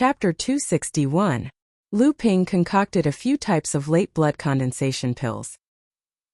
Chapter 261. Lu Ping concocted a few types of late blood condensation pills.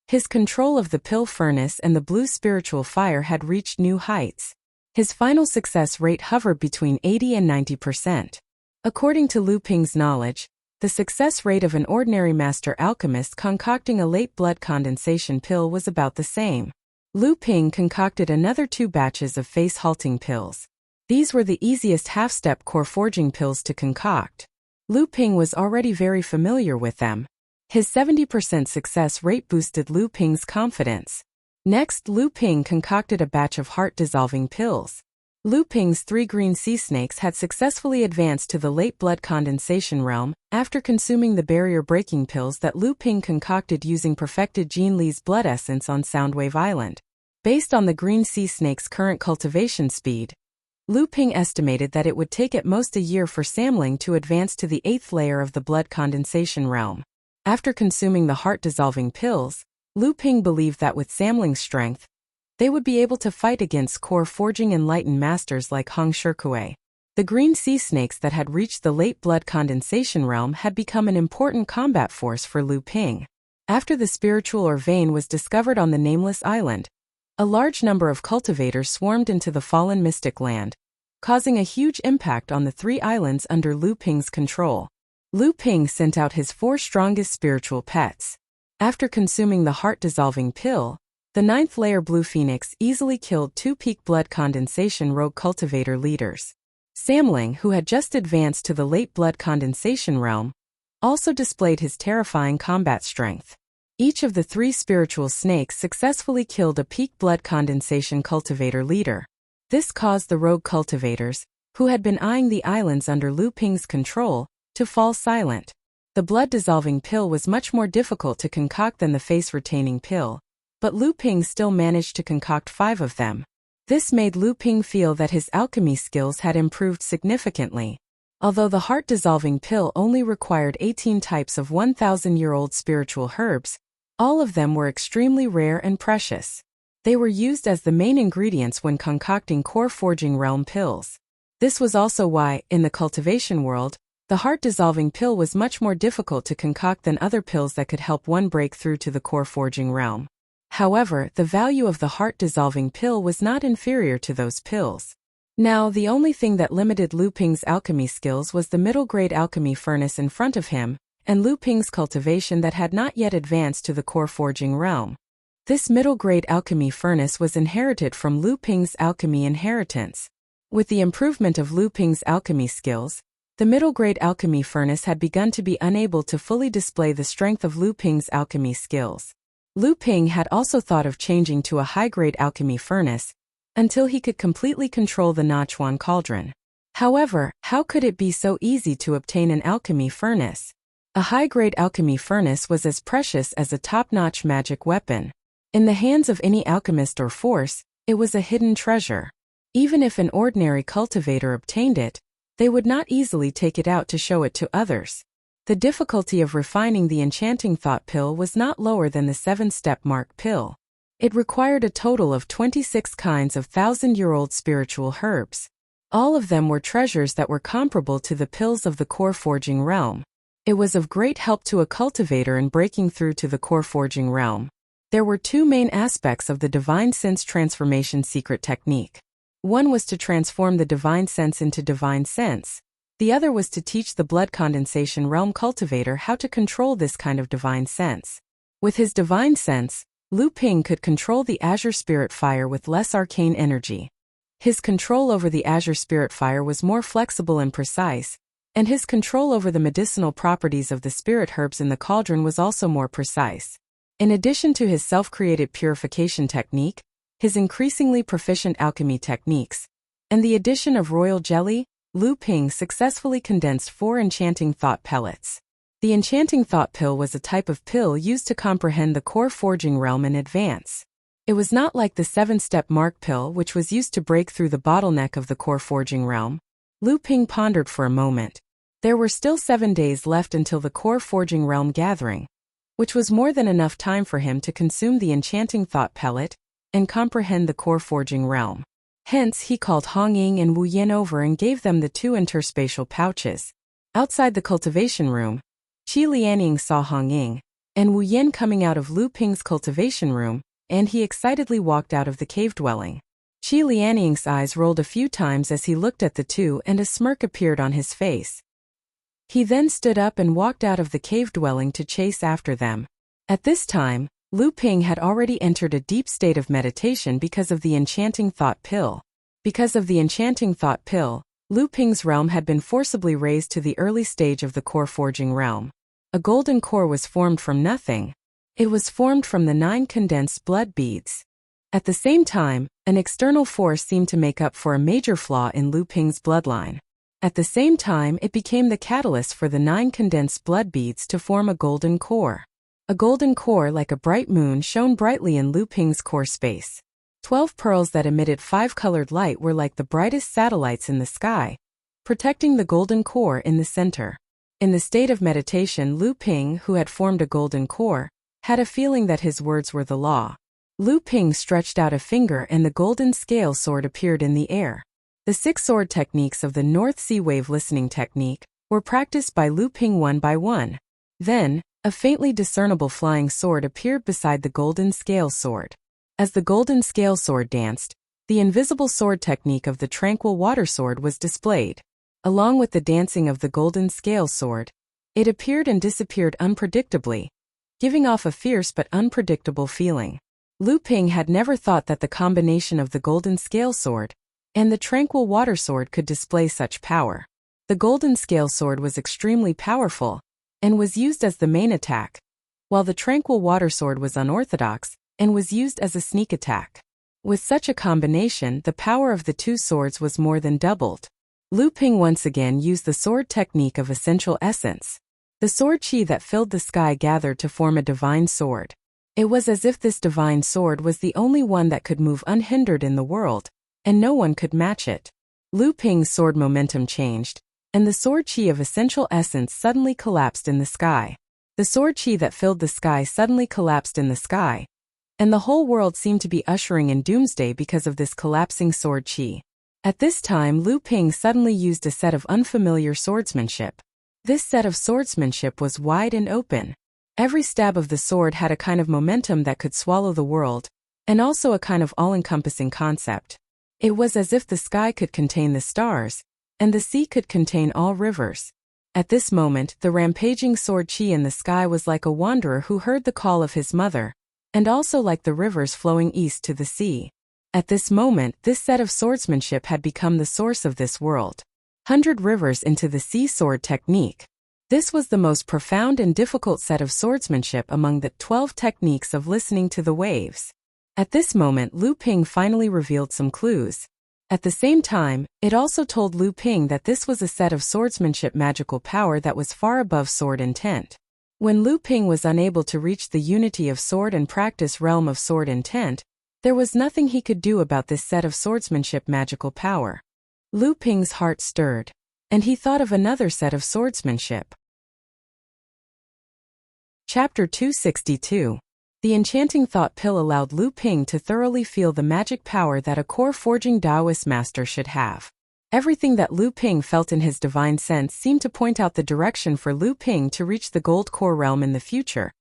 His control of the pill furnace and the blue spiritual fire had reached new heights. His final success rate hovered between 80 and 90%. According to Lu Ping's knowledge, the success rate of an ordinary master alchemist concocting a late blood condensation pill was about the same. Lu Ping concocted another 2 batches of face-halting pills. These were the easiest half-step core forging pills to concoct. Lu Ping was already very familiar with them. His 70% success rate boosted Lu Ping's confidence. Next, Lu Ping concocted a batch of heart-dissolving pills. Lu Ping's 3 green sea snakes had successfully advanced to the late blood condensation realm after consuming the barrier-breaking pills that Lu Ping concocted using perfected Jean Li's blood essence on Soundwave Island. Based on the green sea snake's current cultivation speed, Lu Ping estimated that it would take at most a year for Samling to advance to the 8th layer of the blood condensation realm. After consuming the heart-dissolving pills, Lu Ping believed that with Samling's strength, they would be able to fight against core forging enlightened masters like Hong Shikue. The green sea snakes that had reached the late blood condensation realm had become an important combat force for Lu Ping. After the spiritual or vein was discovered on the nameless island, a large number of cultivators swarmed into the fallen mystic land, causing a huge impact on the 3 islands under Lu Ping's control. Lu Ping sent out his 4 strongest spiritual pets. After consuming the heart-dissolving pill, the 9th layer Blue Phoenix easily killed 2 peak blood condensation rogue cultivator leaders. Samling, who had just advanced to the late blood condensation realm, also displayed his terrifying combat strength. Each of the 3 spiritual snakes successfully killed a peak blood condensation cultivator leader. This caused the rogue cultivators, who had been eyeing the islands under Lu Ping's control, to fall silent. The blood-dissolving pill was much more difficult to concoct than the face-retaining pill, but Lu Ping still managed to concoct 5 of them. This made Lu Ping feel that his alchemy skills had improved significantly. Although the heart-dissolving pill only required 18 types of 1,000-year-old spiritual herbs, all of them were extremely rare and precious. They were used as the main ingredients when concocting core forging realm pills. This was also why, in the cultivation world, the heart-dissolving pill was much more difficult to concoct than other pills that could help one break through to the core forging realm. However, the value of the heart-dissolving pill was not inferior to those pills. Now, the only thing that limited Lu Ping's alchemy skills was the middle-grade alchemy furnace in front of him, and Lu Ping's cultivation that had not yet advanced to the core forging realm. This middle-grade alchemy furnace was inherited from Lu Ping's alchemy inheritance. With the improvement of Lu Ping's alchemy skills, the middle-grade alchemy furnace had begun to be unable to fully display the strength of Lu Ping's alchemy skills. Lu Ping had also thought of changing to a high-grade alchemy furnace, until he could completely control the Nachuan cauldron. However, how could it be so easy to obtain an alchemy furnace? A high-grade alchemy furnace was as precious as a top-notch magic weapon. In the hands of any alchemist or force, it was a hidden treasure. Even if an ordinary cultivator obtained it, they would not easily take it out to show it to others. The difficulty of refining the enchanting thought pill was not lower than the 7-step mark pill. It required a total of 26 kinds of 1,000-year-old spiritual herbs. All of them were treasures that were comparable to the pills of the core forging realm. It was of great help to a cultivator in breaking through to the core forging realm. There were 2 main aspects of the divine sense transformation secret technique. One was to transform the divine sense into divine sense. The other was to teach the blood condensation realm cultivator how to control this kind of divine sense. With his divine sense, Lu Ping could control the azure spirit fire with less arcane energy. His control over the azure spirit fire was more flexible and precise, and his control over the medicinal properties of the spirit herbs in the cauldron was also more precise. In addition to his self-created purification technique, his increasingly proficient alchemy techniques, and the addition of royal jelly, Lu Ping successfully condensed 4 enchanting thought pellets. The enchanting thought pill was a type of pill used to comprehend the core forging realm in advance. It was not like the 7-step mark pill which was used to break through the bottleneck of the core forging realm. Lu Ping pondered for a moment. There were still 7 days left until the core forging realm gathering, which was more than enough time for him to consume the enchanting thought pellet and comprehend the core forging realm. Hence, he called Hong Ying and Wu Yin over and gave them the 2 interspatial pouches. Outside the cultivation room, Qi Lianying saw Hong Ying and Wu Yin coming out of Lu Ping's cultivation room, and he excitedly walked out of the cave dwelling. Qi Lianying's eyes rolled a few times as he looked at the 2, and a smirk appeared on his face. He then stood up and walked out of the cave dwelling to chase after them. At this time, Lu Ping had already entered a deep state of meditation because of the enchanting thought pill. Because of the enchanting thought pill, Lu Ping's realm had been forcibly raised to the early stage of the core forging realm. A golden core was formed from nothing. It was formed from the 9 condensed blood beads. At the same time, an external force seemed to make up for a major flaw in Lu Ping's bloodline. At the same time, it became the catalyst for the 9 condensed blood beads to form a golden core. A golden core like a bright moon shone brightly in Lu Ping's core space. 12 pearls that emitted 5-colored light were like the brightest satellites in the sky, protecting the golden core in the center. In the state of meditation, Lu Ping, who had formed a golden core, had a feeling that his words were the law. Lu Ping stretched out a finger and the golden scale sword appeared in the air. The 6 sword techniques of the North Sea Wave listening technique were practiced by Lu Ping one by one. Then, a faintly discernible flying sword appeared beside the golden scale sword. As the golden scale sword danced, the invisible sword technique of the tranquil water sword was displayed. Along with the dancing of the golden scale sword, it appeared and disappeared unpredictably, giving off a fierce but unpredictable feeling. Lu Ping had never thought that the combination of the golden scale sword and the tranquil water sword could display such power. The golden scale sword was extremely powerful and was used as the main attack, while the tranquil water sword was unorthodox and was used as a sneak attack. With such a combination, the power of the 2 swords was more than doubled. Lu Ping once again used the sword technique of essential essence. The sword qi that filled the sky gathered to form a divine sword. It was as if this divine sword was the only one that could move unhindered in the world, and no one could match it. Lu Ping's sword momentum changed, and the sword qi of essential essence suddenly collapsed in the sky. The sword qi that filled the sky suddenly collapsed in the sky, and the whole world seemed to be ushering in doomsday because of this collapsing sword qi. At this time, Lu Ping suddenly used a set of unfamiliar swordsmanship. This set of swordsmanship was wide and open. Every stab of the sword had a kind of momentum that could swallow the world, and also a kind of all-encompassing concept. It was as if the sky could contain the stars, and the sea could contain all rivers. At this moment, the rampaging sword qi in the sky was like a wanderer who heard the call of his mother, and also like the rivers flowing east to the sea. At this moment, this set of swordsmanship had become the source of this world. 100 rivers into the sea sword technique. This was the most profound and difficult set of swordsmanship among the 12 techniques of listening to the waves. At this moment, Lu Ping finally revealed some clues. At the same time, it also told Lu Ping that this was a set of swordsmanship magical power that was far above sword intent. When Lu Ping was unable to reach the unity of sword and practice realm of sword intent, there was nothing he could do about this set of swordsmanship magical power. Lu Ping's heart stirred, and he thought of another set of swordsmanship. Chapter 262. The enchanting thought pill allowed Lu Ping to thoroughly feel the magic power that a core forging Taoist master should have. Everything that Lu Ping felt in his divine sense seemed to point out the direction for Lu Ping to reach the gold core realm in the future,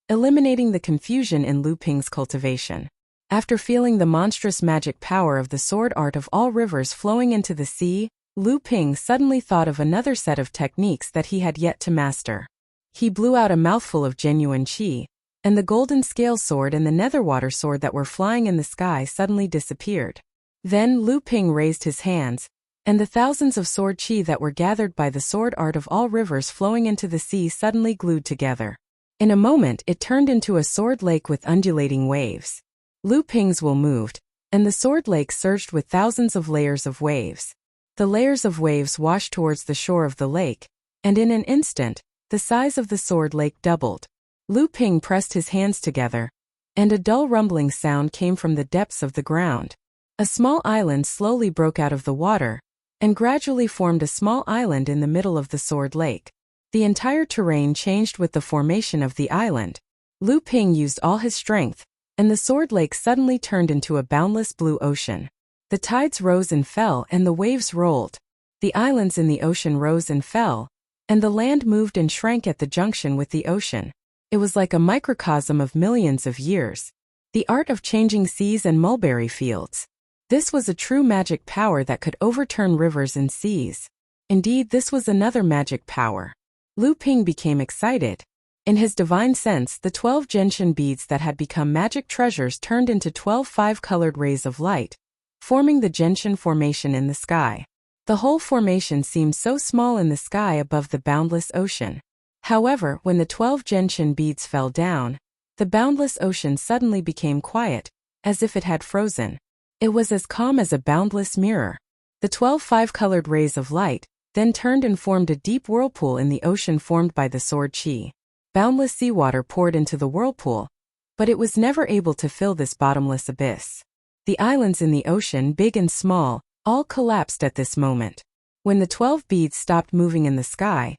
eliminating the confusion in Lu Ping's cultivation. After feeling the monstrous magic power of the sword art of all rivers flowing into the sea, Lu Ping suddenly thought of another set of techniques that he had yet to master. He blew out a mouthful of genuine qi, and the golden scale sword and the netherwater sword that were flying in the sky suddenly disappeared. Then Lu Ping raised his hands, and the thousands of sword qi that were gathered by the sword art of all rivers flowing into the sea suddenly glued together. In a moment, it turned into a sword lake with undulating waves. Lu Ping's will moved, and the sword lake surged with thousands of layers of waves. The layers of waves washed towards the shore of the lake, and in an instant, the size of the sword lake doubled. Lu Ping pressed his hands together, and a dull rumbling sound came from the depths of the ground. A small island slowly broke out of the water, and gradually formed a small island in the middle of the sword lake. The entire terrain changed with the formation of the island. Lu Ping used all his strength, and the sword lake suddenly turned into a boundless blue ocean. The tides rose and fell and the waves rolled. The islands in the ocean rose and fell, and the land moved and shrank at the junction with the ocean. It was like a microcosm of millions of years. The art of changing seas and mulberry fields. This was a true magic power that could overturn rivers and seas. Indeed, this was another magic power. Lu Ping became excited. In his divine sense, the 12 gentian beads that had become magic treasures turned into 12 five-colored rays of light, forming the gentian formation in the sky. The whole formation seemed so small in the sky above the boundless ocean. However, when the 12 gentian beads fell down, the boundless ocean suddenly became quiet, as if it had frozen. It was as calm as a boundless mirror. The 12 five-colored rays of light then turned and formed a deep whirlpool in the ocean formed by the sword chi. Boundless seawater poured into the whirlpool, but it was never able to fill this bottomless abyss. The islands in the ocean, big and small, all collapsed at this moment. When the 12 beads stopped moving in the sky,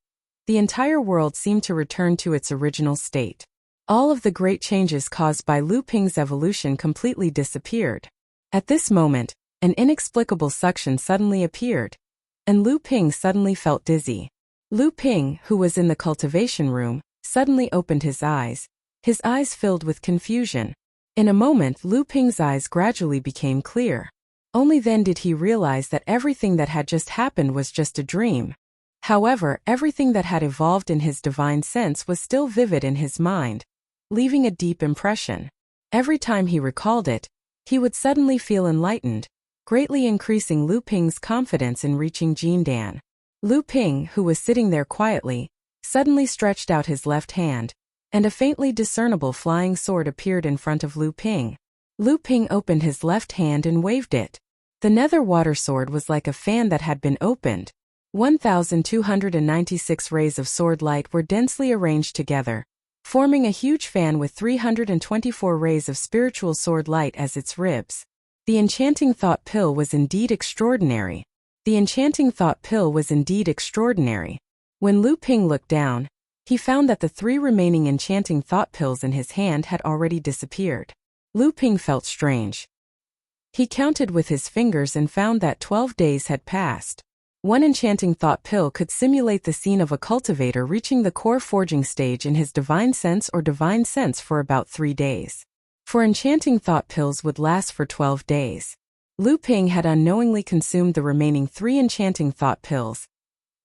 the entire world seemed to return to its original state. All of the great changes caused by Lu Ping's evolution completely disappeared. At this moment, an inexplicable suction suddenly appeared, and Lu Ping suddenly felt dizzy. Lu Ping, who was in the cultivation room, suddenly opened his eyes filled with confusion. In a moment, Lu Ping's eyes gradually became clear. Only then did he realize that everything that had just happened was just a dream. However, everything that had evolved in his divine sense was still vivid in his mind, leaving a deep impression. Every time he recalled it, he would suddenly feel enlightened, greatly increasing Lu Ping's confidence in reaching Jindan. Lu Ping, who was sitting there quietly, suddenly stretched out his left hand, and a faintly discernible flying sword appeared in front of Lu Ping. Lu Ping opened his left hand and waved it. The nether water sword was like a fan that had been opened. 1,296 rays of sword light were densely arranged together, forming a huge fan with 324 rays of spiritual sword light as its ribs. The enchanting thought pill was indeed extraordinary. The enchanting thought pill was indeed extraordinary. When Lu Ping looked down, he found that the 3 remaining enchanting thought pills in his hand had already disappeared. Lu Ping felt strange. He counted with his fingers and found that 12 days had passed. One enchanting thought pill could simulate the scene of a cultivator reaching the core forging stage in his divine sense or divine sense for about 3 days. For enchanting thought pills would last for 12 days. Lu Ping had unknowingly consumed the remaining 3 enchanting thought pills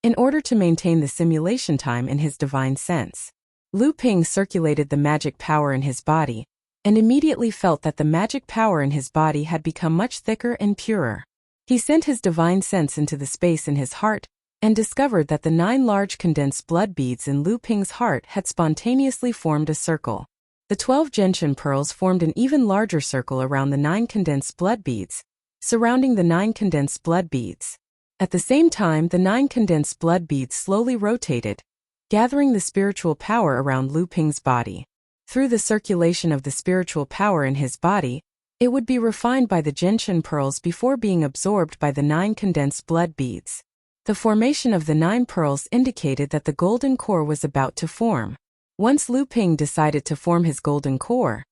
in order to maintain the simulation time in his divine sense. Lu Ping circulated the magic power in his body, and immediately felt that the magic power in his body had become much thicker and purer. He sent his divine sense into the space in his heart, and discovered that the 9 large condensed blood beads in Lu Ping's heart had spontaneously formed a circle. The 12 gentian pearls formed an even larger circle around the 9 condensed blood beads, surrounding the 9 condensed blood beads. At the same time, the 9 condensed blood beads slowly rotated, gathering the spiritual power around Lu Ping's body. Through the circulation of the spiritual power in his body, it would be refined by the gentian pearls before being absorbed by the 9 condensed blood beads. The formation of the 9 pearls indicated that the golden core was about to form. Once Lu Ping decided to form his golden core,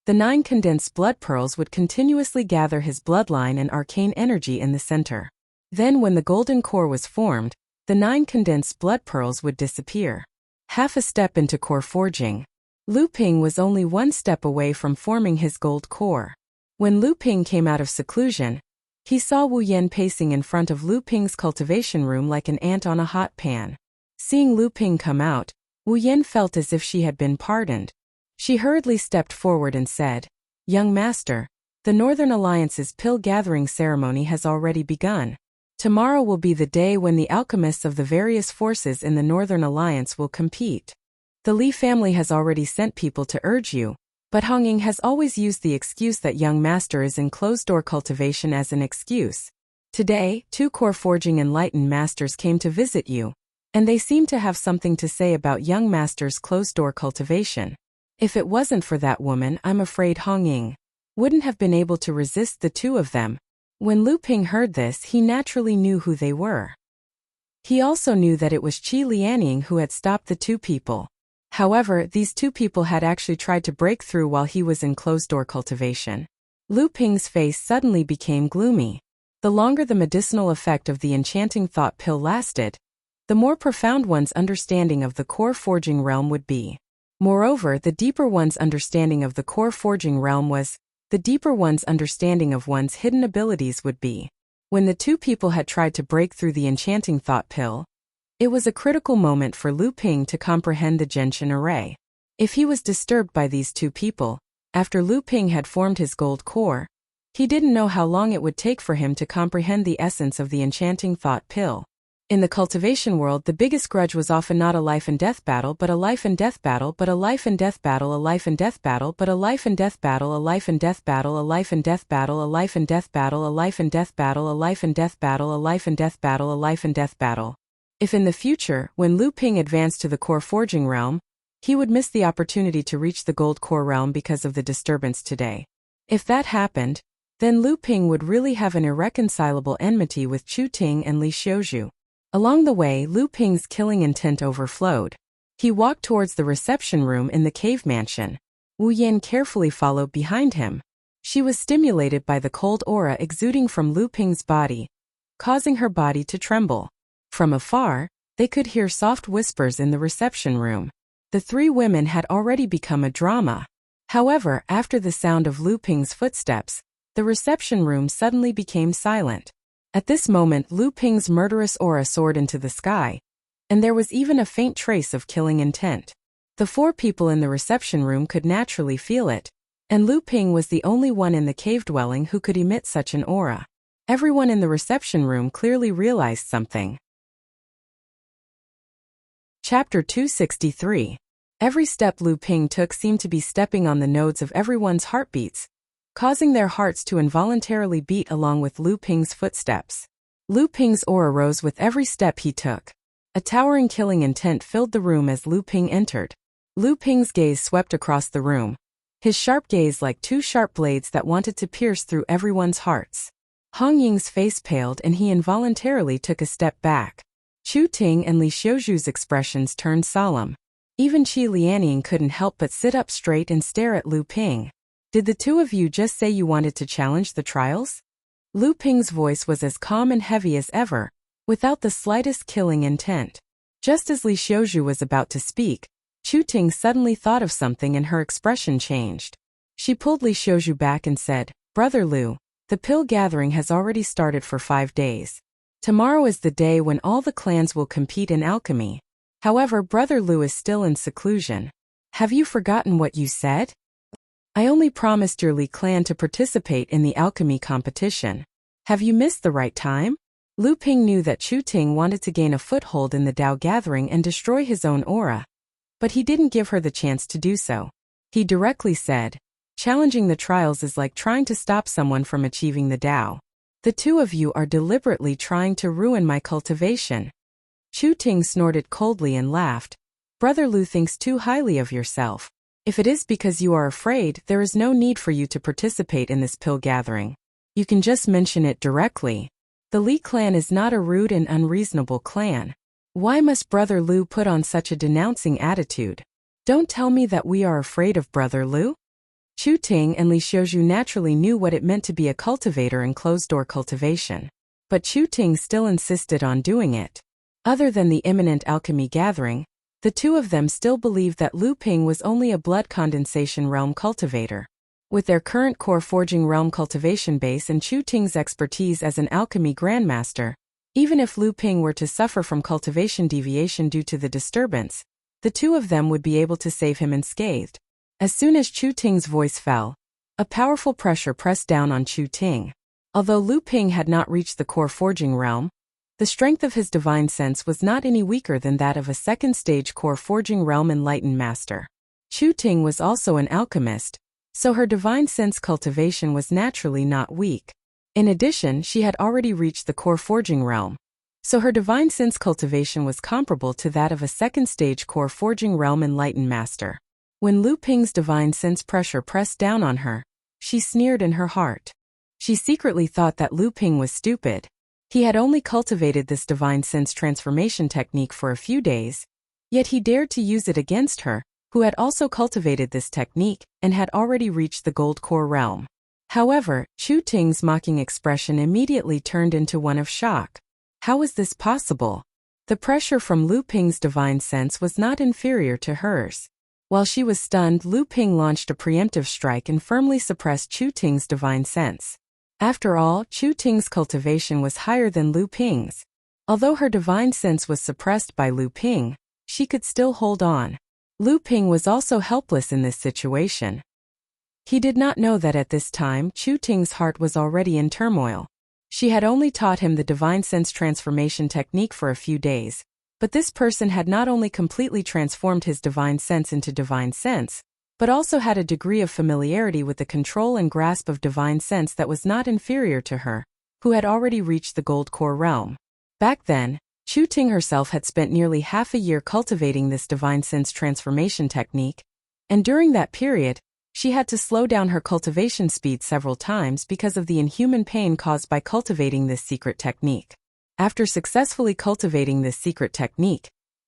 the 9 condensed blood pearls would continuously gather his bloodline and arcane energy in the center. Then when the golden core was formed, the 9 condensed blood pearls would disappear. Half a step into core forging, Lu Ping was only 1 step away from forming his gold core. When Lu Ping came out of seclusion, he saw Wu Yan pacing in front of Lu Ping's cultivation room like an ant on a hot pan. Seeing Lu Ping come out, Wu Yan felt as if she had been pardoned. She hurriedly stepped forward and said, "Young master, the Northern Alliance's pill gathering ceremony has already begun. Tomorrow will be the day when the alchemists of the various forces in the Northern Alliance will compete. The Li family has already sent people to urge you, but Hongying has always used the excuse that young master is in closed-door cultivation as an excuse. Today, 2 core forging enlightened masters came to visit you, and they seem to have something to say about young master's closed-door cultivation. If it wasn't for that woman, I'm afraid Hongying wouldn't have been able to resist the 2 of them." When Lu Ping heard this, he naturally knew who they were. He also knew that it was Qi Lianying who had stopped the 2 people. However, these 2 people had actually tried to break through while he was in closed-door cultivation. Lu Ping's face suddenly became gloomy. The longer the medicinal effect of the enchanting thought pill lasted, the more profound one's understanding of the core forging realm would be. Moreover, the deeper one's understanding of the core forging realm was, the deeper one's understanding of one's hidden abilities would be. When the two people had tried to break through the enchanting thought pill, it was a critical moment for Lu Ping to comprehend the Genshin array. If he was disturbed by these two people, after Lu Ping had formed his gold core, he didn't know how long it would take for him to comprehend the essence of the enchanting thought pill. In the cultivation world, the biggest grudge was often not a life and death battle, but a life and death battle, but a life and death battle, a life and death battle, but a life and death battle, a life and death battle, a life and death battle, a life and death battle, a life and death battle, a life and death battle, a life and death battle, a life and death battle. If in the future, when Lu Ping advanced to the core forging realm, he would miss the opportunity to reach the gold core realm because of the disturbance today. If that happened, then Lu Ping would really have an irreconcilable enmity with Chu Ting and Li Xiuzhu. Along the way, Lu Ping's killing intent overflowed. He walked towards the reception room in the cave mansion. Wu Yan carefully followed behind him. She was stimulated by the cold aura exuding from Lu Ping's body, causing her body to tremble. From afar, they could hear soft whispers in the reception room. The three women had already become a drama. However, after the sound of Lu Ping's footsteps, the reception room suddenly became silent. At this moment, Lu Ping's murderous aura soared into the sky, and there was even a faint trace of killing intent. The four people in the reception room could naturally feel it, and Lu Ping was the only one in the cave dwelling who could emit such an aura. Everyone in the reception room clearly realized something. Chapter 263. Every step Lu Ping took seemed to be stepping on the nodes of everyone's heartbeats, causing their hearts to involuntarily beat along with Lu Ping's footsteps. Lu Ping's aura rose with every step he took. A towering killing intent filled the room as Lu Ping entered. Lu Ping's gaze swept across the room, his sharp gaze like two sharp blades that wanted to pierce through everyone's hearts. Hong Ying's face paled and he involuntarily took a step back. Chu Ting and Li Xiuzhu's expressions turned solemn. Even Qi Lianying couldn't help but sit up straight and stare at Lu Ping. Did the two of you just say you wanted to challenge the trials? Lu Ping's voice was as calm and heavy as ever, without the slightest killing intent. Just as Li Xiuzhu was about to speak, Chu Ting suddenly thought of something and her expression changed. She pulled Li Xiuzhu back and said, "Brother Lu, the pill gathering has already started for 5 days. Tomorrow is the day when all the clans will compete in alchemy. However, Brother Lu is still in seclusion. Have you forgotten what you said? I only promised your Li clan to participate in the alchemy competition. Have you missed the right time?" Lu Ping knew that Chu Ting wanted to gain a foothold in the Dao gathering and destroy his own aura. But he didn't give her the chance to do so. He directly said, "Challenging the trials is like trying to stop someone from achieving the Dao. The two of you are deliberately trying to ruin my cultivation." Chu Ting snorted coldly and laughed. "Brother Lu thinks too highly of yourself. If it is because you are afraid, there is no need for you to participate in this pill gathering. You can just mention it directly. The Li clan is not a rude and unreasonable clan. Why must Brother Lu put on such a denouncing attitude? Don't tell me that we are afraid of Brother Lu." Chu Ting and Li Xiuzhu naturally knew what it meant to be a cultivator in closed-door cultivation. But Chu Ting still insisted on doing it. Other than the imminent alchemy gathering, the two of them still believed that Lu Ping was only a blood condensation realm cultivator. With their current core forging realm cultivation base and Chu Ting's expertise as an alchemy grandmaster, even if Lu Ping were to suffer from cultivation deviation due to the disturbance, the two of them would be able to save him unscathed. As soon as Chu Ting's voice fell, a powerful pressure pressed down on Chu Ting. Although Lu Ping had not reached the core forging realm, the strength of his divine sense was not any weaker than that of a second-stage core forging realm enlightened master. Chu Ting was also an alchemist, so her divine sense cultivation was naturally not weak. In addition, she had already reached the core forging realm, so her divine sense cultivation was comparable to that of a second-stage core forging realm enlightened master. When Lu Ping's divine sense pressure pressed down on her, she sneered in her heart. She secretly thought that Lu Ping was stupid. He had only cultivated this divine sense transformation technique for a few days, yet he dared to use it against her, who had also cultivated this technique and had already reached the gold core realm. However, Chu Ting's mocking expression immediately turned into one of shock. How was this possible? The pressure from Lu Ping's divine sense was not inferior to hers. While she was stunned, Lu Ping launched a preemptive strike and firmly suppressed Chu Ting's divine sense. After all, Chu Ting's cultivation was higher than Lu Ping's. Although her divine sense was suppressed by Lu Ping, she could still hold on. Lu Ping was also helpless in this situation. He did not know that at this time Chu Ting's heart was already in turmoil. She had only taught him the divine sense transformation technique for a few days, but this person had not only completely transformed his divine sense into divine sense, but also had a degree of familiarity with the control and grasp of divine sense that was not inferior to her, who had already reached the gold core realm. Back then, Chu Ting herself had spent nearly half a year cultivating this divine sense transformation technique, and during that period, she had to slow down her cultivation speed several times because of the inhuman pain caused by cultivating this secret technique. After successfully cultivating this secret technique,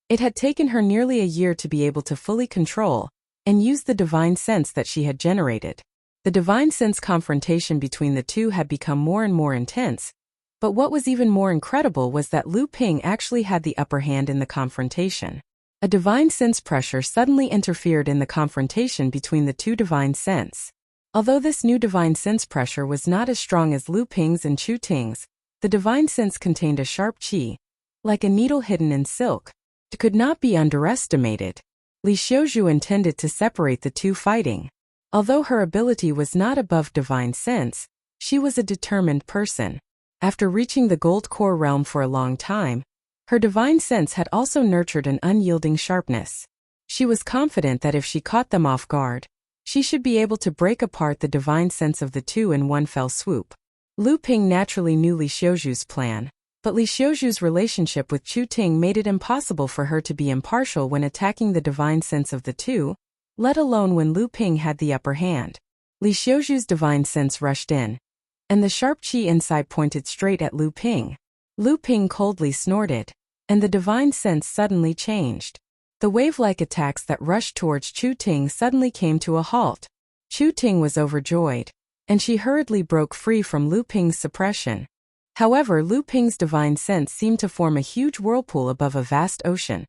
it had taken her nearly a year to be able to fully control and use the divine sense that she had generated. The divine sense confrontation between the two had become more and more intense, but what was even more incredible was that Lu Ping actually had the upper hand in the confrontation. A divine sense pressure suddenly interfered in the confrontation between the two divine sense. Although this new divine sense pressure was not as strong as Lu Ping's and Chu Ting's, the divine sense contained a sharp qi, like a needle hidden in silk. It could not be underestimated. Li Xiuzhu intended to separate the two fighting. Although her ability was not above divine sense, she was a determined person. After reaching the gold core realm for a long time, her divine sense had also nurtured an unyielding sharpness. She was confident that if she caught them off guard, she should be able to break apart the divine sense of the two in one fell swoop. Lu Ping naturally knew Li Xiuzhu's plan, but Li Xiuzhu's relationship with Chu Ting made it impossible for her to be impartial when attacking the divine sense of the two, let alone when Lu Ping had the upper hand. Li Xiuzhu's divine sense rushed in, and the sharp qi inside pointed straight at Lu Ping. Lu Ping coldly snorted, and the divine sense suddenly changed. The wave-like attacks that rushed towards Chu Ting suddenly came to a halt. Chu Ting was overjoyed, and she hurriedly broke free from Lu Ping's suppression. However, Lu Ping's divine sense seemed to form a huge whirlpool above a vast ocean,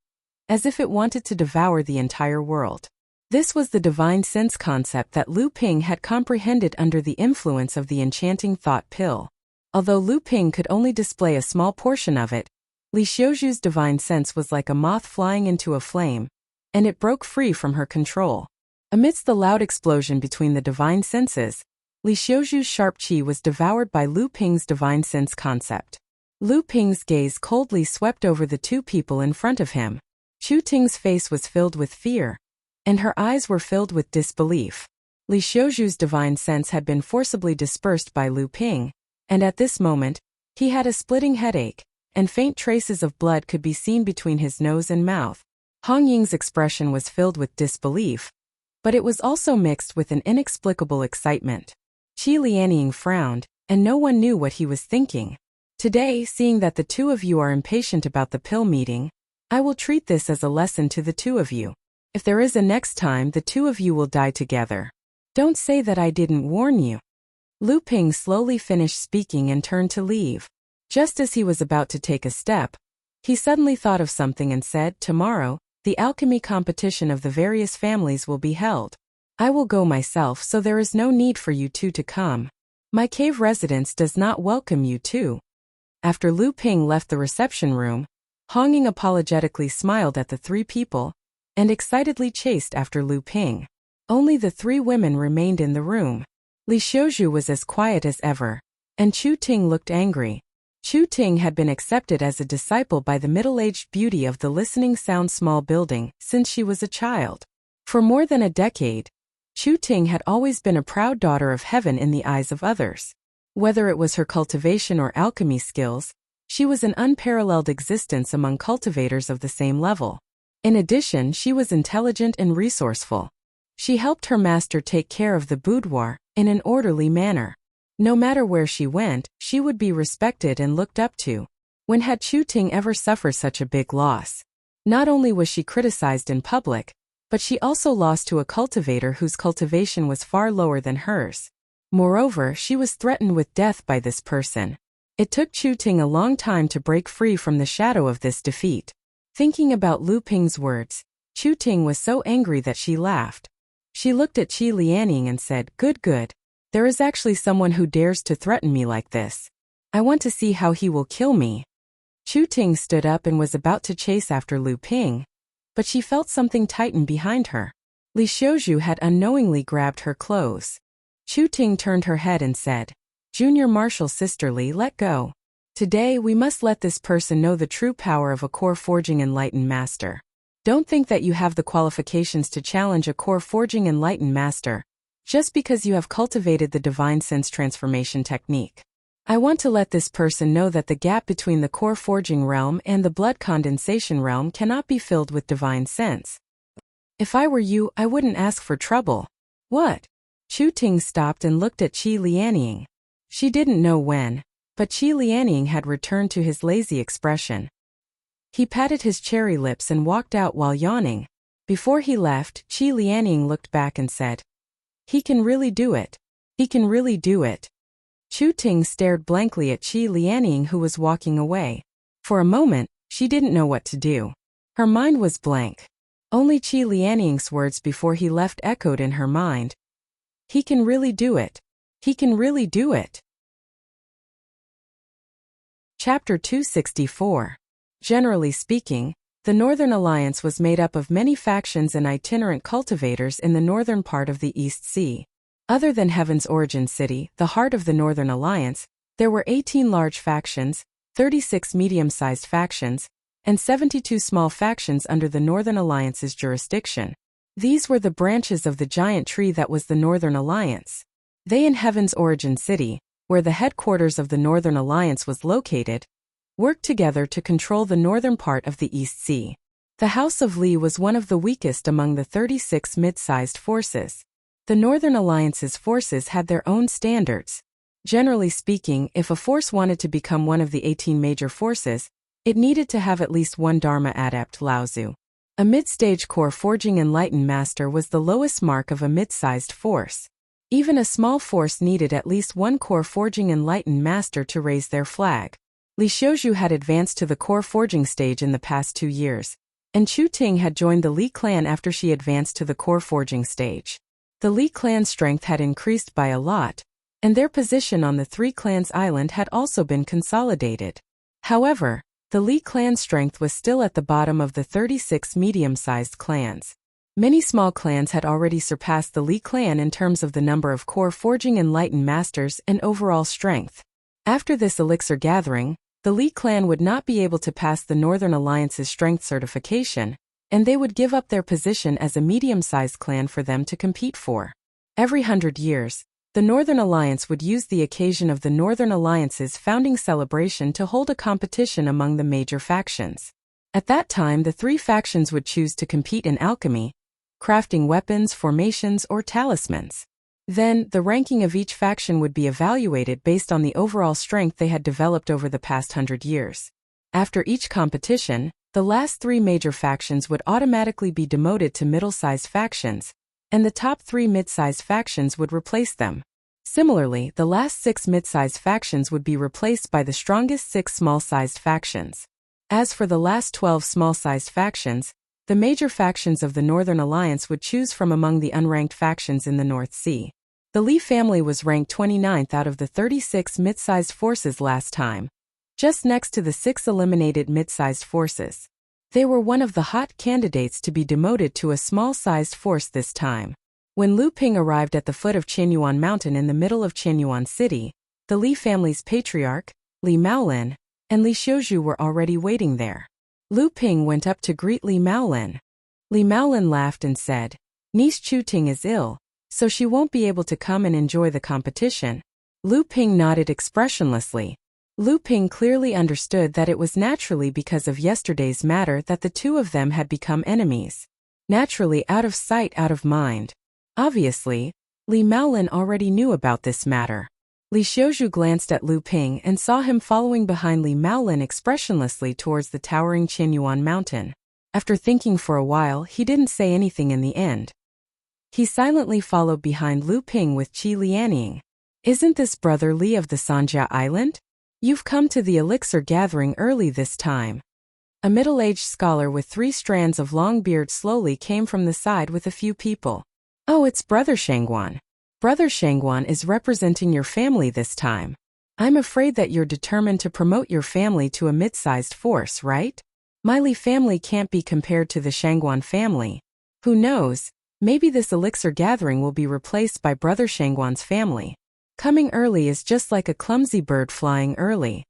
as if it wanted to devour the entire world. This was the divine sense concept that Lu Ping had comprehended under the influence of the enchanting thought pill. Although Lu Ping could only display a small portion of it, Li Xiuzhu's divine sense was like a moth flying into a flame, and it broke free from her control. Amidst the loud explosion between the divine senses, Li Xiuzhu's sharp qi was devoured by Lu Ping's divine sense concept. Lu Ping's gaze coldly swept over the two people in front of him. Chu Ting's face was filled with fear, and her eyes were filled with disbelief. Li Xiuzhu's divine sense had been forcibly dispersed by Lu Ping, and at this moment, he had a splitting headache, and faint traces of blood could be seen between his nose and mouth. Hong Ying's expression was filled with disbelief, but it was also mixed with an inexplicable excitement. Qi Lianying frowned, and no one knew what he was thinking. Today, seeing that the two of you are impatient about the pill meeting, I will treat this as a lesson to the two of you. If there is a next time, the two of you will die together. Don't say that I didn't warn you. Lu Ping slowly finished speaking and turned to leave. Just as he was about to take a step, he suddenly thought of something and said, "Tomorrow, the alchemy competition of the various families will be held. I will go myself, so there is no need for you two to come. My cave residence does not welcome you two." After Lu Ping left the reception room, Hong Ying apologetically smiled at the three people and excitedly chased after Lu Ping. Only the three women remained in the room. Li Xiuzhu was as quiet as ever, and Chu Ting looked angry. Chu Ting had been accepted as a disciple by the middle-aged beauty of the Listening Sound small building since she was a child. For more than a decade, Chu Ting had always been a proud daughter of heaven in the eyes of others. Whether it was her cultivation or alchemy skills, she was an unparalleled existence among cultivators of the same level. In addition, she was intelligent and resourceful. She helped her master take care of the boudoir in an orderly manner. No matter where she went, she would be respected and looked up to. When had Chu Ting ever suffered such a big loss? Not only was she criticized in public, but she also lost to a cultivator whose cultivation was far lower than hers. Moreover, she was threatened with death by this person. It took Chu Ting a long time to break free from the shadow of this defeat. Thinking about Lu Ping's words, Chu Ting was so angry that she laughed. She looked at Qi Lianing and said, Good. There is actually someone who dares to threaten me like this. I want to see how he will kill me. Chu Ting stood up and was about to chase after Lu Ping, but she felt something tighten behind her. Li Xiuzhu had unknowingly grabbed her clothes. Chu Ting turned her head and said, Junior Marshal Sister Li, let go. Today we must let this person know the true power of a core forging enlightened master. Don't think that you have the qualifications to challenge a core forging enlightened master, just because you have cultivated the divine sense transformation technique. I want to let this person know that the gap between the core forging realm and the blood condensation realm cannot be filled with divine sense. If I were you, I wouldn't ask for trouble. What? Chu Ting stopped and looked at Qi Lianing. She didn't know when, but Qi Lianing had returned to his lazy expression. He patted his cherry lips and walked out while yawning. Before he left, Qi Lianing looked back and said, He can really do it. He can really do it. Chu Ting stared blankly at Qi Lianing, who was walking away. For a moment, she didn't know what to do. Her mind was blank. Only Qi Lianing's words before he left echoed in her mind. He can really do it. He can really do it. Chapter 264. Generally speaking, the Northern Alliance was made up of many factions and itinerant cultivators in the northern part of the East Sea. Other than Heaven's origin city, the heart of the Northern Alliance, there were 18 large factions, 36 medium-sized factions, and 72 small factions under the Northern Alliance's jurisdiction. These were the branches of the giant tree that was the Northern Alliance. They in Heaven's origin city, where the headquarters of the Northern Alliance was located, worked together to control the northern part of the East Sea. The House of Li was one of the weakest among the 36 mid-sized forces. The Northern Alliance's forces had their own standards. Generally speaking, if a force wanted to become one of the 18 major forces, it needed to have at least one Dharma adept Laozu. A mid-stage core forging enlightened master was the lowest mark of a mid-sized force. Even a small force needed at least one core forging enlightened master to raise their flag. Li Xiuzhu had advanced to the core forging stage in the past 2 years, and Chu Ting had joined the Li clan after she advanced to the core forging stage. The Li clan's strength had increased by a lot, and their position on the Three Clans Island had also been consolidated. However, the Li clan's strength was still at the bottom of the 36 medium-sized clans. Many small clans had already surpassed the Li clan in terms of the number of core forging enlightened masters and overall strength. After this elixir gathering, the Li clan would not be able to pass the Northern Alliance's strength certification, and they would give up their position as a medium-sized clan for them to compete for. Every 100 years, the Northern Alliance would use the occasion of the Northern Alliance's founding celebration to hold a competition among the major factions. At that time, the 3 factions would choose to compete in alchemy, crafting weapons, formations, or talismans. Then, the ranking of each faction would be evaluated based on the overall strength they had developed over the past 100 years. After each competition, the last 3 major factions would automatically be demoted to middle-sized factions, and the top 3 mid-sized factions would replace them. Similarly, the last 6 mid-sized factions would be replaced by the strongest 6 small-sized factions. As for the last 12 small-sized factions, the major factions of the Northern Alliance would choose from among the unranked factions in the North Sea. The Li family was ranked 29th out of the 36 mid-sized forces last time, just next to the 6 eliminated mid-sized forces. They were one of the hot candidates to be demoted to a small-sized force this time. When Lu Ping arrived at the foot of Qianyuan Mountain in the middle of Qianyuan City, the Li family's patriarch, Li Maolin, and Li Xiuzhu were already waiting there. Lu Ping went up to greet Li Maolin. Li Maolin laughed and said, "Niece Chu Ting is ill, so she won't be able to come and enjoy the competition." Lu Ping nodded expressionlessly. Lu Ping clearly understood that it was naturally because of yesterday's matter that the two of them had become enemies. Naturally, out of sight, out of mind. Obviously, Li Maolin already knew about this matter. Li Xiuzhu glanced at Lu Ping and saw him following behind Li Maolin expressionlessly towards the towering Qianyuan Mountain. After thinking for a while, he didn't say anything in the end. He silently followed behind Lu Ping with Qi Lianing. Isn't this Brother Li of the Sanja Island? You've come to the elixir gathering early this time. A middle-aged scholar with 3 strands of long beard slowly came from the side with a few people. Oh, it's Brother Shangguan. Brother Shangguan is representing your family this time. I'm afraid that you're determined to promote your family to a mid-sized force, right? My Li family can't be compared to the Shangguan family. Who knows, maybe this elixir gathering will be replaced by Brother Shangguan's family. Coming early is just like a clumsy bird flying early.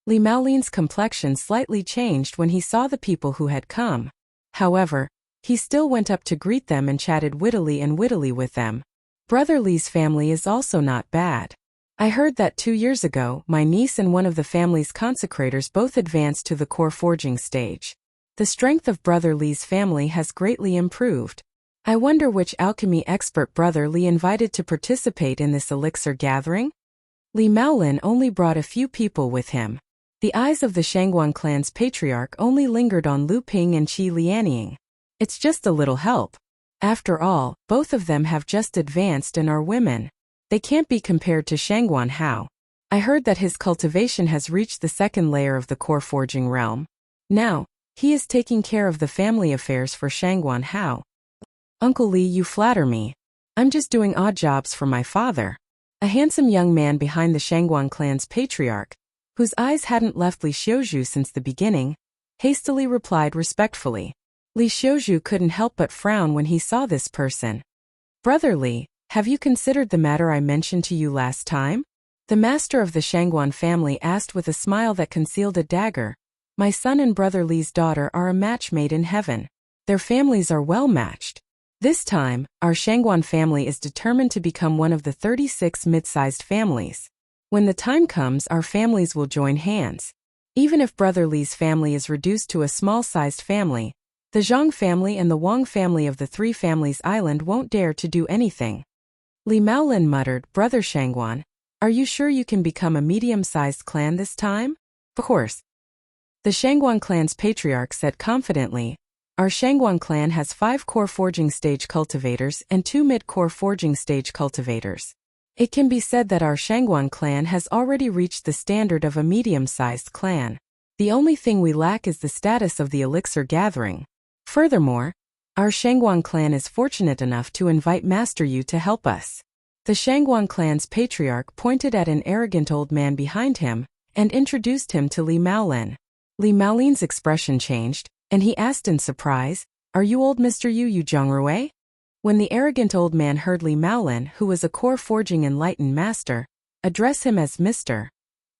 Li Maolin's complexion slightly changed when he saw the people who had come. However, he still went up to greet them and chatted wittily with them. Brother Li's family is also not bad. I heard that 2 years ago, my niece and one of the family's consecrators both advanced to the core forging stage. The strength of Brother Li's family has greatly improved. I wonder which alchemy expert Brother Li invited to participate in this elixir gathering? Li Maolin only brought a few people with him. The eyes of the Shangguan clan's patriarch only lingered on Lu Ping and Qi Lianying. It's just a little help. After all, both of them have just advanced and are women. They can't be compared to Shangguan Hao. I heard that his cultivation has reached the 2nd layer of the core forging realm. Now, he is taking care of the family affairs for Shangguan Hao. Uncle Li, you flatter me. I'm just doing odd jobs for my father. A handsome young man behind the Shangguan clan's patriarch, whose eyes hadn't left Li Xiuzhu since the beginning, hastily replied respectfully. Li Xiuzhu couldn't help but frown when he saw this person. Brother Li, have you considered the matter I mentioned to you last time? The master of the Shangguan family asked with a smile that concealed a dagger. My son and Brother Li's daughter are a match made in heaven. Their families are well matched. This time, our Shangguan family is determined to become one of the 36 mid-sized families. When the time comes, our families will join hands. Even if Brother Li's family is reduced to a small-sized family, the Zhang family and the Wang family of the 3 families island won't dare to do anything. Li Maolin muttered, Brother Shangguan, are you sure you can become a medium-sized clan this time? Of course. The Shangguan clan's patriarch said confidently, our Shangguan clan has 5 core forging stage cultivators and 2 mid-core forging stage cultivators. It can be said that our Shangguan clan has already reached the standard of a medium-sized clan. The only thing we lack is the status of the elixir gathering. Furthermore, our Shangguan clan is fortunate enough to invite Master Yu to help us. The Shangguan clan's patriarch pointed at an arrogant old man behind him and introduced him to Li Maolin. Li Maolin's expression changed, and he asked in surprise, are you old Mr. Yu Zhongrui? When the arrogant old man heard Li Maolin, who was a core forging enlightened master, address him as Mr.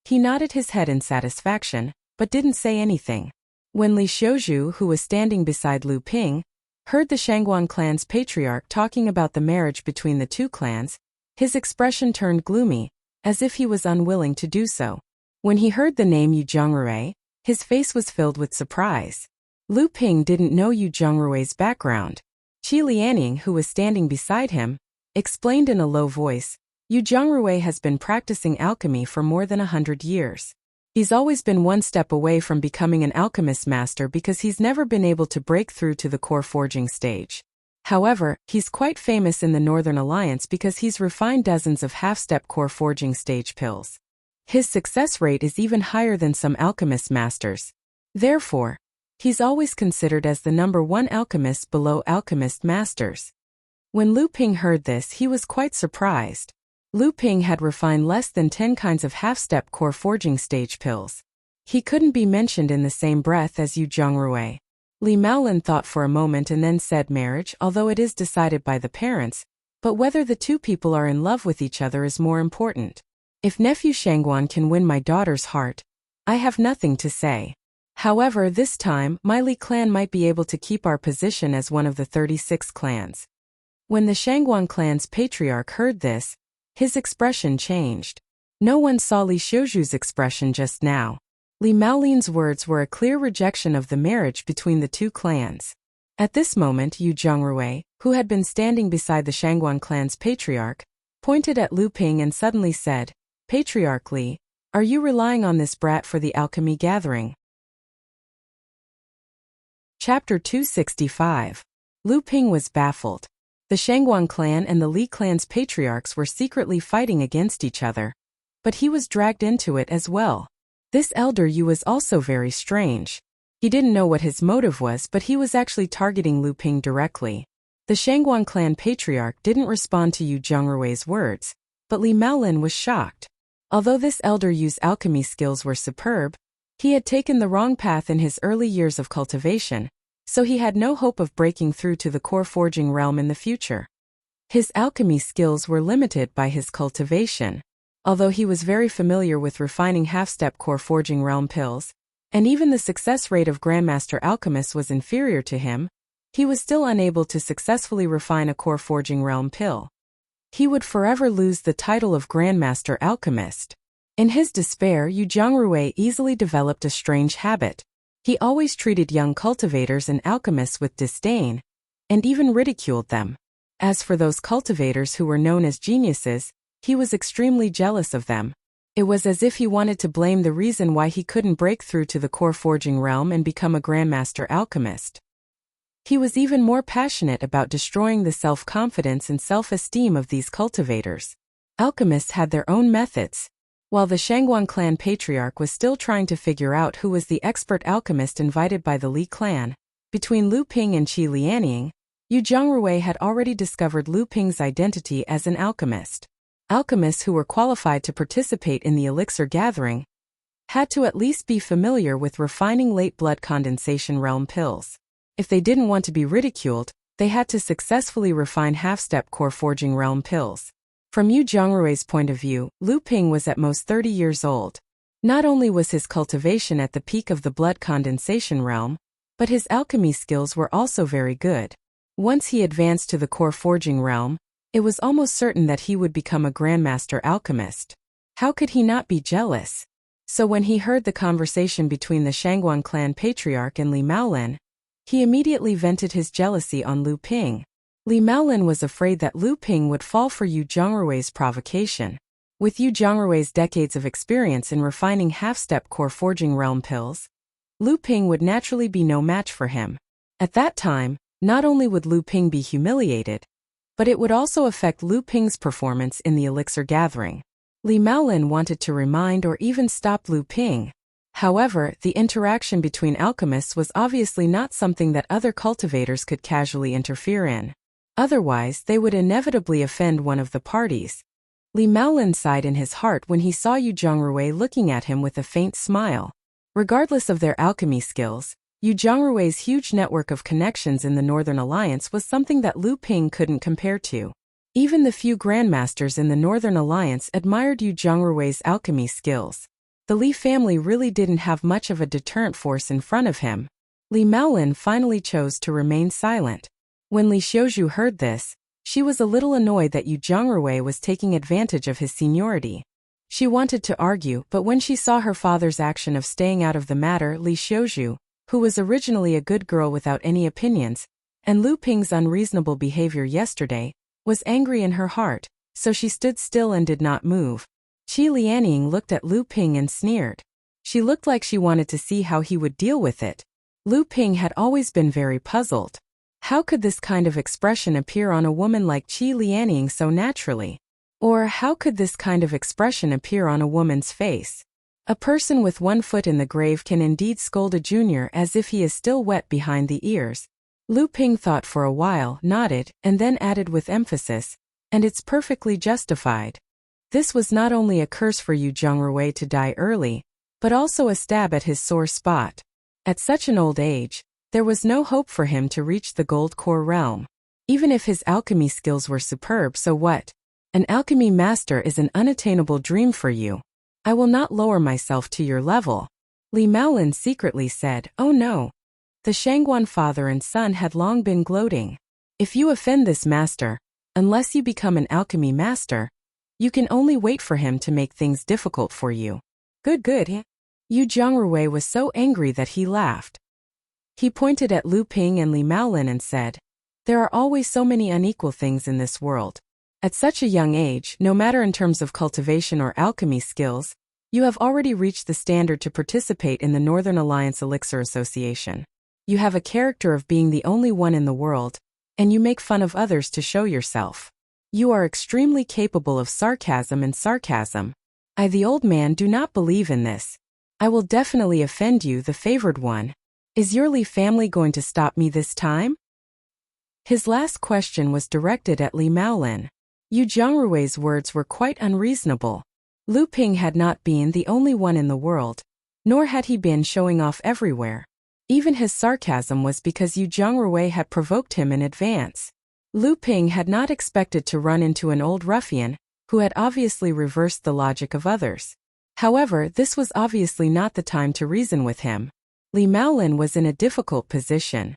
He nodded his head in satisfaction, but didn't say anything. When Li Xiuzhu, who was standing beside Lu Ping, heard the Shangguan clan's patriarch talking about the marriage between the 2 clans, his expression turned gloomy, as if he was unwilling to do so. When he heard the name Yu Zhongrui, his face was filled with surprise. Lu Ping didn't know Yu Zhongrui's background. Qi Lianying, who was standing beside him, explained in a low voice, Yu Zhongrui has been practicing alchemy for more than 100 years. He's always been one step away from becoming an alchemist master because he's never been able to break through to the core forging stage. However, he's quite famous in the Northern Alliance because he's refined dozens of half-step core forging stage pills. His success rate is even higher than some alchemist masters. Therefore, he's always considered as the number 1 alchemist below alchemist masters. When Lu Ping heard this, he was quite surprised. Lu Ping had refined less than 10 kinds of half-step core forging stage pills. He couldn't be mentioned in the same breath as Yu Zhongrui. Li Maolin thought for a moment and then said marriage, although it is decided by the parents, but whether the 2 people are in love with each other is more important. If nephew Shangguan can win my daughter's heart, I have nothing to say. However, this time, my Li clan might be able to keep our position as one of the 36 clans. When the Shangguan clan's patriarch heard this, his expression changed. No one saw Li Xiuzhu's expression just now. Li Maolin's words were a clear rejection of the marriage between the 2 clans. At this moment, Yu Zhongrui, who had been standing beside the Shangguan clan's patriarch, pointed at Lu Ping and suddenly said, Patriarch Li, are you relying on this brat for the alchemy gathering? Chapter 265. Lu Ping was baffled. The Shangguan clan and the Li clan's patriarchs were secretly fighting against each other. But he was dragged into it as well. This elder Yu was also very strange. He didn't know what his motive was, but he was actually targeting Lu Ping directly. The Shangguan clan patriarch didn't respond to Yu Zhongrui's words, but Li Maolin was shocked. Although this elder Yu's alchemy skills were superb, he had taken the wrong path in his early years of cultivation, so he had no hope of breaking through to the core forging realm in the future. His alchemy skills were limited by his cultivation. Although he was very familiar with refining half-step core forging realm pills, and even the success rate of Grandmaster Alchemists was inferior to him, he was still unable to successfully refine a core forging realm pill. He would forever lose the title of Grandmaster Alchemist. In his despair, Yu Zhongrui easily developed a strange habit. He always treated young cultivators and alchemists with disdain, and even ridiculed them. As for those cultivators who were known as geniuses, he was extremely jealous of them. It was as if he wanted to blame the reason why he couldn't break through to the core forging realm and become a Grandmaster Alchemist. He was even more passionate about destroying the self-confidence and self-esteem of these cultivators. Alchemists had their own methods. While the Shangguan clan patriarch was still trying to figure out who was the expert alchemist invited by the Li clan, between Lu Ping and Qi Lianying, Yu Zhongrui had already discovered Lu Ping's identity as an alchemist. Alchemists who were qualified to participate in the elixir gathering had to at least be familiar with refining late blood condensation realm pills. If they didn't want to be ridiculed, they had to successfully refine half-step core forging realm pills. From Yu Zhongrui's point of view, Lu Ping was at most 30 years old. Not only was his cultivation at the peak of the blood condensation realm, but his alchemy skills were also very good. Once he advanced to the core forging realm, it was almost certain that he would become a Grandmaster Alchemist. How could he not be jealous? So when he heard the conversation between the Shangguan clan patriarch and Li Maolin, he immediately vented his jealousy on Lu Ping. Li Maolin was afraid that Lu Ping would fall for Yu Zhongrui's provocation. With Yu Zhongrui's decades of experience in refining half-step core forging realm pills, Lu Ping would naturally be no match for him. At that time, not only would Lu Ping be humiliated, but it would also affect Lu Ping's performance in the elixir gathering. Li Maolin wanted to remind or even stop Lu Ping. However, the interaction between alchemists was obviously not something that other cultivators could casually interfere in. Otherwise, they would inevitably offend one of the parties. Li Maolin sighed in his heart when he saw Yu Zhongrui looking at him with a faint smile. Regardless of their alchemy skills, Yu Zhongrui's huge network of connections in the Northern Alliance was something that Lu Ping couldn't compare to. Even the few grandmasters in the Northern Alliance admired Yu Zhongrui's alchemy skills. The Li family really didn't have much of a deterrent force in front of him. Li Maolin finally chose to remain silent. When Li Xiaozhu heard this, she was a little annoyed that Yu Zhongrui was taking advantage of his seniority. She wanted to argue, but when she saw her father's action of staying out of the matter, Li Xiaozhu, who was originally a good girl without any opinions, and Lu Ping's unreasonable behavior yesterday, was angry in her heart, so she stood still and did not move. Qi Lianying looked at Lu Ping and sneered. She looked like she wanted to see how he would deal with it. Lu Ping had always been very puzzled. How could this kind of expression appear on a woman like Qi Lianying so naturally? Or how could this kind of expression appear on a woman's face? A person with one foot in the grave can indeed scold a junior as if he is still wet behind the ears. Lu Ping thought for a while, nodded, and then added with emphasis, and it's perfectly justified. This was not only a curse for Yu Zhongrui to die early, but also a stab at his sore spot. At such an old age, there was no hope for him to reach the gold core realm. Even if his alchemy skills were superb, so what? An alchemy master is an unattainable dream for you. I will not lower myself to your level. Li Maolin secretly said, oh no. The Shangguan father and son had long been gloating. If you offend this master, unless you become an alchemy master, you can only wait for him to make things difficult for you. Good. Yu Zhongrui was so angry that he laughed. He pointed at Lu Ping and Li Maolin and said, there are always so many unequal things in this world. At such a young age, no matter in terms of cultivation or alchemy skills, you have already reached the standard to participate in the Northern Alliance Elixir Association. You have a character of being the only one in the world, and you make fun of others to show yourself. You are extremely capable of sarcasm and sarcasm. I, the old man, do not believe in this. I will definitely offend you, the favored one. Is your Li family going to stop me this time? His last question was directed at Li Maolin. Yu Zhongrui's words were quite unreasonable. Lu Ping had not been the only one in the world, nor had he been showing off everywhere. Even his sarcasm was because Yu Zhongrui had provoked him in advance. Lu Ping had not expected to run into an old ruffian, who had obviously reversed the logic of others. However, this was obviously not the time to reason with him. Li Maolin was in a difficult position.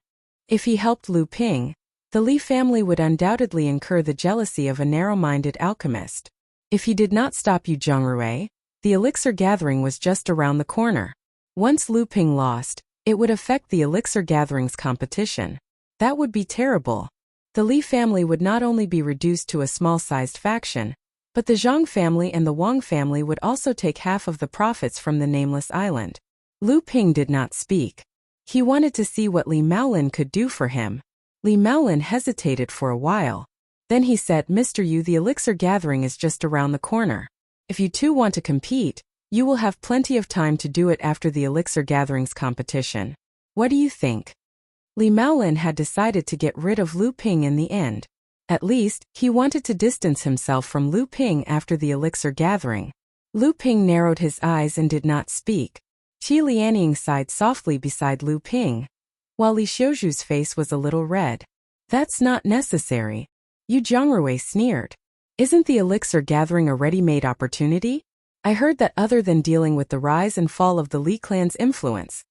If he helped Lu Ping, the Li family would undoubtedly incur the jealousy of a narrow-minded alchemist. If he did not stop Yu Zhongrui, the elixir gathering was just around the corner. Once Lu Ping lost, it would affect the elixir gatherings competition. That would be terrible. The Li family would not only be reduced to a small-sized faction, but the Zhang family and the Wang family would also take half of the profits from the nameless island. Lu Ping did not speak. He wanted to see what Li Maolin could do for him. Li Maolin hesitated for a while. Then he said, Mr. Yu, the elixir gathering is just around the corner. If you two want to compete, you will have plenty of time to do it after the elixir gatherings competition. What do you think? Li Maolin had decided to get rid of Lu Ping in the end. At least, he wanted to distance himself from Lu Ping after the elixir gathering. Lu Ping narrowed his eyes and did not speak. Qi Lianying sighed softly beside Lu Ping, while Li Xiuju's face was a little red. That's not necessary. Yu Zhongrui sneered. Isn't the elixir gathering a ready-made opportunity? I heard that other than dealing with the rise and fall of the Li clan's influence,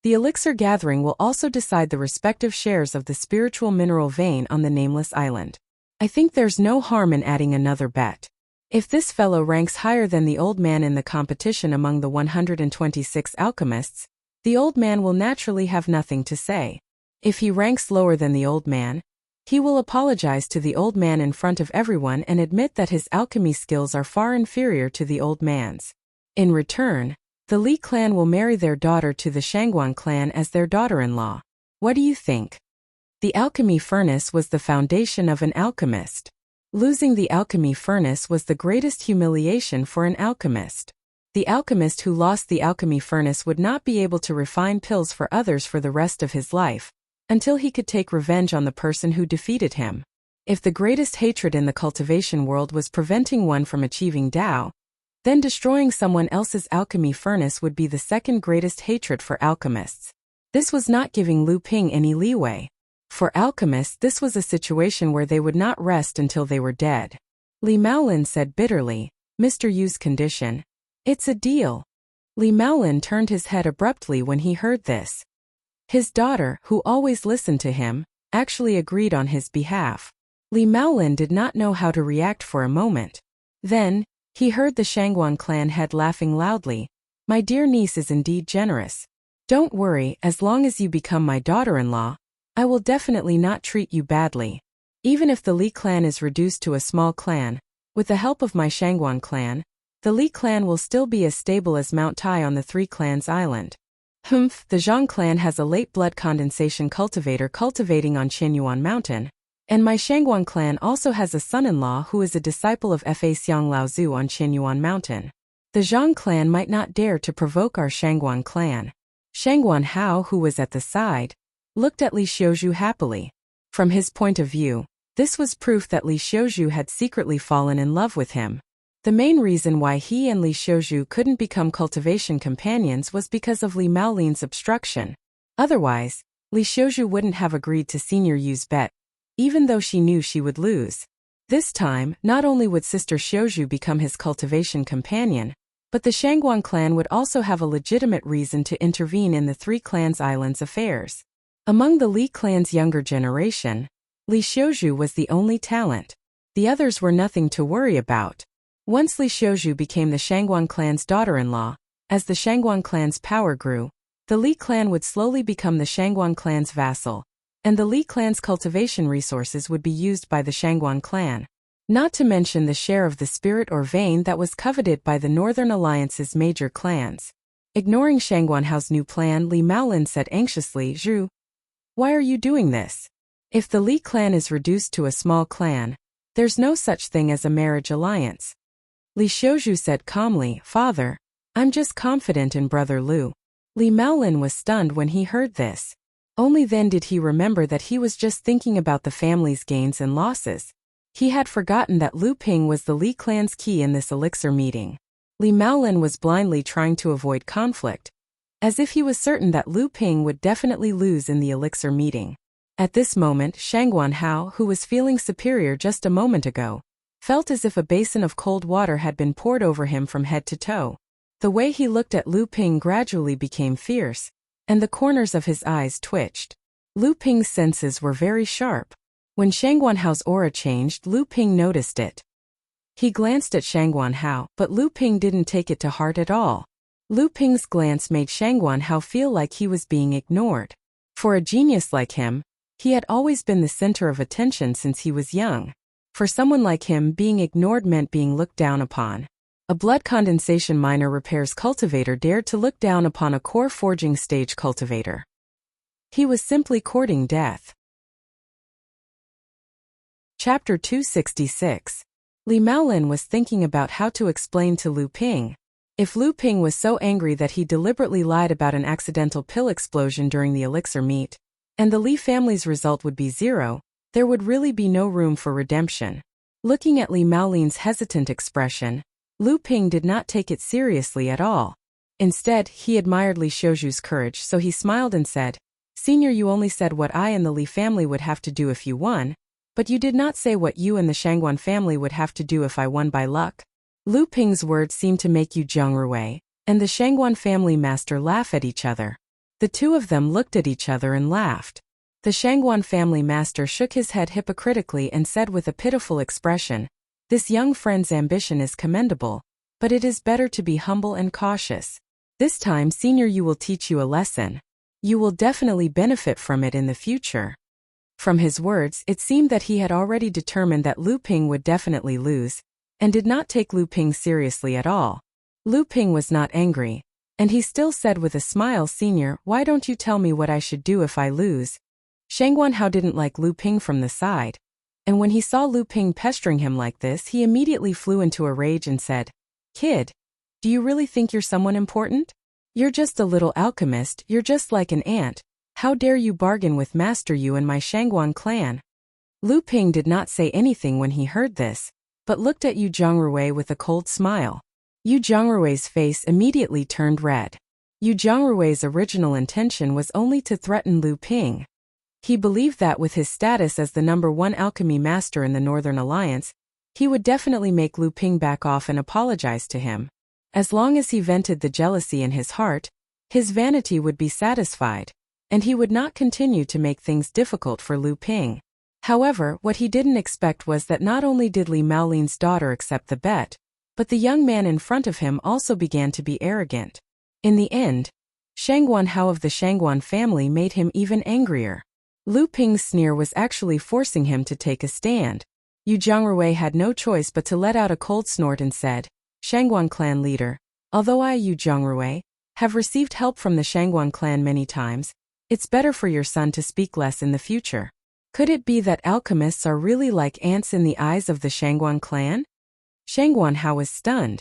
the elixir gathering will also decide the respective shares of the spiritual mineral vein on the nameless island. I think there's no harm in adding another bet. If this fellow ranks higher than the old man in the competition among the 126 alchemists, the old man will naturally have nothing to say. If he ranks lower than the old man, he will apologize to the old man in front of everyone and admit that his alchemy skills are far inferior to the old man's. In return, the Li clan will marry their daughter to the Shangguan clan as their daughter-in-law. What do you think? The alchemy furnace was the foundation of an alchemist. Losing the alchemy furnace was the greatest humiliation for an alchemist. The alchemist who lost the alchemy furnace would not be able to refine pills for others for the rest of his life, until he could take revenge on the person who defeated him. If the greatest hatred in the cultivation world was preventing one from achieving Tao, then destroying someone else's alchemy furnace would be the second greatest hatred for alchemists. This was not giving Lu Ping any leeway. For alchemists, this was a situation where they would not rest until they were dead. Li Maolin said bitterly, Mr. Yu's condition. It's a deal. Li Maolin turned his head abruptly when he heard this. His daughter, who always listened to him, actually agreed on his behalf. Li Maolin did not know how to react for a moment. Then, he heard the Shangguan clan head laughing loudly. My dear niece is indeed generous. Don't worry, as long as you become my daughter-in-law, I will definitely not treat you badly. Even if the Li clan is reduced to a small clan, with the help of my Shangguan clan, the Li clan will still be as stable as Mount Tai on the Three Clans Island. Humph, the Zhang clan has a late blood condensation cultivator cultivating on Qianyuan Mountain, and my Shangguan clan also has a son-in-law who is a disciple of Fa Xiang Laozu on Qianyuan Mountain. The Zhang clan might not dare to provoke our Shangguan clan. Shangguan Hao, who was at the side, looked at Li Xiuju happily. From his point of view, this was proof that Li Xiuju had secretly fallen in love with him. The main reason why he and Li Xiuju couldn't become cultivation companions was because of Li Maolin's obstruction. Otherwise, Li Xiuju wouldn't have agreed to Senior Yu's bet, even though she knew she would lose. This time, not only would Sister Xiuju become his cultivation companion, but the Shangguan clan would also have a legitimate reason to intervene in the Three Clans Island's affairs. Among the Li clan's younger generation, Li Xiuju was the only talent. The others were nothing to worry about. Once Li Xiuju became the Shangguan clan's daughter-in-law, as the Shangguan clan's power grew, the Li clan would slowly become the Shangguan clan's vassal, and the Li clan's cultivation resources would be used by the Shangguan clan. Not to mention the share of the spirit or vein that was coveted by the Northern Alliance's major clans. Ignoring Shangguan Hao's new plan, Li Maolin said anxiously, Zhu, why are you doing this? If the Li clan is reduced to a small clan, there's no such thing as a marriage alliance. Li Xiuzhu said calmly, Father, I'm just confident in Brother Lu. Li Maolin was stunned when he heard this. Only then did he remember that he was just thinking about the family's gains and losses. He had forgotten that Lu Ping was the Li clan's key in this elixir meeting. Li Maolin was blindly trying to avoid conflict, as if he was certain that Lu Ping would definitely lose in the elixir meeting. At this moment, Shangguan Hao, who was feeling superior just a moment ago, felt as if a basin of cold water had been poured over him from head to toe. The way he looked at Lu Ping gradually became fierce, and the corners of his eyes twitched. Lu Ping's senses were very sharp. When Shangguan Hao's aura changed, Lu Ping noticed it. He glanced at Shangguan Hao, but Lu Ping didn't take it to heart at all. Lu Ping's glance made Shangguan Hao feel like he was being ignored. For a genius like him, he had always been the center of attention since he was young. For someone like him, being ignored meant being looked down upon. A blood condensation miner repairs cultivator dared to look down upon a core forging stage cultivator. He was simply courting death. Chapter 266. Li Maolin was thinking about how to explain to Lu Ping. If Lu Ping was so angry that he deliberately lied about an accidental pill explosion during the elixir meet, and the Li family's result would be 0, there would really be no room for redemption. Looking at Li Maolin's hesitant expression, Lu Ping did not take it seriously at all. Instead, he admired Li Xiuzhu's courage, so he smiled and said, Senior, you only said what I and the Li family would have to do if you won, but you did not say what you and the Shangguan family would have to do if I won by luck. Lu Ping's words seemed to make Yu Zhongrui and the Shangguan family master laugh at each other. The two of them looked at each other and laughed. The Shangguan family master shook his head hypocritically and said with a pitiful expression, This young friend's ambition is commendable, but it is better to be humble and cautious. This time, Senior, you will teach you a lesson. You will definitely benefit from it in the future. From his words, it seemed that he had already determined that Lu Ping would definitely lose, and did not take Lu Ping seriously at all. Lu Ping was not angry, and he still said with a smile, Senior, why don't you tell me what I should do if I lose? Shangguan Hao didn't like Lu Ping from the side, and when he saw Lu Ping pestering him like this, he immediately flew into a rage and said, Kid, do you really think you're someone important? You're just a little alchemist, you're just like an ant. How dare you bargain with Master Yu and my Shangguan clan? Lu Ping did not say anything when he heard this, but looked at Yu Zhongrui with a cold smile. Yu Zhongrui's face immediately turned red. Yu Zhongrui's original intention was only to threaten Lu Ping. He believed that with his status as the #1 alchemy master in the Northern Alliance, he would definitely make Lu Ping back off and apologize to him. As long as he vented the jealousy in his heart, his vanity would be satisfied, and he would not continue to make things difficult for Lu Ping. However, what he didn't expect was that not only did Li Maolin's daughter accept the bet, but the young man in front of him also began to be arrogant. In the end, Shangguan Hao of the Shangguan family made him even angrier. Lu Ping's sneer was actually forcing him to take a stand. Yu Zhongrui had no choice but to let out a cold snort and said, Shangguan clan leader, although I, Yu Zhongrui, have received help from the Shangguan clan many times, it's better for your son to speak less in the future. Could it be that alchemists are really like ants in the eyes of the Shangguan clan? Shangguan Hao was stunned.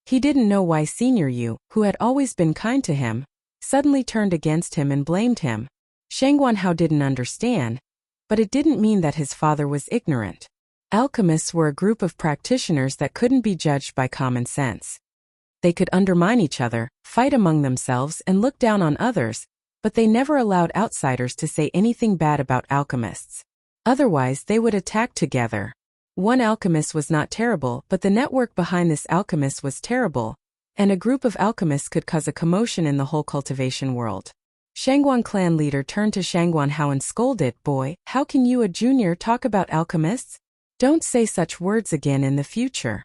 He didn't know why Senior Yu, who had always been kind to him, suddenly turned against him and blamed him. Shangguan Hao didn't understand, but it didn't mean that his father was ignorant. Alchemists were a group of practitioners that couldn't be judged by common sense. They could undermine each other, fight among themselves, and look down on others, but they never allowed outsiders to say anything bad about alchemists. Otherwise, they would attack together. One alchemist was not terrible, but the network behind this alchemist was terrible, and a group of alchemists could cause a commotion in the whole cultivation world. Shangguan clan leader turned to Shangguan Hao and scolded, Boy, how can you, a junior, talk about alchemists? Don't say such words again in the future.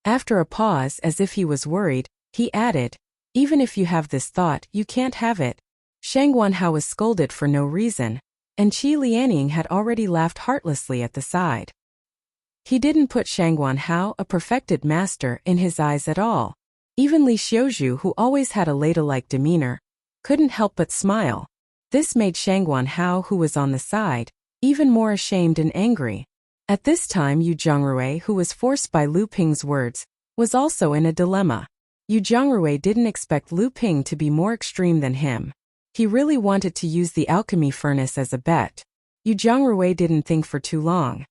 After a pause, as if he was worried, he added, Even if you have this thought, you can't have it. Shangguan Hao was scolded for no reason, and Qi Lianing had already laughed heartlessly at the side. He didn't put Shangguan Hao, a perfected master, in his eyes at all. Even Li Xiuzhu, who always had a ladle-like demeanor, couldn't help but smile. This made Shangguan Hao, who was on the side, even more ashamed and angry. At this time Yu Zhongrui, who was forced by Lu Ping's words, was also in a dilemma. Yu Zhongrui didn't expect Lu Ping to be more extreme than him. He really wanted to use the alchemy furnace as a bet. Yu Zhongrui didn't think for too long.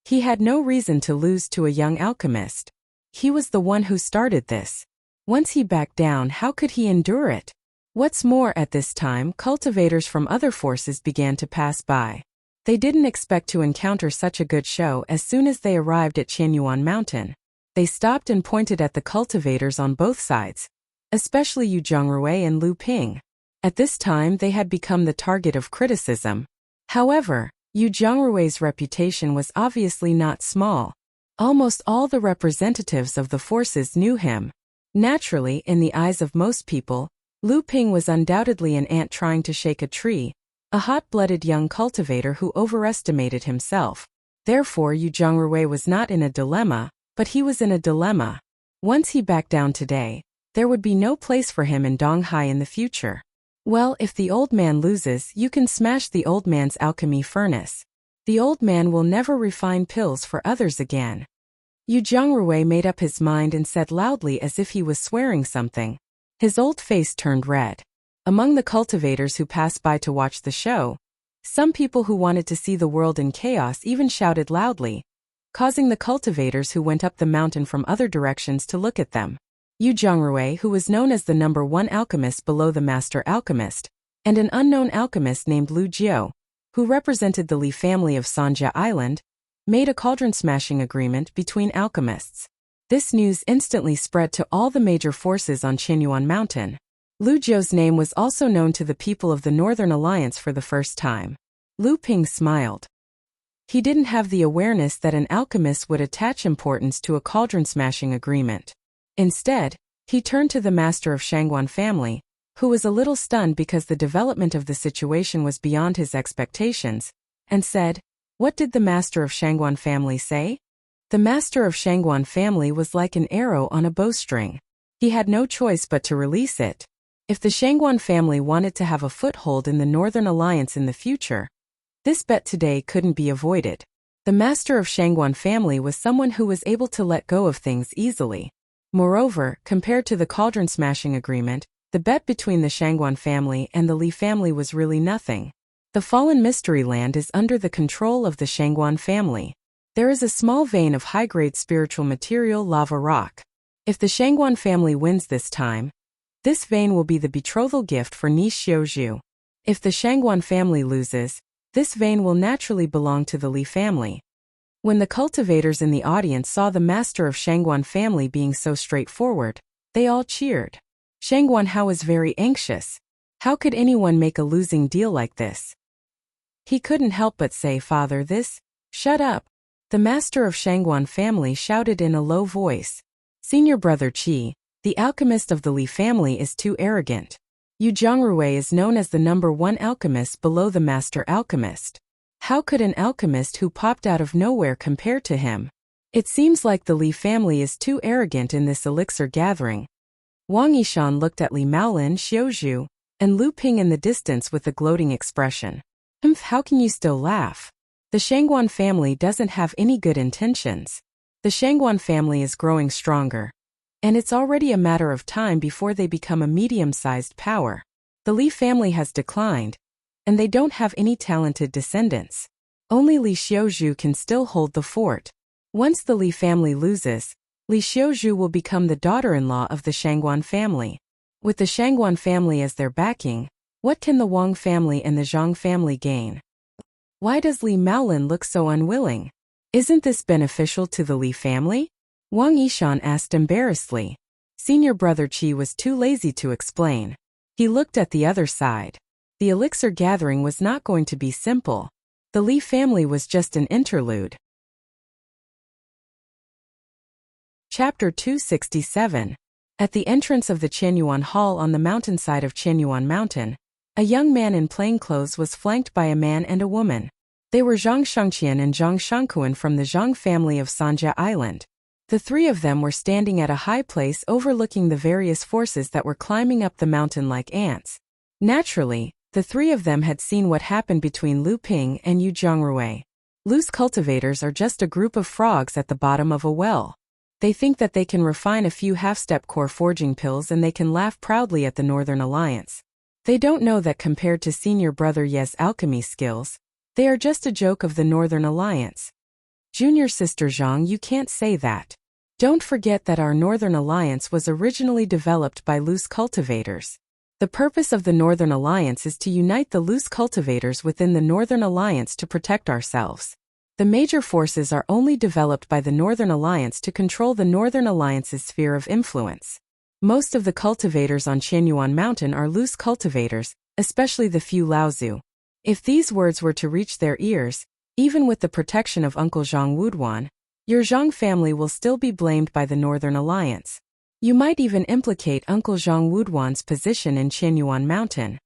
He had no reason to lose to a young alchemist. He was the one who started this. Once he backed down, how could he endure it? What's more, at this time, cultivators from other forces began to pass by. They didn't expect to encounter such a good show. As soon as they arrived at Qianyuan Mountain, they stopped and pointed at the cultivators on both sides, especially Yu Zhongrui and Lu Ping. At this time they had become the target of criticism. However, Yu Zhongrui's reputation was obviously not small. Almost all the representatives of the forces knew him. Naturally, in the eyes of most people, Lu Ping was undoubtedly an ant trying to shake a tree, a hot-blooded young cultivator who overestimated himself. Therefore, Yu Zhongrui was not in a dilemma, but he was in a dilemma. Once he backed down today, there would be no place for him in Donghai in the future. Well, if the old man loses, you can smash the old man's alchemy furnace. The old man will never refine pills for others again. Yu Zhongrui made up his mind and said loudly as if he was swearing something. His old face turned red. Among the cultivators who passed by to watch the show, some people who wanted to see the world in chaos even shouted loudly, causing the cultivators who went up the mountain from other directions to look at them. Yu Zhongrui, who was known as the number 1 alchemist below the master alchemist, and an unknown alchemist named Lu Jiu, who represented the Li family of Sanja Island, made a cauldron-smashing agreement between alchemists. This news instantly spread to all the major forces on Qianyuan Mountain. Lu Jiu's name was also known to the people of the Northern Alliance for the first time. Lu Ping smiled. He didn't have the awareness that an alchemist would attach importance to a cauldron-smashing agreement. Instead, he turned to the master of Shangguan family, who was a little stunned because the development of the situation was beyond his expectations, and said, "What did the master of Shangguan family say?" The master of Shangguan family was like an arrow on a bowstring. He had no choice but to release it. If the Shangguan family wanted to have a foothold in the Northern Alliance in the future, this bet today couldn't be avoided. The master of Shangguan family was someone who was able to let go of things easily. Moreover, compared to the cauldron-smashing agreement, the bet between the Shangguan family and the Li family was really nothing. The fallen mystery land is under the control of the Shangguan family. There is a small vein of high-grade spiritual material lava rock. If the Shangguan family wins this time, this vein will be the betrothal gift for Ni Xiuzhu. If the Shangguan family loses, this vein will naturally belong to the Li family. When the cultivators in the audience saw the master of Shangguan family being so straightforward, they all cheered. Shangguan Hao was very anxious. How could anyone make a losing deal like this? He couldn't help but say, "Father, this..." "Shut up!" The master of Shangguan family shouted in a low voice. "Senior brother Qi, the alchemist of the Li family, is too arrogant. Yu Zhongrui is known as the number 1 alchemist below the master alchemist. How could an alchemist who popped out of nowhere compare to him? It seems like the Li family is too arrogant in this elixir gathering." Wang Yishan looked at Li Maolin, Xiuzhu, and Lu Ping in the distance with a gloating expression. How can you still laugh? The Shangguan family doesn't have any good intentions. The Shangguan family is growing stronger, and it's already a matter of time before they become a medium-sized power. The Li family has declined, and they don't have any talented descendants. Only Li Xiuzhu can still hold the fort. Once the Li family loses, Li Xiuzhu will become the daughter-in-law of the Shangguan family. With the Shangguan family as their backing, what can the Wang family and the Zhang family gain? Why does Li Maolin look so unwilling? Isn't this beneficial to the Li family? Wang Yishan asked embarrassedly. Senior brother Qi was too lazy to explain. He looked at the other side. The elixir gathering was not going to be simple. The Li family was just an interlude. Chapter 267. At the entrance of the Qianyuan Hall on the mountainside of Qianyuan Mountain, a young man in plain clothes was flanked by a man and a woman. They were Zhang Shengqian and Zhang Shangkuan from the Zhang family of Sanja Island. The three of them were standing at a high place overlooking the various forces that were climbing up the mountain like ants. Naturally, The three of them had seen what happened between Lu Ping and Yu Zhongrui. Lu's cultivators are just a group of frogs at the bottom of a well. They think that they can refine a few half-step core forging pills and they can laugh proudly at the Northern Alliance. They don't know that compared to senior brother Ye's alchemy skills, they are just a joke of the Northern Alliance. Junior sister Zhang, you can't say that. Don't forget that our Northern Alliance was originally developed by Lu's cultivators. The purpose of the Northern Alliance is to unite the loose cultivators within the Northern Alliance to protect ourselves. The major forces are only developed by the Northern Alliance to control the Northern Alliance's sphere of influence. Most of the cultivators on Qianyuan Mountain are loose cultivators, especially the few Laozu. If these words were to reach their ears, even with the protection of Uncle Zhang Wuduan, your Zhang family will still be blamed by the Northern Alliance. You might even implicate Uncle Zhang Wuduan's position in Qianyuan Mountain.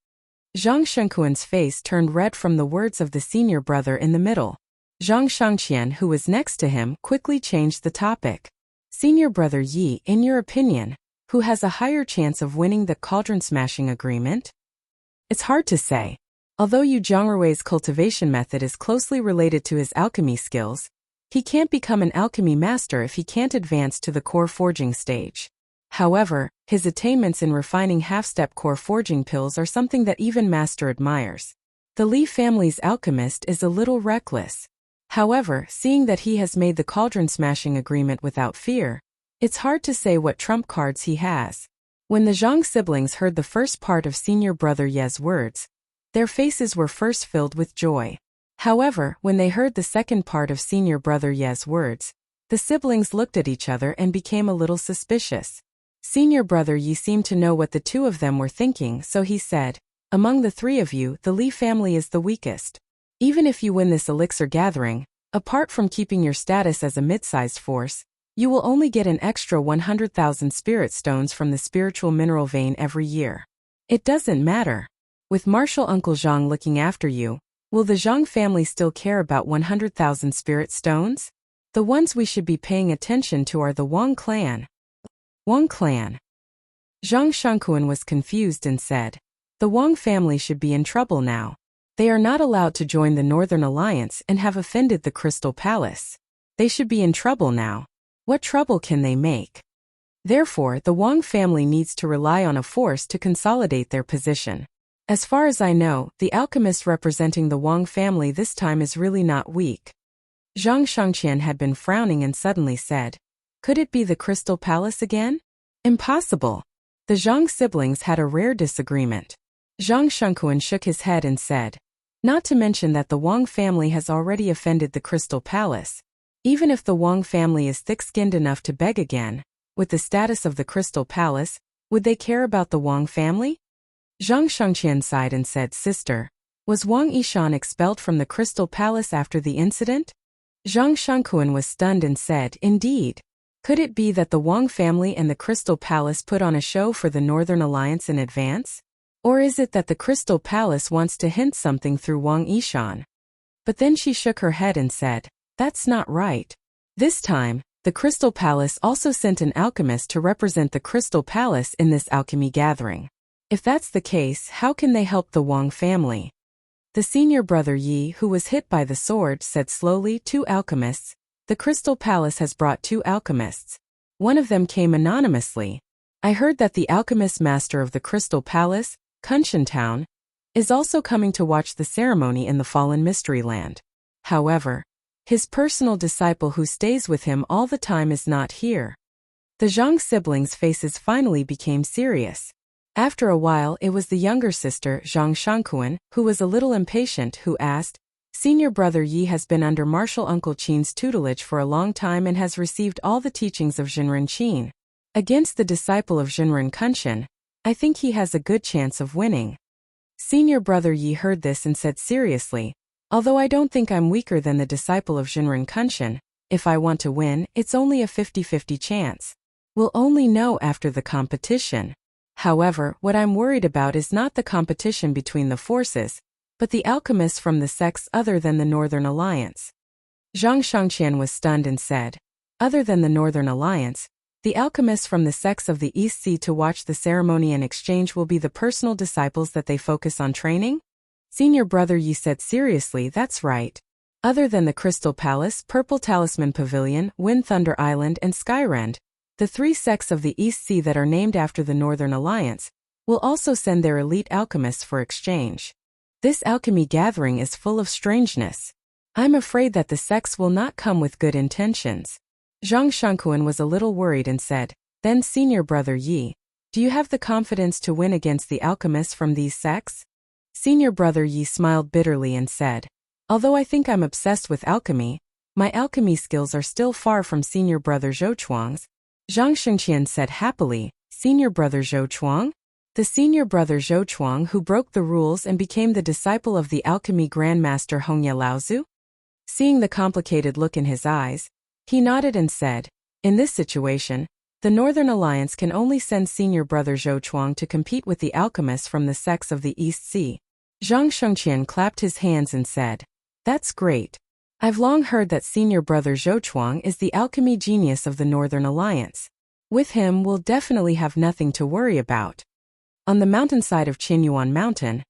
Zhang Shengquan's face turned red from the words of the senior brother in the middle. Zhang Shangqian, who was next to him, quickly changed the topic. Senior brother Yi, in your opinion, who has a higher chance of winning the cauldron smashing agreement? It's hard to say. Although Yu Zhongrui's cultivation method is closely related to his alchemy skills, he can't become an alchemy master if he can't advance to the core forging stage. However, his attainments in refining half-step core forging pills are something that even Master admires. The Li family's alchemist is a little reckless. However, seeing that he has made the cauldron smashing agreement without fear, it's hard to say what trump cards he has. When the Zhang siblings heard the first part of senior brother Ye's words, their faces were first filled with joy. However, when they heard the second part of senior brother Ye's words, the siblings looked at each other and became a little suspicious. Senior brother Yi seemed to know what the two of them were thinking, so he said, among the three of you, the Li family is the weakest. Even if you win this elixir gathering, apart from keeping your status as a mid-sized force, you will only get an extra 100,000 spirit stones from the spiritual mineral vein every year. It doesn't matter. With Martial Uncle Zhang looking after you, will the Zhang family still care about 100,000 spirit stones? The ones we should be paying attention to are the Wang clan. Wang clan. Zhang Shangquan was confused and said, the Wang family should be in trouble now. They are not allowed to join the Northern Alliance and have offended the Crystal Palace. They should be in trouble now. What trouble can they make? Therefore, the Wang family needs to rely on a force to consolidate their position. As far as I know, the alchemist representing the Wang family this time is really not weak. Zhang Shangqian had been frowning and suddenly said, could it be the Crystal Palace again? Impossible. The Zhang siblings had a rare disagreement. Zhang Shangquan shook his head and said, not to mention that the Wang family has already offended the Crystal Palace. Even if the Wang family is thick-skinned enough to beg again, with the status of the Crystal Palace, would they care about the Wang family? Zhang Shangqian sighed and said, sister, was Wang Yishan expelled from the Crystal Palace after the incident? Zhang Shangquan was stunned and said, indeed. Could it be that the Wang family and the Crystal Palace put on a show for the Northern Alliance in advance? Or is it that the Crystal Palace wants to hint something through Wang Yishan? But then she shook her head and said, that's not right. This time, the Crystal Palace also sent an alchemist to represent the Crystal Palace in this alchemy gathering. If that's the case, how can they help the Wang family? The senior brother Yi, who was hit by the sword, said slowly, 2 alchemists. The Crystal Palace has brought 2 alchemists. One of them came anonymously. I heard that the alchemist master of the Crystal Palace, Kunshan Town, is also coming to watch the ceremony in the Fallen Mystery Land. However, his personal disciple who stays with him all the time is not here. The Zhang siblings' faces finally became serious. After a while, it was the younger sister, Zhang Shangquan, who was a little impatient, who asked, senior brother Yi has been under Martial Uncle Qin's tutelage for a long time and has received all the teachings of Zhenren Qin. Against the disciple of Zhenren Kunshan, I think he has a good chance of winning. Senior brother Yi heard this and said seriously, although I don't think I'm weaker than the disciple of Zhenren Kunshan, if I want to win, it's only a 50-50 chance. We'll only know after the competition. However, what I'm worried about is not the competition between the forces, but the alchemists from the sects other than the Northern Alliance. Zhang Shangqian was stunned and said, other than the Northern Alliance, The alchemists from the sects of the East Sea to watch the ceremony and exchange will be the personal disciples that they focus on training? Senior Brother Yi said seriously, that's right. Other than the Crystal Palace, Purple Talisman Pavilion, Wind Thunder Island and Skyrend, the 3 sects of the East Sea that are named after the Northern Alliance will also send their elite alchemists for exchange. This alchemy gathering is full of strangeness. I'm afraid that the sects will not come with good intentions. Zhang Shengquan was a little worried and said, then Senior Brother Yi, do you have the confidence to win against the alchemists from these sects? Senior Brother Yi smiled bitterly and said, although I think I'm obsessed with alchemy, my alchemy skills are still far from Senior Brother Zhou Chuang's. Zhang Shengqian said happily, Senior Brother Zhou Chuang? The Senior Brother Zhou Chuang who broke the rules and became the disciple of the alchemy grandmaster Hongye Laozu? Seeing the complicated look in his eyes, he nodded and said, in this situation, the Northern Alliance can only send Senior Brother Zhou Chuang to compete with the alchemists from the sects of the East Sea. Zhang Shengqian clapped his hands and said, that's great. I've long heard that Senior Brother Zhou Chuang is the alchemy genius of the Northern Alliance. With him we'll definitely have nothing to worry about. On the mountainside of Qinyuan Mountain,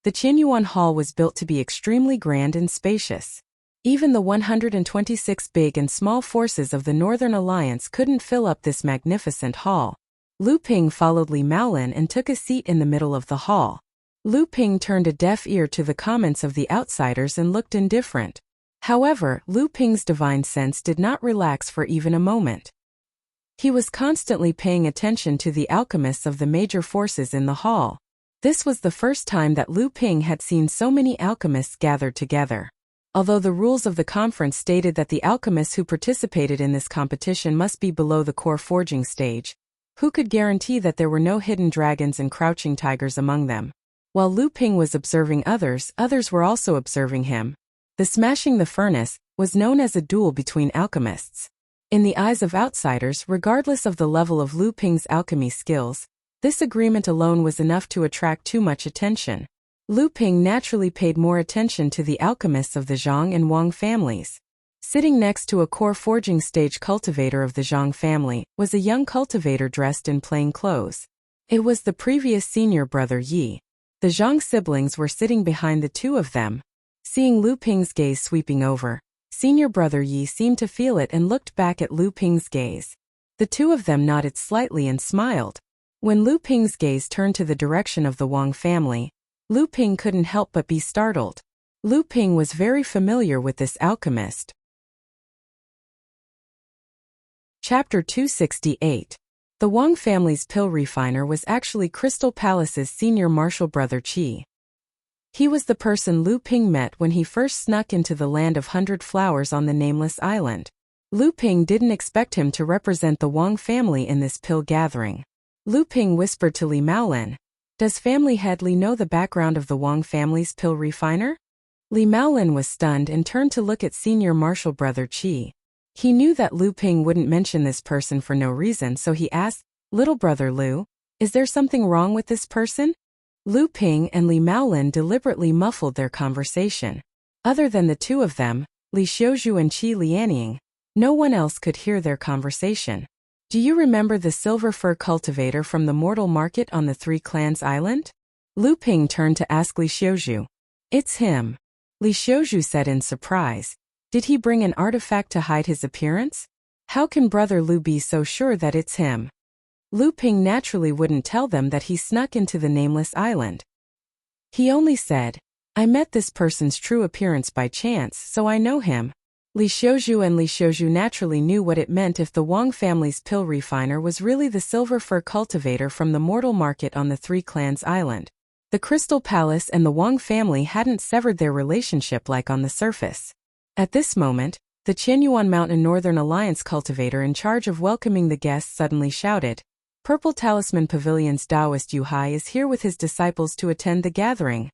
the Qinyuan Hall was built to be extremely grand and spacious. Even the 126 big and small forces of the Northern Alliance couldn't fill up this magnificent hall. Lu Ping followed Li Maolin and took a seat in the middle of the hall. Lu Ping turned a deaf ear to the comments of the outsiders and looked indifferent. However, Lu Ping's divine sense did not relax for even a moment. He was constantly paying attention to the alchemists of the major forces in the hall. This was the first time that Lu Ping had seen so many alchemists gathered together. Although the rules of the conference stated that the alchemists who participated in this competition must be below the core forging stage, who could guarantee that there were no hidden dragons and crouching tigers among them? While Lu Ping was observing others were also observing him. The smashing the furnace was known as a duel between alchemists. In the eyes of outsiders, regardless of the level of Lu Ping's alchemy skills, this agreement alone was enough to attract too much attention. Lu Ping naturally paid more attention to the alchemists of the Zhang and Wang families. Sitting next to a core forging stage cultivator of the Zhang family was a young cultivator dressed in plain clothes. It was the previous Senior Brother Yi. The Zhang siblings were sitting behind the two of them. Seeing Lu Ping's gaze sweeping over, Senior Brother Yi seemed to feel it and looked back at Lu Ping's gaze. The two of them nodded slightly and smiled. When Lu Ping's gaze turned to the direction of the Wang family, Lu Ping couldn't help but be startled. Lu Ping was very familiar with this alchemist. Chapter 268. The Wang family's pill refiner was actually Crystal Palace's senior martial brother Qi. He was the person Lu Ping met when he first snuck into the land of 100 flowers on the nameless island. Lu Ping didn't expect him to represent the Wang family in this pill gathering. Lu Ping whispered to Li Maolin, does family head Li know the background of the Wang family's pill refiner? Li Maolin was stunned and turned to look at senior martial brother Qi. He knew that Lu Ping wouldn't mention this person for no reason, so he asked, little brother Lu, is there something wrong with this person? Lu Ping and Li Maolin deliberately muffled their conversation. Other than the two of them, Li Xiuzhu and Qi Lianying, no one else could hear their conversation. Do you remember the silver fir cultivator from the mortal market on the Three Clans Island? Lu Ping turned to ask Li Xiuzhu. It's him. Li Xiuzhu said in surprise. Did he bring an artifact to hide his appearance? How can brother Lu be so sure that it's him? Lu Ping naturally wouldn't tell them that he snuck into the nameless island. He only said, I met this person's true appearance by chance, so I know him. Li Xiuzhu and Li Xiuzhu naturally knew what it meant if the Wang family's pill refiner was really the silver fir cultivator from the mortal market on the Three Clans Island. The Crystal Palace and the Wang family hadn't severed their relationship like on the surface. At this moment, the Qinyuan Mountain Northern Alliance cultivator in charge of welcoming the guests suddenly shouted, Purple Talisman Pavilion's Taoist Yuhai is here with his disciples to attend the gathering.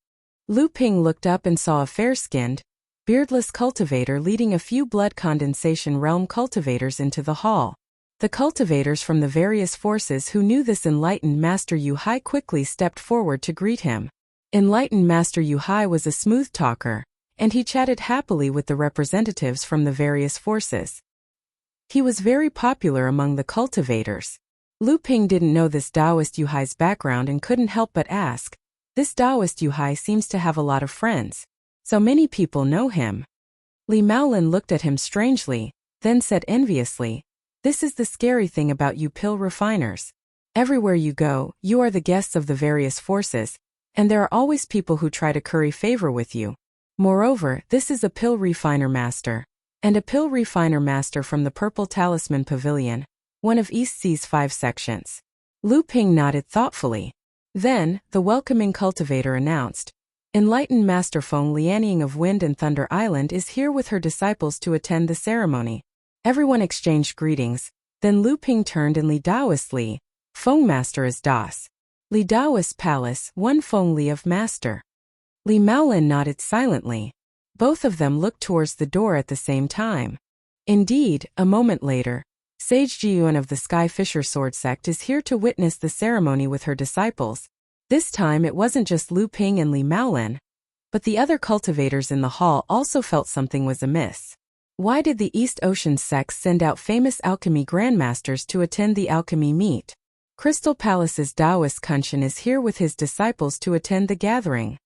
Lu Ping looked up and saw a fair-skinned, beardless cultivator leading a few blood condensation realm cultivators into the hall. The cultivators from the various forces who knew this enlightened Master Yuhai quickly stepped forward to greet him. Enlightened Master Yuhai was a smooth talker, and he chatted happily with the representatives from the various forces. He was very popular among the cultivators. Lu Ping didn't know this Taoist Yuhai's background and couldn't help but ask, "This Taoist Yuhai seems to have a lot of friends. So many people know him." Li Maolin looked at him strangely, then said enviously, "This is the scary thing about you pill refiners. Everywhere you go, you are the guests of the various forces, and there are always people who try to curry favor with you. Moreover, this is a pill refiner master, and a pill refiner master from the Purple Talisman Pavilion, one of East Sea's 5 sections." Lu Ping nodded thoughtfully. Then, the welcoming cultivator announced, "Enlightened Master Feng Lianying of Wind and Thunder Island is here with her disciples to attend the ceremony." Everyone exchanged greetings, then Lu Ping turned and Li Daoist Li, Feng Master is Das. Li Daoist Palace, one Feng Li of Master. Li Maolin nodded silently. Both of them looked towards the door at the same time. Indeed, a moment later, Sage Jiyuan of the Sky Fisher Sword Sect is here to witness the ceremony with her disciples. This time it wasn't just Lu Ping and Li Maolin, but the other cultivators in the hall also felt something was amiss. Why did the East Ocean sects send out famous alchemy grandmasters to attend the alchemy meet? Crystal Palace's Taoist Kunshan is here with his disciples to attend the gathering.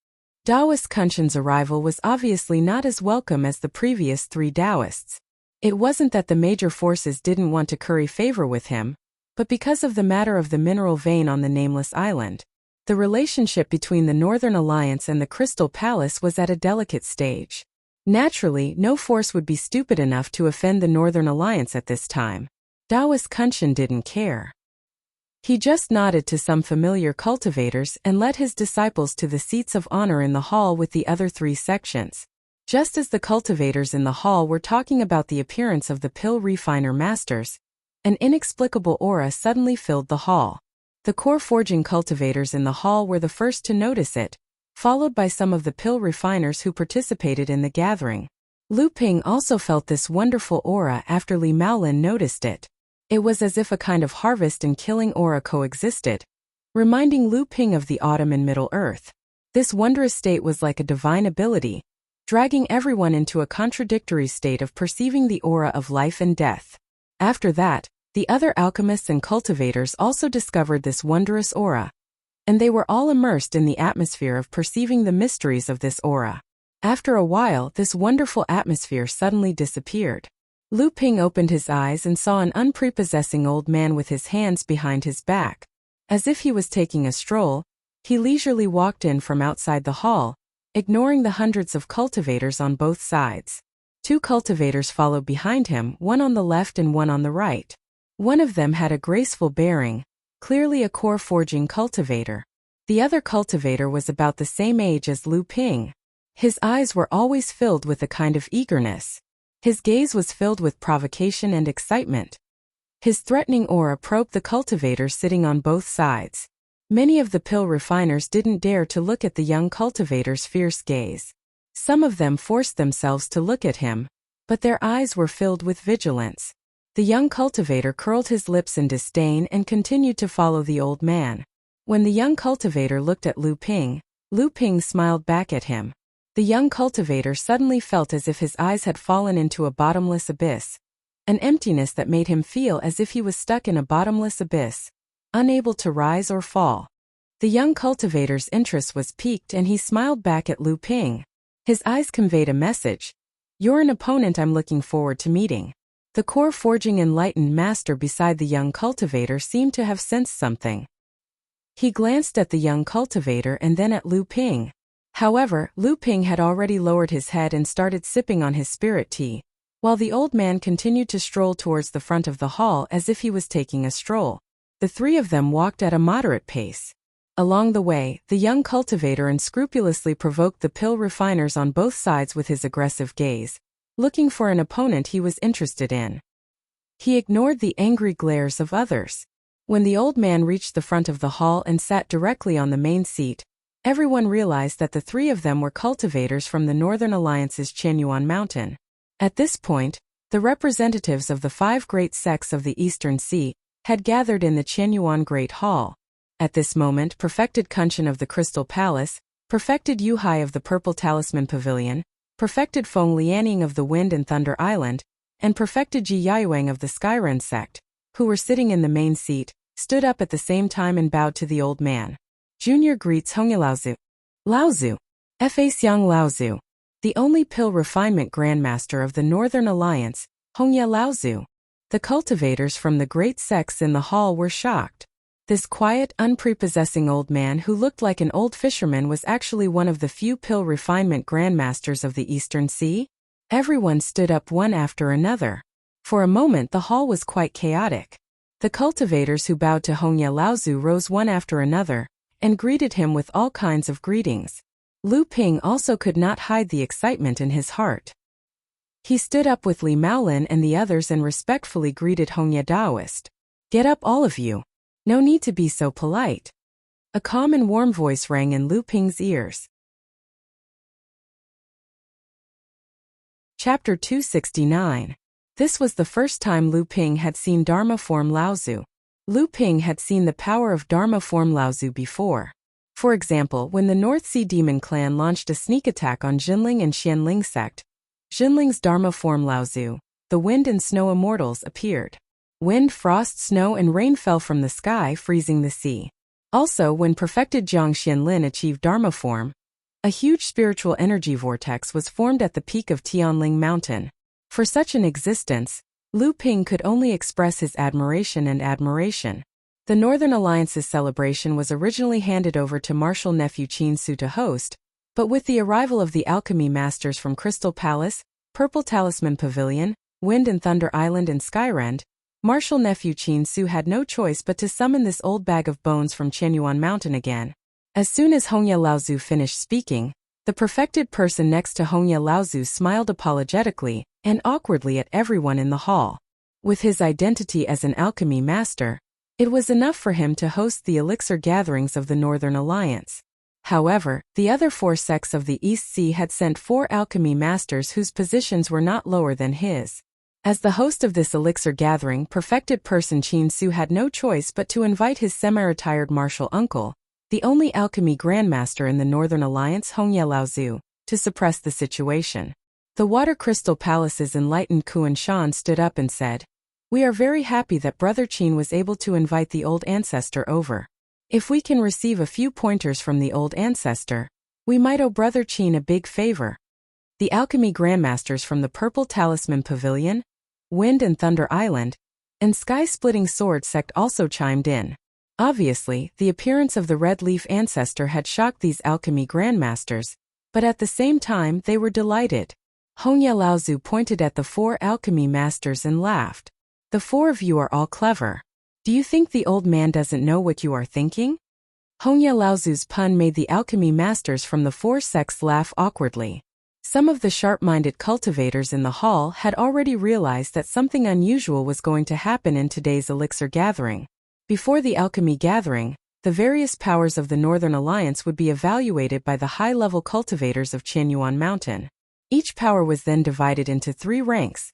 Taoist Kunshan's arrival was obviously not as welcome as the previous 3 Taoists. It wasn't that the major forces didn't want to curry favor with him, but because of the matter of the mineral vein on the nameless island. The relationship between the Northern Alliance and the Crystal Palace was at a delicate stage. Naturally, no force would be stupid enough to offend the Northern Alliance at this time. Taoist Kunshan didn't care. He just nodded to some familiar cultivators and led his disciples to the seats of honor in the hall with the other 3 sections. Just as the cultivators in the hall were talking about the appearance of the pill refiner masters, an inexplicable aura suddenly filled the hall. The core forging cultivators in the hall were the first to notice it, followed by some of the pill refiners who participated in the gathering. Lu Ping also felt this wonderful aura after Li Maolin noticed it. It was as if a kind of harvest and killing aura coexisted, reminding Lu Ping of the autumn in Middle Earth. This wondrous state was like a divine ability, dragging everyone into a contradictory state of perceiving the aura of life and death. After that, the other alchemists and cultivators also discovered this wondrous aura, and they were all immersed in the atmosphere of perceiving the mysteries of this aura. After a while, this wonderful atmosphere suddenly disappeared. Lu Ping opened his eyes and saw an unprepossessing old man with his hands behind his back. As if he was taking a stroll, he leisurely walked in from outside the hall, ignoring the hundreds of cultivators on both sides. 2 cultivators followed behind him, one on the left and one on the right. One of them had a graceful bearing, clearly a core forging cultivator. The other cultivator was about the same age as Lu Ping. His eyes were always filled with a kind of eagerness. His gaze was filled with provocation and excitement. His threatening aura probed the cultivators sitting on both sides. Many of the pill refiners didn't dare to look at the young cultivator's fierce gaze. Some of them forced themselves to look at him, but their eyes were filled with vigilance. The young cultivator curled his lips in disdain and continued to follow the old man. When the young cultivator looked at Lu Ping smiled back at him. The young cultivator suddenly felt as if his eyes had fallen into a bottomless abyss, an emptiness that made him feel as if he was stuck in a bottomless abyss, unable to rise or fall. The young cultivator's interest was piqued and he smiled back at Lu Ping. His eyes conveyed a message. "You're an opponent I'm looking forward to meeting." The core forging enlightened master beside the young cultivator seemed to have sensed something. He glanced at the young cultivator and then at Lu Ping. However, Lu Ping had already lowered his head and started sipping on his spirit tea, while the old man continued to stroll towards the front of the hall as if he was taking a stroll. The 3 of them walked at a moderate pace. Along the way, the young cultivator unscrupulously provoked the pill refiners on both sides with his aggressive gaze, looking for an opponent he was interested in. He ignored the angry glares of others. When the old man reached the front of the hall and sat directly on the main seat, everyone realized that the 3 of them were cultivators from the Northern Alliance's Qianyuan Mountain. At this point, the representatives of the 5 great sects of the Eastern Sea had gathered in the Qianyuan Great Hall. At this moment, perfected Kunshan of the Crystal Palace, perfected Yuhai of the Purple Talisman Pavilion, perfected Feng Lianying of the Wind and Thunder Island, and perfected Ji Yaoyuang of the Skyren sect, who were sitting in the main seat, stood up at the same time and bowed to the old man. Junior greets Hongya Laozu. Laozu. Fa Xiang Laozu. The only pill refinement grandmaster of the Northern Alliance, Hongya Laozu. The cultivators from the great sects in the hall were shocked. This quiet, unprepossessing old man who looked like an old fisherman was actually one of the few pill refinement grandmasters of the Eastern Sea? Everyone stood up one after another. For a moment the hall was quite chaotic. The cultivators who bowed to Hongya Laozu rose one after another, and greeted him with all kinds of greetings. Lu Ping also could not hide the excitement in his heart. He stood up with Li Maolin and the others and respectfully greeted Hongya Daoist. Get up all of you. No need to be so polite. A calm and warm voice rang in Lu Ping's ears. Chapter 269. This was the first time Lu Ping had seen Dharma form Laozu. Lu Ping had seen the power of Dharma form Laozu before. For example, when the North Sea Demon Clan launched a sneak attack on Jinling and Xianling sect, Jinling's Dharma form Laozu, the wind and snow immortals, appeared. Wind, frost, snow and rain fell from the sky, freezing the sea. Also, when perfected Jiang Xianlin achieved Dharma form, a huge spiritual energy vortex was formed at the peak of Tianling Mountain. For such an existence, Lu Ping could only express his admiration and admiration. The Northern Alliance's celebration was originally handed over to Marshal Nephew Qin Su to host, but with the arrival of the alchemy masters from Crystal Palace, Purple Talisman Pavilion, Wind and Thunder Island and Skyrend, Marshal Nephew Qin Su had no choice but to summon this old bag of bones from Qianyuan Mountain again. As soon as Hongya Laozu finished speaking, the perfected person next to Hongya Laozu smiled apologetically and awkwardly at everyone in the hall. With his identity as an alchemy master, it was enough for him to host the elixir gatherings of the Northern Alliance. However, the other 4 sects of the East Sea had sent 4 alchemy masters whose positions were not lower than his. As the host of this elixir gathering, perfected person Qin Su had no choice but to invite his semi-retired martial uncle, the only alchemy grandmaster in the Northern Alliance, Hongya Laozu, to suppress the situation. The Water Crystal Palace's enlightened Kuan Shan stood up and said, "We are very happy that Brother Qin was able to invite the old ancestor over. If we can receive a few pointers from the old ancestor, we might owe Brother Qin a big favor." The alchemy grandmasters from the Purple Talisman Pavilion, Wind and Thunder Island, and Sky-Splitting Sword sect also chimed in. Obviously, the appearance of the Red Leaf ancestor had shocked these alchemy grandmasters, but at the same time they were delighted. Hongya Laozu pointed at the 4 alchemy masters and laughed. "The 4 of you are all clever. Do you think the old man doesn't know what you are thinking?" Hongya Laozu's pun made the alchemy masters from the 4 sects laugh awkwardly. Some of the sharp-minded cultivators in the hall had already realized that something unusual was going to happen in today's elixir gathering. Before the alchemy gathering, the various powers of the Northern Alliance would be evaluated by the high-level cultivators of Qianyuan Mountain. Each power was then divided into 3 ranks: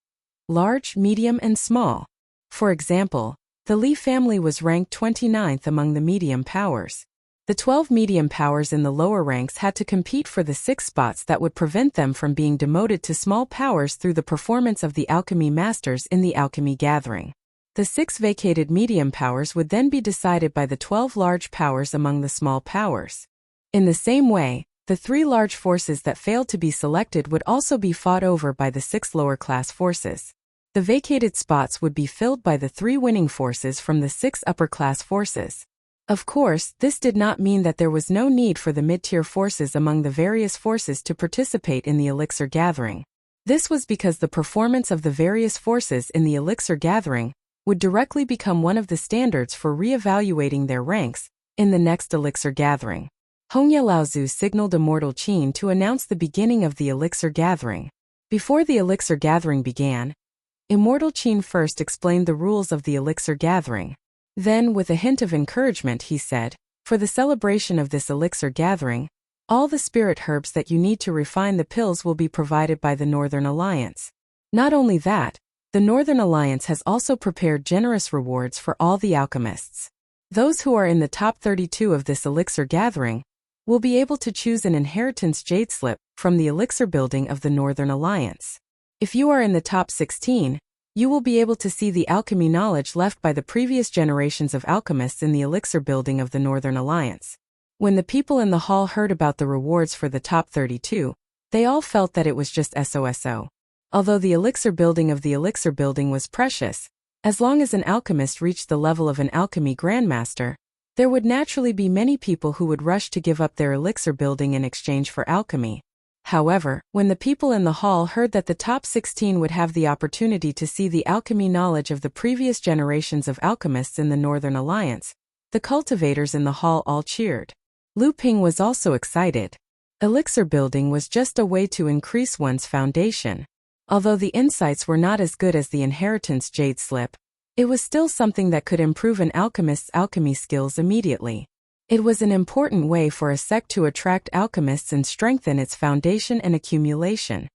large, medium, and small. For example, the Li family was ranked 29th among the medium powers. The 12 medium powers in the lower ranks had to compete for the 6 spots that would prevent them from being demoted to small powers through the performance of the alchemy masters in the alchemy gathering. The 6 vacated medium powers would then be decided by the 12 large powers among the small powers. In the same way, the 3 large forces that failed to be selected would also be fought over by the 6 lower-class forces. The vacated spots would be filled by the 3 winning forces from the 6 upper-class forces. Of course, this did not mean that there was no need for the mid-tier forces among the various forces to participate in the elixir gathering. This was because the performance of the various forces in the elixir gathering would directly become one of the standards for re-evaluating their ranks in the next elixir gathering. Hongya Laozu signaled Immortal Qin to announce the beginning of the elixir gathering. Before the elixir gathering began, Immortal Qin first explained the rules of the elixir gathering. Then, with a hint of encouragement, he said, "For the celebration of this elixir gathering, all the spirit herbs that you need to refine the pills will be provided by the Northern Alliance. Not only that, the Northern Alliance has also prepared generous rewards for all the alchemists. Those who are in the top 32 of this elixir gathering will be able to choose an inheritance jade slip from the elixir building of the Northern Alliance." If you are in the top 16, you will be able to see the alchemy knowledge left by the previous generations of alchemists in the elixir building of the Northern Alliance. When the people in the hall heard about the rewards for the top 32, they all felt that it was just SOSO. Although the elixir building of the elixir building was precious, as long as an alchemist reached the level of an alchemy grandmaster, there would naturally be many people who would rush to give up their elixir building in exchange for alchemy. However, when the people in the hall heard that the top 16 would have the opportunity to see the alchemy knowledge of the previous generations of alchemists in the Northern Alliance, the cultivators in the hall all cheered. Lu Ping was also excited. Elixir building was just a way to increase one's foundation. Although the insights were not as good as the inheritance jade slip, it was still something that could improve an alchemist's alchemy skills immediately. It was an important way for a sect to attract alchemists and strengthen its foundation and accumulation.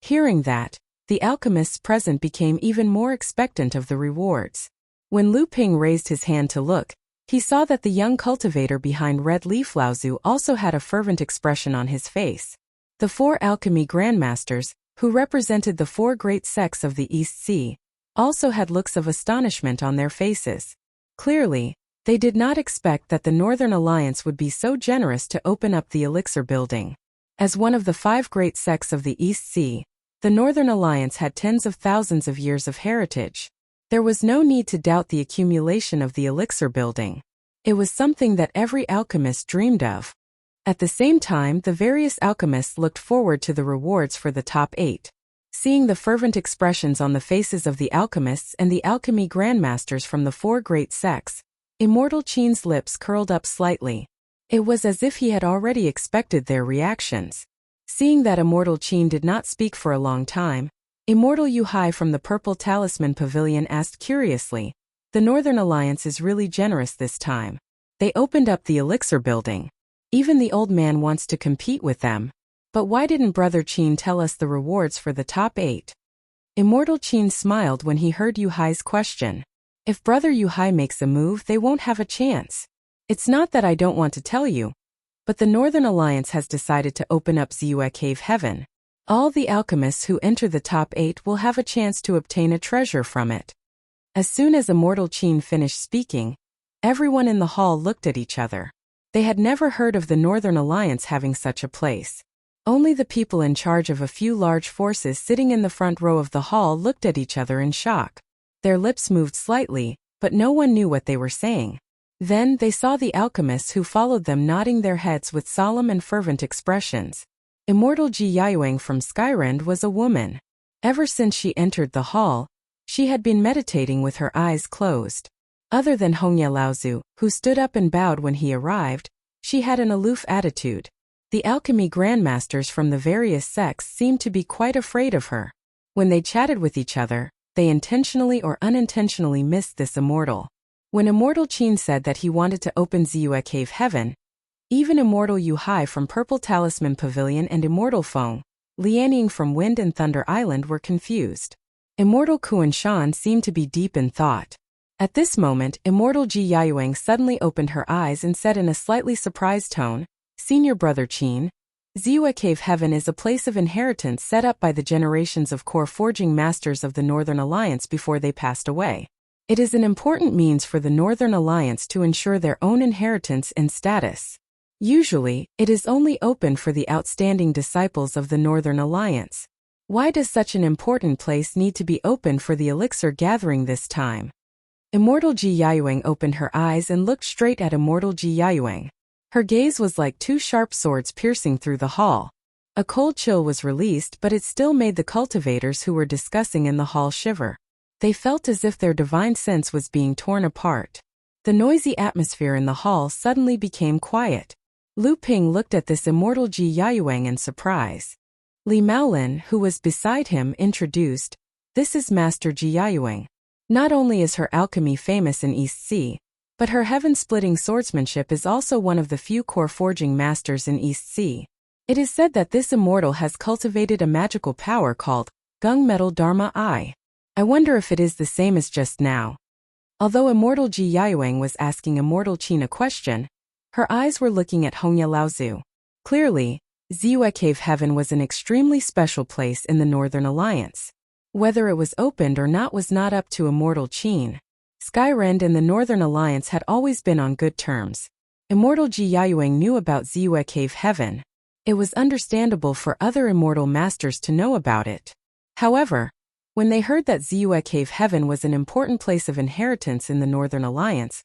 Hearing that, the alchemists present became even more expectant of the rewards. When Lu Ping raised his hand to look, he saw that the young cultivator behind Red Leaf Laozu also had a fervent expression on his face. The 4 alchemy grandmasters, who represented the 4 great sects of the East Sea, also had looks of astonishment on their faces. Clearly, they did not expect that the Northern Alliance would be so generous to open up the elixir building. As one of the 5 great sects of the East Sea, the Northern Alliance had tens of thousands of years of heritage. There was no need to doubt the accumulation of the elixir building. It was something that every alchemist dreamed of. At the same time, the various alchemists looked forward to the rewards for the top 8. Seeing the fervent expressions on the faces of the alchemists and the alchemy grandmasters from the 4 great sects, Immortal Qin's lips curled up slightly. It was as if he had already expected their reactions. Seeing that Immortal Qin did not speak for a long time, Immortal Yuhai from the Purple Talisman Pavilion asked curiously, "The Northern Alliance is really generous this time. They opened up the elixir building. Even the old man wants to compete with them. But why didn't Brother Qin tell us the rewards for the top 8? Immortal Qin smiled when he heard Yuhai's question. If Brother Yuhai makes a move, they won't have a chance. It's not that I don't want to tell you, but the Northern Alliance has decided to open up Ziyue Cave Heaven. All the alchemists who enter the top 8 will have a chance to obtain a treasure from it." As soon as Immortal Qin finished speaking, everyone in the hall looked at each other. They had never heard of the Northern Alliance having such a place. Only the people in charge of a few large forces sitting in the front row of the hall looked at each other in shock. Their lips moved slightly, but no one knew what they were saying. Then they saw the alchemists who followed them nodding their heads with solemn and fervent expressions. Immortal Ji Yaoyang from Skyrend was a woman. Ever since she entered the hall, she had been meditating with her eyes closed. Other than Hongye Laozu, who stood up and bowed when he arrived, she had an aloof attitude. The alchemy grandmasters from the various sects seemed to be quite afraid of her. When they chatted with each other, they intentionally or unintentionally missed this immortal. When Immortal Qin said that he wanted to open Ziyue Cave Heaven, even Immortal Yuhai from Purple Talisman Pavilion and Immortal Feng, Lianing from Wind and Thunder Island were confused. Immortal Kuan-shan seemed to be deep in thought. At this moment, Immortal Ji Yaoyang suddenly opened her eyes and said in a slightly surprised tone, "Senior Brother Qin, Ziyue Cave Heaven is a place of inheritance set up by the generations of core forging masters of the Northern Alliance before they passed away. It is an important means for the Northern Alliance to ensure their own inheritance and status. Usually, it is only open for the outstanding disciples of the Northern Alliance. Why does such an important place need to be open for the elixir gathering this time?" Immortal Ji Yaoyang opened her eyes and looked straight at Immortal Ji Yaoyang. Her gaze was like 2 sharp swords piercing through the hall. A cold chill was released, but it still made the cultivators who were discussing in the hall shiver. They felt as if their divine sense was being torn apart. The noisy atmosphere in the hall suddenly became quiet. Lu Ping looked at this Immortal Ji Yaoyang in surprise. Li Maolin, who was beside him, introduced, "This is Master Ji Yaoyang. Not only is her alchemy famous in East Sea, but her heaven-splitting swordsmanship is also one of the few core forging masters in East Sea. It is said that this immortal has cultivated a magical power called Gung Metal Dharma I. I wonder if it is the same as just now." Although Immortal Ji Yaoyang was asking Immortal Qin a question, her eyes were looking at Hongye Laozu. Clearly, Ziwa Cave Heaven was an extremely special place in the Northern Alliance. Whether it was opened or not was not up to Immortal Qin. Skyrend and the Northern Alliance had always been on good terms. Immortal Ji Yayuang knew about Ziwa Cave Heaven. It was understandable for other immortal masters to know about it. However, when they heard that Ziwa Cave Heaven was an important place of inheritance in the Northern Alliance,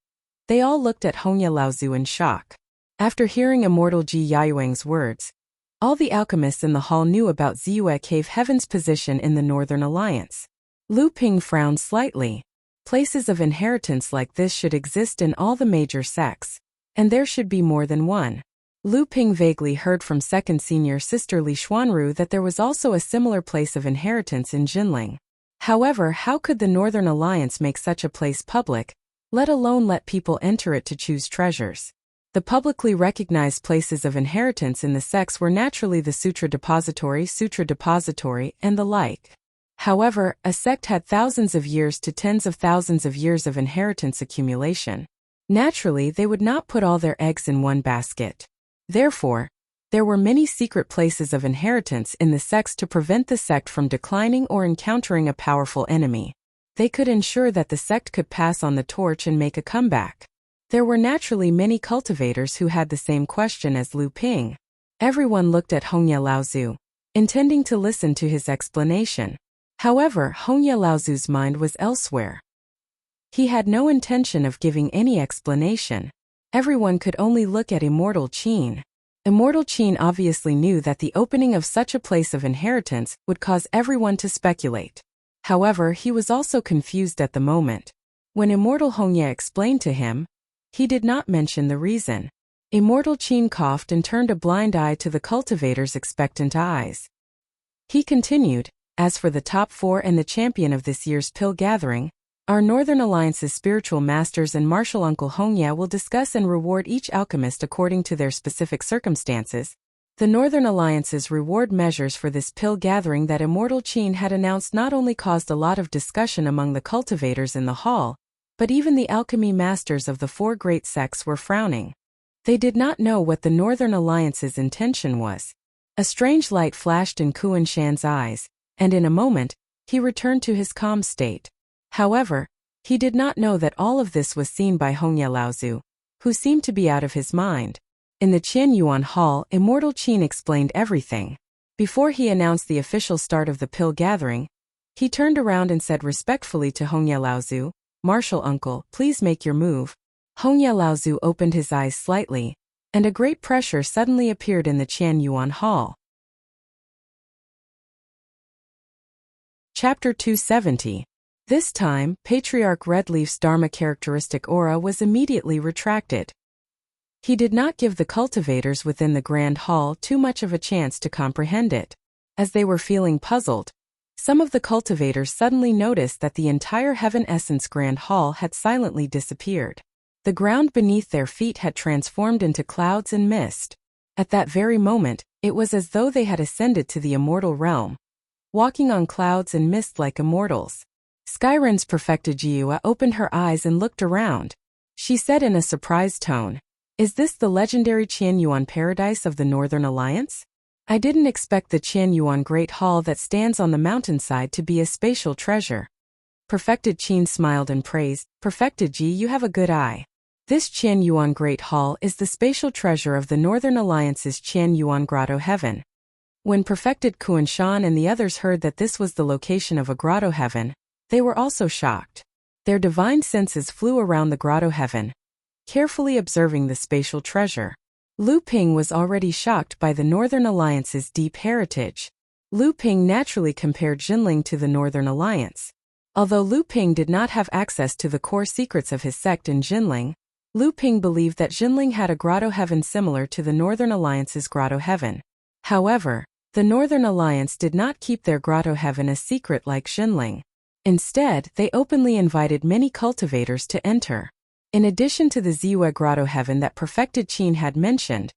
they all looked at Hongya Laozu in shock. After hearing Immortal Ji Yayuang's words, all the alchemists in the hall knew about Ziwa Cave Heaven's position in the Northern Alliance. Lu Ping frowned slightly. Places of inheritance like this should exist in all the major sects, and there should be more than one. Lu Ping vaguely heard from second senior sister Li Xuanru that there was also a similar place of inheritance in Jinling. However, how could the Northern Alliance make such a place public, let alone let people enter it to choose treasures? The publicly recognized places of inheritance in the sects were naturally the Sutra Depository, and the like. However, a sect had thousands of years to tens of thousands of years of inheritance accumulation. Naturally, they would not put all their eggs in one basket. Therefore, there were many secret places of inheritance in the sects to prevent the sect from declining or encountering a powerful enemy. They could ensure that the sect could pass on the torch and make a comeback. There were naturally many cultivators who had the same question as Lu Ping. Everyone looked at Hongya Laozu, intending to listen to his explanation. However, Hongya Laozu's mind was elsewhere. He had no intention of giving any explanation. Everyone could only look at Immortal Qin. Immortal Qin obviously knew that the opening of such a place of inheritance would cause everyone to speculate. However, he was also confused at the moment. When Immortal Hongya explained to him, he did not mention the reason. Immortal Qin coughed and turned a blind eye to the cultivator's expectant eyes. He continued, as for the top 4 and the champion of this year's pill gathering, our Northern Alliance's spiritual masters and martial uncle Hongya will discuss and reward each alchemist according to their specific circumstances. The Northern Alliance's reward measures for this pill gathering that Immortal Qin had announced not only caused a lot of discussion among the cultivators in the hall, but even the alchemy masters of the 4 great sects were frowning. They did not know what the Northern Alliance's intention was. A strange light flashed in Kuan Shan's eyes, and in a moment, he returned to his calm state. However, he did not know that all of this was seen by Hongya Laozu, who seemed to be out of his mind. In the Qianyuan Hall, Immortal Qin explained everything. Before he announced the official start of the pill gathering, he turned around and said respectfully to Hongya Laozu, "Martial uncle, please make your move." Hongya Laozu opened his eyes slightly, and a great pressure suddenly appeared in the Qianyuan Hall. Chapter 270. This time, Patriarch Redleaf's Dharma characteristic aura was immediately retracted. He did not give the cultivators within the Grand Hall too much of a chance to comprehend it. As they were feeling puzzled, some of the cultivators suddenly noticed that the entire Heaven Essence Grand Hall had silently disappeared. The ground beneath their feet had transformed into clouds and mist. At that very moment, it was as though they had ascended to the immortal realm, walking on clouds and mist like immortals. Skyren's perfected Jiua opened her eyes and looked around. She said in a surprised tone, "Is this the legendary Qianyuan paradise of the Northern Alliance? I didn't expect the Qianyuan Great Hall that stands on the mountainside to be a spatial treasure." Perfected Qin smiled and praised, "Perfected Ji, you have a good eye. This Qianyuan Great Hall is the spatial treasure of the Northern Alliance's Qianyuan Grotto Heaven." When Perfected Kuanshan and the others heard that this was the location of a grotto heaven, they were also shocked. Their divine senses flew around the grotto heaven, carefully observing the spatial treasure. Lu Ping was already shocked by the Northern Alliance's deep heritage. Lu Ping naturally compared Jinling to the Northern Alliance. Although Lu Ping did not have access to the core secrets of his sect in Jinling, Lu Ping believed that Jinling had a grotto heaven similar to the Northern Alliance's grotto heaven. However, the Northern Alliance did not keep their grotto heaven a secret like Jinling. Instead, they openly invited many cultivators to enter. In addition to the Ziwa Grotto Heaven that Perfected Qin had mentioned,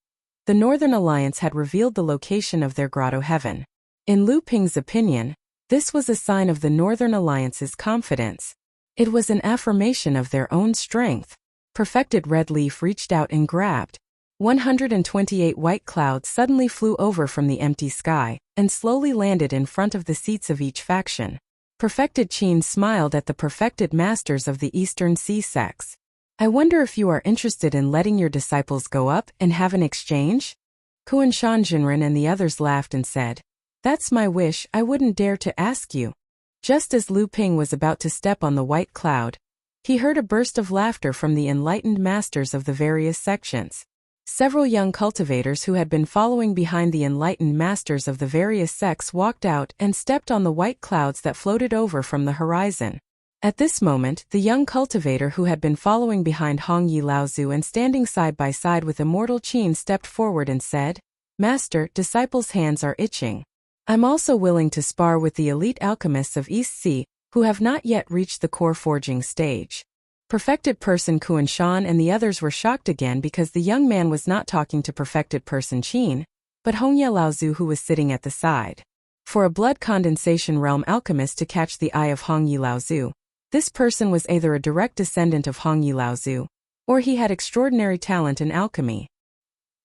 the Northern Alliance had revealed the location of their grotto heaven. In Lu Ping's opinion, this was a sign of the Northern Alliance's confidence. It was an affirmation of their own strength. Perfected Red Leaf reached out and grabbed 128 white clouds suddenly flew over from the empty sky and slowly landed in front of the seats of each faction. Perfected Qin smiled at the perfected masters of the Eastern Sea sects. I wonder if you are interested in letting your disciples go up and have an exchange? Kuan-Shan Jinren and the others laughed and said, "That's my wish, I wouldn't dare to ask you." Just as Lu Ping was about to step on the white cloud, he heard a burst of laughter from the enlightened masters of the various sections. Several young cultivators who had been following behind the enlightened masters of the various sects walked out and stepped on the white clouds that floated over from the horizon. At this moment, the young cultivator who had been following behind Hong Yi Laozu and standing side by side with Immortal Qin stepped forward and said, "Master, disciples' hands are itching. I'm also willing to spar with the elite alchemists of East Sea, who have not yet reached the core forging stage." Perfected Person Kuan-Shan and the others were shocked again because the young man was not talking to Perfected Person Qin, but Hongye Laozu, who was sitting at the side. For a blood condensation realm alchemist to catch the eye of Hongye Laozu, this person was either a direct descendant of Hongye Laozu, or he had extraordinary talent in alchemy.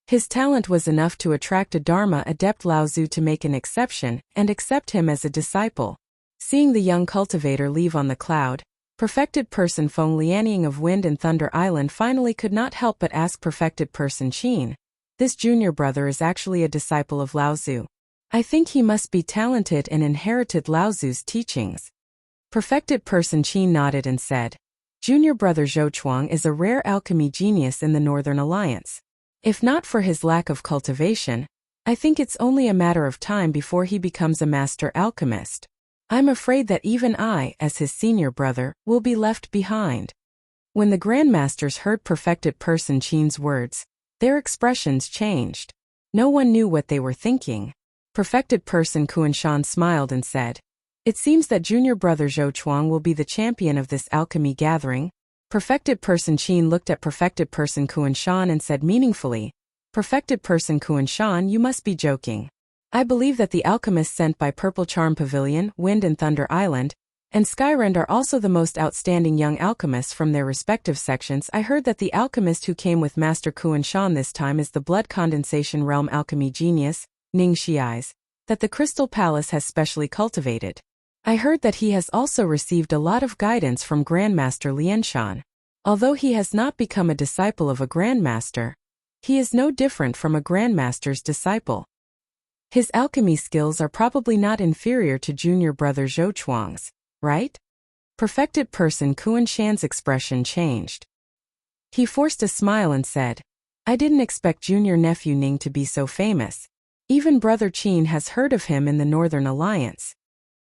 His talent was enough to attract a Dharma adept Laozu to make an exception and accept him as a disciple. Seeing the young cultivator leave on the cloud, Perfected Person Feng Lianying of Wind and Thunder Island finally could not help but ask Perfected Person Qin, "This junior brother is actually a disciple of Laozu. I think he must be talented and inherited Laozu's teachings." Perfected Person Qin nodded and said, "Junior brother Zhou Chuang is a rare alchemy genius in the Northern Alliance. If not for his lack of cultivation, I think it's only a matter of time before he becomes a master alchemist. I'm afraid that even I, as his senior brother, will be left behind." When the Grandmasters heard Perfected Person Qin's words, their expressions changed. No one knew what they were thinking. Perfected Person Kuan-Shan smiled and said, "It seems that junior brother Zhou Chuang will be the champion of this alchemy gathering." Perfected Person Qin looked at Perfected Person Kuan-Shan and said meaningfully, "Perfected Person Kuan-Shan, you must be joking. I believe that the alchemists sent by Purple Charm Pavilion, Wind and Thunder Island, and Skyrend are also the most outstanding young alchemists from their respective sections. I heard that the alchemist who came with Master Kuan-Shan this time is the blood condensation realm alchemy genius, Ning Shiai's, that the Crystal Palace has specially cultivated. I heard that he has also received a lot of guidance from Grandmaster Lianshan. Although he has not become a disciple of a Grandmaster, he is no different from a Grandmaster's disciple. His alchemy skills are probably not inferior to junior brother Zhou Chuang's, right?" Perfected Person Kuan-Shan's expression changed. He forced a smile and said, "I didn't expect junior nephew Ning to be so famous. Even brother Qin has heard of him in the Northern Alliance."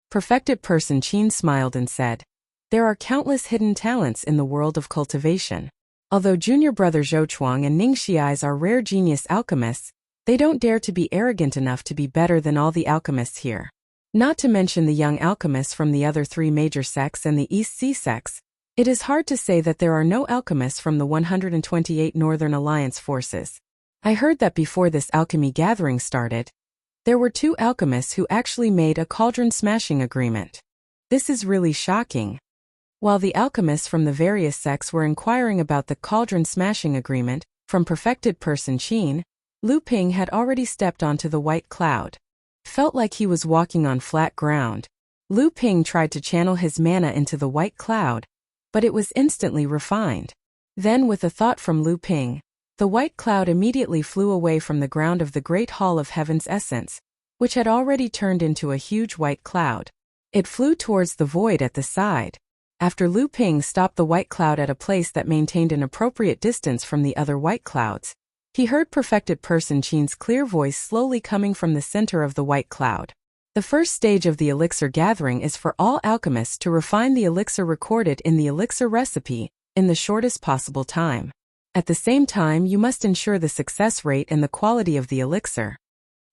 Perfected Person Qin smiled and said, "There are countless hidden talents in the world of cultivation. Although junior brother Zhou Chuang and Ning Shiai's are rare genius alchemists, they don't dare to be arrogant enough to be better than all the alchemists here. Not to mention the young alchemists from the other three major sects and the East Sea sects. It is hard to say that there are no alchemists from the 128 Northern Alliance forces. I heard that before this alchemy gathering started, there were 2 alchemists who actually made a cauldron smashing agreement. This is really shocking." While the alchemists from the various sects were inquiring about the cauldron smashing agreement, from Perfected Person Qin, Lu Ping had already stepped onto the white cloud. Felt like he was walking on flat ground. Lu Ping tried to channel his mana into the white cloud, but it was instantly refined. Then, with a thought from Lu Ping, the white cloud immediately flew away from the ground of the Great Hall of Heaven's essence, which had already turned into a huge white cloud. It flew towards the void at the side. After Lu Ping stopped the white cloud at a place that maintained an appropriate distance from the other white clouds, he heard Perfected Person Qin's clear voice slowly coming from the center of the white cloud. The first stage of the elixir gathering is for all alchemists to refine the elixir recorded in the elixir recipe in the shortest possible time. At the same time, you must ensure the success rate and the quality of the elixir.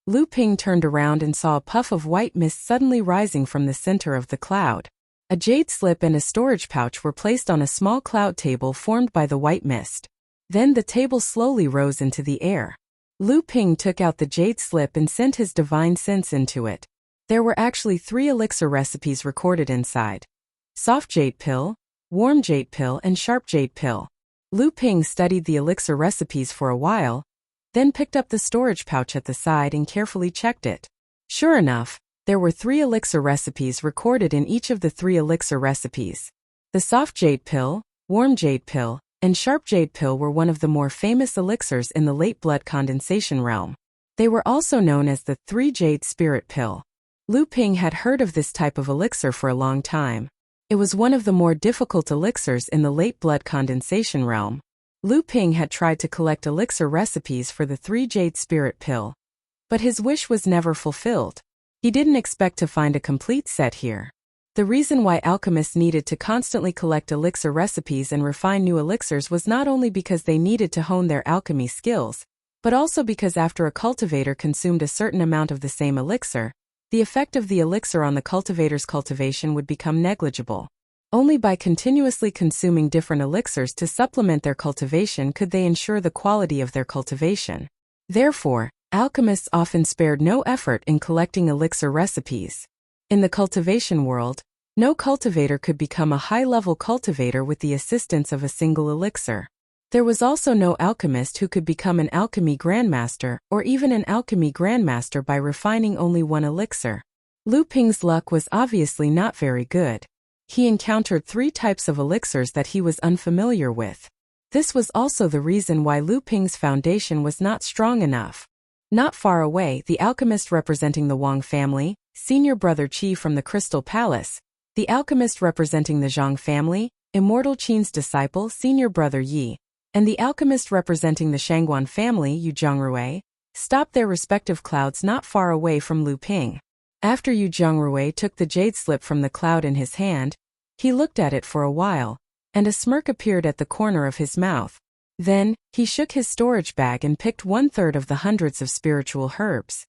Lu Ping turned around and saw a puff of white mist suddenly rising from the center of the cloud. A jade slip and a storage pouch were placed on a small cloud table formed by the white mist. Then the table slowly rose into the air. Lu Ping took out the jade slip and sent his divine sense into it. There were actually 3 elixir recipes recorded inside: soft jade pill, warm jade pill, and sharp jade pill. Lu Ping studied the elixir recipes for a while, then picked up the storage pouch at the side and carefully checked it. Sure enough, there were 3 elixir recipes recorded in each of the 3 elixir recipes. The soft jade pill, warm jade pill, and sharp jade pill were one of the more famous elixirs in the late blood condensation realm. They were also known as the 3 jade spirit pill. Lu Ping had heard of this type of elixir for a long time. It was one of the more difficult elixirs in the late blood condensation realm. Lu Ping had tried to collect elixir recipes for the 3 jade spirit pill, but his wish was never fulfilled. He didn't expect to find a complete set here. The reason why alchemists needed to constantly collect elixir recipes and refine new elixirs was not only because they needed to hone their alchemy skills, but also because after a cultivator consumed a certain amount of the same elixir, the effect of the elixir on the cultivator's cultivation would become negligible. Only by continuously consuming different elixirs to supplement their cultivation could they ensure the quality of their cultivation. Therefore, alchemists often spared no effort in collecting elixir recipes. In the cultivation world, no cultivator could become a high-level cultivator with the assistance of a single elixir. There was also no alchemist who could become an alchemy grandmaster or even an alchemy grandmaster by refining only one elixir. Lu Ping's luck was obviously not very good. He encountered 3 types of elixirs that he was unfamiliar with. This was also the reason why Lu Ping's foundation was not strong enough. Not far away, the alchemist representing the Wang family, senior brother Qi from the Crystal Palace, the alchemist representing the Zhang family, immortal Qin's disciple, senior brother Yi, and the alchemist representing the Shangguan family, Yu Zhongrui, stopped their respective clouds not far away from Lu Ping. After Yu Zhongrui took the jade slip from the cloud in his hand, he looked at it for a while, and a smirk appeared at the corner of his mouth. Then, he shook his storage bag and picked 1/3 of the hundreds of spiritual herbs.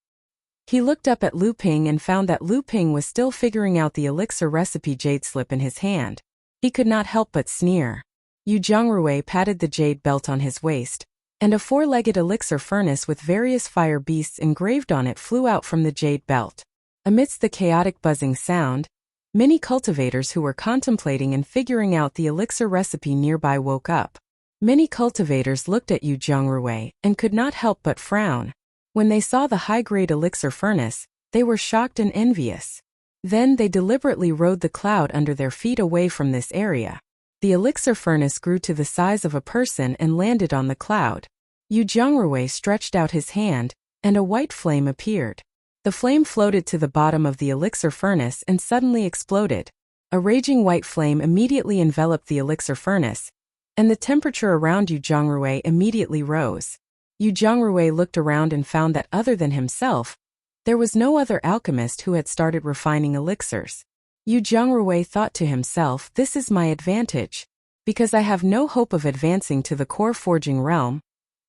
He looked up at Lu Ping and found that Lu Ping was still figuring out the elixir recipe jade slip in his hand. He could not help but sneer. Yu Zhongrui patted the jade belt on his waist, and a 4-legged elixir furnace with various fire beasts engraved on it flew out from the jade belt. Amidst the chaotic buzzing sound, many cultivators who were contemplating and figuring out the elixir recipe nearby woke up. Many cultivators looked at Yu Zhongrui and could not help but frown. When they saw the high-grade elixir furnace, they were shocked and envious. Then they deliberately rode the cloud under their feet away from this area. The elixir furnace grew to the size of a person and landed on the cloud. Yu Zhongrui stretched out his hand, and a white flame appeared. The flame floated to the bottom of the elixir furnace and suddenly exploded. A raging white flame immediately enveloped the elixir furnace, and the temperature around Yu Zhongrui immediately rose. Yu Zhongrui looked around and found that other than himself, there was no other alchemist who had started refining elixirs. Yu Zhongrui thought to himself, this is my advantage. Because I have no hope of advancing to the core forging realm,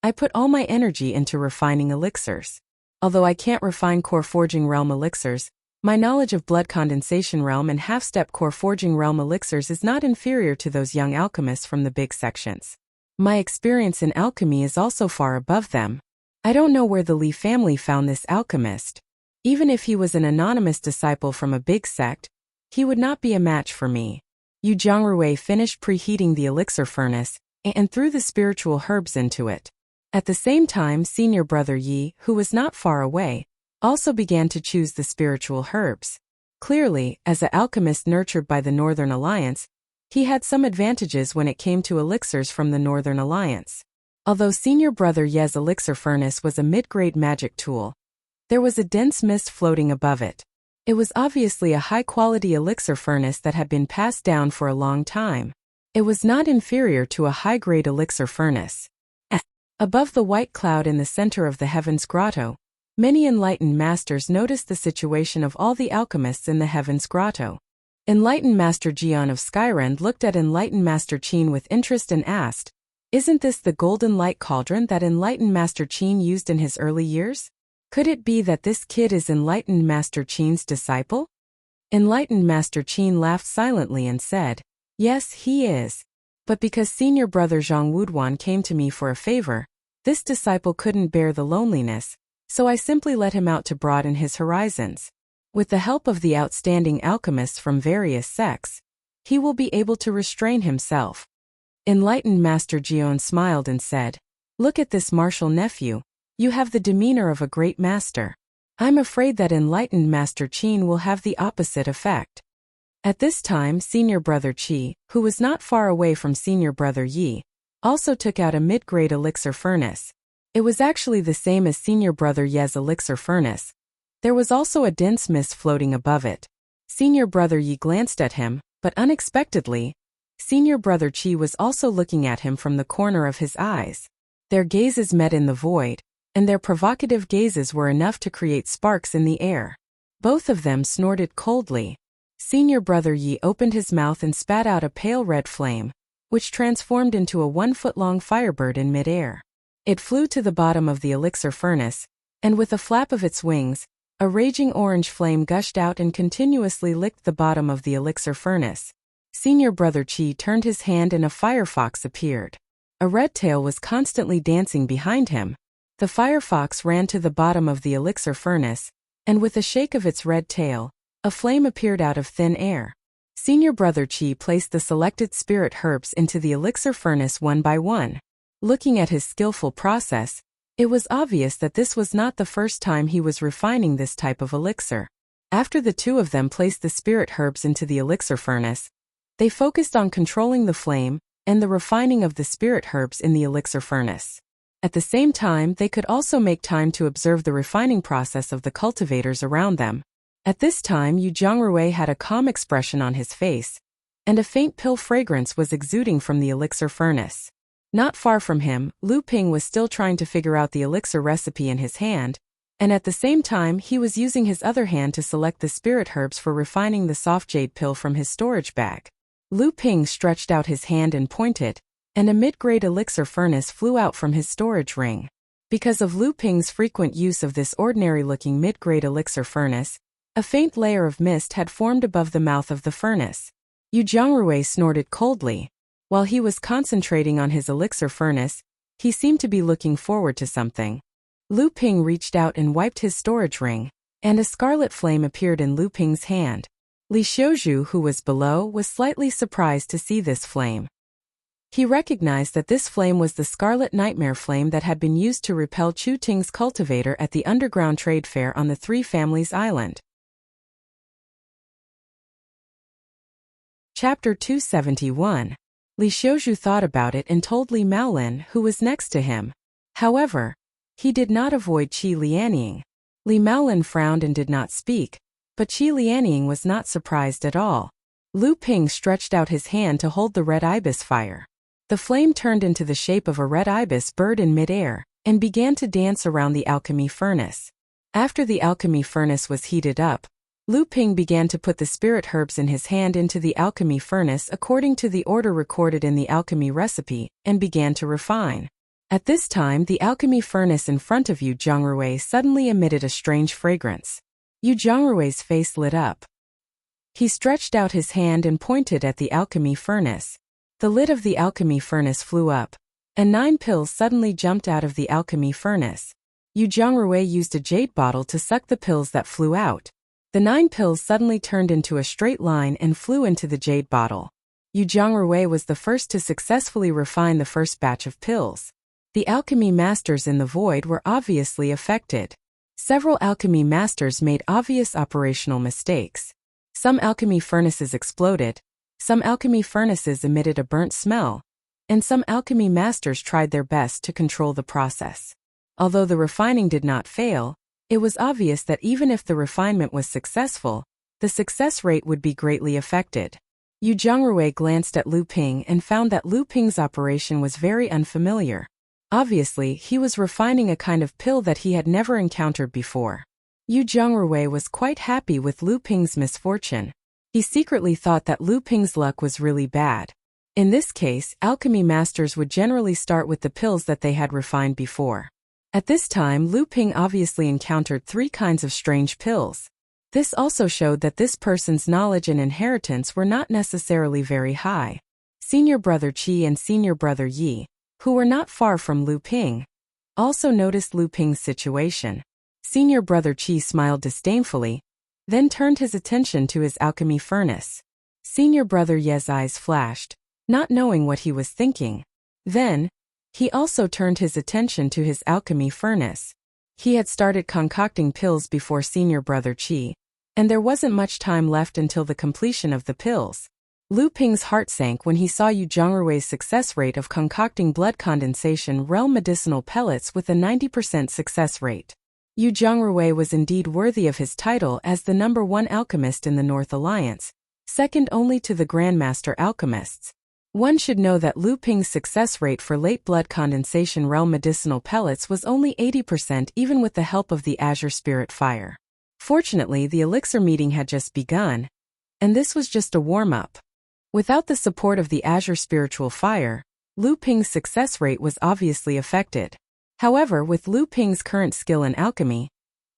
I put all my energy into refining elixirs. Although I can't refine core forging realm elixirs, my knowledge of blood condensation realm and half-step core forging realm elixirs is not inferior to those young alchemists from the big sections. My experience in alchemy is also far above them. I don't know where the Li family found this alchemist. Even if he was an anonymous disciple from a big sect, he would not be a match for me. Yu Zhongrui finished preheating the elixir furnace and threw the spiritual herbs into it. At the same time, senior brother Yi, who was not far away, also began to choose the spiritual herbs. Clearly, as an alchemist nurtured by the Northern Alliance, he had some advantages when it came to elixirs from the Northern Alliance. Although senior brother Ye's elixir furnace was a mid-grade magic tool, there was a dense mist floating above it. It was obviously a high-quality elixir furnace that had been passed down for a long time. It was not inferior to a high-grade elixir furnace. Above the white cloud in the center of the Heavens Grotto, many enlightened masters noticed the situation of all the alchemists in the Heavens Grotto. Enlightened Master Jian of Skyrend looked at Enlightened Master Qin with interest and asked, "Isn't this the golden light cauldron that Enlightened Master Qin used in his early years? Could it be that this kid is Enlightened Master Qin's disciple?" Enlightened Master Qin laughed silently and said, "Yes, he is. But because senior brother Zhang Wuduan came to me for a favor, this disciple couldn't bear the loneliness, so I simply let him out to broaden his horizons. With the help of the outstanding alchemists from various sects, he will be able to restrain himself." Enlightened Master Jian smiled and said, "Look at this martial nephew. You have the demeanor of a great master. I'm afraid that enlightened Master Qin will have the opposite effect. At this time, senior brother Qi, who was not far away from senior brother Yi, also took out a mid-grade elixir furnace. It was actually the same as senior brother Ye's elixir furnace. There was also a dense mist floating above it. Senior brother Yi glanced at him, but unexpectedly, senior brother Qi was also looking at him from the corner of his eyes. Their gazes met in the void, and their provocative gazes were enough to create sparks in the air. Both of them snorted coldly. Senior brother Yi opened his mouth and spat out a pale red flame, which transformed into a 1-foot-long firebird in midair. It flew to the bottom of the elixir furnace, and with a flap of its wings, a raging orange flame gushed out and continuously licked the bottom of the elixir furnace. Senior brother Qi turned his hand and a firefox appeared. A red tail was constantly dancing behind him. The firefox ran to the bottom of the elixir furnace, and with a shake of its red tail, a flame appeared out of thin air. Senior brother Qi placed the selected spirit herbs into the elixir furnace one by one. Looking at his skillful process, it was obvious that this was not the first time he was refining this type of elixir. After the two of them placed the spirit herbs into the elixir furnace, they focused on controlling the flame and the refining of the spirit herbs in the elixir furnace. At the same time, they could also make time to observe the refining process of the cultivators around them. At this time, Yu Zhongrui had a calm expression on his face, and a faint pill fragrance was exuding from the elixir furnace. Not far from him, Lu Ping was still trying to figure out the elixir recipe in his hand, and at the same time he was using his other hand to select the spirit herbs for refining the soft jade pill from his storage bag. Lu Ping stretched out his hand and pointed, and a mid-grade elixir furnace flew out from his storage ring. Because of Lu Ping's frequent use of this ordinary-looking mid-grade elixir furnace, a faint layer of mist had formed above the mouth of the furnace. Yu Zhongrui snorted coldly. While he was concentrating on his elixir furnace, he seemed to be looking forward to something. Lu Ping reached out and wiped his storage ring, and a scarlet flame appeared in Lu Ping's hand. Li Xiuzhu, who was below, was slightly surprised to see this flame. He recognized that this flame was the scarlet nightmare flame that had been used to repel Chu Ting's cultivator at the underground trade fair on the Three Families Island. Chapter 271. Li Xiuzhu thought about it and told Li Maolin, who was next to him. However, he did not avoid Qi Lianying. Li Maolin frowned and did not speak, but Qi Lianying was not surprised at all. Lu Ping stretched out his hand to hold the red ibis fire. The flame turned into the shape of a red ibis bird in midair, and began to dance around the alchemy furnace. After the alchemy furnace was heated up, Lu Ping began to put the spirit herbs in his hand into the alchemy furnace according to the order recorded in the alchemy recipe, and began to refine. At this time, the alchemy furnace in front of Yu Zhongrui suddenly emitted a strange fragrance. Yu Zhongrui's face lit up. He stretched out his hand and pointed at the alchemy furnace. The lid of the alchemy furnace flew up, and 9 pills suddenly jumped out of the alchemy furnace. Yu Zhongrui used a jade bottle to suck the pills that flew out. The 9 pills suddenly turned into a straight line and flew into the jade bottle. Yu Zhongrui was the first to successfully refine the first batch of pills. The alchemy masters in the void were obviously affected. Several alchemy masters made obvious operational mistakes. Some alchemy furnaces exploded, some alchemy furnaces emitted a burnt smell, and some alchemy masters tried their best to control the process. Although the refining did not fail, it was obvious that even if the refinement was successful, the success rate would be greatly affected. Yu Zhongrui glanced at Lu Ping and found that Lu Ping's operation was very unfamiliar. Obviously, he was refining a kind of pill that he had never encountered before. Yu Zhongrui was quite happy with Lu Ping's misfortune. He secretly thought that Lu Ping's luck was really bad. In this case, alchemy masters would generally start with the pills that they had refined before. At this time, Lu Ping obviously encountered 3 kinds of strange pills. This also showed that this person's knowledge and inheritance were not necessarily very high. Senior brother Qi and senior brother Yi, who were not far from Lu Ping, also noticed Lu Ping's situation. Senior brother Qi smiled disdainfully, then turned his attention to his alchemy furnace. Senior brother Ye's eyes flashed, not knowing what he was thinking. Then, He also turned his attention to his alchemy furnace. He had started concocting pills before senior brother Qi, and there wasn't much time left until the completion of the pills. Lu Ping's heart sank when he saw Yu Zhongrui's success rate of concocting blood condensation realm medicinal pellets with a 90% success rate. Yu Zhongrui was indeed worthy of his title as the #1 alchemist in the North Alliance, second only to the Grandmaster alchemists. One should know that Lu Ping's success rate for late blood condensation realm medicinal pellets was only 80% even with the help of the Azure Spirit Fire. Fortunately, the elixir meeting had just begun, and this was just a warm-up. Without the support of the Azure Spiritual Fire, Lu Ping's success rate was obviously affected. However, with Lu Ping's current skill in alchemy,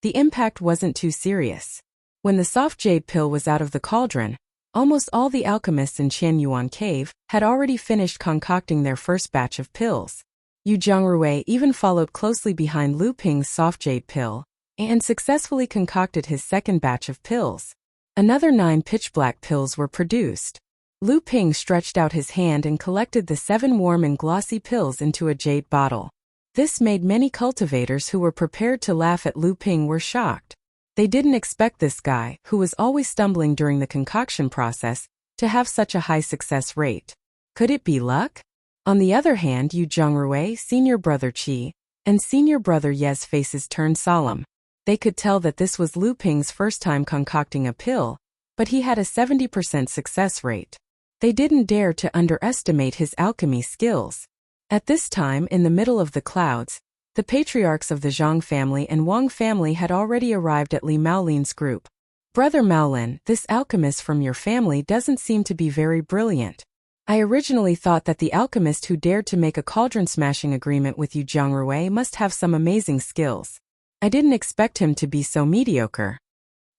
the impact wasn't too serious. When the soft jade pill was out of the cauldron, almost all the alchemists in Qianyuan Cave had already finished concocting their first batch of pills. Yu Zhongrui even followed closely behind Lu Ping's soft jade pill and successfully concocted his second batch of pills. Another 9 pitch-black pills were produced. Lu Ping stretched out his hand and collected the 7 warm and glossy pills into a jade bottle. This made many cultivators who were prepared to laugh at Lu Ping were shocked. They didn't expect this guy, who was always stumbling during the concoction process, to have such a high success rate. Could it be luck? On the other hand, Yu Zhongrui, senior brother Qi, and senior brother Ye's faces turned solemn. They could tell that this was Lu Ping's first time concocting a pill, but he had a 70% success rate. They didn't dare to underestimate his alchemy skills. At this time, in the middle of the clouds, the patriarchs of the Zhang family and Wang family had already arrived at Li Maolin's group. Brother Maolin, this alchemist from your family doesn't seem to be very brilliant. I originally thought that the alchemist who dared to make a cauldron-smashing agreement with Yu Zhongrui must have some amazing skills. I didn't expect him to be so mediocre.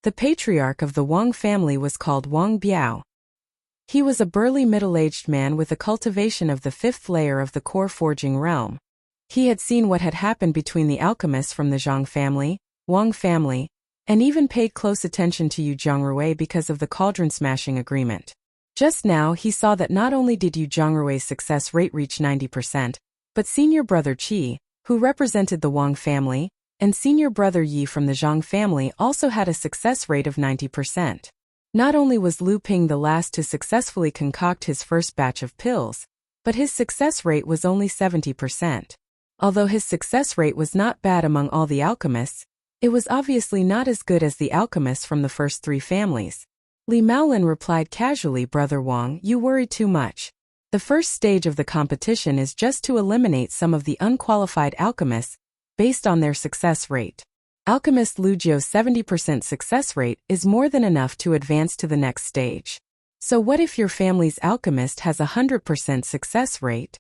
The patriarch of the Wang family was called Wang Biao. He was a burly middle-aged man with a cultivation of the 5th layer of the core forging realm. He had seen what had happened between the alchemists from the Zhang family, Wang family, and even paid close attention to Yu Zhongrui because of the cauldron-smashing agreement. Just now he saw that not only did Yu Zhongrui's success rate reach 90%, but senior brother Qi, who represented the Wang family, and senior brother Yi from the Zhang family also had a success rate of 90%. Not only was Lu Ping the last to successfully concoct his first batch of pills, but his success rate was only 70%. Although his success rate was not bad among all the alchemists, it was obviously not as good as the alchemists from the first 3 families. Li Maolin replied casually, Brother Wang, you worry too much. The first stage of the competition is just to eliminate some of the unqualified alchemists based on their success rate. Alchemist Lu Jiu's 70% success rate is more than enough to advance to the next stage. So what if your family's alchemist has a 100% success rate?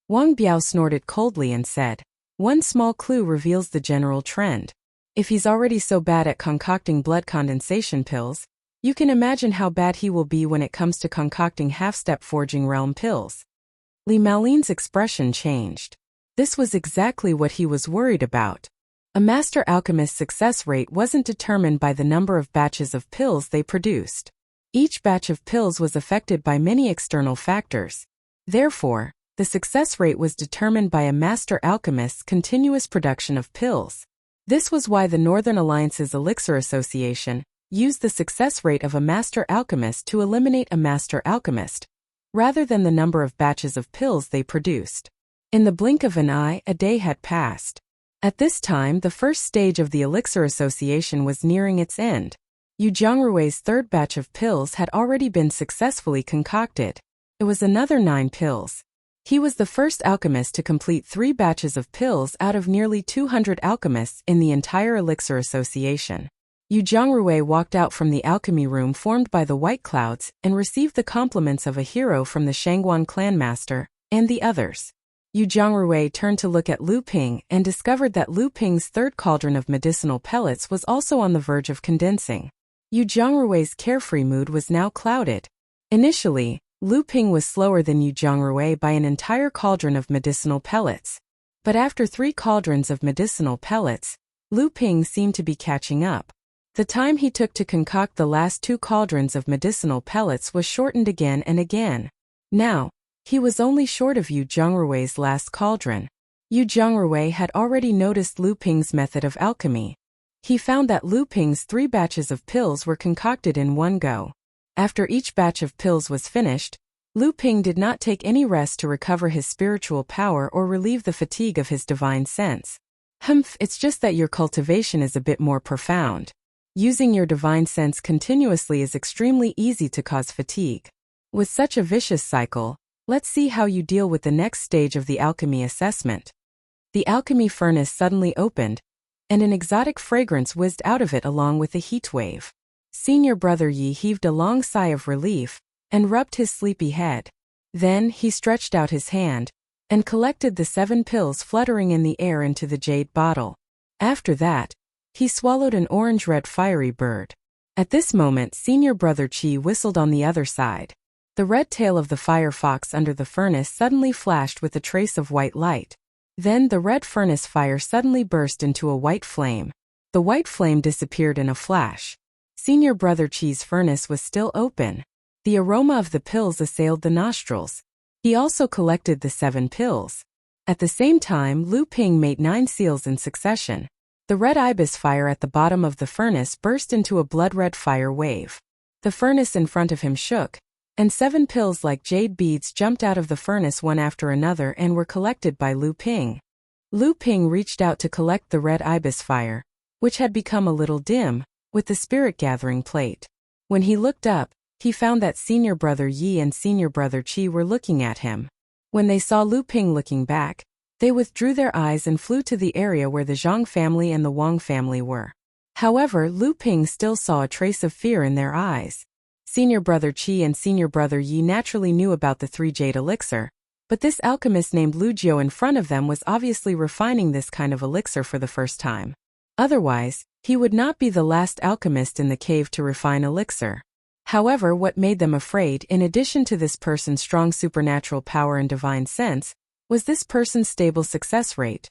Wang Biao snorted coldly and said, one small clue reveals the general trend. If he's already so bad at concocting blood condensation pills, you can imagine how bad he will be when it comes to concocting half-step forging realm pills. Li Maolin's expression changed. This was exactly what he was worried about. A master alchemist's success rate wasn't determined by the number of batches of pills they produced. Each batch of pills was affected by many external factors. Therefore, the success rate was determined by a master alchemist's continuous production of pills. This was why the Northern Alliance's Elixir Association used the success rate of a master alchemist to eliminate a master alchemist, rather than the number of batches of pills they produced. In the blink of an eye, a day had passed. At this time, the first stage of the Elixir Association was nearing its end. Yu Zhongrui's 3rd batch of pills had already been successfully concocted. It was another 9 pills. He was the first alchemist to complete 3 batches of pills out of nearly 200 alchemists in the entire Elixir Association. Yu Zhongrui walked out from the alchemy room formed by the white clouds and received the compliments of a hero from the Shangguan clan master and the others. Yu Zhongrui turned to look at Lu Ping and discovered that Lu Ping's 3rd cauldron of medicinal pellets was also on the verge of condensing. Yu Zhongrui's carefree mood was now clouded. Initially, Lu Ping was slower than Yu Zhongrui by an entire cauldron of medicinal pellets. But after 3 cauldrons of medicinal pellets, Lu Ping seemed to be catching up. The time he took to concoct the last 2 cauldrons of medicinal pellets was shortened again and again. Now, He was only short of Yu Zhongrui's last cauldron. Yu Zhongrui had already noticed Lu Ping's method of alchemy. He found that Lu Ping's 3 batches of pills were concocted in one go. After each batch of pills was finished, Lu Ping did not take any rest to recover his spiritual power or relieve the fatigue of his divine sense. It's just that your cultivation is a bit more profound. Using your divine sense continuously is extremely easy to cause fatigue. With such a vicious cycle, let's see how you deal with the next stage of the alchemy assessment. The alchemy furnace suddenly opened, and an exotic fragrance whizzed out of it along with a heat wave. Senior brother Yi heaved a long sigh of relief and rubbed his sleepy head. Then he stretched out his hand and collected the 7 pills fluttering in the air into the jade bottle. After that, he swallowed an orange-red fiery bird. At this moment, senior brother Qi whistled on the other side. The red tail of the fire fox under the furnace suddenly flashed with a trace of white light. Then the red furnace fire suddenly burst into a white flame. The white flame disappeared in a flash. Senior brother Qi's furnace was still open. The aroma of the pills assailed the nostrils. He also collected the 7 pills. At the same time, Lu Ping made 9 seals in succession. The red ibis fire at the bottom of the furnace burst into a blood-red fire wave. The furnace in front of him shook, and 7 pills like jade beads jumped out of the furnace one after another and were collected by Lu Ping. Lu Ping reached out to collect the red ibis fire, which had become a little dim, with the spirit-gathering plate. When he looked up, he found that senior brother Yi and senior brother Qi were looking at him. When they saw Lu Ping looking back, they withdrew their eyes and flew to the area where the Zhang family and the Wang family were. However, Lu Ping still saw a trace of fear in their eyes. Senior brother Qi and senior brother Yi naturally knew about the 3 jade elixir, but this alchemist named Lu Jiu in front of them was obviously refining this kind of elixir for the first time. Otherwise, he would not be the last alchemist in the cave to refine elixir. However, what made them afraid, in addition to this person's strong supernatural power and divine sense, was this person's stable success rate.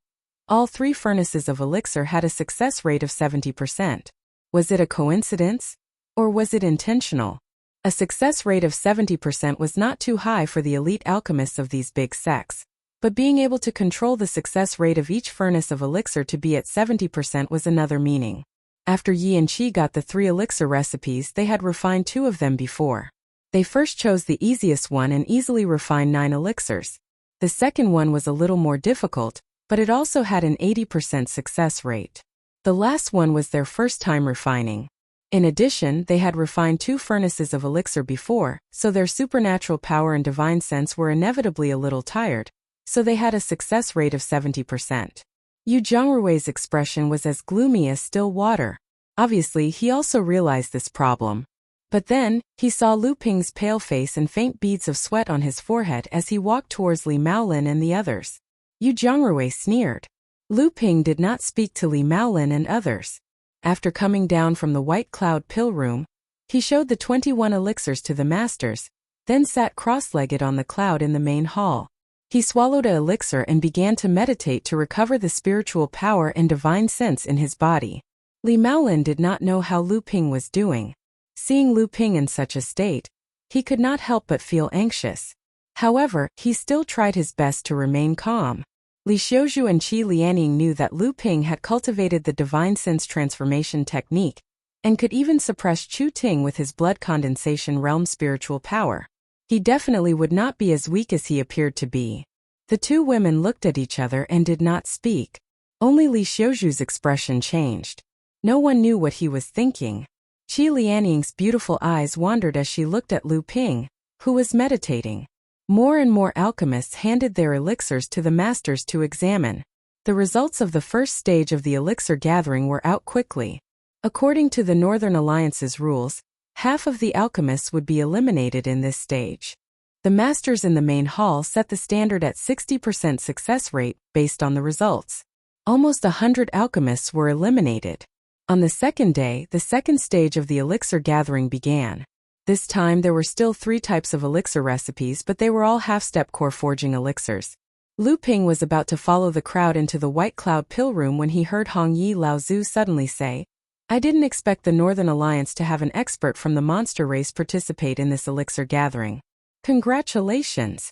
All 3 furnaces of elixir had a success rate of 70%. Was it a coincidence? Or was it intentional? A success rate of 70% was not too high for the elite alchemists of these big sects, but being able to control the success rate of each furnace of elixir to be at 70% was another meaning. After Yi and Qi got the 3 elixir recipes, they had refined 2 of them before. They first chose the easiest one and easily refined 9 elixirs. The second one was a little more difficult, but it also had an 80% success rate. The last one was their first time refining. In addition, they had refined 2 furnaces of elixir before, so their supernatural power and divine sense were inevitably a little tired, so they had a success rate of 70%. Yu Zhongrui's expression was as gloomy as still water. Obviously, he also realized this problem. But then, he saw Lu Ping's pale face and faint beads of sweat on his forehead as he walked towards Li Maolin and the others. Yu Zhongrui sneered. Lu Ping did not speak to Li Maolin and others. After coming down from the White Cloud pill room, he showed the 21 elixirs to the masters, then sat cross-legged on the cloud in the main hall. He swallowed an elixir and began to meditate to recover the spiritual power and divine sense in his body. Li Maolin did not know how Lu Ping was doing. Seeing Lu Ping in such a state, he could not help but feel anxious. However, he still tried his best to remain calm. Li Xiuzhu and Qi Lianing knew that Lu Ping had cultivated the divine sense transformation technique, and could even suppress Chu Ting with his blood condensation realm spiritual power. He definitely would not be as weak as he appeared to be. The 2 women looked at each other and did not speak. Only Li Xiuzhu's expression changed. No one knew what he was thinking. Qi Lianing's beautiful eyes wandered as she looked at Lu Ping, who was meditating. More and more alchemists handed their elixirs to the masters to examine. The results of the first stage of the elixir gathering were out quickly. According to the Northern Alliance's rules, half of the alchemists would be eliminated in this stage. The masters in the main hall set the standard at 60% success rate based on the results. Almost 100 alchemists were eliminated. On the second day, the second stage of the elixir gathering began. This time there were still 3 types of elixir recipes, but they were all half-step core forging elixirs. Lu Ping was about to follow the crowd into the White Cloud pill room when he heard Hong Yi Laozu suddenly say, "I didn't expect the Northern Alliance to have an expert from the monster race participate in this elixir gathering. Congratulations!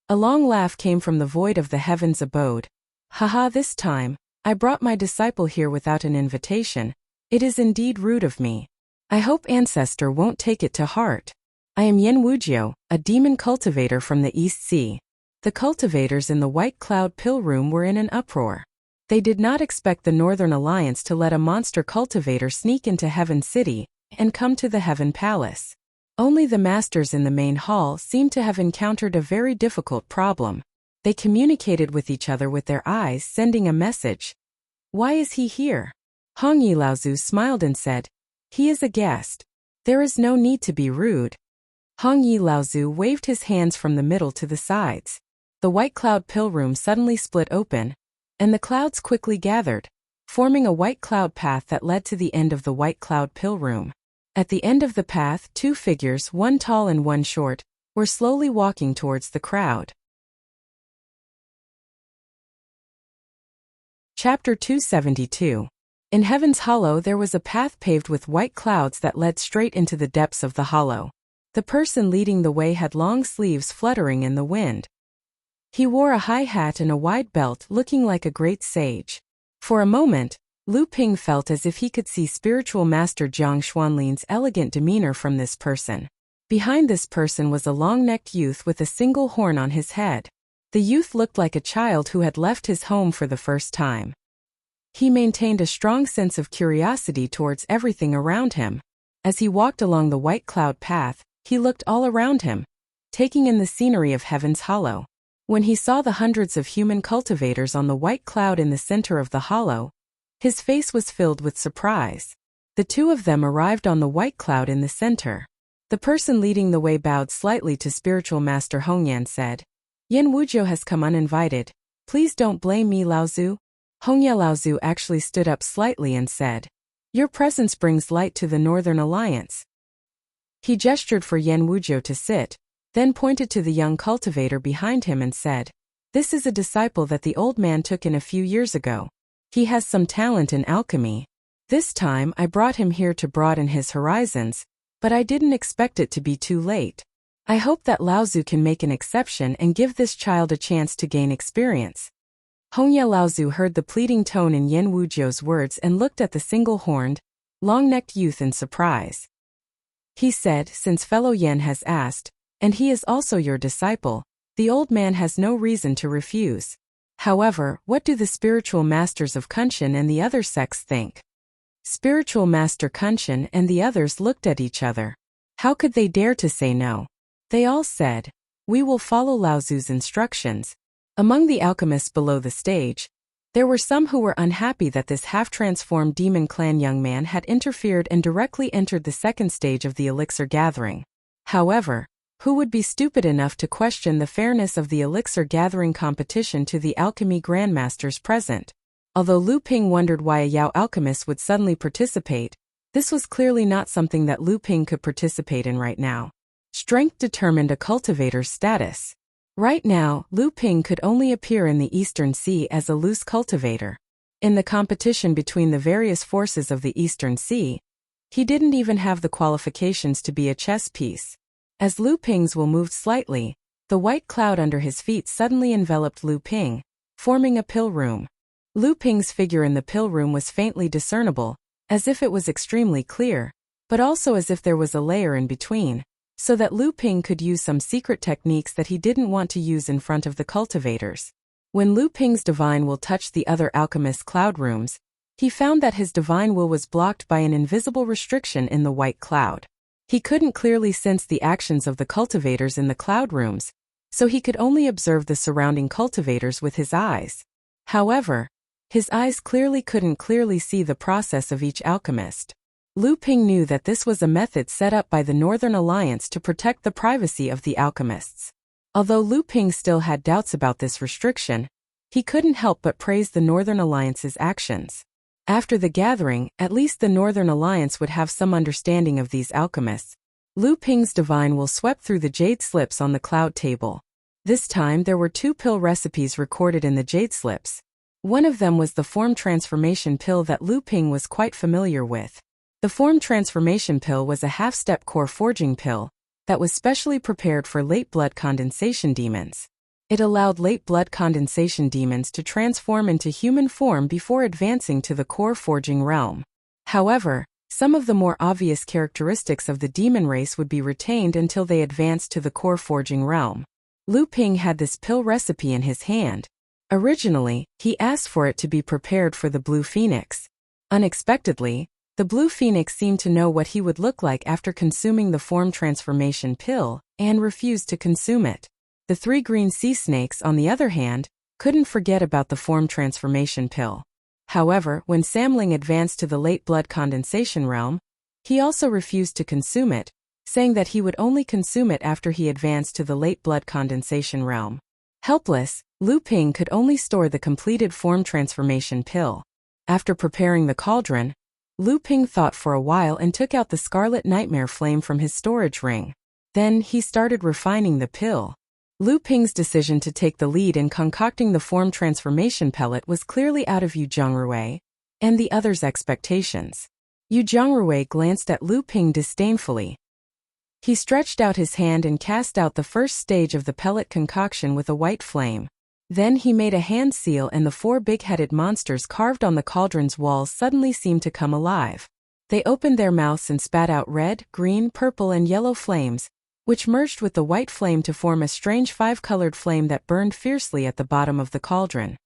A long laugh came from the void of the heaven's abode. Haha, this time, I brought my disciple here without an invitation. It is indeed rude of me. I hope Ancestor won't take it to heart. I am Wuxia, a demon cultivator from the East Sea. The cultivators in the White Cloud Pill Room were in an uproar. They did not expect the Northern Alliance to let a monster cultivator sneak into Heaven City and come to the Heaven Palace. Only the masters in the main hall seemed to have encountered a very difficult problem. They communicated with each other with their eyes, sending a message. Why is he here? Hongyi Laozu smiled and said, he is a guest. There is no need to be rude. Hongyi Laozu waved his hands from the middle to the sides. The White Cloud Pill Room suddenly split open, and the clouds quickly gathered, forming a white cloud path that led to the end of the White Cloud Pill Room. At the end of the path, two figures, one tall and one short, were slowly walking towards the crowd. Chapter 272. In Heaven's Hollow there was a path paved with white clouds that led straight into the depths of the hollow. The person leading the way had long sleeves fluttering in the wind. He wore a high hat and a wide belt, looking like a great sage. For a moment, Lu Ping felt as if he could see spiritual master Jiang Xuanlin's elegant demeanor from this person. Behind this person was a long-necked youth with a single horn on his head. The youth looked like a child who had left his home for the first time. He maintained a strong sense of curiosity towards everything around him. As he walked along the white cloud path, he looked all around him, taking in the scenery of Heaven's Hollow. When he saw the hundreds of human cultivators on the white cloud in the center of the hollow, his face was filled with surprise. The two of them arrived on the white cloud in the center. The person leading the way bowed slightly to spiritual master Hongyan said, Wuxia has come uninvited. Please don't blame me, Laozu. Hongya Laozu actually stood up slightly and said, your presence brings light to the Northern Alliance. He gestured for Wuxia to sit, then pointed to the young cultivator behind him and said, this is a disciple that the old man took in a few years ago. He has some talent in alchemy. This time I brought him here to broaden his horizons, but I didn't expect it to be too late. I hope that Laozu can make an exception and give this child a chance to gain experience. Hongya Laozu heard the pleading tone in Wuxia's words and looked at the single-horned, long-necked youth in surprise. He said, since fellow Yen has asked, and he is also your disciple, the old man has no reason to refuse. However, what do the spiritual masters of Kunshin and the other sects think? Spiritual master Kunshin and the others looked at each other. How could they dare to say no? They all said, we will follow Laozu's instructions. Among the alchemists below the stage, there were some who were unhappy that this half-transformed demon clan young man had interfered and directly entered the second stage of the elixir gathering. However, who would be stupid enough to question the fairness of the elixir gathering competition to the alchemy grandmasters present? Although Lu Ping wondered why a Yao alchemist would suddenly participate, this was clearly not something that Lu Ping could participate in right now. Strength determined a cultivator's status. Right now, Lu Ping could only appear in the Eastern Sea as a loose cultivator. In the competition between the various forces of the Eastern Sea, he didn't even have the qualifications to be a chess piece. As Lu Ping's will moved slightly, the white cloud under his feet suddenly enveloped Lu Ping, forming a pill room. Lu Ping's figure in the pill room was faintly discernible, as if it was extremely clear, but also as if there was a layer in between, so that Lu Ping could use some secret techniques that he didn't want to use in front of the cultivators. When Lu Ping's divine will touched the other alchemist's cloud rooms, he found that his divine will was blocked by an invisible restriction in the white cloud. He couldn't clearly sense the actions of the cultivators in the cloud rooms, so he could only observe the surrounding cultivators with his eyes. However, his eyes couldn't clearly see the process of each alchemist. Lu Ping knew that this was a method set up by the Northern Alliance to protect the privacy of the alchemists. Although Lu Ping still had doubts about this restriction, he couldn't help but praise the Northern Alliance's actions. After the gathering, at least the Northern Alliance would have some understanding of these alchemists. Lu Ping's divine will swept through the jade slips on the cloud table. This time there were 2 pill recipes recorded in the jade slips. One of them was the form transformation pill that Lu Ping was quite familiar with. The form transformation pill was a half-step core forging pill that was specially prepared for late blood condensation demons. It allowed late blood condensation demons to transform into human form before advancing to the core forging realm. However, some of the more obvious characteristics of the demon race would be retained until they advanced to the core forging realm. Lu Ping had this pill recipe in his hand. Originally, he asked for it to be prepared for the Blue Phoenix. Unexpectedly, the Blue Phoenix seemed to know what he would look like after consuming the form transformation pill, and refused to consume it. The 3 green sea snakes, on the other hand, couldn't forget about the form transformation pill. However, when Samling advanced to the late blood condensation realm, he also refused to consume it, saying that he would only consume it after he advanced to the late blood condensation realm. Helpless, Lu Ping could only store the completed form transformation pill. After preparing the cauldron, Lu Ping thought for a while and took out the scarlet nightmare flame from his storage ring. Then he started refining the pill. Lu Ping's decision to take the lead in concocting the form transformation pellet was clearly out of Yu Zhongrui and the others' expectations. Yu Zhongrui glanced at Lu Ping disdainfully. He stretched out his hand and cast out the first stage of the pellet concoction with a white flame. Then he made a hand seal, and the 4 big-headed monsters carved on the cauldron's walls suddenly seemed to come alive. They opened their mouths and spat out red, green, purple, and yellow flames, which merged with the white flame to form a strange 5-colored flame that burned fiercely at the bottom of the cauldron.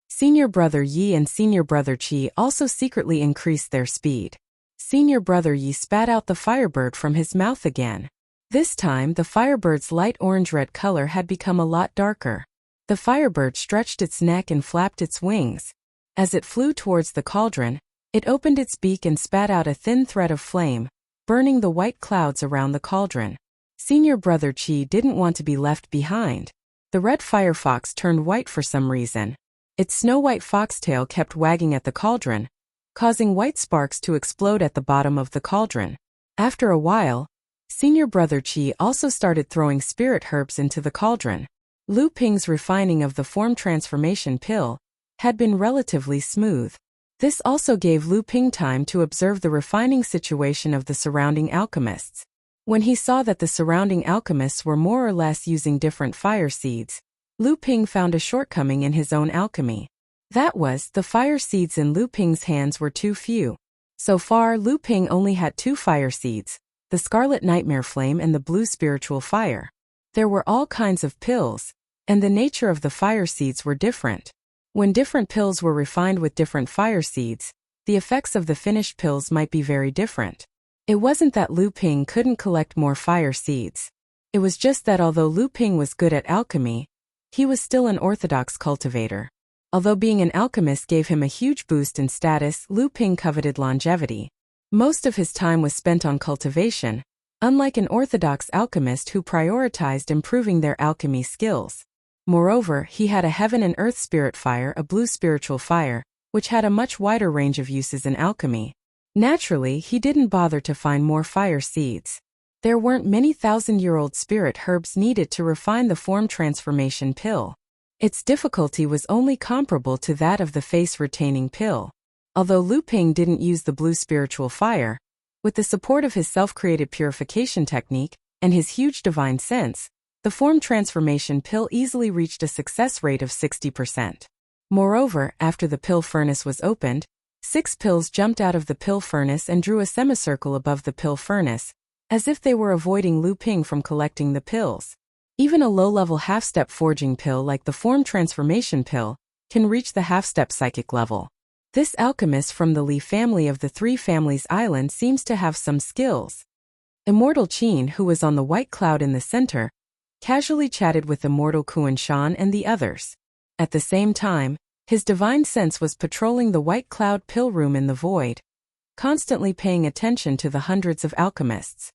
Senior Brother Yi and Senior Brother Qi also secretly increased their speed. Senior Brother Yi spat out the firebird from his mouth again. This time, the firebird's light orange-red color had become a lot darker. The firebird stretched its neck and flapped its wings. As it flew towards the cauldron, it opened its beak and spat out a thin thread of flame, burning the white clouds around the cauldron. Senior Brother Qi didn't want to be left behind. The red firefox turned white for some reason. Its snow-white foxtail kept wagging at the cauldron, causing white sparks to explode at the bottom of the cauldron. After a while, Senior Brother Qi also started throwing spirit herbs into the cauldron. Lu Ping's refining of the form transformation pill had been relatively smooth. This also gave Lu Ping time to observe the refining situation of the surrounding alchemists. When he saw that the surrounding alchemists were more or less using different fire seeds, Lu Ping found a shortcoming in his own alchemy. That was, the fire seeds in Lu Ping's hands were too few. So far, Lu Ping only had 2 fire seeds, the Scarlet Nightmare Flame and the Blue Spiritual Fire. There were all kinds of pills, and the nature of the fire seeds were different. When different pills were refined with different fire seeds, the effects of the finished pills might be very different. It wasn't that Lu Ping couldn't collect more fire seeds. It was just that although Lu Ping was good at alchemy, he was still an orthodox cultivator. Although being an alchemist gave him a huge boost in status, Lu Ping coveted longevity. Most of his time was spent on cultivation, unlike an orthodox alchemist who prioritized improving their alchemy skills. Moreover, he had a heaven and earth spirit fire, a blue spiritual fire, which had a much wider range of uses in alchemy. Naturally, he didn't bother to find more fire seeds. There weren't many thousand-year-old spirit herbs needed to refine the form transformation pill. Its difficulty was only comparable to that of the face-retaining pill. Although Lu Ping didn't use the blue spiritual fire, with the support of his self-created purification technique and his huge divine sense, the form transformation pill easily reached a success rate of 60%. Moreover, after the pill furnace was opened, 6 pills jumped out of the pill furnace and drew a semicircle above the pill furnace, as if they were avoiding Lu Ping from collecting the pills. Even a low-level half-step forging pill like the form transformation pill can reach the half-step psychic level. This alchemist from the Li family of the Three Families Island seems to have some skills. Immortal Qin, who was on the white cloud in the center, casually chatted with Immortal Kuan-shan and the others. At the same time, his divine sense was patrolling the white cloud pill room in the void, constantly paying attention to the hundreds of alchemists.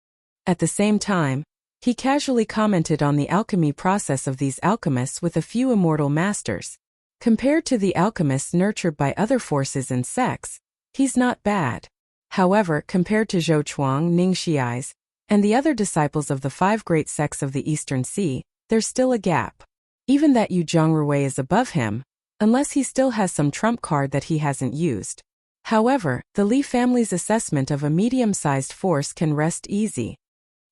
At the same time, he casually commented on the alchemy process of these alchemists with a few immortal masters. Compared to the alchemists nurtured by other forces and sects, he's not bad. However, compared to Zhou Chuang, Ning Shiais, and the other disciples of the 5 great sects of the Eastern Sea, there's still a gap. Even that Yu Zhongrui is above him, unless he still has some trump card that he hasn't used. However, the Li family's assessment of a medium-sized force can rest easy.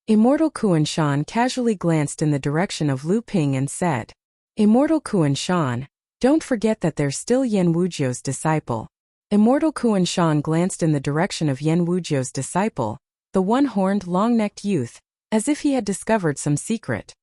Immortal Kuan-shan casually glanced in the direction of Lu Ping and said, Immortal Kuan Shan, don't forget that there's still Yan Wuzhou's disciple. Immortal Kuan Shan glanced in the direction of Yan Wuzhou's disciple, the one-horned, long-necked youth, as if he had discovered some secret.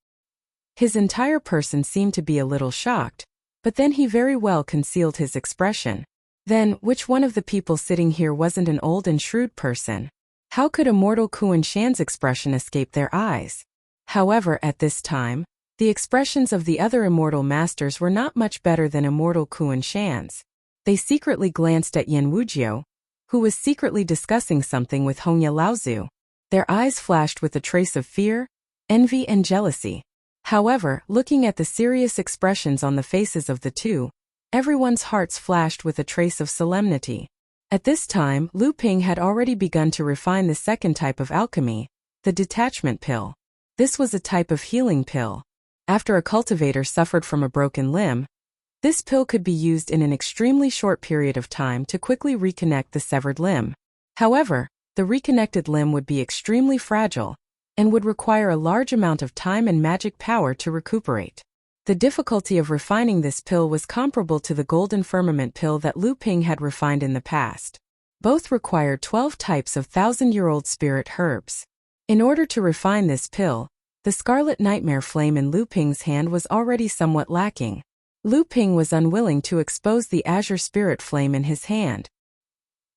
His entire person seemed to be a little shocked, but then he very well concealed his expression. Then, which one of the people sitting here wasn't an old and shrewd person? How could Immortal Kuan Shan's expression escape their eyes? However, at this time, the expressions of the other immortal masters were not much better than Immortal Kuan Shan's. They secretly glanced at Yan Wuzhou, who was secretly discussing something with Hongya Laozu. Their eyes flashed with a trace of fear, envy and jealousy. However, looking at the serious expressions on the faces of the two, everyone's hearts flashed with a trace of solemnity. At this time, Lu Ping had already begun to refine the second type of alchemy, the detachment pill. This was a type of healing pill. After a cultivator suffered from a broken limb, this pill could be used in an extremely short period of time to quickly reconnect the severed limb. However, the reconnected limb would be extremely fragile and would require a large amount of time and magic power to recuperate. The difficulty of refining this pill was comparable to the golden firmament pill that Lu Ping had refined in the past. Both required 12 types of 1,000-year-old spirit herbs. In order to refine this pill, the scarlet nightmare flame in Lu Ping's hand was already somewhat lacking. Lu Ping was unwilling to expose the azure spirit flame in his hand.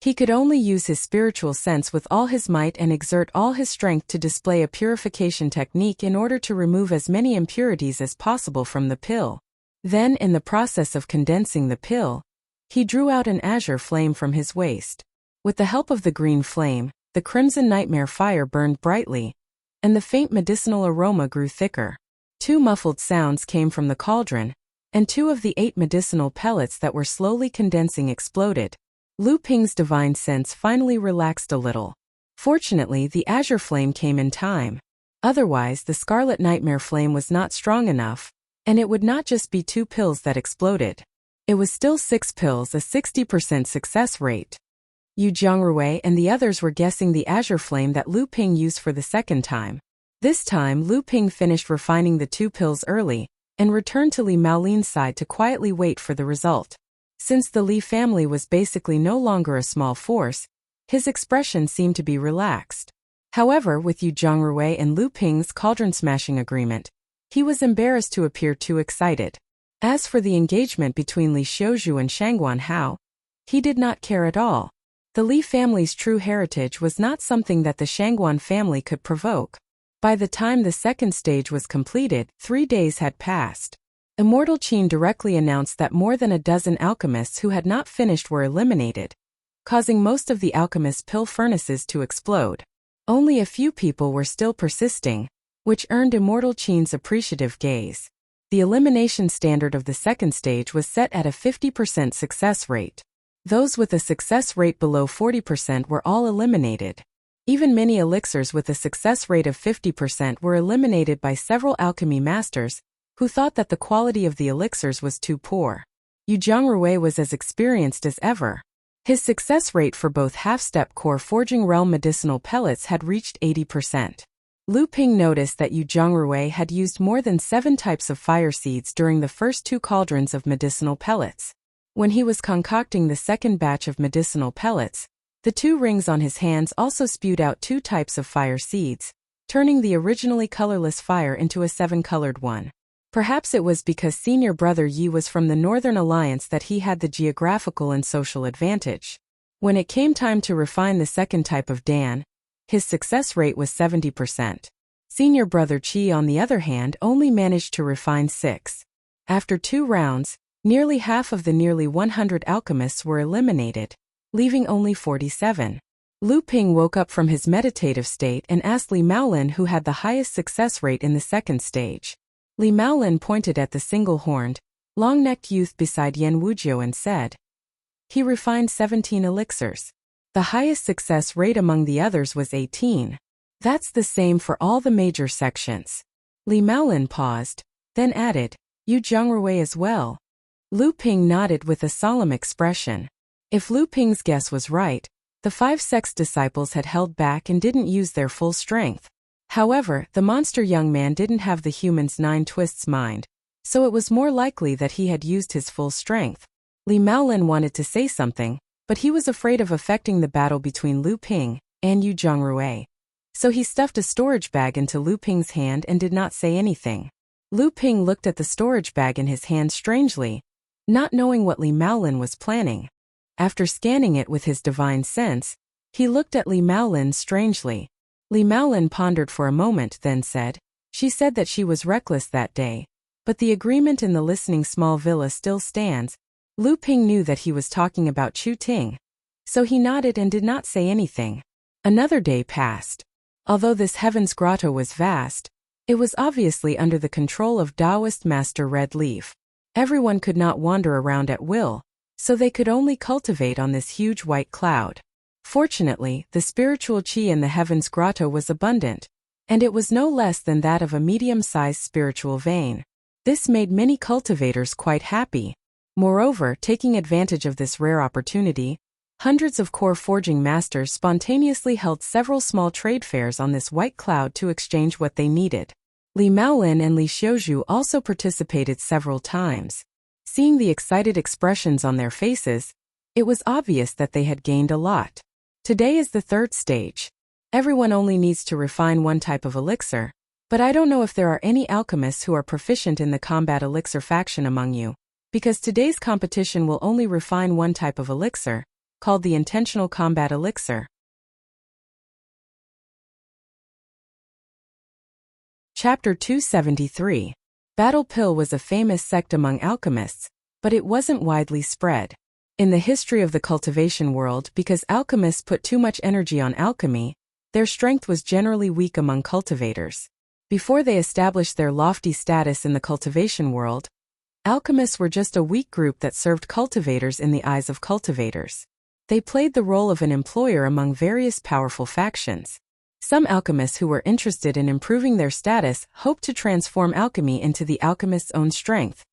He could only use his spiritual sense with all his might and exert all his strength to display a purification technique in order to remove as many impurities as possible from the pill. Then, in the process of condensing the pill, he drew out an azure flame from his waist. With the help of the green flame, the crimson nightmare fire burned brightly, and the faint medicinal aroma grew thicker. 2 muffled sounds came from the cauldron, and 2 of the 8 medicinal pellets that were slowly condensing exploded. Lu Ping's divine sense finally relaxed a little. Fortunately, the azure flame came in time. Otherwise, the scarlet nightmare flame was not strong enough, and it would not just be 2 pills that exploded. It was still 6 pills, a 60% success rate. Yu Zhongrui and the others were guessing the azure flame that Lu Ping used for the second time. This time, Lu Ping finished refining the 2 pills early and returned to Li Maolin's side to quietly wait for the result. Since the Li family was basically no longer a small force, his expression seemed to be relaxed. However, with Yu Zhongrui and Lu Ping's cauldron-smashing agreement, he was embarrassed to appear too excited. As for the engagement between Li Xiuzhu and Shangguan Hao, he did not care at all. The Li family's true heritage was not something that the Shangguan family could provoke. By the time the second stage was completed, 3 days had passed. Immortal Qin directly announced that more than a dozen alchemists who had not finished were eliminated, causing most of the alchemist pill furnaces to explode. Only a few people were still persisting, which earned Immortal Qin's appreciative gaze. The elimination standard of the second stage was set at a 50% success rate. Those with a success rate below 40% were all eliminated. Even many elixirs with a success rate of 50% were eliminated by several alchemy masters, who thought that the quality of the elixirs was too poor. Yu Zhongrui was as experienced as ever. His success rate for both half-step core forging realm medicinal pellets had reached 80%. Lu Ping noticed that Yu Zhongrui had used more than 7 types of fire seeds during the first 2 cauldrons of medicinal pellets. When he was concocting the second batch of medicinal pellets, the 2 rings on his hands also spewed out 2 types of fire seeds, turning the originally colorless fire into a 7-colored one. Perhaps it was because senior brother Yi was from the Northern Alliance that he had the geographical and social advantage. When it came time to refine the second type of Dan, his success rate was 70%. Senior brother Qi, on the other hand, only managed to refine 6. After 2 rounds, nearly half of the nearly 100 alchemists were eliminated, leaving only 47. Lu Ping woke up from his meditative state and asked Li Maolin who had the highest success rate in the second stage. Li Maolin pointed at the single-horned, long-necked youth beside Yan Wuzhou and said, "He refined 17 elixirs. The highest success rate among the others was 18. That's the same for all the major sections." Li Maolin paused, then added, "Yu Zhongrui as well." Lu Ping nodded with a solemn expression. If Lu Ping's guess was right, the 5 sex disciples had held back and didn't use their full strength. However, the monster young man didn't have the human's 9 twists mind. so it was more likely that he had used his full strength. Li Maolin wanted to say something, but he was afraid of affecting the battle between Lu Ping and Yu Zhongrui. So he stuffed a storage bag into Lu Ping's hand and did not say anything. Lu Ping looked at the storage bag in his hand strangely, not knowing what Li Maolin was planning. After scanning it with his divine sense, he looked at Li Maolin strangely. Li Maolin pondered for a moment, then said, "She said that she was reckless that day, but the agreement in the listening small villa still stands." Lu Ping knew that he was talking about Chu Ting, so he nodded and did not say anything. Another day passed. Although this heaven's grotto was vast, it was obviously under the control of Taoist Master Red Leaf. Everyone could not wander around at will, so they could only cultivate on this huge white cloud. Fortunately, the spiritual qi in the heaven's grotto was abundant, and it was no less than that of a medium-sized spiritual vein. This made many cultivators quite happy. Moreover, taking advantage of this rare opportunity, hundreds of core forging masters spontaneously held several small trade fairs on this white cloud to exchange what they needed. Li Maolin and Li Xiuzhu also participated several times. Seeing the excited expressions on their faces, it was obvious that they had gained a lot. Today is the third stage. Everyone only needs to refine one type of elixir, but I don't know if there are any alchemists who are proficient in the combat elixir faction among you, because today's competition will only refine one type of elixir, called the intentional combat elixir. Chapter 273. Battle Pill was a famous sect among alchemists, but it wasn't widely spread. In the history of the cultivation world, because alchemists put too much energy on alchemy, their strength was generally weak among cultivators. Before they established their lofty status in the cultivation world, alchemists were just a weak group that served cultivators in the eyes of cultivators. They played the role of an employer among various powerful factions. Some alchemists who were interested in improving their status hoped to transform alchemy into the alchemist's own strength,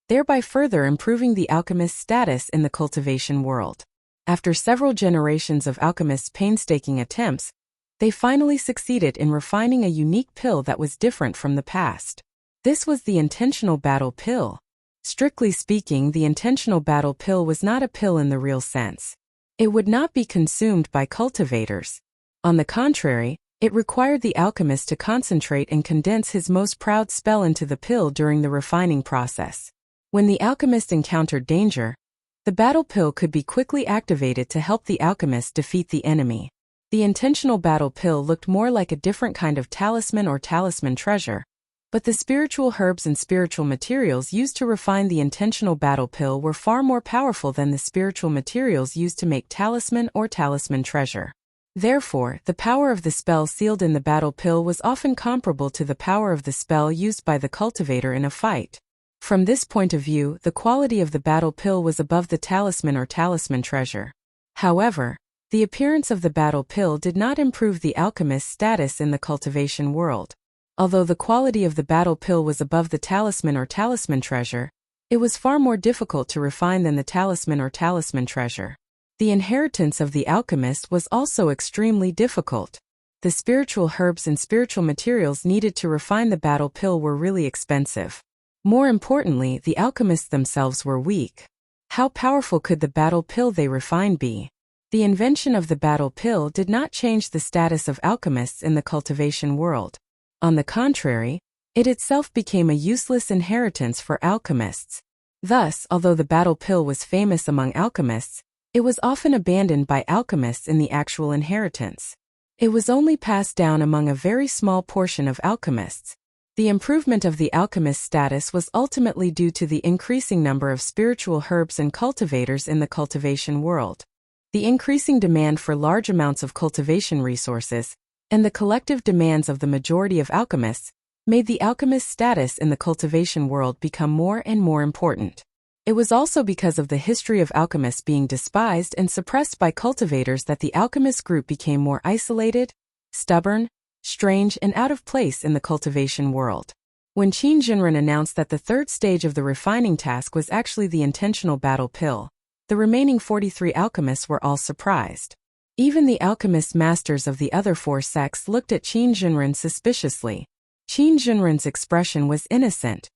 thereby further improving the alchemist's status in the cultivation world. After several generations of alchemists' painstaking attempts, they finally succeeded in refining a unique pill that was different from the past. This was the intentional battle pill. Strictly speaking, the intentional battle pill was not a pill in the real sense. It would not be consumed by cultivators. On the contrary, it required the alchemist to concentrate and condense his most proud spell into the pill during the refining process. When the alchemist encountered danger, the battle pill could be quickly activated to help the alchemist defeat the enemy. The intentional battle pill looked more like a different kind of talisman or talisman treasure, but the spiritual herbs and spiritual materials used to refine the intentional battle pill were far more powerful than the spiritual materials used to make talisman or talisman treasure. Therefore, the power of the spell sealed in the battle pill was often comparable to the power of the spell used by the cultivator in a fight. From this point of view, the quality of the battle pill was above the talisman or talisman treasure. However, the appearance of the battle pill did not improve the alchemist's status in the cultivation world. Although the quality of the battle pill was above the talisman or talisman treasure, it was far more difficult to refine than the talisman or talisman treasure. The inheritance of the alchemist was also extremely difficult. The spiritual herbs and spiritual materials needed to refine the battle pill were really expensive. More importantly, the alchemists themselves were weak. How powerful could the battle pill they refined be? The invention of the battle pill did not change the status of alchemists in the cultivation world. On the contrary, it itself became a useless inheritance for alchemists. Thus, although the battle pill was famous among alchemists, it was often abandoned by alchemists in the actual inheritance. It was only passed down among a very small portion of alchemists. The improvement of the alchemist's status was ultimately due to the increasing number of spiritual herbs and cultivators in the cultivation world. The increasing demand for large amounts of cultivation resources, and the collective demands of the majority of alchemists, made the alchemist's status in the cultivation world become more and more important. It was also because of the history of alchemists being despised and suppressed by cultivators that the alchemist group became more isolated, stubborn, strange, and out of place in the cultivation world. When Qin Jinren announced that the third stage of the refining task was actually the intentional battle pill, the remaining 43 alchemists were all surprised. Even the alchemist masters of the other four sects looked at Qin Jinren suspiciously. Qin Jinren's expression was innocent.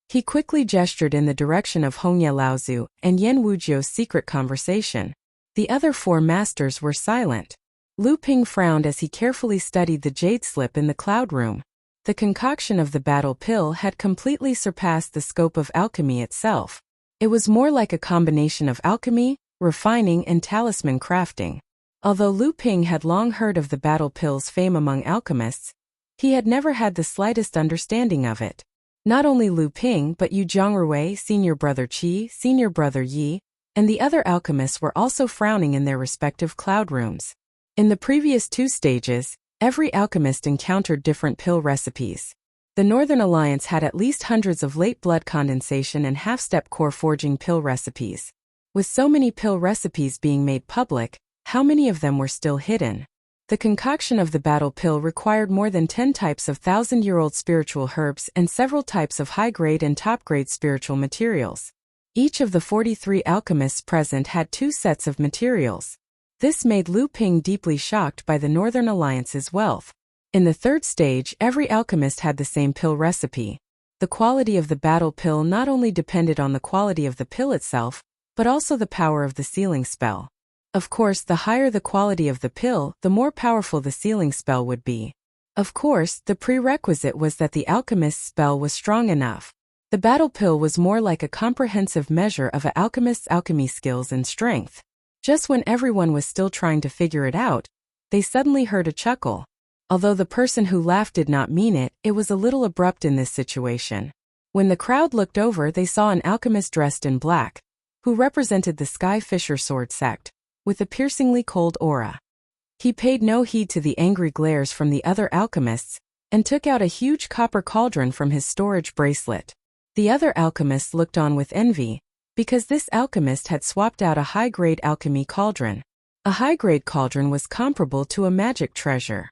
He quickly gestured in the direction of Hongye Laozu and Yan Wuzhou's secret conversation. The other 4 masters were silent. Lu Ping frowned as he carefully studied the jade slip in the cloud room. The concoction of the battle pill had completely surpassed the scope of alchemy itself. It was more like a combination of alchemy, refining, and talisman crafting. Although Lu Ping had long heard of the battle pill's fame among alchemists, he had never had the slightest understanding of it. Not only Lu Ping but Yu Zhongrui, senior brother Qi, senior brother Yi, and the other alchemists were also frowning in their respective cloud rooms. In the previous 2 stages, every alchemist encountered different pill recipes. The Northern Alliance had at least hundreds of late blood condensation and half-step core forging pill recipes. With so many pill recipes being made public, how many of them were still hidden? The concoction of the battle pill required more than 10 types of 1,000-year-old spiritual herbs and several types of high-grade and top-grade spiritual materials. Each of the 43 alchemists present had 2 sets of materials. This made Lu Ping deeply shocked by the Northern Alliance's wealth. In the 3rd stage, every alchemist had the same pill recipe. The quality of the battle pill not only depended on the quality of the pill itself, but also the power of the sealing spell. Of course, the higher the quality of the pill, the more powerful the sealing spell would be. Of course, the prerequisite was that the alchemist's spell was strong enough. The battle pill was more like a comprehensive measure of an alchemist's alchemy skills and strength. Just when everyone was still trying to figure it out, they suddenly heard a chuckle. Although the person who laughed did not mean it, it was a little abrupt in this situation. When the crowd looked over, they saw an alchemist dressed in black, who represented the Sky Fisher Sword sect, with a piercingly cold aura. He paid no heed to the angry glares from the other alchemists, and took out a huge copper cauldron from his storage bracelet. The other alchemists looked on with envy, because this alchemist had swapped out a high-grade alchemy cauldron. A high-grade cauldron was comparable to a magic treasure.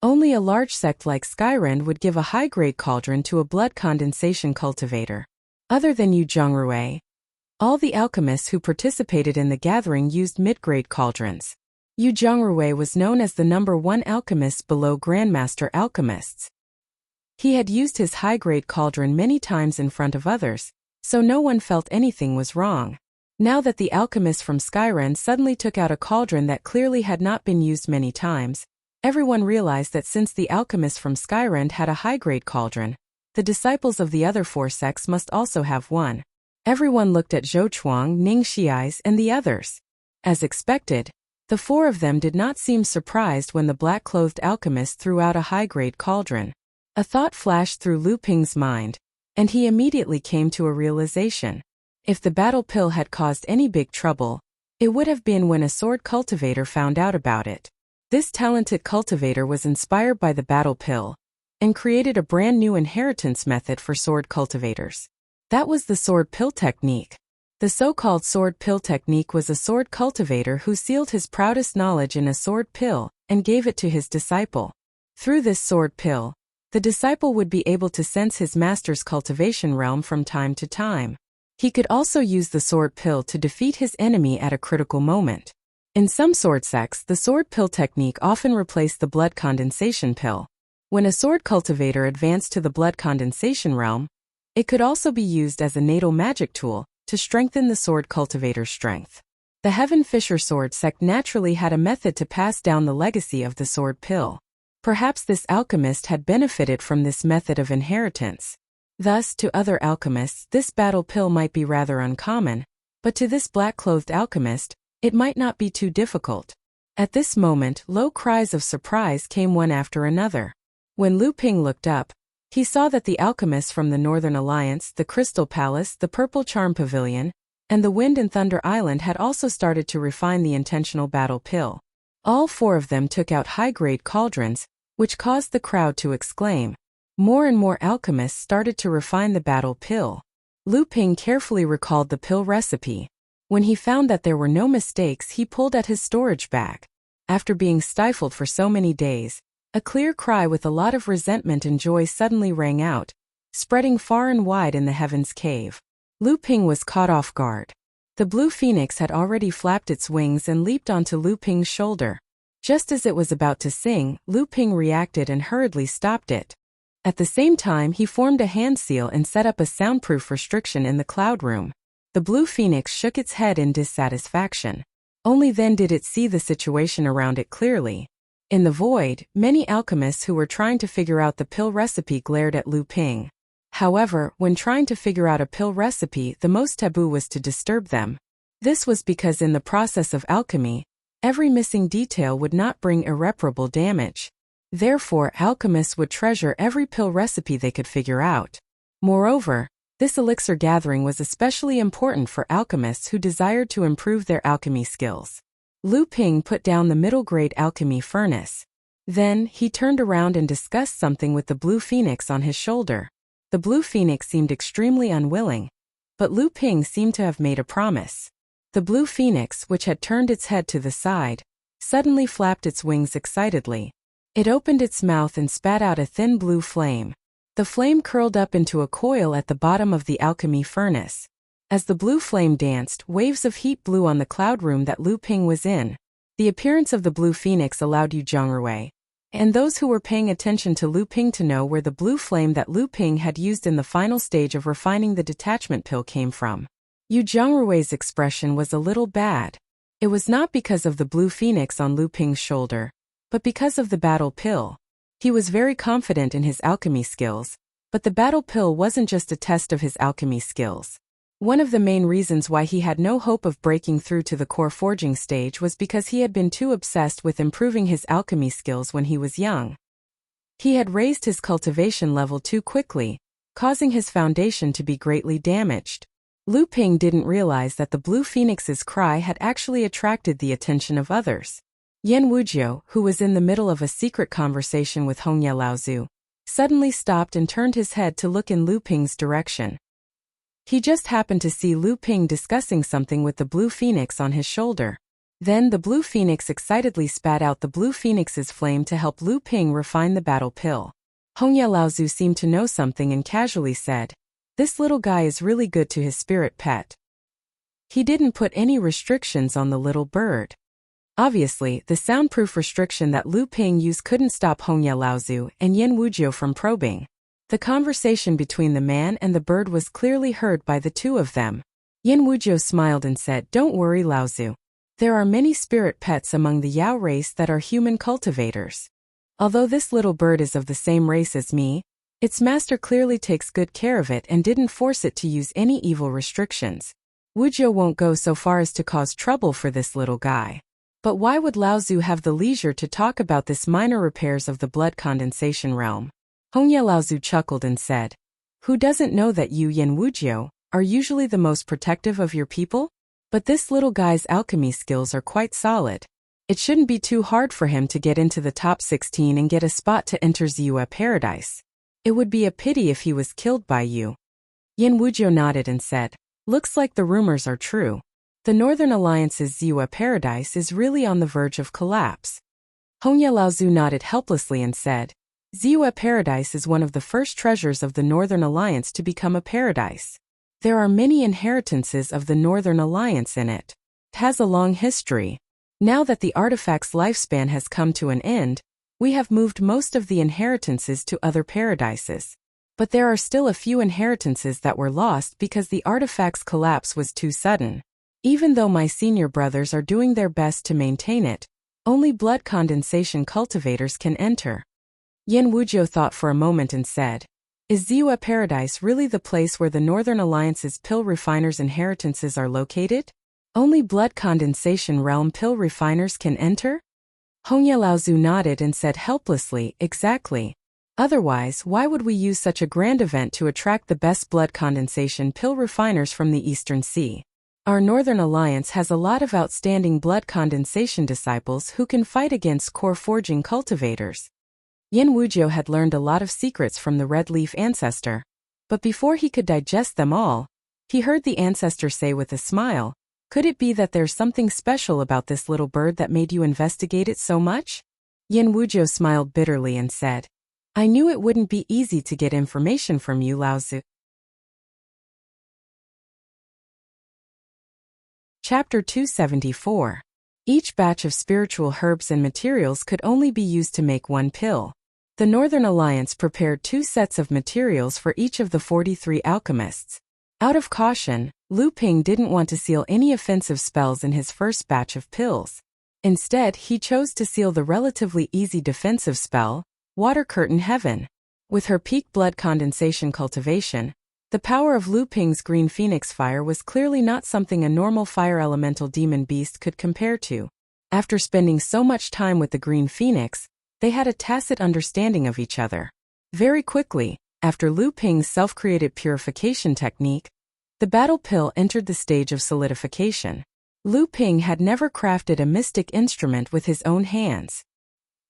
Only a large sect like Skyrend would give a high-grade cauldron to a blood condensation cultivator. Other than Yu Zhongrui, all the alchemists who participated in the gathering used mid-grade cauldrons. Yu Zhongrui was known as the #1 alchemist below Grandmaster alchemists. He had used his high-grade cauldron many times in front of others, so no one felt anything was wrong. Now that the alchemist from Skyrend suddenly took out a cauldron that clearly had not been used many times, everyone realized that since the alchemist from Skyrend had a high-grade cauldron, the disciples of the other 4 sects must also have one. Everyone looked at Zhou Chuang, Ning Xiais, and the others. As expected, the 4 of them did not seem surprised when the black-clothed alchemist threw out a high-grade cauldron. A thought flashed through Lu Ping's mind, and he immediately came to a realization. If the battle pill had caused any big trouble, it would have been when a sword cultivator found out about it. This talented cultivator was inspired by the battle pill, and created a brand new inheritance method for sword cultivators. That was the sword pill technique. The so-called sword pill technique was a sword cultivator who sealed his proudest knowledge in a sword pill and gave it to his disciple. Through this sword pill, the disciple would be able to sense his master's cultivation realm from time to time. He could also use the sword pill to defeat his enemy at a critical moment. In some sword sects, the sword pill technique often replaced the blood condensation pill. When a sword cultivator advanced to the blood condensation realm, it could also be used as a natal magic tool to strengthen the sword cultivator's strength. The Heaven Fisher Sword sect naturally had a method to pass down the legacy of the sword pill. Perhaps this alchemist had benefited from this method of inheritance. Thus, to other alchemists, this battle pill might be rather uncommon, but to this black-clothed alchemist, it might not be too difficult. At this moment, low cries of surprise came one after another. When Lu Ping looked up, he saw that the alchemists from the Northern Alliance, the Crystal Palace, the Purple Charm Pavilion, and the Wind and Thunder Island had also started to refine the intentional battle pill. All 4 of them took out high-grade cauldrons, which caused the crowd to exclaim. More and more alchemists started to refine the battle pill. Lu Ping carefully recalled the pill recipe. When he found that there were no mistakes, he pulled at his storage bag. After being stifled for so many days, a clear cry with a lot of resentment and joy suddenly rang out, spreading far and wide in the heavens cave. Lu Ping was caught off guard. The blue phoenix had already flapped its wings and leaped onto Lu Ping's shoulder. Just as it was about to sing, Lu Ping reacted and hurriedly stopped it. At the same time, he formed a hand seal and set up a soundproof restriction in the cloud room. The blue phoenix shook its head in dissatisfaction. Only then did it see the situation around it clearly. In the void, many alchemists who were trying to figure out the pill recipe glared at Lu Ping. However, when trying to figure out a pill recipe, the most taboo was to disturb them. This was because in the process of alchemy, every missing detail would not bring irreparable damage. Therefore, alchemists would treasure every pill recipe they could figure out. Moreover, this elixir gathering was especially important for alchemists who desired to improve their alchemy skills. Lu Ping put down the middle-grade alchemy furnace. Then, he turned around and discussed something with the blue phoenix on his shoulder. The blue phoenix seemed extremely unwilling, but Lu Ping seemed to have made a promise. The blue phoenix, which had turned its head to the side, suddenly flapped its wings excitedly. It opened its mouth and spat out a thin blue flame. The flame curled up into a coil at the bottom of the alchemy furnace. As the blue flame danced, waves of heat blew on the cloud room that Lu Ping was in. The appearance of the blue phoenix allowed Yu Zhongrui and those who were paying attention to Lu Ping to know where the blue flame that Lu Ping had used in the final stage of refining the detachment pill came from. Yu Zhongrui's expression was a little bad. It was not because of the blue phoenix on Lu Ping's shoulder, but because of the battle pill. He was very confident in his alchemy skills, but the battle pill wasn't just a test of his alchemy skills. One of the main reasons why he had no hope of breaking through to the core forging stage was because he had been too obsessed with improving his alchemy skills when he was young. He had raised his cultivation level too quickly, causing his foundation to be greatly damaged. Lu Ping didn't realize that the blue phoenix's cry had actually attracted the attention of others. Yan Wujiu, who was in the middle of a secret conversation with Hongye Laozu, suddenly stopped and turned his head to look in Lu Ping's direction. He just happened to see Lu Ping discussing something with the blue phoenix on his shoulder. Then the blue phoenix excitedly spat out the blue phoenix's flame to help Lu Ping refine the battle pill. Hongye Laozu seemed to know something and casually said, "This little guy is really good to his spirit pet." He didn't put any restrictions on the little bird. Obviously, the soundproof restriction that Lu Ping used couldn't stop Hongye Laozu and Yan Wujiu from probing. The conversation between the man and the bird was clearly heard by the two of them. Yan Wujiu smiled and said, "Don't worry, Laozu. There are many spirit pets among the Yao race that are human cultivators. Although this little bird is of the same race as me, its master clearly takes good care of it and didn't force it to use any evil restrictions. Wujiu won't go so far as to cause trouble for this little guy." But why would Laozu have the leisure to talk about this minor repairs of the blood condensation realm? Hongye Laozu chuckled and said, "Who doesn't know that you, Yan Wujiu, are usually the most protective of your people? But this little guy's alchemy skills are quite solid. It shouldn't be too hard for him to get into the top 16 and get a spot to enter Ziyue Paradise. It would be a pity if he was killed by you." Yan Wujiu nodded and said, "Looks like the rumors are true. The Northern Alliance's Ziyue Paradise is really on the verge of collapse." Hongye Laozu nodded helplessly and said, "Ziyue Paradise is one of the first treasures of the Northern Alliance to become a paradise. There are many inheritances of the Northern Alliance in it. It has a long history. Now that the artifact's lifespan has come to an end, we have moved most of the inheritances to other paradises. But there are still a few inheritances that were lost because the artifact's collapse was too sudden. Even though my senior brothers are doing their best to maintain it, only blood condensation cultivators can enter." Yan Wujiu thought for a moment and said, "Is Ziyue Paradise really the place where the Northern Alliance's pill refiners' inheritances are located? Only blood condensation realm pill refiners can enter?" Hongye Laozu nodded and said helplessly, "Exactly. Otherwise, why would we use such a grand event to attract the best blood condensation pill refiners from the Eastern Sea? Our Northern Alliance has a lot of outstanding blood condensation disciples who can fight against core forging cultivators." Yan Wujiu had learned a lot of secrets from the Red Leaf ancestor, but before he could digest them all, he heard the ancestor say with a smile, "Could it be that there's something special about this little bird that made you investigate it so much?" Yan Wujiu smiled bitterly and said, "I knew it wouldn't be easy to get information from you, Laozu." Chapter 274. Each batch of spiritual herbs and materials could only be used to make one pill. The Northern Alliance prepared 2 sets of materials for each of the 43 alchemists. Out of caution, Lu Ping didn't want to seal any offensive spells in his first batch of pills. Instead, he chose to seal the relatively easy defensive spell, Water Curtain Heaven. With her peak blood condensation cultivation, the power of Lu Ping's green phoenix fire was clearly not something a normal fire elemental demon beast could compare to. After spending so much time with the green phoenix, they had a tacit understanding of each other. Very quickly, after Lu Ping's self-created purification technique, the battle pill entered the stage of solidification. Lu Ping had never crafted a mystic instrument with his own hands.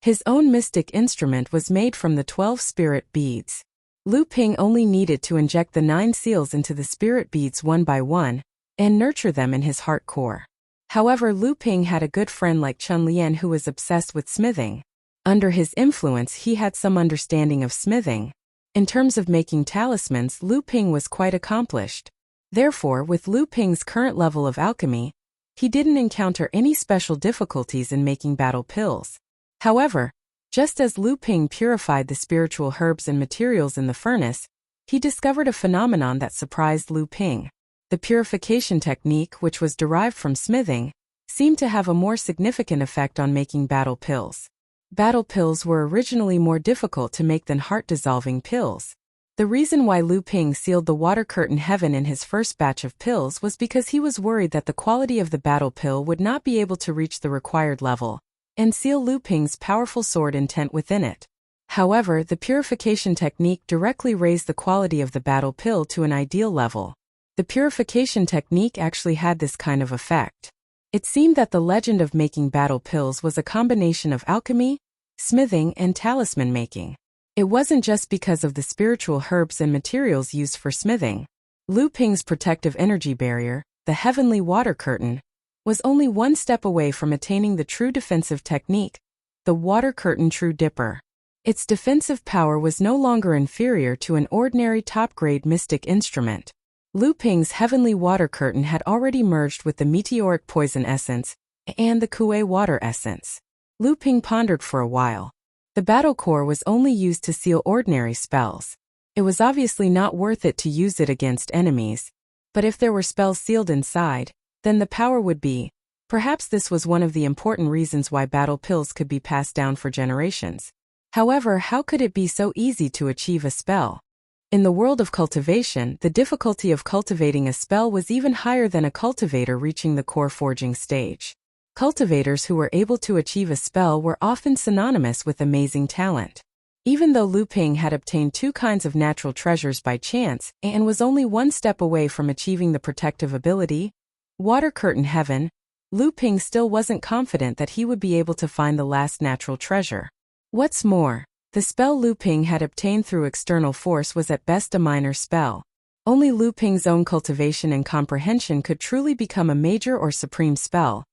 His own mystic instrument was made from the 12 spirit beads. Lu Ping only needed to inject the 9 seals into the spirit beads one by one, and nurture them in his heart core. However, Lu Ping had a good friend like Chun Lian who was obsessed with smithing. Under his influence he had some understanding of smithing. In terms of making talismans, Lu Ping was quite accomplished. Therefore, with Lu Ping's current level of alchemy, he didn't encounter any special difficulties in making battle pills. However, just as Lu Ping purified the spiritual herbs and materials in the furnace, he discovered a phenomenon that surprised Lu Ping. The purification technique, which was derived from smithing, seemed to have a more significant effect on making battle pills. Battle pills were originally more difficult to make than heart-dissolving pills. The reason why Lu Ping sealed the Water Curtain Heaven in his first batch of pills was because he was worried that the quality of the battle pill would not be able to reach the required level and seal Lu Ping's powerful sword intent within it. However, the purification technique directly raised the quality of the battle pill to an ideal level. The purification technique actually had this kind of effect. It seemed that the legend of making battle pills was a combination of alchemy, smithing, and talisman making. It wasn't just because of the spiritual herbs and materials used for smithing. Lu Ping's protective energy barrier, the heavenly water curtain, was only one step away from attaining the true defensive technique, the Water Curtain True Dipper. Its defensive power was no longer inferior to an ordinary top-grade mystic instrument. Lu Ping's heavenly water curtain had already merged with the meteoric poison essence and the Kuei water essence. Lu Ping pondered for a while. The battle core was only used to seal ordinary spells. It was obviously not worth it to use it against enemies, but if there were spells sealed inside, then the power would be. Perhaps this was one of the important reasons why battle pills could be passed down for generations. However, how could it be so easy to achieve a spell? In the world of cultivation, the difficulty of cultivating a spell was even higher than a cultivator reaching the core forging stage. Cultivators who were able to achieve a spell were often synonymous with amazing talent. Even though Lu Ping had obtained 2 kinds of natural treasures by chance and was only one step away from achieving the protective ability, Water Curtain Heaven, Lu Ping still wasn't confident that he would be able to find the last natural treasure. What's more, the spell Lu Ping had obtained through external force was at best a minor spell. Only Lu Ping's own cultivation and comprehension could truly become a major or supreme spell.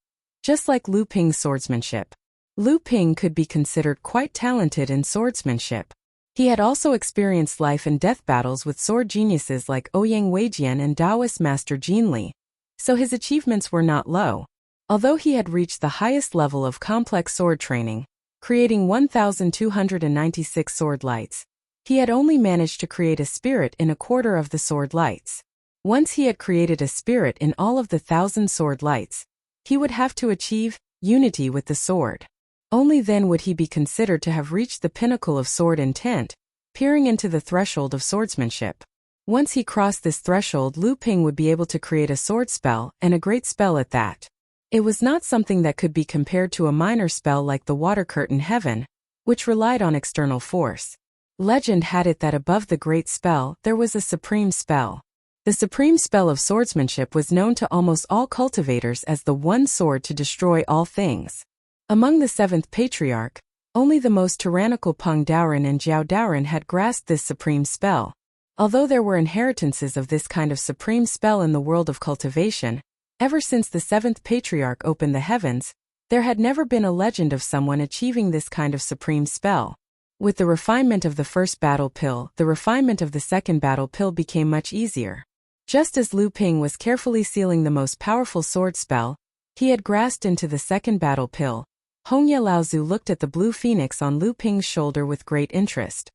Just like Lu Ping's swordsmanship, Lu Ping could be considered quite talented in swordsmanship. He had also experienced life and death battles with sword geniuses like Ouyang Weijian and Taoist master Jin Li, so his achievements were not low. Although he had reached the highest level of complex sword training, creating 1,296 sword lights, he had only managed to create a spirit in a quarter of the sword lights. Once he had created a spirit in all of the 1,000 sword lights, he would have to achieve unity with the sword. Only then would he be considered to have reached the pinnacle of sword intent, peering into the threshold of swordsmanship. Once he crossed this threshold, Lu Ping would be able to create a sword spell, and a great spell at that. It was not something that could be compared to a minor spell like the Water Curtain Heaven, which relied on external force. Legend had it that above the great spell there was a supreme spell. The supreme spell of swordsmanship was known to almost all cultivators as the one sword to destroy all things. Among the 7th patriarch, only the most tyrannical Peng Daoren and Jiao Daoren had grasped this supreme spell. Although there were inheritances of this kind of supreme spell in the world of cultivation, ever since the 7th patriarch opened the heavens, there had never been a legend of someone achieving this kind of supreme spell. With the refinement of the first battle pill, the refinement of the second battle pill became much easier. Just as Lu Ping was carefully sealing the most powerful sword spell, he had grasped into the second battle pill, Hongya Laozu looked at the blue phoenix on Lu Ping's shoulder with great interest.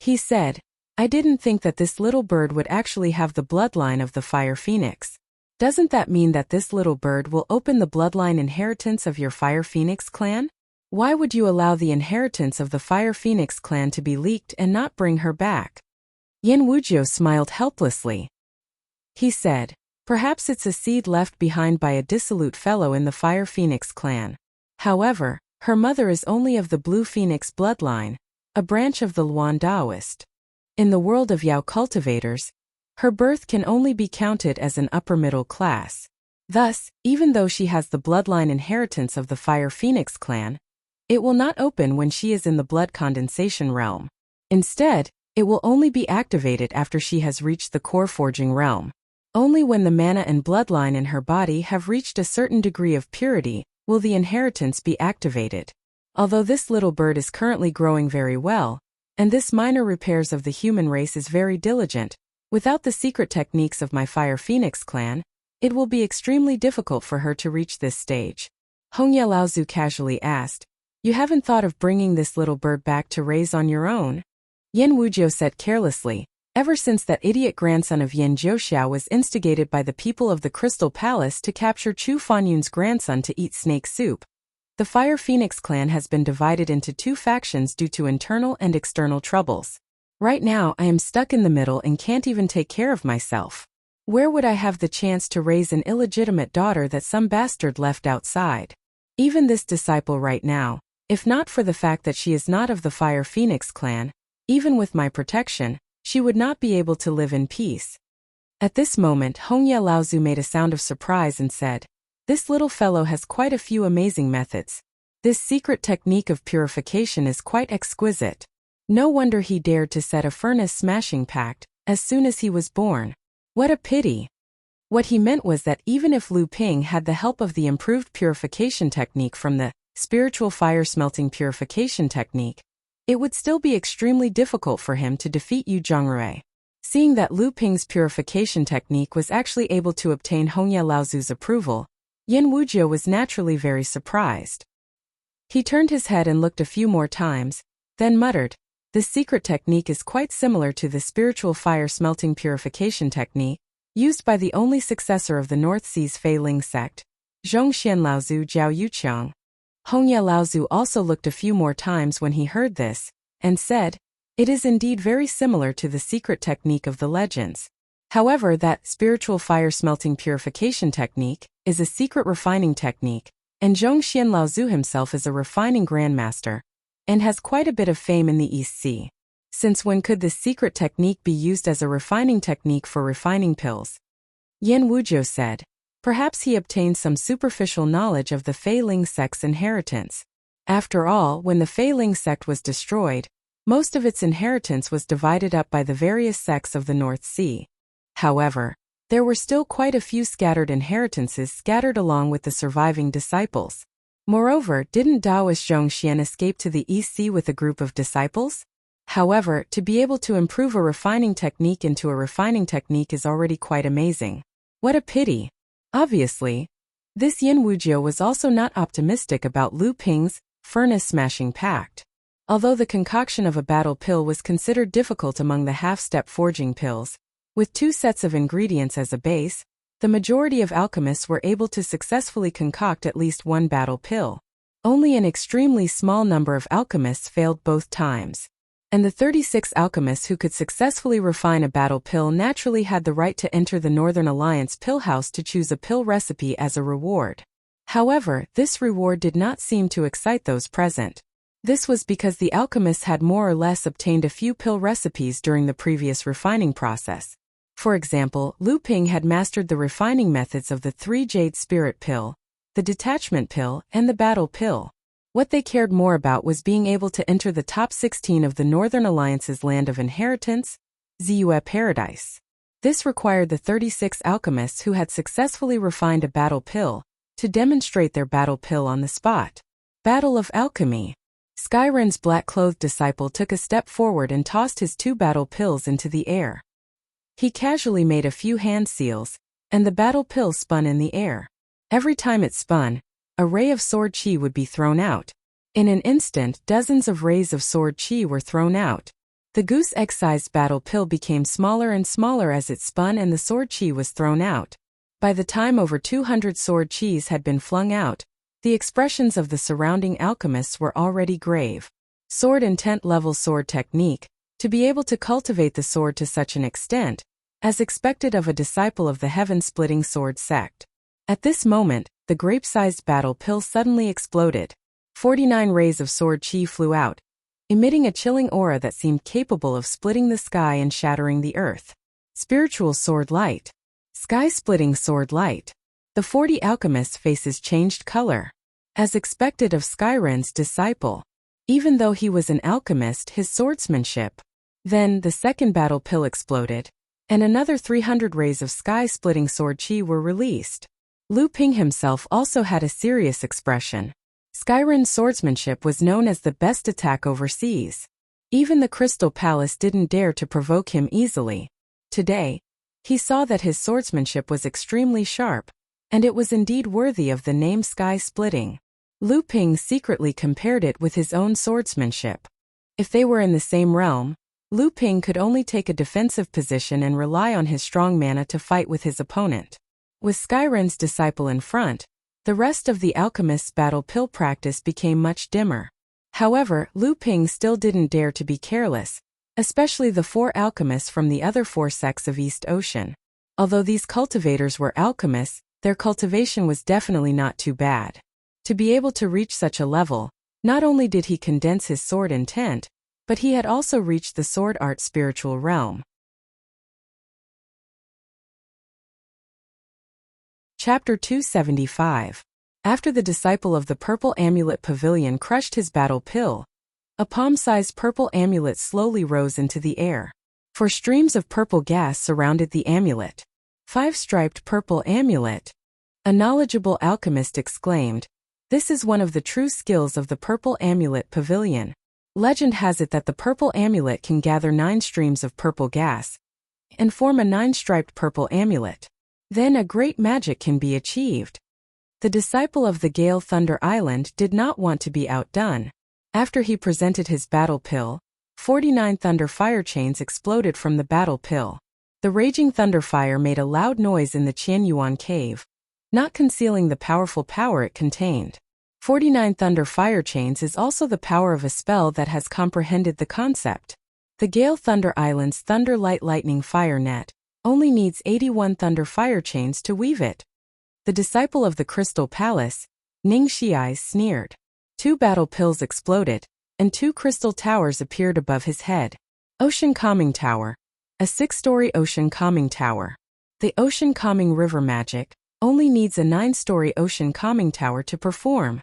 He said, I didn't think that this little bird would actually have the bloodline of the fire phoenix. Doesn't that mean that this little bird will open the bloodline inheritance of your fire phoenix clan? Why would you allow the inheritance of the fire phoenix clan to be leaked and not bring her back? Yin Wujiu smiled helplessly. He said, perhaps it's a seed left behind by a dissolute fellow in the fire phoenix clan. However, her mother is only of the blue phoenix bloodline, a branch of the Luan Daoist. In the world of Yao cultivators, her birth can only be counted as an upper middle class. Thus, even though she has the bloodline inheritance of the fire phoenix clan, it will not open when she is in the blood condensation realm. Instead, it will only be activated after she has reached the core forging realm. Only when the mana and bloodline in her body have reached a certain degree of purity will the inheritance be activated. Although this little bird is currently growing very well, and this minor repairs of the human race is very diligent, without the secret techniques of my fire phoenix clan, it will be extremely difficult for her to reach this stage. Hongya Laozu casually asked, you haven't thought of bringing this little bird back to raise on your own? Yin Wujiu said carelessly, ever since that idiot grandson of Yin Jiuxiao was instigated by the people of the Crystal Palace to capture Chu Fanyun's grandson to eat snake soup, the Fire Phoenix clan has been divided into two factions due to internal and external troubles. Right now I am stuck in the middle and can't even take care of myself. Where would I have the chance to raise an illegitimate daughter that some bastard left outside? Even this disciple right now, if not for the fact that she is not of the Fire Phoenix clan, even with my protection, she would not be able to live in peace. At this moment Hongya Laozu made a sound of surprise and said, this little fellow has quite a few amazing methods. This secret technique of purification is quite exquisite. No wonder he dared to set a furnace-smashing pact as soon as he was born. What a pity. What he meant was that even if Lu Ping had the help of the improved purification technique from the spiritual fire-smelting purification technique, it would still be extremely difficult for him to defeat Yu Zhongrui. Seeing that Lu Ping's purification technique was actually able to obtain Hongya Laozu's approval, Yin Wujiu was naturally very surprised. He turned his head and looked a few more times, then muttered, this secret technique is quite similar to the spiritual fire-smelting purification technique used by the only successor of the North Sea's Fei Ling sect, Zhongxian Laozu Jiao Yuqiang. Hongya Laozu also looked a few more times when he heard this, and said, it is indeed very similar to the secret technique of the legends. However, that spiritual fire-smelting purification technique is a secret refining technique, and Zhongxian Laozu himself is a refining grandmaster, and has quite a bit of fame in the East Sea. Since when could this secret technique be used as a refining technique for refining pills? Yin Wujiu said, perhaps he obtained some superficial knowledge of the Fei Ling sect's inheritance. After all, when the Fei Ling sect was destroyed, most of its inheritance was divided up by the various sects of the North Sea. However, there were still quite a few scattered inheritances scattered along with the surviving disciples. Moreover, didn't Daoist Zhongxian escape to the East Sea with a group of disciples? However, to be able to improve a refining technique into a refining technique is already quite amazing. What a pity. Obviously, this Yin Wujiu was also not optimistic about Lu Ping's furnace-smashing pact. Although the concoction of a battle pill was considered difficult among the half-step forging pills, with two sets of ingredients as a base, the majority of alchemists were able to successfully concoct at least one battle pill. Only an extremely small number of alchemists failed both times. And the 36 alchemists who could successfully refine a battle pill naturally had the right to enter the Northern Alliance pill house to choose a pill recipe as a reward. However, this reward did not seem to excite those present. This was because the alchemists had more or less obtained a few pill recipes during the previous refining process. For example, Lu Ping had mastered the refining methods of the 3 Jade Spirit pill, the detachment pill, and the battle pill. What they cared more about was being able to enter the top 16 of the Northern Alliance's Land of Inheritance, Ziyue Paradise. This required the 36 alchemists who had successfully refined a battle pill to demonstrate their battle pill on the spot. Battle of Alchemy. Skyren's black-clothed disciple took a step forward and tossed his 2 battle pills into the air. He casually made a few hand seals, and the battle pill spun in the air. Every time it spun, a ray of sword chi would be thrown out. In an instant, dozens of rays of sword chi were thrown out. The goose egg-sized battle pill became smaller and smaller as it spun and the sword chi was thrown out. By the time over 200 sword chis had been flung out, the expressions of the surrounding alchemists were already grave. Sword intent level sword technique, to be able to cultivate the sword to such an extent, as expected of a disciple of the heaven-splitting sword sect. At this moment, the grape-sized battle pill suddenly exploded. 49 rays of sword chi flew out, emitting a chilling aura that seemed capable of splitting the sky and shattering the earth. Spiritual sword light. Sky-splitting sword light. The 40 alchemists' faces changed color. As expected of Skyren's disciple. Even though he was an alchemist, his swordsmanship. Then, the second battle pill exploded, and another 300 rays of sky-splitting sword chi were released. Lu Ping himself also had a serious expression. Skyren's swordsmanship was known as the best attack overseas. Even the Crystal Palace didn't dare to provoke him easily. Today, he saw that his swordsmanship was extremely sharp, and it was indeed worthy of the name sky-splitting. Lu Ping secretly compared it with his own swordsmanship. If they were in the same realm, Lu Ping could only take a defensive position and rely on his strong mana to fight with his opponent. With Skyren's disciple in front, the rest of the alchemist's battle pill practice became much dimmer. However, Lu Ping still didn't dare to be careless, especially the 4 alchemists from the other 4 sects of East Ocean. Although these cultivators were alchemists, their cultivation was definitely not too bad. To be able to reach such a level, not only did he condense his sword intent, but he had also reached the sword art spiritual realm. Chapter 275. After the disciple of the purple amulet pavilion crushed his battle pill, a palm-sized purple amulet slowly rose into the air. 4 streams of purple gas surrounded the amulet. 5-striped purple amulet. A knowledgeable alchemist exclaimed, "This is one of the true skills of the purple amulet pavilion." Legend has it that the purple amulet can gather 9 streams of purple gas and form a 9-striped purple amulet. Then a great magic can be achieved. The disciple of the Gale Thunder Island did not want to be outdone. After he presented his battle pill, 49 thunder fire chains exploded from the battle pill. The raging thunder fire made a loud noise in the Qianyuan cave, not concealing the powerful power it contained. 49 thunder fire chains is also the power of a spell that has comprehended the concept. The Gale Thunder Island's Thunder Light Lightning Fire Net only needs 81 thunder fire chains to weave it. The disciple of the Crystal Palace, Ning Shiai, sneered. 2 battle pills exploded, and 2 crystal towers appeared above his head. Ocean Calming Tower. A 6-story ocean calming tower. The ocean calming river magic only needs a 9-story ocean calming tower to perform.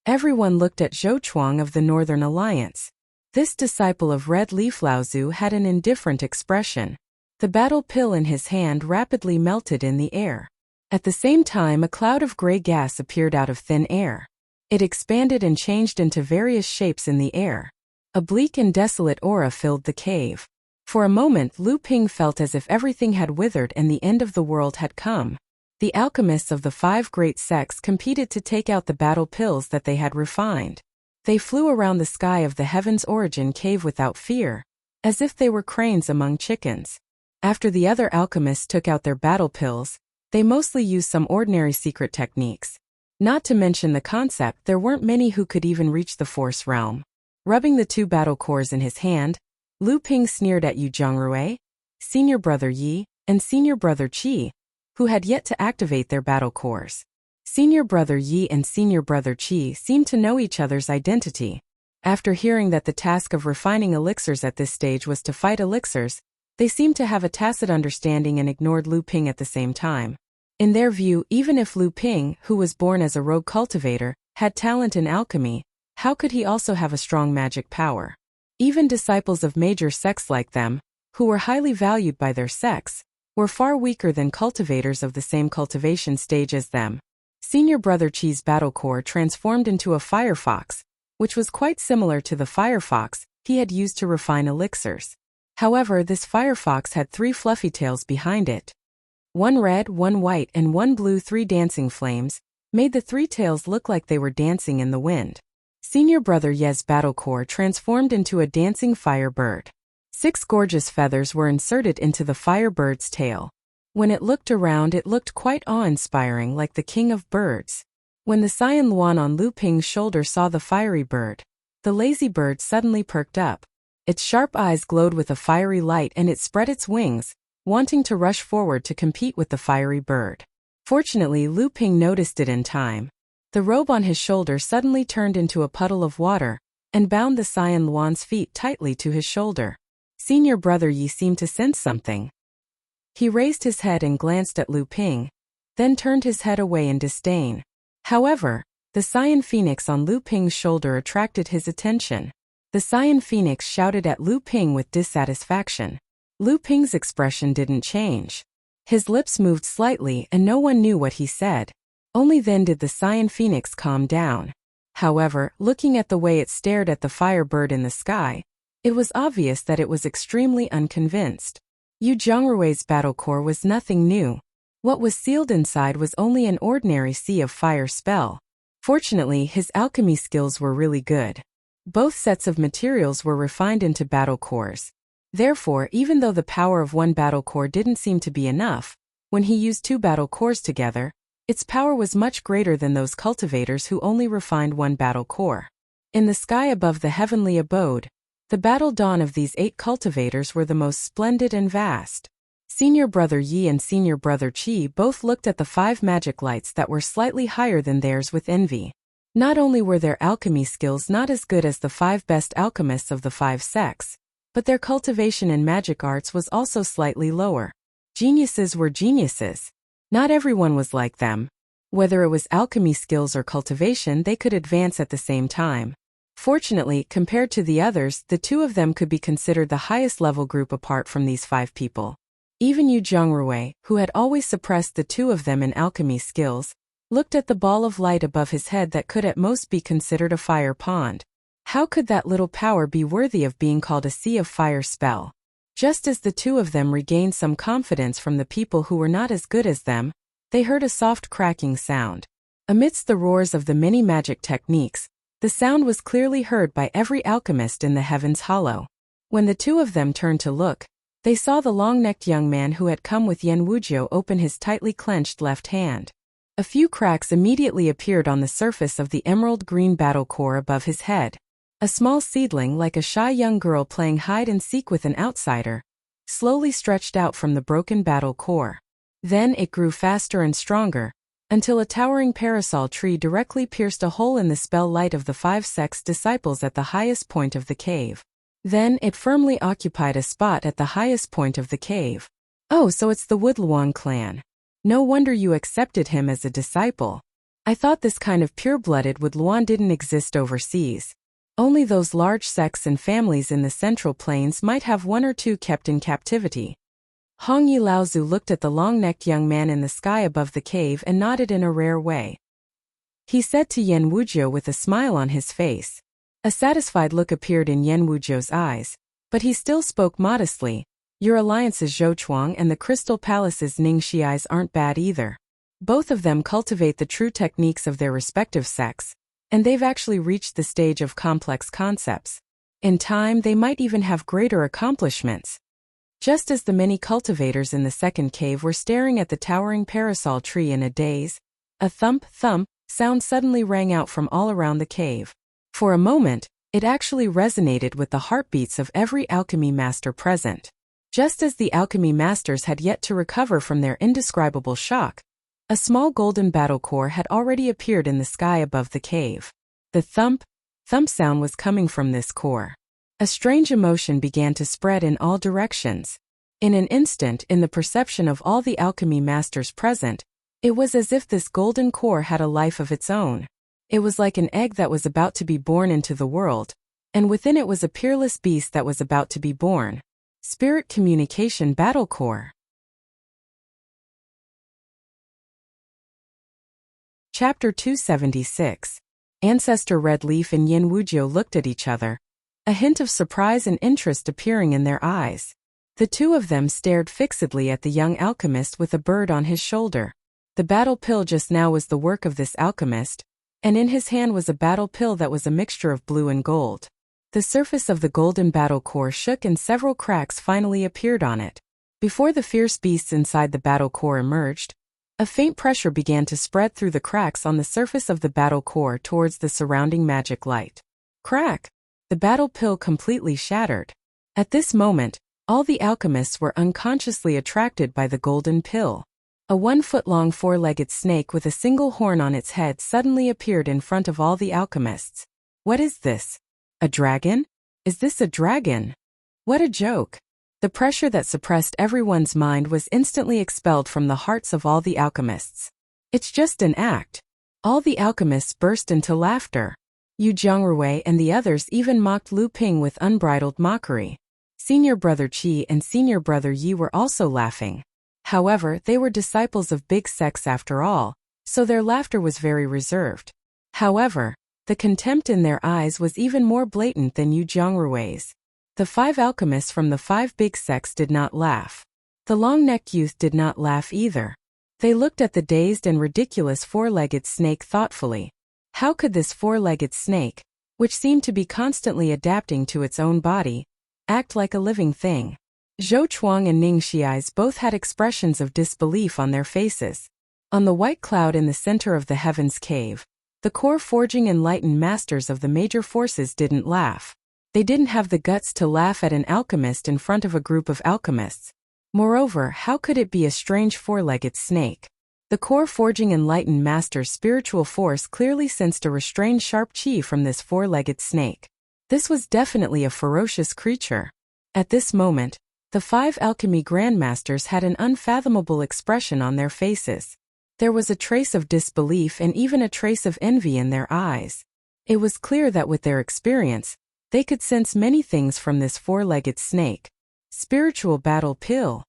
Everyone looked at Zhou Chuang of the Northern Alliance. This disciple of Red Leaf Laozu had an indifferent expression. The battle pill in his hand rapidly melted in the air. At the same time, a cloud of gray gas appeared out of thin air. It expanded and changed into various shapes in the air. A bleak and desolate aura filled the cave. For a moment, Lu Ping felt as if everything had withered and the end of the world had come. The alchemists of the 5 great sects competed to take out the battle pills that they had refined. They flew around the sky of the Heaven's Origin cave without fear, as if they were cranes among chickens. After the other alchemists took out their battle pills, they mostly used some ordinary secret techniques. Not to mention the concept, there weren't many who could even reach the force realm. Rubbing the 2 battle cores in his hand, Lu Ping sneered at Yu Zhongrui, Senior Brother Yi, and Senior Brother Qi, who had yet to activate their battle cores. Senior Brother Yi and Senior Brother Qi seemed to know each other's identity. After hearing that the task of refining elixirs at this stage was to fight elixirs, they seemed to have a tacit understanding and ignored Lu Ping at the same time. In their view, even if Lu Ping, who was born as a rogue cultivator, had talent in alchemy, how could he also have a strong magic power? Even disciples of major sects like them, who were highly valued by their sects, were far weaker than cultivators of the same cultivation stage as them. Senior Brother Qi's battle core transformed into a firefox, which was quite similar to the firefox he had used to refine elixirs. However, this firefox had 3 fluffy tails behind it. 1 red, 1 white, and 1 blue, 3 dancing flames, made the three tails look like they were dancing in the wind. Senior brother Ye's battle core transformed into a dancing fire bird. 6 gorgeous feathers were inserted into the fire bird's tail. When it looked around, it looked quite awe-inspiring, like the king of birds. When the Cyan Luan on Lu Ping's shoulder saw the fiery bird, the lazy bird suddenly perked up. Its sharp eyes glowed with a fiery light and it spread its wings, wanting to rush forward to compete with the fiery bird. Fortunately, Lu Ping noticed it in time. The robe on his shoulder suddenly turned into a puddle of water and bound the Cyan Luan's feet tightly to his shoulder. Senior brother Yi seemed to sense something. He raised his head and glanced at Lu Ping, then turned his head away in disdain. However, the Cyan Phoenix on Lu Ping's shoulder attracted his attention. The Cyan Phoenix shouted at Lu Ping with dissatisfaction. Lu Ping's expression didn't change. His lips moved slightly and no one knew what he said. Only then did the Cyan Phoenix calm down. However, looking at the way it stared at the fire bird in the sky, it was obvious that it was extremely unconvinced. Yu Zhongrui's battle core was nothing new. What was sealed inside was only an ordinary sea of fire spell. Fortunately, his alchemy skills were really good. Both sets of materials were refined into battle cores. Therefore, even though the power of one battle core didn't seem to be enough, when he used 2 battle cores together, its power was much greater than those cultivators who only refined one battle core. In the sky above the heavenly abode, the battle dawn of these 8 cultivators were the most splendid and vast. Senior brother Yi and senior brother Qi both looked at the 5 magic lights that were slightly higher than theirs with envy. Not only were their alchemy skills not as good as the 5 best alchemists of the 5 sects, but their cultivation in magic arts was also slightly lower. Geniuses were geniuses. Not everyone was like them. Whether it was alchemy skills or cultivation, they could advance at the same time. Fortunately, compared to the others, the 2 of them could be considered the highest level group apart from these 5 people. Even Yu Zhongrui, who had always suppressed the 2 of them in alchemy skills, looked at the ball of light above his head that could at most be considered a fire pond. How could that little power be worthy of being called a sea of fire spell? Just as the 2 of them regained some confidence from the people who were not as good as them, they heard a soft cracking sound. Amidst the roars of the many magic techniques, the sound was clearly heard by every alchemist in the heavens hollow. When the 2 of them turned to look, they saw the long-necked young man who had come with Yan Wujiu open his tightly clenched left hand. A few cracks immediately appeared on the surface of the emerald green battle core above his head. A small seedling, like a shy young girl playing hide-and-seek with an outsider, slowly stretched out from the broken battle core. Then it grew faster and stronger, until a towering parasol tree directly pierced a hole in the spell light of the 5 sects disciples at the highest point of the cave. Then it firmly occupied a spot at the highest point of the cave. Oh, so it's the Woodluan clan. No wonder you accepted him as a disciple. I thought this kind of pure-blooded Woodluan didn't exist overseas. Only those large sects and families in the Central Plains might have 1 or 2 kept in captivity. Hong Yi Laozu looked at the long-necked young man in the sky above the cave and nodded in a rare way. He said to Yan Wujiu with a smile on his face. A satisfied look appeared in Yan Wujiu's eyes, but he still spoke modestly. Your alliances Zhouchuang and the Crystal Palace's Ningxiais aren't bad either. Both of them cultivate the true techniques of their respective sects, and they've actually reached the stage of complex concepts. In time, they might even have greater accomplishments. Just as the many cultivators in the second cave were staring at the towering parasol tree in a daze, a thump sound suddenly rang out from all around the cave. For a moment, it actually resonated with the heartbeats of every alchemy master present. Just as the alchemy masters had yet to recover from their indescribable shock, a small golden battle core had already appeared in the sky above the cave. The thump sound was coming from this core. A strange emotion began to spread in all directions. In an instant, in the perception of all the alchemy masters present, it was as if this golden core had a life of its own. It was like an egg that was about to be born into the world, and within it was a peerless beast that was about to be born. Spirit Communication Battle Core. Chapter 276. Ancestor Red Leaf and Yin Wujiu looked at each other, a hint of surprise and interest appearing in their eyes. The 2 of them stared fixedly at the young alchemist with a bird on his shoulder. The battle pill just now was the work of this alchemist, and in his hand was a battle pill that was a mixture of blue and gold. The surface of the golden battle core shook and several cracks finally appeared on it. Before the fierce beasts inside the battle core emerged, a faint pressure began to spread through the cracks on the surface of the battle core towards the surrounding magic light. Crack! The battle pill completely shattered. At this moment, all the alchemists were unconsciously attracted by the golden pill. A 1-foot-long four-legged snake with a single horn on its head suddenly appeared in front of all the alchemists. What is this? A dragon? Is this a dragon? What a joke! The pressure that suppressed everyone's mind was instantly expelled from the hearts of all the alchemists. It's just an act. All the alchemists burst into laughter. Yu Zhongrui and the others even mocked Lu Ping with unbridled mockery. Senior brother Qi and senior brother Yi were also laughing. However, they were disciples of big sects after all, so their laughter was very reserved. However, the contempt in their eyes was even more blatant than Yu Zhongrui's. The 5 alchemists from the 5 big sects did not laugh. The long-necked youth did not laugh either. They looked at the dazed and ridiculous 4-legged snake thoughtfully. How could this 4-legged snake, which seemed to be constantly adapting to its own body, act like a living thing? Zhou Chuang and Ning Xiai's both had expressions of disbelief on their faces. On the white cloud in the center of the heavens cave, the core forging enlightened masters of the major forces didn't laugh. They didn't have the guts to laugh at an alchemist in front of a group of alchemists. Moreover, how could it be a strange 4-legged snake? The core forging enlightened master's spiritual force clearly sensed a restrained sharp chi from this 4-legged snake. This was definitely a ferocious creature. At this moment, the 5 alchemy grandmasters had an unfathomable expression on their faces. There was a trace of disbelief and even a trace of envy in their eyes. It was clear that with their experience, they could sense many things from this 4-legged snake. Spiritual battle pill.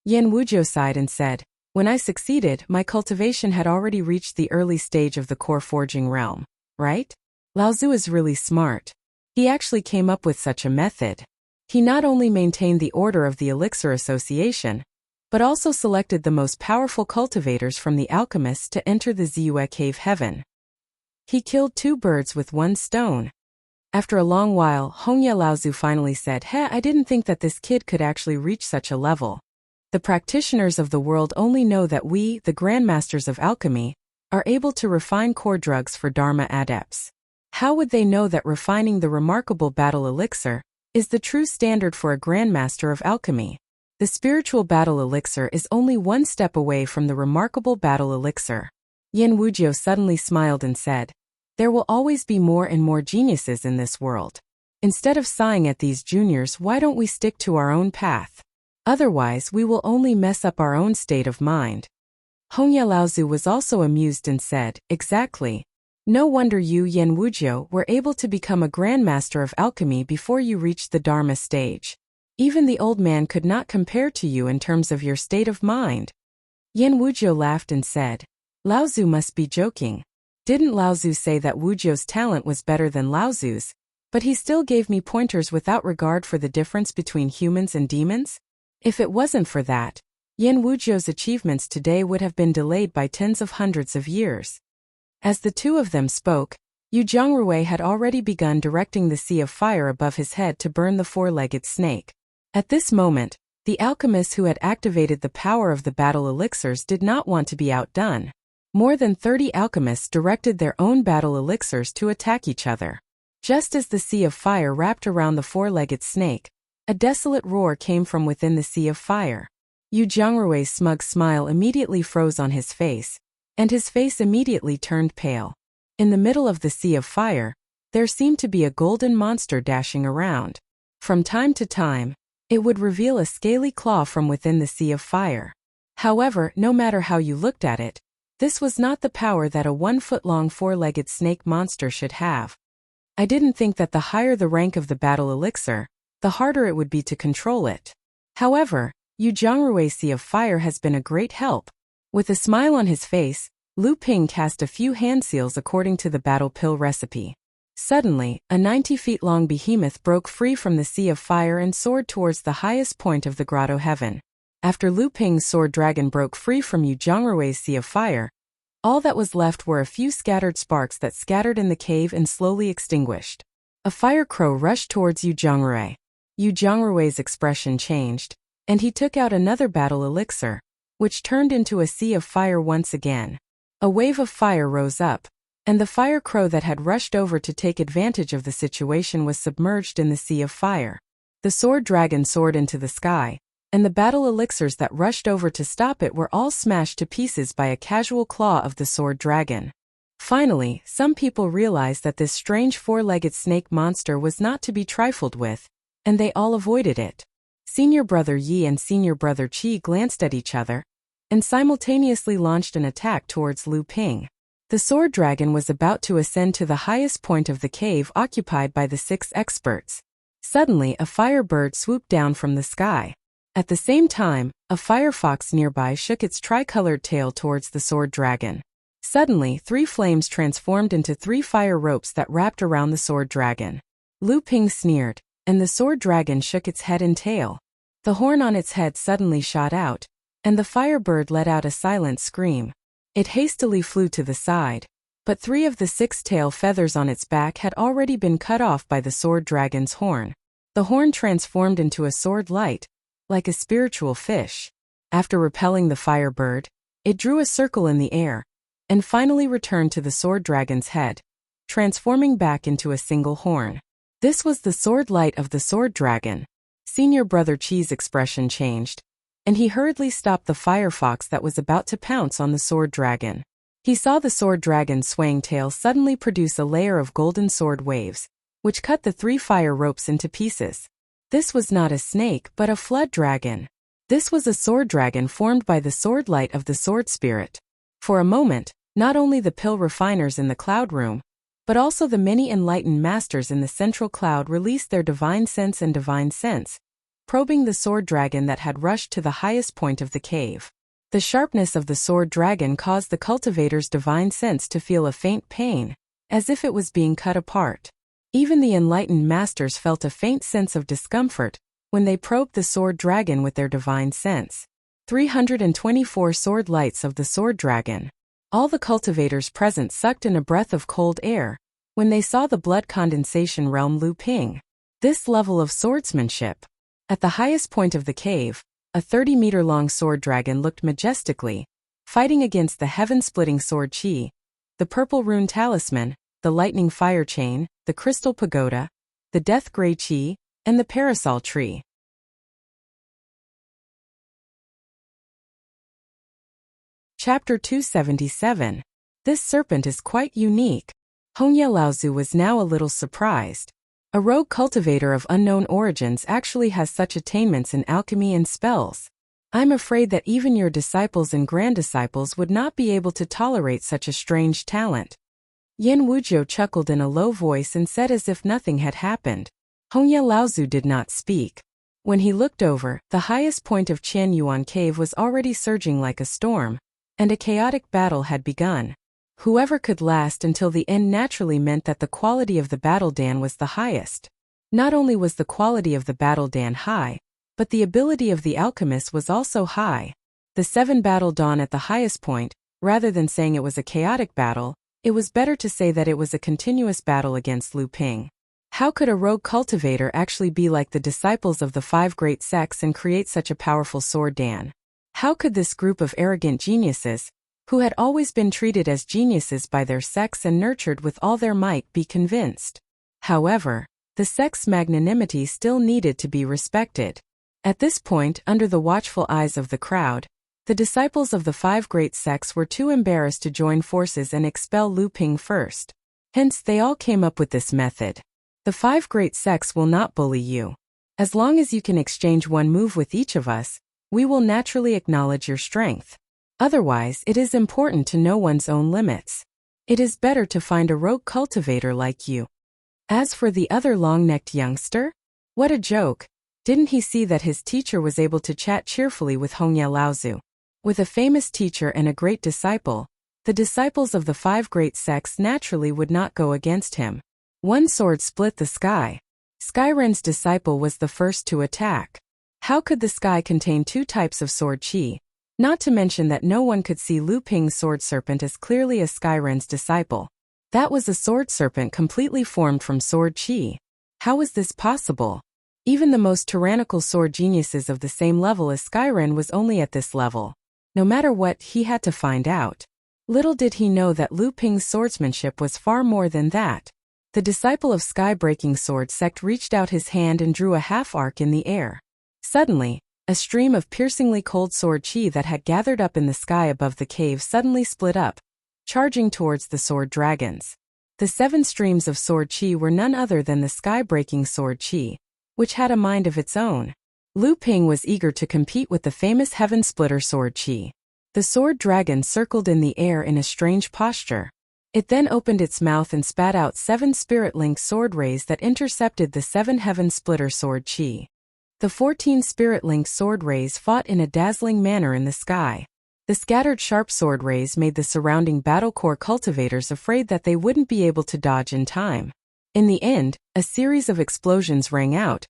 Yan Wujiu sighed and said, when I succeeded, my cultivation had already reached the early stage of the core forging realm, right? Lao Zu is really smart. He actually came up with such a method. He not only maintained the order of the Elixir Association, but also selected the most powerful cultivators from the alchemists to enter the Ziyue Cave Heaven. He killed 2 birds with 1 stone. After a long while, Hongya Laozu finally said, I didn't think that this kid could actually reach such a level. The practitioners of the world only know that we, the grandmasters of alchemy, are able to refine core drugs for Dharma adepts. How would they know that refining the remarkable battle elixir is the true standard for a grandmaster of alchemy? The spiritual battle elixir is only 1 step away from the remarkable battle elixir. Yin Wujiu suddenly smiled and said, there will always be more and more geniuses in this world. Instead of sighing at these juniors, why don't we stick to our own path? Otherwise, we will only mess up our own state of mind. Hongya Laozu was also amused and said, exactly. No wonder you, Yin Wujiu, were able to become a grandmaster of alchemy before you reached the Dharma stage. Even the old man could not compare to you in terms of your state of mind. Yin Wujiu laughed and said, Laozu must be joking. Didn't Laozu say that Wujiu's talent was better than Laozu's, but he still gave me pointers without regard for the difference between humans and demons? If it wasn't for that, Yin Wujiu's achievements today would have been delayed by tens of hundreds of years. As the 2 of them spoke, Yu Zhongrui had already begun directing the sea of fire above his head to burn the 4-legged snake. At this moment, the alchemists who had activated the power of the battle elixirs did not want to be outdone. More than 30 alchemists directed their own battle elixirs to attack each other. Just as the sea of fire wrapped around the 4-legged snake, a desolate roar came from within the sea of fire. Yu Zhongrui's smug smile immediately froze on his face, and his face immediately turned pale. In the middle of the sea of fire, there seemed to be a golden monster dashing around. From time to time, it would reveal a scaly claw from within the sea of fire. However, no matter how you looked at it, this was not the power that a 1-foot-long 4-legged snake monster should have. I didn't think that the higher the rank of the battle elixir, the harder it would be to control it. However, Yu Zhongrui's sea of fire has been a great help. With a smile on his face, Lu Ping cast a few hand seals according to the battle pill recipe. Suddenly, a 90-feet-long behemoth broke free from the sea of fire and soared towards the highest point of the grotto heaven. After Lu Ping's sword dragon broke free from Yu Zhongrui's sea of fire, all that was left were a few scattered sparks that scattered in the cave and slowly extinguished. A fire crow rushed towards Yu Zhongrui. Yu Zhongrui's expression changed, and he took out another battle elixir, which turned into a sea of fire once again. A wave of fire rose up, and the fire crow that had rushed over to take advantage of the situation was submerged in the sea of fire. The sword dragon soared into the sky, and the battle elixirs that rushed over to stop it were all smashed to pieces by a casual claw of the sword dragon. Finally, some people realized that this strange four-legged snake monster was not to be trifled with, and they all avoided it. Senior Brother Yi and Senior Brother Qi glanced at each other, and simultaneously launched an attack towards Lu Ping. The sword dragon was about to ascend to the highest point of the cave occupied by the 6 experts. Suddenly, a firebird swooped down from the sky. At the same time, a firefox nearby shook its tricolored tail towards the sword dragon. Suddenly, 3 flames transformed into 3 fire ropes that wrapped around the sword dragon. Lu Ping sneered, and the sword dragon shook its head and tail. The horn on its head suddenly shot out, and the firebird let out a silent scream. It hastily flew to the side, but 3 of the 6 tail feathers on its back had already been cut off by the sword dragon's horn. The horn transformed into a sword light, like a spiritual fish. After repelling the firebird, it drew a circle in the air, and finally returned to the sword dragon's head, transforming back into a single horn. This was the sword light of the sword dragon. Senior Brother Qi's expression changed, and he hurriedly stopped the firefox that was about to pounce on the sword dragon. He saw the sword dragon's swaying tail suddenly produce a layer of golden sword waves, which cut the 3 fire ropes into pieces. This was not a snake but a flood dragon. This was a sword dragon formed by the sword light of the sword spirit. For a moment, not only the pill refiners in the cloud room, but also the many enlightened masters in the central cloud released their divine sense and divine sense, probing the sword dragon that had rushed to the highest point of the cave. The sharpness of the sword dragon caused the cultivator's divine sense to feel a faint pain, as if it was being cut apart. Even the enlightened masters felt a faint sense of discomfort when they probed the sword dragon with their divine sense. 324 sword lights of the sword dragon. All the cultivators present sucked in a breath of cold air when they saw the blood condensation realm Lu Ping. This level of swordsmanship. At the highest point of the cave, a 30-meter-long sword dragon looked majestically, fighting against the heaven-splitting sword Qi, the purple rune talisman, the lightning fire chain, the crystal pagoda, the death gray Qi, and the parasol tree. Chapter 277. This serpent is quite unique. Hongye Laozu was now a little surprised. A rogue cultivator of unknown origins actually has such attainments in alchemy and spells. I'm afraid that even your disciples and grand-disciples would not be able to tolerate such a strange talent. Yan Wuzhou chuckled in a low voice and said as if nothing had happened. Hongye Laozu did not speak. When he looked over, the highest point of Qianyuan Cave was already surging like a storm, and a chaotic battle had begun. Whoever could last until the end naturally meant that the quality of the battle dan was the highest. Not only was the quality of the battle dan high, but the ability of the alchemist was also high. The 7 battle dan at the highest point, rather than saying it was a chaotic battle, it was better to say that it was a continuous battle against Lu Ping. How could a rogue cultivator actually be like the disciples of the 5 great sects and create such a powerful sword dan? How could this group of arrogant geniuses, who had always been treated as geniuses by their sects and nurtured with all their might, be convinced? However, the sect's magnanimity still needed to be respected. At this point, under the watchful eyes of the crowd, the disciples of the 5 great sects were too embarrassed to join forces and expel Lu Ping first. Hence, they all came up with this method. The 5 great sects will not bully you. As long as you can exchange one move with each of us, we will naturally acknowledge your strength. Otherwise, it is important to know one's own limits. It is better to find a rogue cultivator like you. As for the other long-necked youngster, what a joke. Didn't he see that his teacher was able to chat cheerfully with Hongye Laozu? With a famous teacher and a great disciple, the disciples of the 5 great sects naturally would not go against him. One sword split the sky. Skyren's disciple was the first to attack. How could the sky contain two types of sword qi? Not to mention that no one could see Lu Ping's sword serpent as clearly as Skyren's disciple. That was a sword serpent completely formed from sword qi. How was this possible? Even the most tyrannical sword geniuses of the same level as Skyren was only at this level. No matter what, he had to find out. Little did he know that Lu Ping's swordsmanship was far more than that. The disciple of sky-breaking sword sect reached out his hand and drew a half-arc in the air. Suddenly, a stream of piercingly cold sword qi that had gathered up in the sky above the cave suddenly split up, charging towards the sword dragons. The 7 streams of sword qi were none other than the sky-breaking sword qi, which had a mind of its own. Lu Ping was eager to compete with the famous Heaven Splitter sword qi. The sword dragon circled in the air in a strange posture. It then opened its mouth and spat out 7 spirit-linked sword rays that intercepted the 7 Heaven Splitter sword qi. The 14 spirit-linked sword rays fought in a dazzling manner in the sky. The scattered sharp sword rays made the surrounding battle core cultivators afraid that they wouldn't be able to dodge in time. In the end, a series of explosions rang out,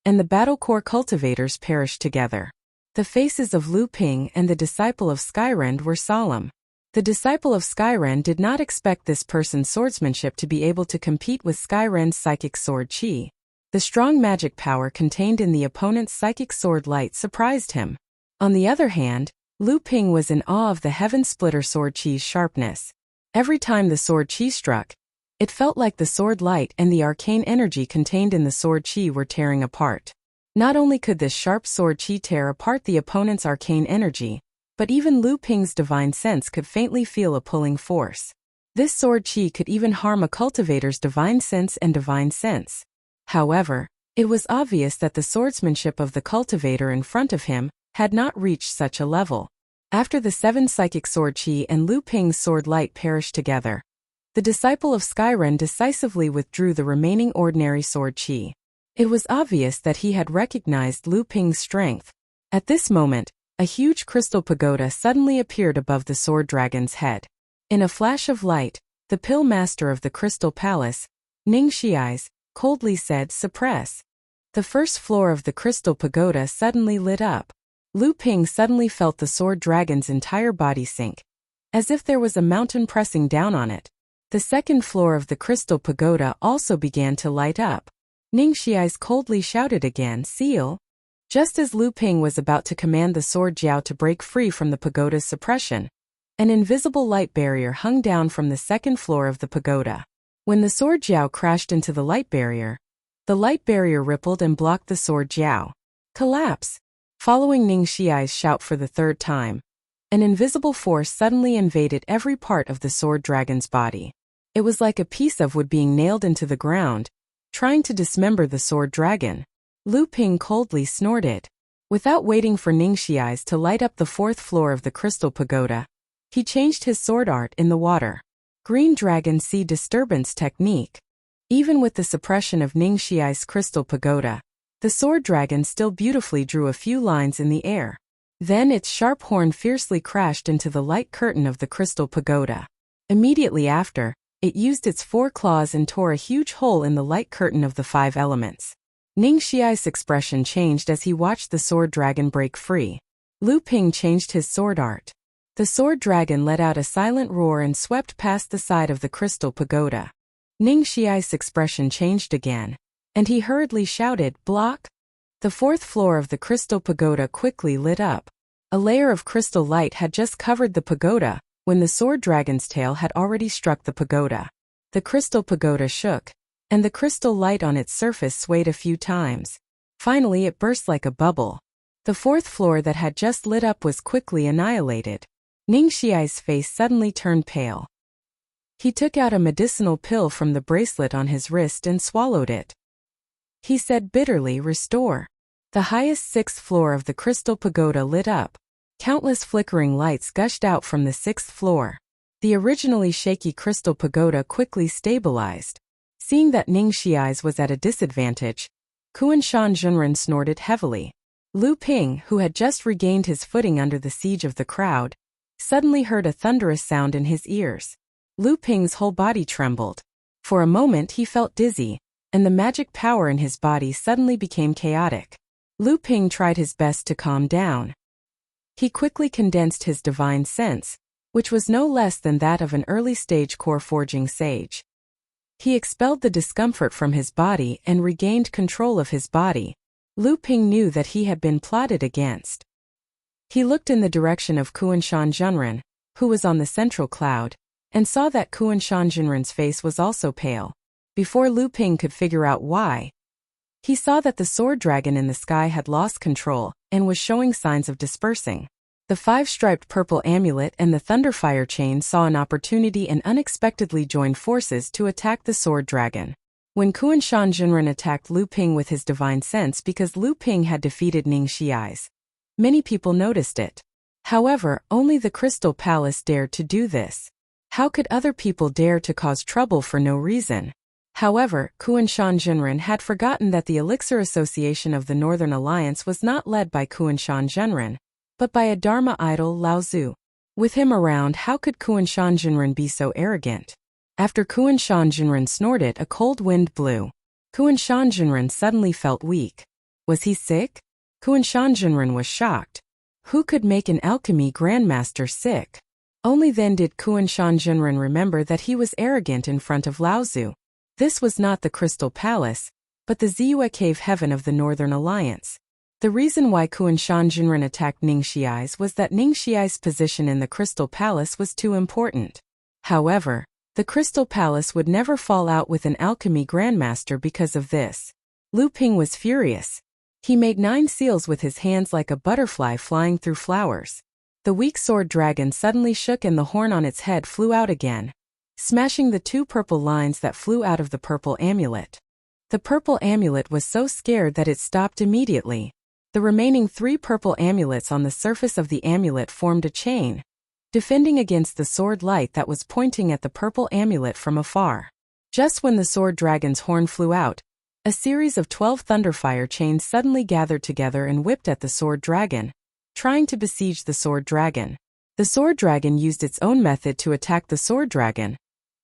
and the battle core cultivators perished together. The faces of Lu Ping and the disciple of Skyren were solemn. The disciple of Skyren did not expect this person's swordsmanship to be able to compete with Skyren's psychic sword qi. The strong magic power contained in the opponent's psychic sword light surprised him. On the other hand, Lu Ping was in awe of the Heaven Splitter sword qi's sharpness. Every time the sword qi struck, it felt like the sword light and the arcane energy contained in the sword qi were tearing apart. Not only could this sharp sword qi tear apart the opponent's arcane energy, but even Lu Ping's divine sense could faintly feel a pulling force. This sword qi could even harm a cultivator's divine sense and divine sense. However, it was obvious that the swordsmanship of the cultivator in front of him had not reached such a level. After the 7 psychic sword qi and Lu Ping's sword light perished together, the disciple of Skyren decisively withdrew the remaining ordinary sword qi. It was obvious that he had recognized Lu Ping's strength. At this moment, a huge crystal pagoda suddenly appeared above the sword dragon's head. In a flash of light, the pill master of the crystal palace, Ning Xiais, coldly said, "Suppress." The first floor of the crystal pagoda suddenly lit up. Lu Ping suddenly felt the sword dragon's entire body sink, as if there was a mountain pressing down on it. The second floor of the crystal pagoda also began to light up. Ning Xiais coldly shouted again, "Seal." Just as Lu Ping was about to command the sword jiao to break free from the pagoda's suppression, an invisible light barrier hung down from the second floor of the pagoda. When the sword jiao crashed into the light barrier rippled and blocked the sword jiao. Collapse! Following Ning Xiai's shout for the third time, an invisible force suddenly invaded every part of the sword dragon's body. It was like a piece of wood being nailed into the ground, trying to dismember the sword dragon. Lu Ping coldly snorted. Without waiting for Ning Xiai's to light up the 4th floor of the crystal pagoda, he changed his sword art in the water. Green Dragon Sea Disturbance Technique. Even with the suppression of Ning Xiai's crystal pagoda, the sword dragon still beautifully drew a few lines in the air. Then its sharp horn fiercely crashed into the light curtain of the crystal pagoda. Immediately after, it used its 4 claws and tore a huge hole in the light curtain of the 5 elements. Ning Xiai's expression changed as he watched the sword dragon break free. Lu Ping changed his sword art. The sword dragon let out a silent roar and swept past the side of the crystal pagoda. Ning Xiai's expression changed again, and he hurriedly shouted, "Block!" The 4th floor of the crystal pagoda quickly lit up. A layer of crystal light had just covered the pagoda, when the sword dragon's tail had already struck the pagoda. The crystal pagoda shook, and the crystal light on its surface swayed a few times. Finally it burst like a bubble. The 4th floor that had just lit up was quickly annihilated. Ning Xiai's face suddenly turned pale. He took out a medicinal pill from the bracelet on his wrist and swallowed it. He said bitterly, "Restore." The highest 6th floor of the crystal pagoda lit up. Countless flickering lights gushed out from the 6th floor. The originally shaky crystal pagoda quickly stabilized. Seeing that Ning Xiai's was at a disadvantage, Kuan-Shan Junren snorted heavily. Lu Ping, who had just regained his footing under the siege of the crowd, suddenly heard a thunderous sound in his ears. Lu Ping's whole body trembled. For a moment he felt dizzy, and the magic power in his body suddenly became chaotic. Lu Ping tried his best to calm down. He quickly condensed his divine sense, which was no less than that of an early-stage core-forging sage. He expelled the discomfort from his body and regained control of his body. Lu Ping knew that he had been plotted against. He looked in the direction of Kuanshan Junren, who was on the central cloud, and saw that Kuanshan Junren's face was also pale. Before Lu Ping could figure out why, he saw that the sword dragon in the sky had lost control and was showing signs of dispersing. The 5-striped purple amulet and the thunderfire chain saw an opportunity and unexpectedly joined forces to attack the sword dragon. When Kuanshan Junren attacked Lu Ping with his divine sense because Lu Ping had defeated Ning Xiai's, many people noticed it. However, only the Crystal Palace dared to do this. How could other people dare to cause trouble for no reason? However, Kuanshan Junren had forgotten that the Elixir Association of the Northern Alliance was not led by Kuanshan Junren, but by a Dharma idol Lao Zu. With him around, how could Kuanshan Junren be so arrogant? After Kuanshan Junren snorted, a cold wind blew. Kuanshan Junren suddenly felt weak. Was he sick? Kuanshan Junren was shocked. Who could make an alchemy grandmaster sick? Only then did Kuanshan Junren remember that he was arrogant in front of Lao Zu. This was not the Crystal Palace, but the Ziyue Cave Heaven of the Northern Alliance. The reason why Kuanshan Junren attacked Ning Xiai's was that Ning Xiai's position in the Crystal Palace was too important. However, the Crystal Palace would never fall out with an alchemy grandmaster because of this. Lu Ping was furious. He made 9 seals with his hands like a butterfly flying through flowers. The weak sword dragon suddenly shook and the horn on its head flew out again, smashing the 2 purple lines that flew out of the purple amulet. The purple amulet was so scared that it stopped immediately. The remaining 3 purple amulets on the surface of the amulet formed a chain, defending against the sword light that was pointing at the purple amulet from afar. Just when the sword dragon's horn flew out, a series of 12 thunderfire chains suddenly gathered together and whipped at the sword dragon, trying to besiege the sword dragon. The sword dragon used its own method to attack the sword dragon,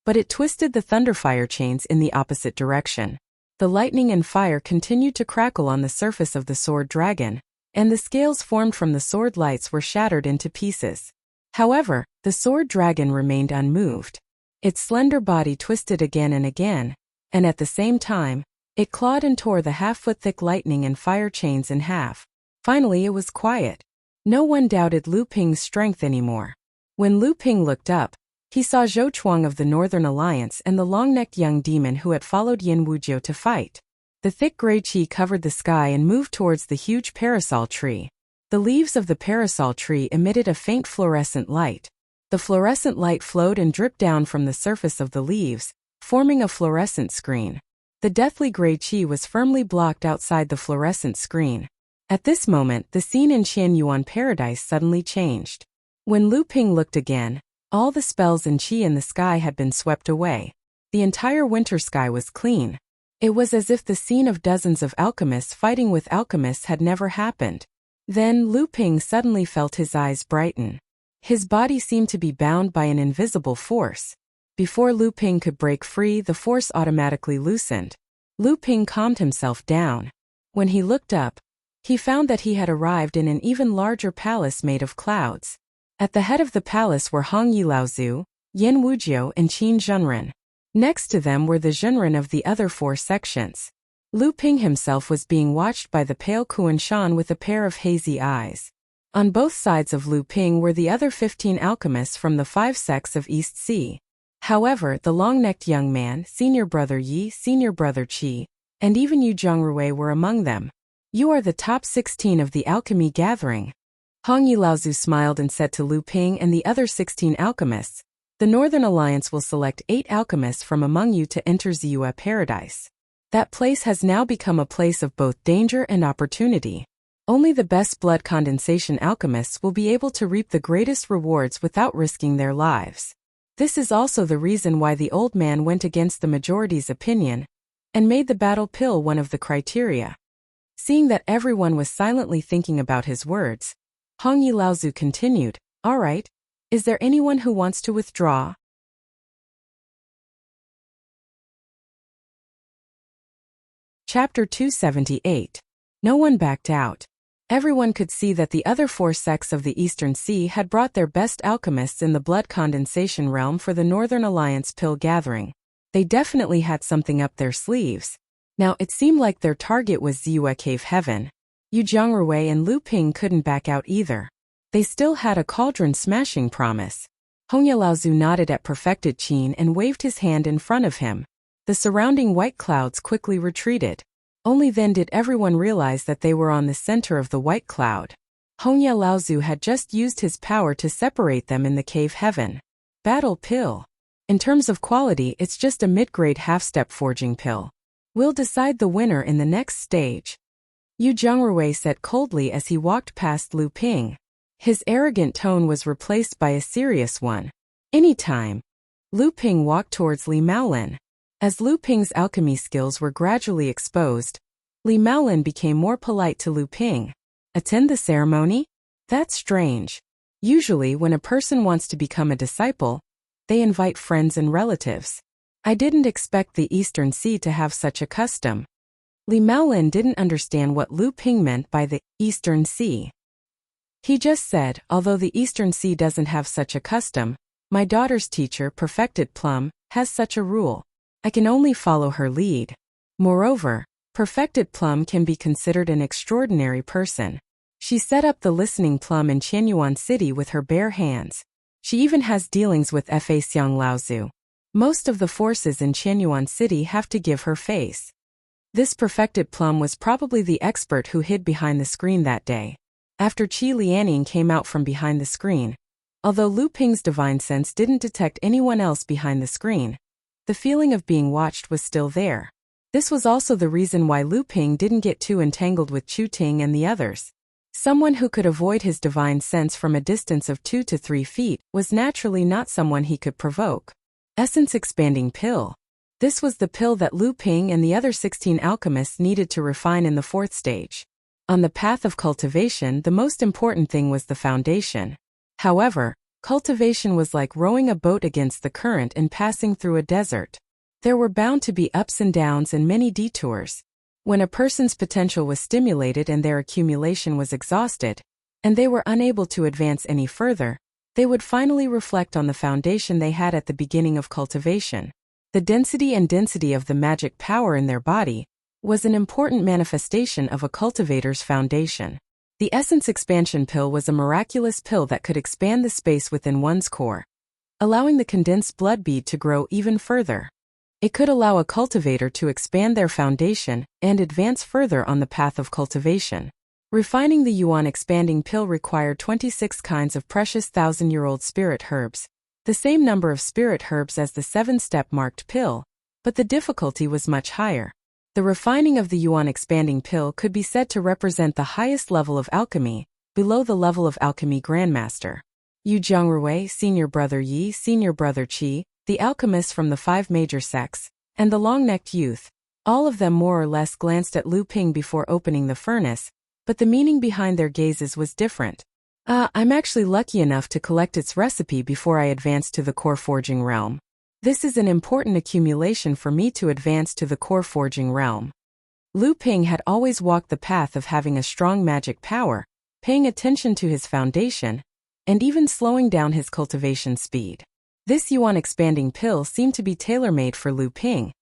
but it twisted the thunderfire chains in the opposite direction. The lightning and fire continued to crackle on the surface of the sword dragon, and the scales formed from the sword lights were shattered into pieces. However, the sword dragon remained unmoved. Its slender body twisted again and again, and at the same time, it clawed and tore the half-foot-thick lightning and fire chains in half. Finally, it was quiet. No one doubted Lu Ping's strength anymore. When Lu Ping looked up, he saw Zhou Chuang of the Northern Alliance and the long-necked young demon who had followed Yin Wujiu to fight. The thick gray qi covered the sky and moved towards the huge parasol tree. The leaves of the parasol tree emitted a faint fluorescent light. The fluorescent light flowed and dripped down from the surface of the leaves, forming a fluorescent screen. The deathly gray qi was firmly blocked outside the fluorescent screen. At this moment, the scene in Qianyuan Paradise suddenly changed. When Lu Ping looked again, all the spells and qi in the sky had been swept away. The entire winter sky was clean. It was as if the scene of dozens of alchemists fighting with alchemists had never happened. Then Lu Ping suddenly felt his eyes brighten. His body seemed to be bound by an invisible force. Before Lu Ping could break free, the force automatically loosened. Lu Ping calmed himself down. When he looked up, he found that he had arrived in an even larger palace made of clouds. At the head of the palace were Hongyi Laozu, Yin Wujiu and Qin Zhenren. Next to them were the Zhenren of the other 4 sections. Lu Ping himself was being watched by the pale Kuanshan with a pair of hazy eyes. On both sides of Lu Ping were the other 15 alchemists from the 5 sects of East Sea. However, the long-necked young man, senior brother Yi, senior brother Qi, and even Yu Zhongrui were among them. You are the top 16 of the alchemy gathering. Hongyi Laozu smiled and said to Lu Ping and the other 16 alchemists, the Northern Alliance will select 8 alchemists from among you to enter Ziyue Paradise. That place has now become a place of both danger and opportunity. Only the best blood condensation alchemists will be able to reap the greatest rewards without risking their lives. This is also the reason why the old man went against the majority's opinion and made the battle pill one of the criteria. Seeing that everyone was silently thinking about his words, Hongyi Laozu continued, all right, is there anyone who wants to withdraw? Chapter 278. No one backed out. Everyone could see that the other 4 sects of the Eastern Sea had brought their best alchemists in the blood condensation realm for the Northern Alliance pill gathering. They definitely had something up their sleeves. Now it seemed like their target was Ziyue Cave Heaven. Yu Zhongrui and Lu Ping couldn't back out either. They still had a cauldron-smashing promise. Hongya Laozu nodded at Perfected Qin and waved his hand in front of him. The surrounding white clouds quickly retreated. Only then did everyone realize that they were on the center of the white cloud. Hongya Laozu had just used his power to separate them in the cave heaven. Battle pill. In terms of quality, it's just a mid-grade half-step forging pill. We'll decide the winner in the next stage. Yu Zhongrui said coldly as he walked past Lu Ping. His arrogant tone was replaced by a serious one. Anytime. Lu Ping walked towards Li Maolin. As Lu Ping's alchemy skills were gradually exposed, Li Maolin became more polite to Lu Ping. Attend the ceremony? That's strange. Usually when a person wants to become a disciple, they invite friends and relatives. I didn't expect the Eastern Sea to have such a custom. Li Maolin didn't understand what Lu Ping meant by the Eastern Sea. He just said, although the Eastern Sea doesn't have such a custom, my daughter's teacher, Perfected Plum, has such a rule. I can only follow her lead. Moreover, Perfected Plum can be considered an extraordinary person. She set up the Listening Plum in Qianyuan City with her bare hands. She even has dealings with Fa Xiang Laozu. Most of the forces in Qianyuan City have to give her face. This Perfected Plum was probably the expert who hid behind the screen that day. After Qi Lianing came out from behind the screen, although Lu Ping's divine sense didn't detect anyone else behind the screen, the feeling of being watched was still there. This was also the reason why Lu Ping didn't get too entangled with Chu Ting and the others. Someone who could avoid his divine sense from a distance of 2 to 3 feet was naturally not someone he could provoke. Essence Expanding Pill. This was the pill that Lu Ping and the other 16 alchemists needed to refine in the 4th stage. On the path of cultivation, the most important thing was the foundation. However, cultivation was like rowing a boat against the current and passing through a desert. There were bound to be ups and downs and many detours. When a person's potential was stimulated and their accumulation was exhausted, and they were unable to advance any further, they would finally reflect on the foundation they had at the beginning of cultivation. The density of the magic power in their body was an important manifestation of a cultivator's foundation. The Essence Expansion Pill was a miraculous pill that could expand the space within one's core, allowing the condensed blood bead to grow even further. It could allow a cultivator to expand their foundation and advance further on the path of cultivation. Refining the Yuan Expanding Pill required 26 kinds of precious 1,000-year-old spirit herbs, the same number of spirit herbs as the 7-step marked pill, but the difficulty was much higher. The refining of the Yuan Expanding Pill could be said to represent the highest level of alchemy, below the level of alchemy grandmaster. Yu Zhongrui, senior brother Yi, senior brother Qi, the alchemists from the 5 major sects, and the long-necked youth, all of them more or less glanced at Lu Ping before opening the furnace, but the meaning behind their gazes was different. I'm actually lucky enough to collect its recipe before I advance to the core forging realm. This is an important accumulation for me to advance to the core forging realm. Lu Ping had always walked the path of having a strong magic power, paying attention to his foundation, and even slowing down his cultivation speed. This Yuan Expanding Pill seemed to be tailor-made for Lu Ping,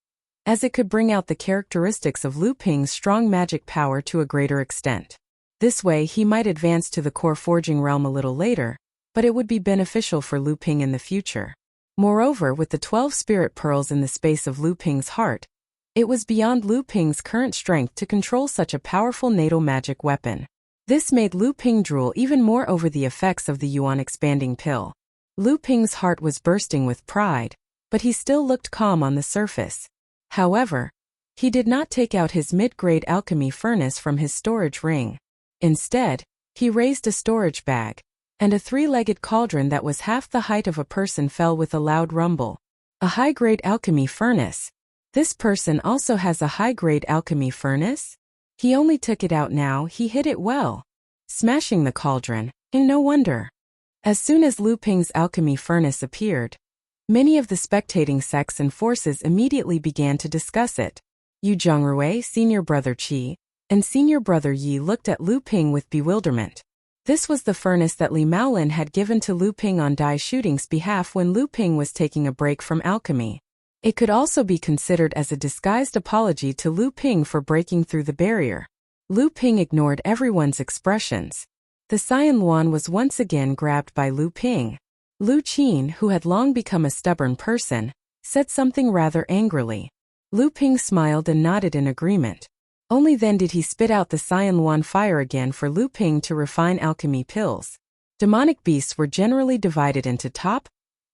as it could bring out the characteristics of Lu Ping's strong magic power to a greater extent. This way he might advance to the core forging realm a little later, but it would be beneficial for Lu Ping in the future. Moreover, with the 12 spirit pearls in the space of Lu Ping's heart, it was beyond Lu Ping's current strength to control such a powerful natal magic weapon. This made Lu Ping drool even more over the effects of the Yuan Expanding Pill. Lu Ping's heart was bursting with pride, but he still looked calm on the surface. However, he did not take out his mid-grade alchemy furnace from his storage ring. Instead, he raised a storage bag, and a 3-legged cauldron that was half the height of a person fell with a loud rumble. A high-grade alchemy furnace. This person also has a high-grade alchemy furnace? He only took it out now, he hid it well, smashing the cauldron, and no wonder. As soon as Lu Ping's alchemy furnace appeared, many of the spectating sects and forces immediately began to discuss it. Yu Zhongrui, senior brother Qi, and senior brother Yi looked at Lu Ping with bewilderment. This was the furnace that Li Maolin had given to Lu Ping on Dai Shooting's behalf when Lu Ping was taking a break from alchemy. It could also be considered as a disguised apology to Lu Ping for breaking through the barrier. Lu Ping ignored everyone's expressions. The Cyan Luan was once again grabbed by Lu Ping. Lu Qin, who had long become a stubborn person, said something rather angrily. Lu Ping smiled and nodded in agreement. Only then did he spit out the Cyan Luan fire again for Lu Ping to refine alchemy pills. Demonic beasts were generally divided into top,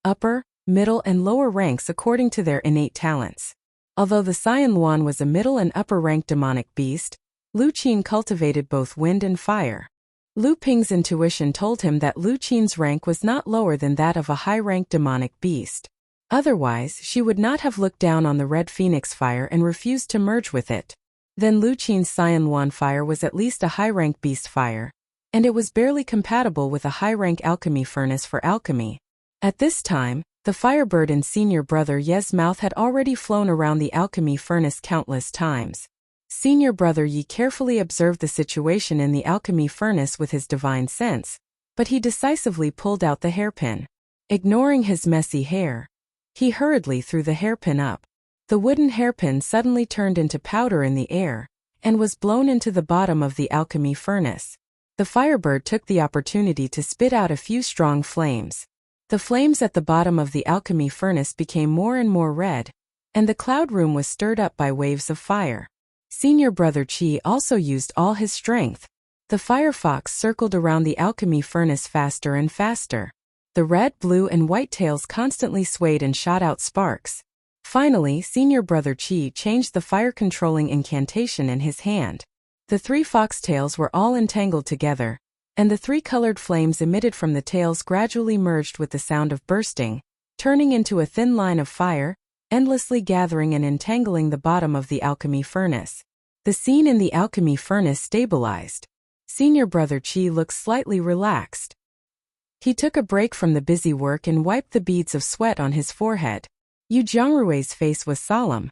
upper, middle and lower ranks according to their innate talents. Although the Cyan Luan was a middle and upper rank demonic beast, Lu Qin cultivated both wind and fire. Lu Ping's intuition told him that Lu Qin's rank was not lower than that of a high-ranked demonic beast. Otherwise, she would not have looked down on the red phoenix fire and refused to merge with it. Then Lu Qin's Cyan Luan fire was at least a high-rank beast fire, and it was barely compatible with a high-rank alchemy furnace for alchemy. At this time, the firebird in senior brother Ye's mouth had already flown around the alchemy furnace countless times. Senior brother Yi carefully observed the situation in the alchemy furnace with his divine sense, but he decisively pulled out the hairpin. Ignoring his messy hair, he hurriedly threw the hairpin up. The wooden hairpin suddenly turned into powder in the air, and was blown into the bottom of the alchemy furnace. The firebird took the opportunity to spit out a few strong flames. The flames at the bottom of the alchemy furnace became more and more red, and the cloud room was stirred up by waves of fire. Senior brother Qi also used all his strength. The firefox circled around the alchemy furnace faster and faster. The red, blue, and white tails constantly swayed and shot out sparks. Finally, senior brother Qi changed the fire-controlling incantation in his hand. The 3 foxtails were all entangled together, and the 3 colored flames emitted from the tails gradually merged with the sound of bursting, turning into a thin line of fire, endlessly gathering and entangling the bottom of the alchemy furnace. The scene in the alchemy furnace stabilized. Senior brother Qi looked slightly relaxed. He took a break from the busy work and wiped the beads of sweat on his forehead. Yu Zhongrui's face was solemn.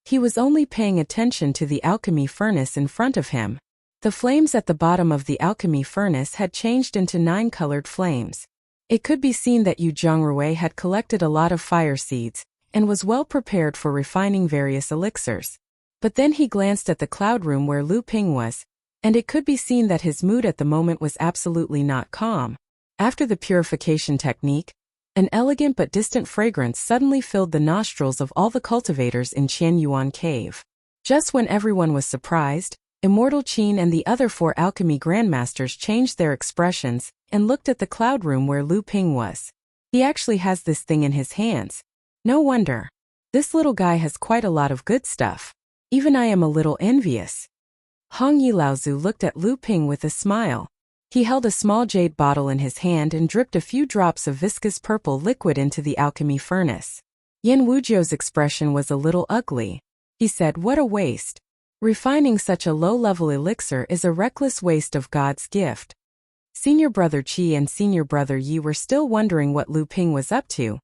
He was only paying attention to the alchemy furnace in front of him. The flames at the bottom of the alchemy furnace had changed into 9 colored flames. It could be seen that Yu Zhongrui had collected a lot of fire seeds, and was well prepared for refining various elixirs. But then he glanced at the cloud room where Lu Ping was, and it could be seen that his mood at the moment was absolutely not calm. After the purification technique, an elegant but distant fragrance suddenly filled the nostrils of all the cultivators in Qianyuan Cave. Just when everyone was surprised, Immortal Qin and the other 4 alchemy grandmasters changed their expressions and looked at the cloud room where Lu Ping was. He actually has this thing in his hands. No wonder. This little guy has quite a lot of good stuff. Even I am a little envious. Hong Yilaozu looked at Lu Ping with a smile. He held a small jade bottle in his hand and dripped a few drops of viscous purple liquid into the alchemy furnace. Yin Wuzhou's expression was a little ugly. He said, "What a waste. Refining such a low-level elixir is a reckless waste of God's gift." Senior brother Qi and senior brother Yi were still wondering what Lu Ping was up to,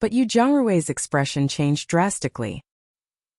but Yu Zhongrui's expression changed drastically.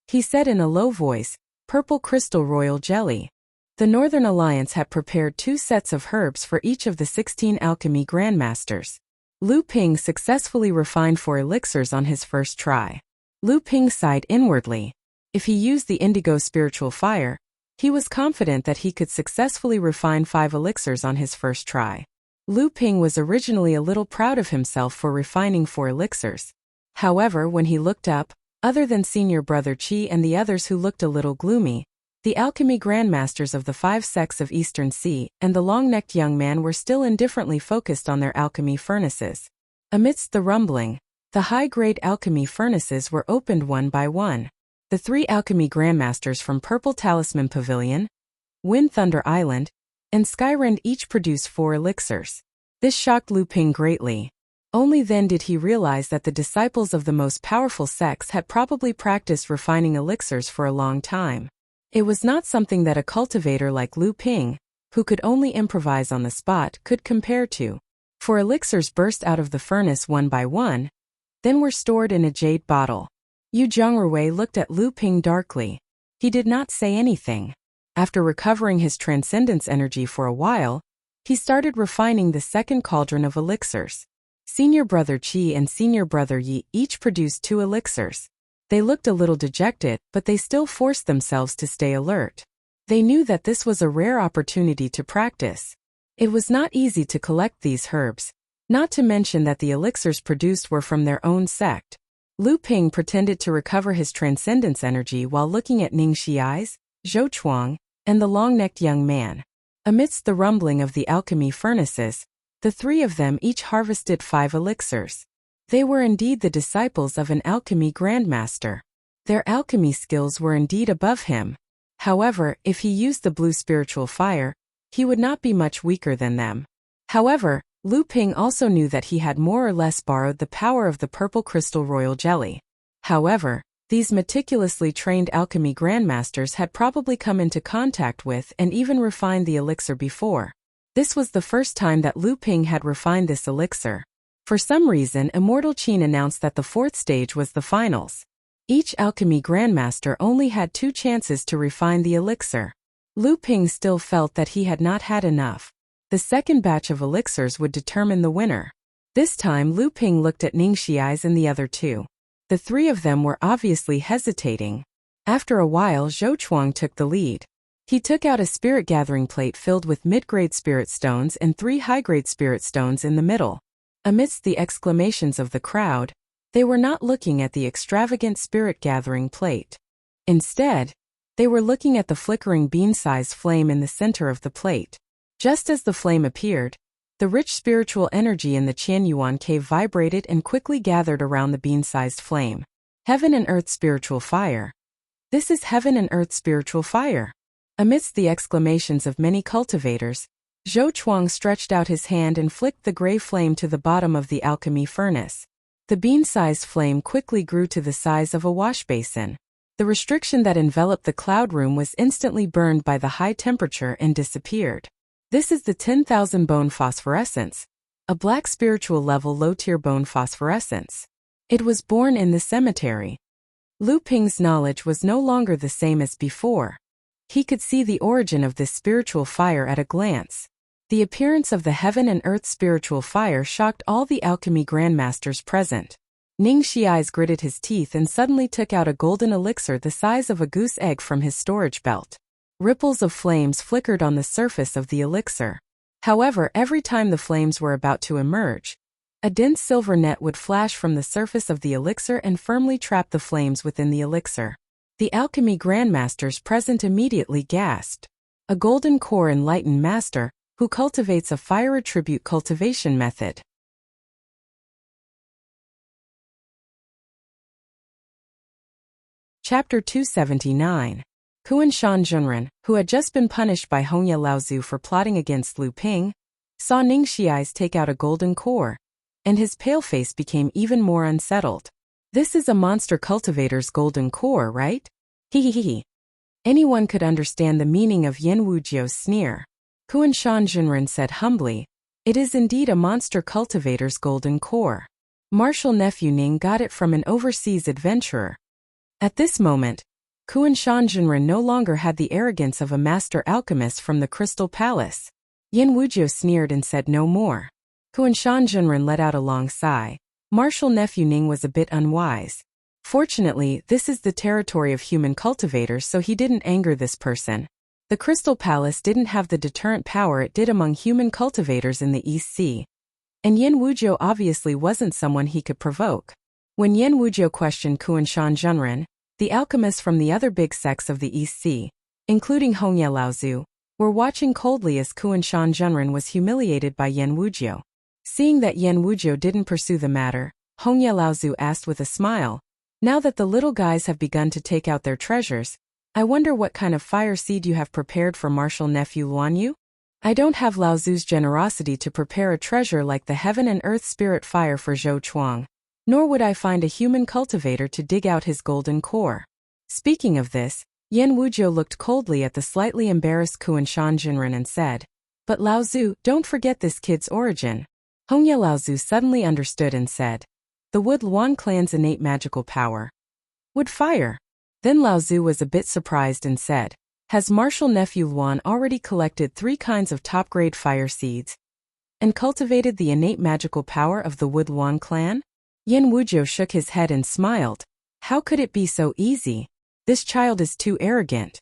He said in a low voice, "Purple crystal royal jelly." The Northern Alliance had prepared 2 sets of herbs for each of the 16 alchemy grandmasters. Lu Ping successfully refined 4 elixirs on his first try. Lu Ping sighed inwardly. If he used the indigo spiritual fire, he was confident that he could successfully refine 5 elixirs on his first try. Lu Ping was originally a little proud of himself for refining 4 elixirs. However, when he looked up, other than senior brother Qi and the others who looked a little gloomy, the alchemy grandmasters of the 5 sects of Eastern Sea and the long-necked young man were still indifferently focused on their alchemy furnaces. Amidst the rumbling, the high-grade alchemy furnaces were opened one by one. The 3 alchemy grandmasters from Purple Talisman Pavilion, Wind Thunder Island, and Skyrend each produced 4 elixirs. This shocked Lu Ping greatly. Only then did he realize that the disciples of the most powerful sects had probably practiced refining elixirs for a long time. It was not something that a cultivator like Lu Ping, who could only improvise on the spot, could compare to. 4 elixirs burst out of the furnace one by one, then were stored in a jade bottle. Yu Zhongrui looked at Lu Ping darkly. He did not say anything. After recovering his transcendence energy for a while, he started refining the second cauldron of elixirs. Senior brother Qi and senior brother Yi each produced 2 elixirs. They looked a little dejected, but they still forced themselves to stay alert. They knew that this was a rare opportunity to practice. It was not easy to collect these herbs, not to mention that the elixirs produced were from their own sect. Lu Ping pretended to recover his transcendence energy while looking at Ning Xiai's, Zhou Chuang, and the long-necked young man. Amidst the rumbling of the alchemy furnaces, the 3 of them each harvested 5 elixirs. They were indeed the disciples of an alchemy grandmaster. Their alchemy skills were indeed above him. However, if he used the blue spiritual fire, he would not be much weaker than them. However, Lu Ping also knew that he had more or less borrowed the power of the purple crystal royal jelly. However, these meticulously trained alchemy grandmasters had probably come into contact with and even refined the elixir before. This was the first time that Lu Ping had refined this elixir. For some reason, Immortal Qin announced that the 4th stage was the finals. Each alchemy grandmaster only had 2 chances to refine the elixir. Lu Ping still felt that he had not had enough. The second batch of elixirs would determine the winner. This time Lu Ping looked at Ning Xiai's and the other 2. The 3 of them were obviously hesitating. After a while, Zhou Chuang took the lead. He took out a spirit gathering plate filled with mid-grade spirit stones and 3 high-grade spirit stones in the middle. Amidst the exclamations of the crowd, they were not looking at the extravagant spirit gathering plate. Instead, they were looking at the flickering bean-sized flame in the center of the plate. Just as the flame appeared, the rich spiritual energy in the Qianyuan cave vibrated and quickly gathered around the bean-sized flame. Heaven and Earth spiritual fire. This is Heaven and Earth spiritual fire. Amidst the exclamations of many cultivators, Zhou Chuang stretched out his hand and flicked the gray flame to the bottom of the alchemy furnace. The bean-sized flame quickly grew to the size of a wash basin. The restriction that enveloped the cloud room was instantly burned by the high temperature and disappeared. This is the 10,000 bone phosphorescence, a black spiritual level low-tier bone phosphorescence. It was born in the cemetery. Lu Ping's knowledge was no longer the same as before. He could see the origin of this spiritual fire at a glance. The appearance of the Heaven and Earth spiritual fire shocked all the alchemy grandmasters present. Ning Xiai's gritted his teeth and suddenly took out a golden elixir the size of a goose egg from his storage belt. Ripples of flames flickered on the surface of the elixir. However, every time the flames were about to emerge, a dense silver net would flash from the surface of the elixir and firmly trap the flames within the elixir. The alchemy grandmasters present immediately gasped. A golden core enlightened master, who cultivates a fire attribute cultivation method. Chapter 279. Kuanshan Junren, who had just been punished by Hongya Laozu for plotting against Lu Ping, saw Ning Xiai's take out a golden core, and his pale face became even more unsettled. This is a monster cultivator's golden core, right? Hehehe. Anyone could understand the meaning of Yan Wujia's sneer. Kuanshan Junren said humbly, "It is indeed a monster cultivator's golden core. Martial nephew Ning got it from an overseas adventurer." At this moment, Kuanshan Junren no longer had the arrogance of a master alchemist from the Crystal Palace. Yan Wujio sneered and said no more. Kuanshan Junren let out a long sigh. Martial nephew Ning was a bit unwise. Fortunately, this is the territory of human cultivators, so he didn't anger this person. The Crystal Palace didn't have the deterrent power it did among human cultivators in the East Sea. And Yan Wujio obviously wasn't someone he could provoke. When Yan Wujio questioned Kuanshan Junren, the alchemists from the other big sects of the East Sea, including Hongya Laozu, were watching coldly as Kuanshan Junren was humiliated by Yan Wujio. Seeing that Yan Wujio didn't pursue the matter, Hongya Laozu asked with a smile, "Now that the little guys have begun to take out their treasures, I wonder what kind of fire seed you have prepared for martial nephew Luanyu? I don't have Laozu's generosity to prepare a treasure like the Heaven and Earth spirit fire for Zhou Chuang, nor would I find a human cultivator to dig out his golden core." Speaking of this, Yan Wujio looked coldly at the slightly embarrassed Kuanshan Junren and said, "But Laozu, don't forget this kid's origin." Hongya Laozu suddenly understood and said, "The Wood Luan clan's innate magical power. Wood fire." Then Laozu was a bit surprised and said, Has martial nephew Luan already collected 3 kinds of top-grade fire seeds and cultivated the innate magical power of the Wood Luan clan? Yan Wujiu shook his head and smiled. How could it be so easy? This child is too arrogant.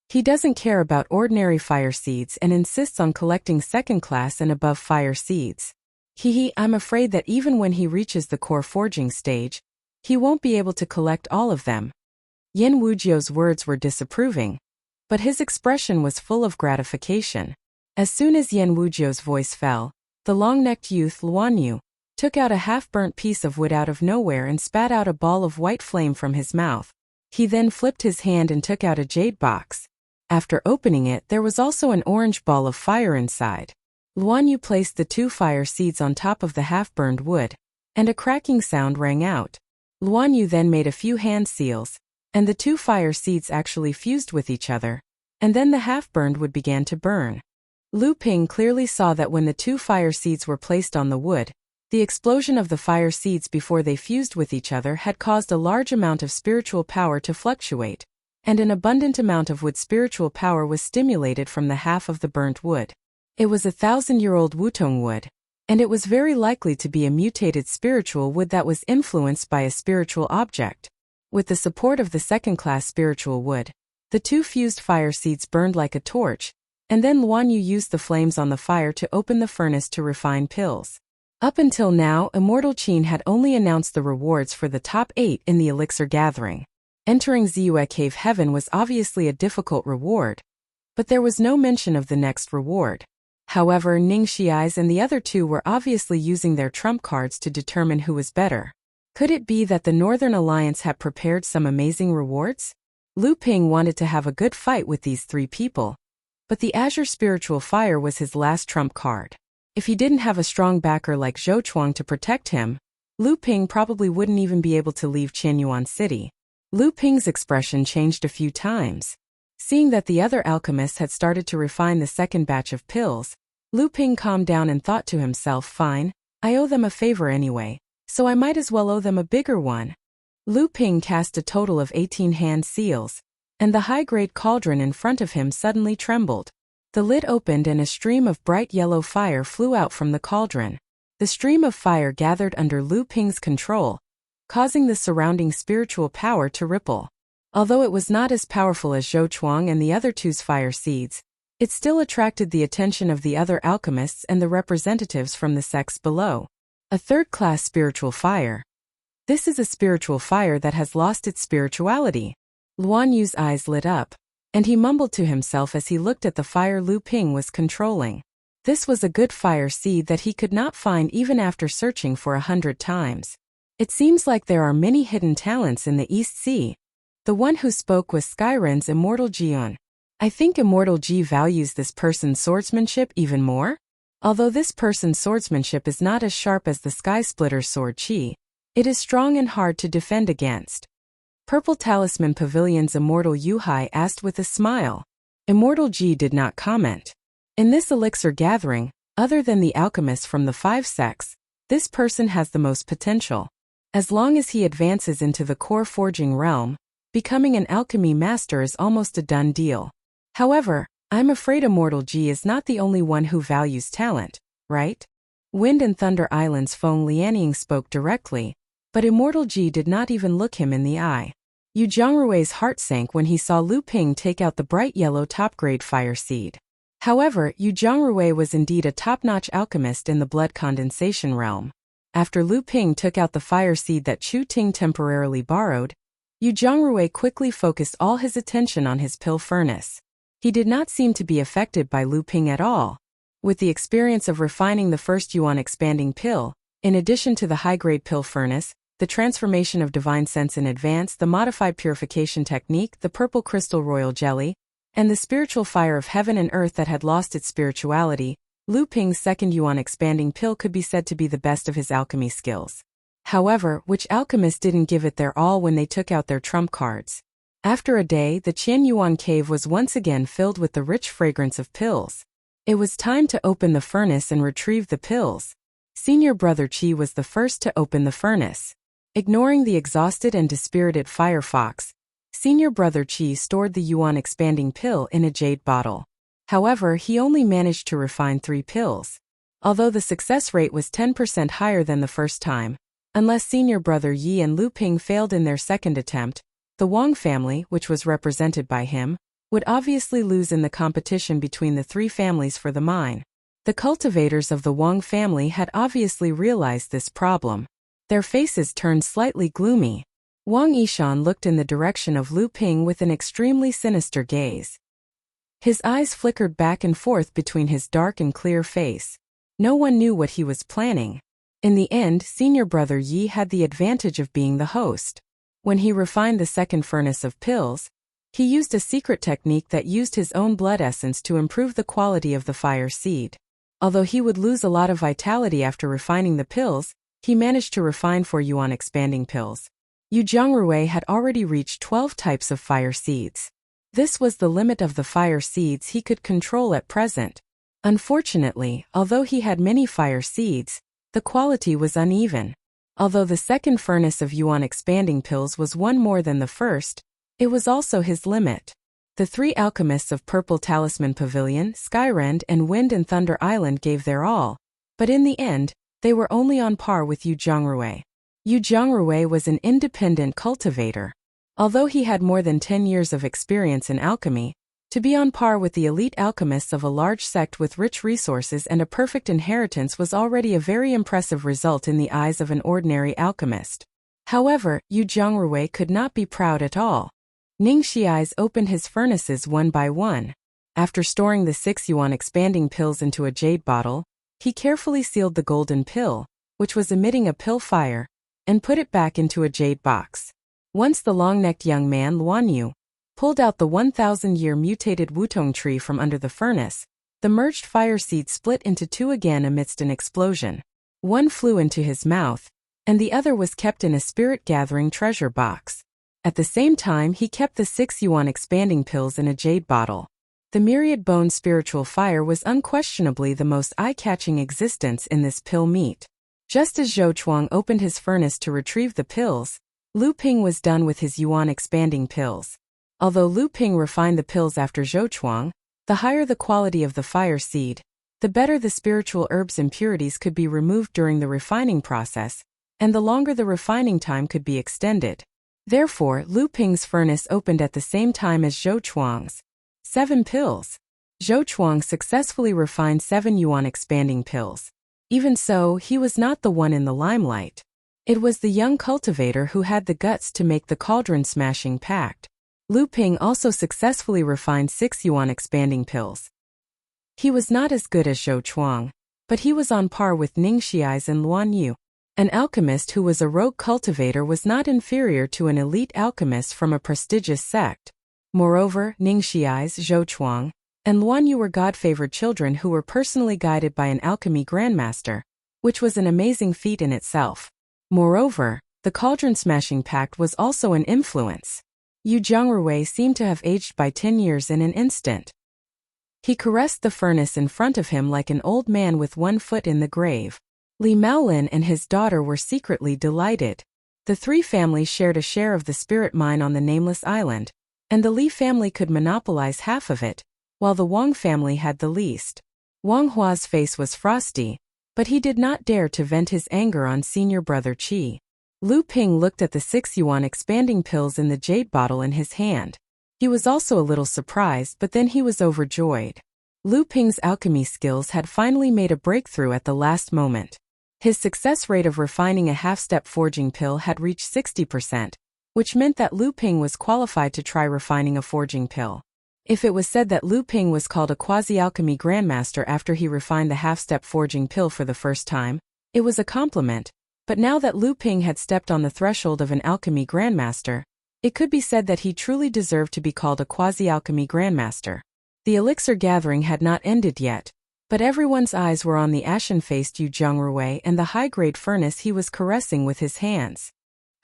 He doesn't care about ordinary fire seeds and insists on collecting second-class and above fire seeds. I'm afraid that even when he reaches the core forging stage, he won't be able to collect all of them. Yan Wujiu's words were disapproving, but his expression was full of gratification. As soon as Yan Wujiu's voice fell, the long-necked youth Luan Yu took out a half-burnt piece of wood out of nowhere and spat out a ball of white flame from his mouth. He then flipped his hand and took out a jade box. After opening it, there was also an orange ball of fire inside. Luan Yu placed the 2 fire seeds on top of the half-burned wood, and a cracking sound rang out. Luan Yu then made a few hand seals, and the 2 fire seeds actually fused with each other, and then the half-burned wood began to burn. Lu Ping clearly saw that when the 2 fire seeds were placed on the wood, the explosion of the fire seeds before they fused with each other had caused a large amount of spiritual power to fluctuate, and an abundant amount of wood spiritual power was stimulated from the half of the burnt wood. It was 1,000-year-old Wutong wood, and it was very likely to be a mutated spiritual wood that was influenced by a spiritual object. With the support of the second-class spiritual wood, the 2 fused fire seeds burned like a torch, and then Luan Yu used the flames on the fire to open the furnace to refine pills. Up until now, Immortal Qin had only announced the rewards for the top 8 in the elixir gathering. Entering Ziyue Cave Heaven was obviously a difficult reward, but there was no mention of the next reward. However, Ning Xiai's and the other 2 were obviously using their trump cards to determine who was better. Could it be that the Northern Alliance had prepared some amazing rewards? Lu Ping wanted to have a good fight with these 3 people, but the Azure Spiritual Fire was his last trump card. If he didn't have a strong backer like Zhou Chuang to protect him, Lu Ping probably wouldn't even be able to leave Qianyuan City. Lu Ping's expression changed a few times. Seeing that the other alchemists had started to refine the second batch of pills, Lu Ping calmed down and thought to himself, fine, I owe them a favor anyway, so I might as well owe them a bigger one. Lu Ping cast a total of 18 hand seals, and the high-grade cauldron in front of him suddenly trembled. The lid opened and a stream of bright yellow fire flew out from the cauldron. The stream of fire gathered under Lu Ping's control, causing the surrounding spiritual power to ripple. Although it was not as powerful as Zhou Chuang and the other 2's fire seeds, it still attracted the attention of the other alchemists and the representatives from the sects below. A third-class spiritual fire. This is a spiritual fire that has lost its spirituality. Luan Yu's eyes lit up, and he mumbled to himself as he looked at the fire Lu Ping was controlling. This was a good fire seed that he could not find even after searching for 100 times. It seems like there are many hidden talents in the East Sea. The one who spoke was Skyren's Immortal Jian. I think Immortal Ji values this person's swordsmanship even more. Although this person's swordsmanship is not as sharp as the Sky Splitter's sword Qi, it is strong and hard to defend against. Purple Talisman Pavilion's Immortal Yuhai asked with a smile. Immortal Ji did not comment. In this elixir gathering, other than the alchemists from the 5 sects, this person has the most potential. As long as he advances into the core forging realm, becoming an alchemy master is almost a done deal. However, I'm afraid Immortal Ji is not the only one who values talent, right? Wind and Thunder Island's Feng Lianying spoke directly, but Immortal Ji did not even look him in the eye. Yu Zhongrui's heart sank when he saw Lu Ping take out the bright yellow top-grade fire seed. However, Yu Zhongrui was indeed a top-notch alchemist in the blood condensation realm. After Lu Ping took out the fire seed that Chu Ting temporarily borrowed, Yu Zhongrui quickly focused all his attention on his pill furnace. He did not seem to be affected by Lu Ping at all. With the experience of refining the first Yuan expanding pill, in addition to the high-grade pill furnace, the transformation of divine sense in advance, the modified purification technique, the purple crystal royal jelly, and the spiritual fire of heaven and earth that had lost its spirituality, Lu Ping's second Yuan expanding pill could be said to be the best of his alchemy skills. However, which alchemist didn't give it their all when they took out their trump cards? After a day, the Qian Yuan cave was once again filled with the rich fragrance of pills. It was time to open the furnace and retrieve the pills. Senior brother Qi was the first to open the furnace. Ignoring the exhausted and dispirited Firefox, Senior brother Qi stored the yuan expanding pill in a jade bottle. However, he only managed to refine 3 pills. Although the success rate was 10% higher than the first time, unless senior brother Yi and Lu Ping failed in their second attempt, the Wang family, which was represented by him, would obviously lose in the competition between the 3 families for the mine. The cultivators of the Wang family had obviously realized this problem. Their faces turned slightly gloomy. Wang Yishan looked in the direction of Lu Ping with an extremely sinister gaze. His eyes flickered back and forth between his dark and clear face. No one knew what he was planning. In the end, senior brother Yi had the advantage of being the host. When he refined the second furnace of pills, he used a secret technique that used his own blood essence to improve the quality of the fire seed. Although he would lose a lot of vitality after refining the pills, he managed to refine 4 yuan expanding pills. Yu Zhongrui had already reached 12 types of fire seeds. This was the limit of the fire seeds he could control at present. Unfortunately, although he had many fire seeds, the quality was uneven. Although the second furnace of yuan expanding pills was one more than the first, it was also his limit. The 3 alchemists of Purple Talisman Pavilion, Skyrend, and Wind and Thunder Island gave their all, but in the end, they were only on par with Yu Zhongrui. Yu Zhongrui was an independent cultivator. Although he had more than 10 years of experience in alchemy, to be on par with the elite alchemists of a large sect with rich resources and a perfect inheritance was already a very impressive result in the eyes of an ordinary alchemist. However, Yu Zhongrui could not be proud at all. Ning Xiais opened his furnaces one by one. After storing the 6 yuan expanding pills into a jade bottle, he carefully sealed the golden pill, which was emitting a pill fire, and put it back into a jade box. Once the long-necked young man Luanyu pulled out the 1,000-year mutated wutong tree from under the furnace, the merged fire seed split into 2 again amidst an explosion. One flew into his mouth, and the other was kept in a spirit-gathering treasure box. At the same time, he kept the 6 yuan expanding pills in a jade bottle. The myriad bone spiritual fire was unquestionably the most eye-catching existence in this pill meat. Just as Zhou Chuang opened his furnace to retrieve the pills, Lu Ping was done with his yuan expanding pills. Although Lu Ping refined the pills after Zhou Chuang, the higher the quality of the fire seed, the better the spiritual herbs impurities could be removed during the refining process, and the longer the refining time could be extended. Therefore, Lu Ping's furnace opened at the same time as Zhou Chuang's. 7 pills. Zhou Chuang successfully refined 7 yuan expanding pills. Even so, he was not the one in the limelight. It was the young cultivator who had the guts to make the cauldron-smashing pact. Lu Ping also successfully refined 6 yuan expanding pills. He was not as good as Zhou Chuang, but he was on par with Ning Xiais and Luanyu. An alchemist who was a rogue cultivator was not inferior to an elite alchemist from a prestigious sect. Moreover, Ning Xiais, Zhou Chuang, and Luanyu were God-favored children who were personally guided by an alchemy grandmaster, which was an amazing feat in itself. Moreover, the cauldron-smashing pact was also an influence. Yu Zhongrui seemed to have aged by 10 years in an instant. He caressed the furnace in front of him like an old man with one foot in the grave. Li Maolin and his daughter were secretly delighted. The 3 families shared a share of the spirit mine on the nameless island, and the Li family could monopolize half of it, while the Wang family had the least. Wang Hua's face was frosty, but he did not dare to vent his anger on senior brother Qi. Lu Ping looked at the 6 yuan expanding pills in the jade bottle in his hand. He was also a little surprised, but then he was overjoyed. Lu Ping's alchemy skills had finally made a breakthrough at the last moment. His success rate of refining a half-step forging pill had reached 60%, which meant that Lu Ping was qualified to try refining a forging pill. If it was said that Lu Ping was called a quasi-alchemy grandmaster after he refined the half-step forging pill for the first time, it was a compliment, but now that Lu Ping had stepped on the threshold of an alchemy grandmaster, it could be said that he truly deserved to be called a quasi-alchemy grandmaster. The elixir gathering had not ended yet, but everyone's eyes were on the ashen-faced Yu Zhongrui and the high-grade furnace he was caressing with his hands.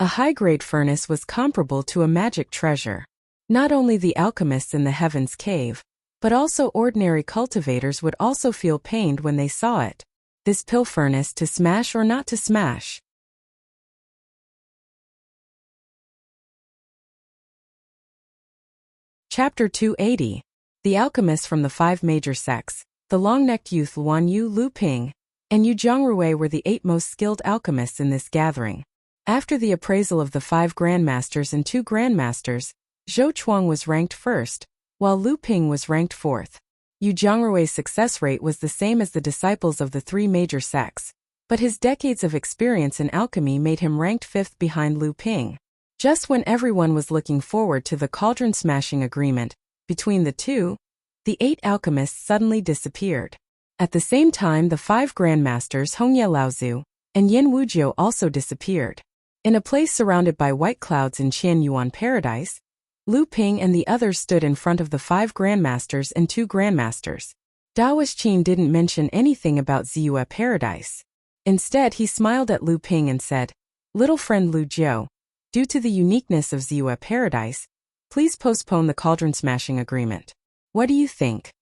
A high-grade furnace was comparable to a magic treasure. Not only the alchemists in the Heaven's Cave, but also ordinary cultivators would also feel pained when they saw it. This pill furnace, to smash or not to smash? Chapter 280. The Alchemists from the Five Major Sects. The long-necked youth Luan Yu, Lu Ping, and Yu Zhongrui were the 8 most skilled alchemists in this gathering. After the appraisal of the 5 Grandmasters and 2 Grandmasters, Zhou Chuang was ranked first, while Lu Ping was ranked fourth. Yu Zhongrui's success rate was the same as the disciples of the 3 major sects, but his decades of experience in alchemy made him ranked fifth behind Lu Ping. Just when everyone was looking forward to the cauldron-smashing agreement between the two, the 8 alchemists suddenly disappeared. At the same time, the 5 Grandmasters Hongye Laozu and Yin Wujiu also disappeared. In a place surrounded by white clouds in Qian Yuan Paradise, Lu Ping and the others stood in front of the 5 Grandmasters and 2 Grandmasters. Daoist Qin didn't mention anything about Ziyue Paradise. Instead, he smiled at Lu Ping and said, "Little friend Lu Jiu, due to the uniqueness of Ziyue Paradise, please postpone the cauldron-smashing agreement. What do you think?"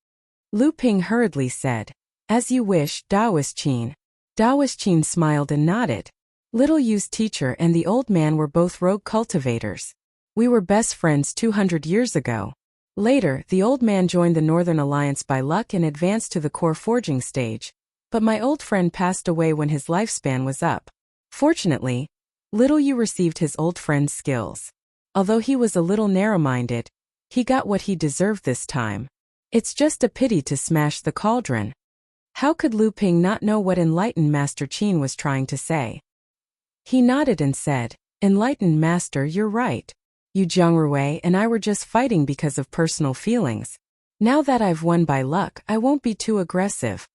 Lu Ping hurriedly said, "As you wish, Daoist Qin." Daoist Qin smiled and nodded. Little Yu's teacher and the old man were both rogue cultivators. "We were best friends 200 years ago." Later, the old man joined the Northern Alliance by luck and advanced to the core forging stage, but my old friend passed away when his lifespan was up. Fortunately, Little Yu received his old friend's skills. Although he was a little narrow-minded, he got what he deserved this time. It's just a pity to smash the cauldron. How could Lu Ping not know what enlightened Master Qin was trying to say? He nodded and said, "Enlightened Master, you're right. Yu Zhongrui and I were just fighting because of personal feelings. Now that I've won by luck, I won't be too aggressive."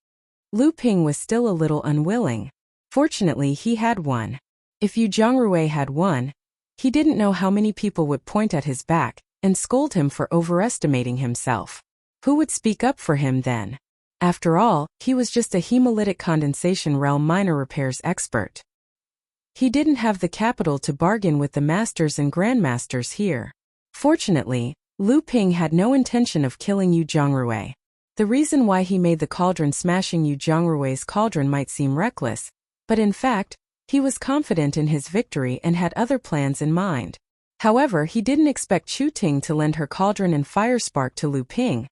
Lu Ping was still a little unwilling. Fortunately, he had won. If Yu Zhongrui had won, he didn't know how many people would point at his back and scold him for overestimating himself. Who would speak up for him then? After all, he was just a hemolytic condensation realm minor repairs expert. He didn't have the capital to bargain with the masters and grandmasters here. Fortunately, Lu Ping had no intention of killing Yu Zhongrui. The reason why he made the cauldron smashing Yu Zhongrui's cauldron might seem reckless, but in fact, he was confident in his victory and had other plans in mind. However, he didn't expect Chu Ting to lend her cauldron and fire spark to Lu Ping,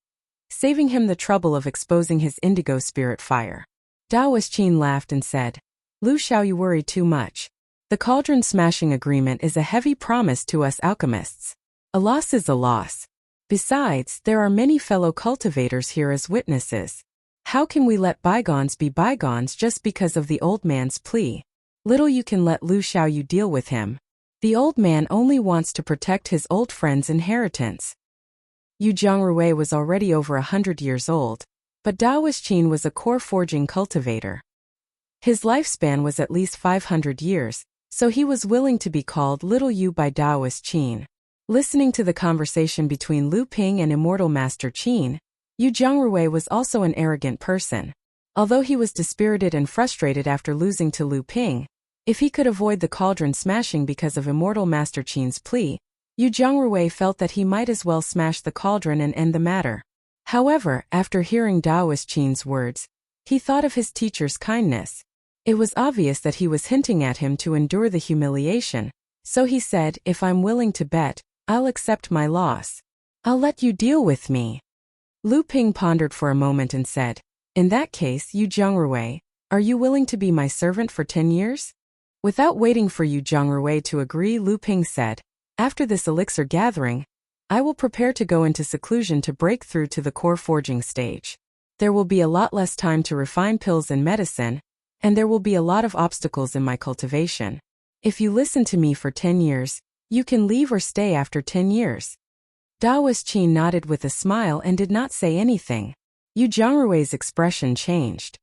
saving him the trouble of exposing his indigo spirit fire. Daoist Qin laughed and said, "Lu Xiao, you worry too much. The cauldron-smashing agreement is a heavy promise to us alchemists. A loss is a loss. Besides, there are many fellow cultivators here as witnesses. How can we let bygones be bygones just because of the old man's plea? Little you can let Lu Xiaoyu deal with him. The old man only wants to protect his old friend's inheritance." Yu Zhongrui was already over 100 years old, but Daoist Qin was a core forging cultivator. His lifespan was at least 500 years, so he was willing to be called Little Yu by Daoist Qin. Listening to the conversation between Lu Ping and Immortal Master Qin, Yu Zhongrui was also an arrogant person. Although he was dispirited and frustrated after losing to Lu Ping, if he could avoid the cauldron smashing because of Immortal Master Qin's plea, Yu Zhongrui felt that he might as well smash the cauldron and end the matter. However, after hearing Daoist Qin's words, he thought of his teacher's kindness. It was obvious that he was hinting at him to endure the humiliation, so he said, "If I'm willing to bet, I'll accept my loss. I'll let you deal with me." Lu Ping pondered for a moment and said, "In that case, Yu Zhongrui, are you willing to be my servant for 10 years? Without waiting for Yu Zhongrui to agree, Lu Ping said, "After this elixir gathering, I will prepare to go into seclusion to break through to the core forging stage. There will be a lot less time to refine pills and medicine, and there will be a lot of obstacles in my cultivation. If you listen to me for 10 years, you can leave or stay after 10 years. Daoist Qin nodded with a smile and did not say anything. Yu Zhongrui's expression changed.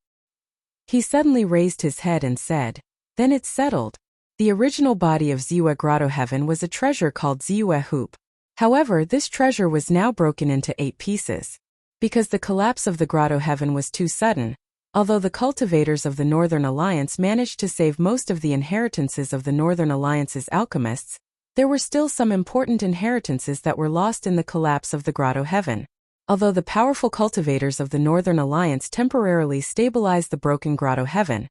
He suddenly raised his head and said, "Then it's settled." The original body of Ziyue Grotto Heaven was a treasure called Ziyue Hoop. However, this treasure was now broken into 8 pieces. Because the collapse of the Grotto Heaven was too sudden, although the cultivators of the Northern Alliance managed to save most of the inheritances of the Northern Alliance's alchemists, there were still some important inheritances that were lost in the collapse of the Grotto Heaven. Although the powerful cultivators of the Northern Alliance temporarily stabilized the broken Grotto Heaven,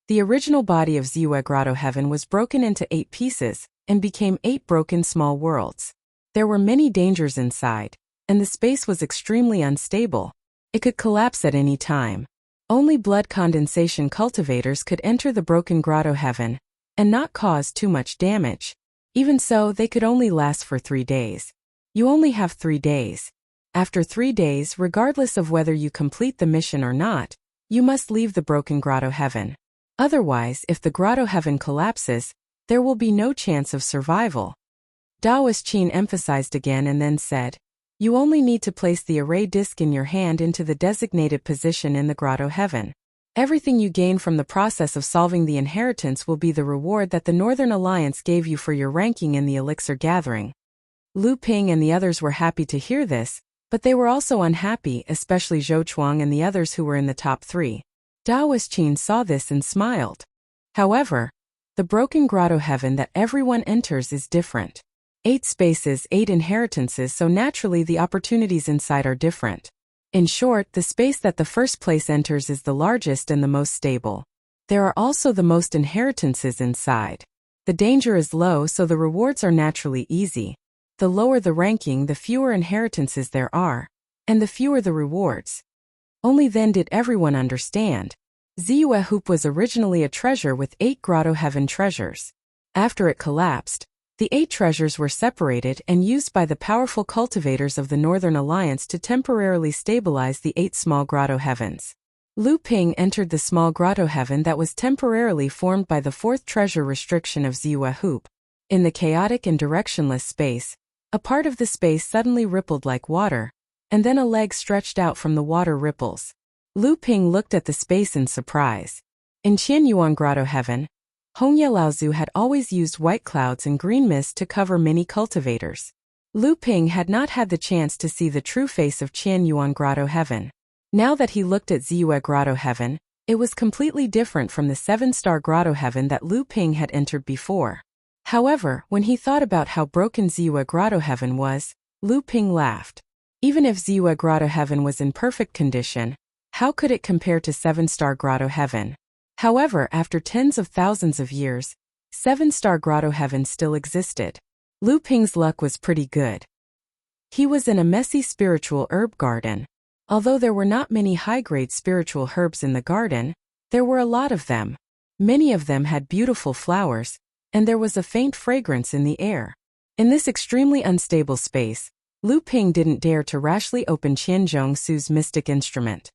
the original body of Ziyue Grotto Heaven was broken into 8 pieces and became 8 broken small worlds. There were many dangers inside. and the space was extremely unstable. It could collapse at any time. Only blood condensation cultivators could enter the broken grotto heaven and not cause too much damage. Even so, they could only last for 3 days. You only have 3 days. After 3 days, regardless of whether you complete the mission or not, you must leave the broken grotto heaven. Otherwise, if the grotto heaven collapses, there will be no chance of survival. Daoist Qin emphasized again and then said, you only need to place the array disc in your hand into the designated position in the grotto heaven. Everything you gain from the process of solving the inheritance will be the reward that the Northern Alliance gave you for your ranking in the elixir gathering. Lu Ping and the others were happy to hear this, but they were also unhappy, especially Zhou Chuang and the others who were in the top 3. Daoist Qin saw this and smiled. However, the broken grotto heaven that everyone enters is different. 8 spaces, 8 inheritances, so naturally the opportunities inside are different. In short, the space that the first place enters is the largest and the most stable. There are also the most inheritances inside. The danger is low, so the rewards are naturally easy. The lower the ranking, the fewer inheritances there are, and the fewer the rewards. Only then did everyone understand. Ziyue Hoop was originally a treasure with 8 grotto heaven treasures. After it collapsed, the 8 treasures were separated and used by the powerful cultivators of the Northern Alliance to temporarily stabilize the 8 small grotto heavens. Lu Ping entered the small grotto heaven that was temporarily formed by the 4th treasure restriction of Ziyue Hoop. In the chaotic and directionless space, a part of the space suddenly rippled like water, and then a leg stretched out from the water ripples. Lu Ping looked at the space in surprise. In Qianyuan Grotto Heaven, Hongye Laozu had always used white clouds and green mist to cover many cultivators. Lu Ping had not had the chance to see the true face of Qianyuan Grotto Heaven. Now that he looked at Ziyue Grotto Heaven, it was completely different from the 7-star Grotto Heaven that Lu Ping had entered before. However, when he thought about how broken Ziyue Grotto Heaven was, Lu Ping laughed. Even if Ziyue Grotto Heaven was in perfect condition, how could it compare to 7-star Grotto Heaven? However, after tens of thousands of years, 7-star Grotto Heaven still existed. Lu Ping's luck was pretty good. He was in a messy spiritual herb garden. Although there were not many high-grade spiritual herbs in the garden, there were a lot of them. Many of them had beautiful flowers, and there was a faint fragrance in the air. In this extremely unstable space, Lu Ping didn't dare to rashly open Qian Zhongsu's mystic instrument.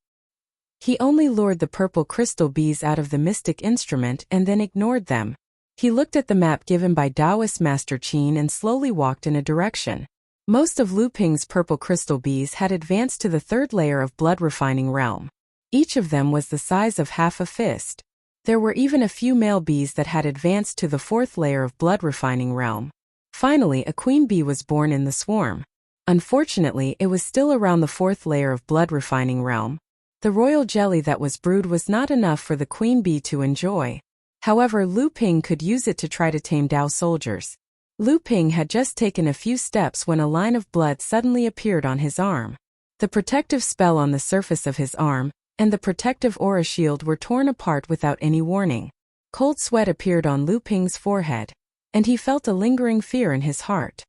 He only lured the purple crystal bees out of the mystic instrument and then ignored them. He looked at the map given by Taoist Master Qin and slowly walked in a direction. Most of Lu Ping's purple crystal bees had advanced to the 3rd layer of blood refining realm. Each of them was the size of half a fist. There were even a few male bees that had advanced to the 4th layer of blood refining realm. Finally, a queen bee was born in the swarm. Unfortunately, it was still around the 4th layer of blood refining realm. The royal jelly that was brewed was not enough for the queen bee to enjoy. However, Lu Ping could use it to try to tame Dao soldiers. Lu Ping had just taken a few steps when a line of blood suddenly appeared on his arm. The protective spell on the surface of his arm and the protective aura shield were torn apart without any warning. Cold sweat appeared on Lu Ping's forehead, and he felt a lingering fear in his heart.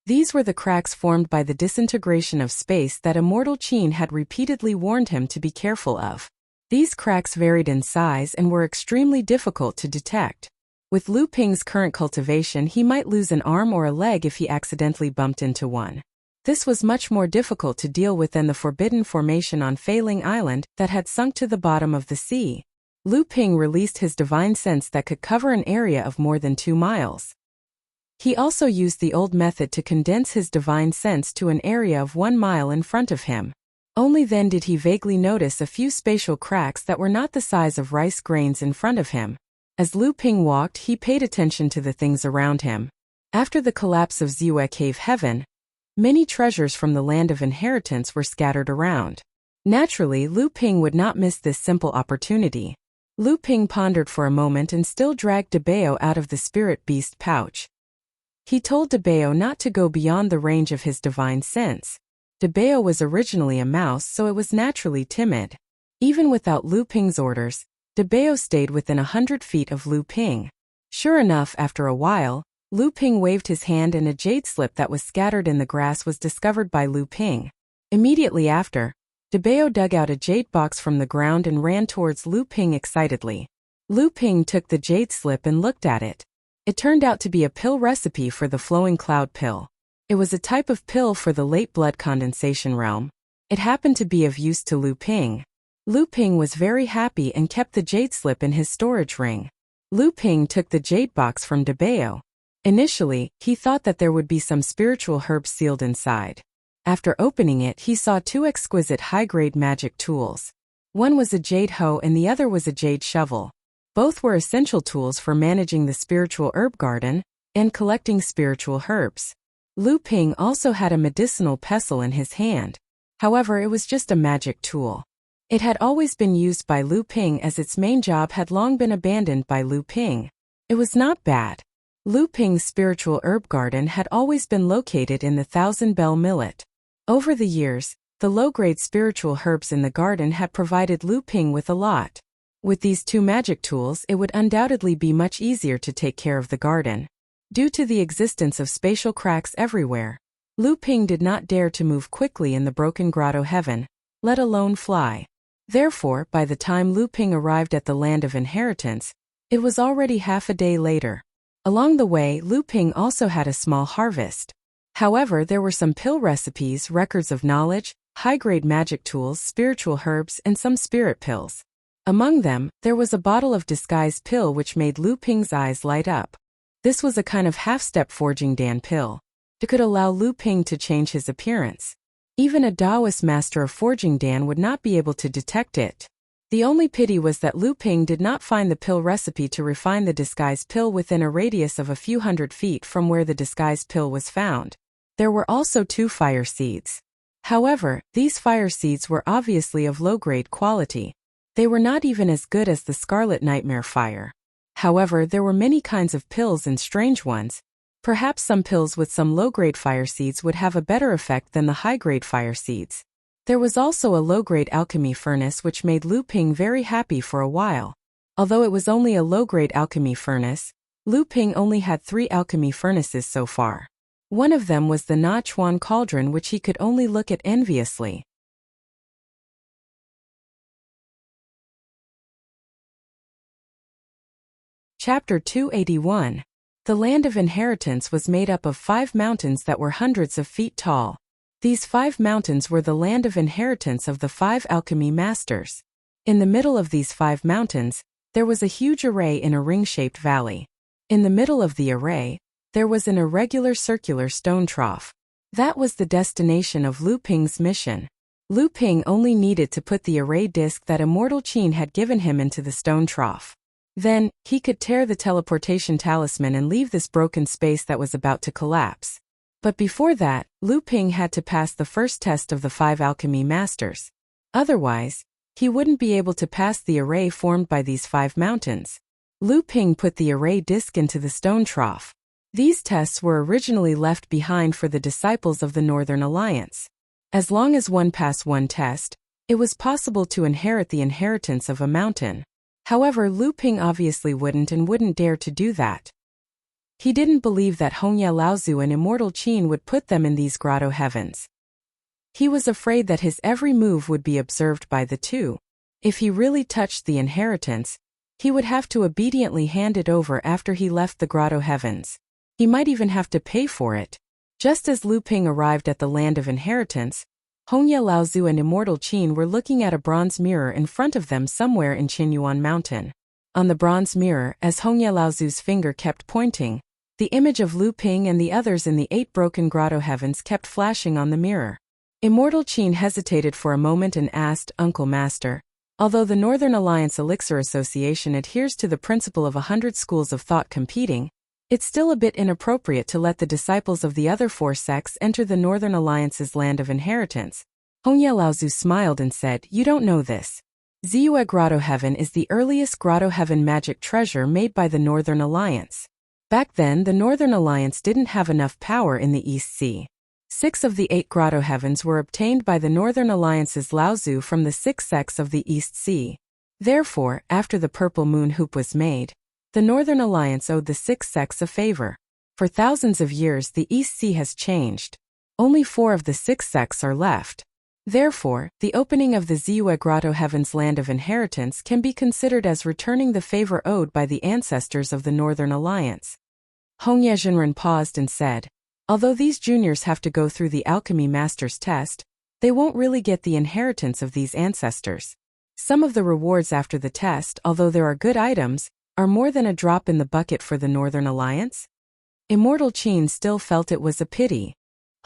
These were the cracks formed by the disintegration of space that Immortal Qin had repeatedly warned him to be careful of. These cracks varied in size and were extremely difficult to detect. With Lu Ping's current cultivation, he might lose an arm or a leg if he accidentally bumped into one. This was much more difficult to deal with than the forbidden formation on Failing Island that had sunk to the bottom of the sea. Lu Ping released his divine sense that could cover an area of more than 2 miles. He also used the old method to condense his divine sense to an area of 1 mile in front of him. Only then did he vaguely notice a few spatial cracks that were not the size of rice grains in front of him. As Lu Ping walked, he paid attention to the things around him. After the collapse of Ziyue Cave Heaven, many treasures from the Land of Inheritance were scattered around. Naturally, Lu Ping would not miss this simple opportunity. Lu Ping pondered for a moment and still dragged Debao out of the spirit beast pouch. He told Debao not to go beyond the range of his divine sense. Debao was originally a mouse, so it was naturally timid. Even without Lu Ping's orders, Debao stayed within 100 feet of Lu Ping. Sure enough, after a while, Lu Ping waved his hand and a jade slip that was scattered in the grass was discovered by Lu Ping. Immediately after, Debao dug out a jade box from the ground and ran towards Lu Ping excitedly. Lu Ping took the jade slip and looked at it. It turned out to be a pill recipe for the flowing cloud pill. It was a type of pill for the late blood condensation realm. It happened to be of use to Lu Ping. Lu Ping was very happy and kept the jade slip in his storage ring. Lu Ping took the jade box from Debao. Initially, he thought that there would be some spiritual herbs sealed inside. After opening it, he saw two exquisite high-grade magic tools. One was a jade hoe and the other was a jade shovel. Both were essential tools for managing the spiritual herb garden and collecting spiritual herbs. Lu Ping also had a medicinal pestle in his hand. However, it was just a magic tool. It had always been used by Lu Ping as its main job had long been abandoned by Lu Ping. It was not bad. Lu Ping's spiritual herb garden had always been located in the Thousand Bell Millet. Over the years, the low-grade spiritual herbs in the garden had provided Lu Ping with a lot. With these two magic tools, it would undoubtedly be much easier to take care of the garden. Due to the existence of spatial cracks everywhere, Lu Ping did not dare to move quickly in the broken grotto heaven, let alone fly. Therefore, by the time Lu Ping arrived at the land of inheritance, it was already half a day later. Along the way, Lu Ping also had a small harvest. However, there were some pill recipes, records of knowledge, high-grade magic tools, spiritual herbs, and some spirit pills. Among them, there was a bottle of disguise pill which made Lu Ping's eyes light up. This was a kind of half-step forging Dan pill. It could allow Lu Ping to change his appearance. Even a Taoist master of forging Dan would not be able to detect it. The only pity was that Lu Ping did not find the pill recipe to refine the disguise pill within a radius of a few hundred feet from where the disguise pill was found. There were also 2 fire seeds. However, these fire seeds were obviously of low-grade quality. They were not even as good as the Scarlet Nightmare fire. However, there were many kinds of pills and strange ones. Perhaps some pills with some low-grade fire seeds would have a better effect than the high-grade fire seeds. There was also a low-grade alchemy furnace which made Lu Ping very happy for a while. Although it was only a low-grade alchemy furnace, Lu Ping only had 3 alchemy furnaces so far. One of them was the Na Chuan cauldron which he could only look at enviously. Chapter 281. The land of inheritance was made up of 5 mountains that were hundreds of feet tall. These 5 mountains were the land of inheritance of the 5 alchemy masters. In the middle of these 5 mountains, there was a huge array in a ring-shaped valley. In the middle of the array, there was an irregular circular stone trough. That was the destination of Lu Ping's mission. Lu Ping only needed to put the array disc that Immortal Qin had given him into the stone trough. Then, he could tear the teleportation talisman and leave this broken space that was about to collapse. But before that, Lu Ping had to pass the first test of the 5 alchemy masters. Otherwise, he wouldn't be able to pass the array formed by these 5 mountains. Lu Ping put the array disc into the stone trough. These tests were originally left behind for the disciples of the Northern Alliance. As long as one passed one test, it was possible to inherit the inheritance of a mountain. However, Lu Ping obviously wouldn't dare to do that. He didn't believe that Hongya Laozu and Immortal Qin would put them in these grotto heavens. He was afraid that his every move would be observed by the two. If he really touched the inheritance, he would have to obediently hand it over after he left the grotto heavens. He might even have to pay for it. Just as Lu Ping arrived at the land of inheritance, Hongya Laozu and Immortal Qin were looking at a bronze mirror in front of them somewhere in Qinyuan Mountain. On the bronze mirror, as Hongya Laozu's finger kept pointing, the image of Lu Ping and the others in the 8 broken grotto heavens kept flashing on the mirror. Immortal Qin hesitated for a moment and asked, "Uncle Master, although the Northern Alliance Elixir Association adheres to the principle of 100 schools of thought competing, it's still a bit inappropriate to let the disciples of the other 4 sects enter the Northern Alliance's land of inheritance." Hongya Laozu smiled and said, "You don't know this. Ziyue Grotto Heaven is the earliest Grotto Heaven magic treasure made by the Northern Alliance. Back then, the Northern Alliance didn't have enough power in the East Sea. 6 of the 8 Grotto Heavens were obtained by the Northern Alliance's Laozu from the 6 sects of the East Sea. Therefore, after the Purple Moon Hoop was made, the Northern Alliance owed the 6 sects a favor. For thousands of years the East Sea has changed. Only 4 of the 6 sects are left. Therefore, the opening of the Ziyue Grotto Heaven's land of inheritance can be considered as returning the favor owed by the ancestors of the Northern Alliance. Hongye Zhenren paused and said, although these juniors have to go through the alchemy master's test, they won't really get the inheritance of these ancestors. Some of the rewards after the test, although there are good items, are more than a drop in the bucket for the Northern Alliance. Immortal Qin still felt it was a pity.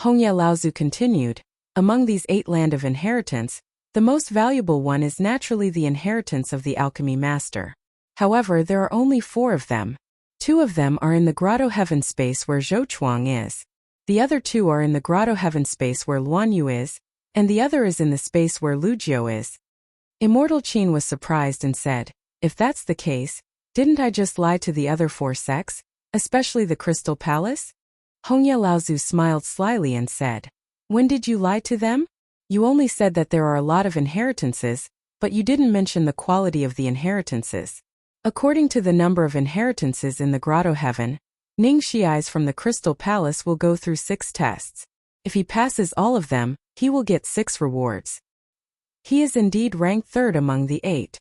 Hongye Laozu continued, among these 8 land of inheritance, the most valuable one is naturally the inheritance of the alchemy master. However, there are only 4 of them. 2 of them are in the Grotto Heaven space where Zhou Chuang is. The other 2 are in the Grotto Heaven space where Luan Yu is, and the other is in the space where Lu Jiu is. Immortal Qin was surprised and said, if that's the case, didn't I just lie to the other 4 sects, especially the Crystal Palace? Hongye Laozu smiled slyly and said, when did you lie to them? You only said that there are a lot of inheritances, but you didn't mention the quality of the inheritances. According to the number of inheritances in the Grotto Heaven, Ning Shiais from the Crystal Palace will go through 6 tests. If he passes all of them, he will get 6 rewards. He is indeed ranked 3rd among the 8.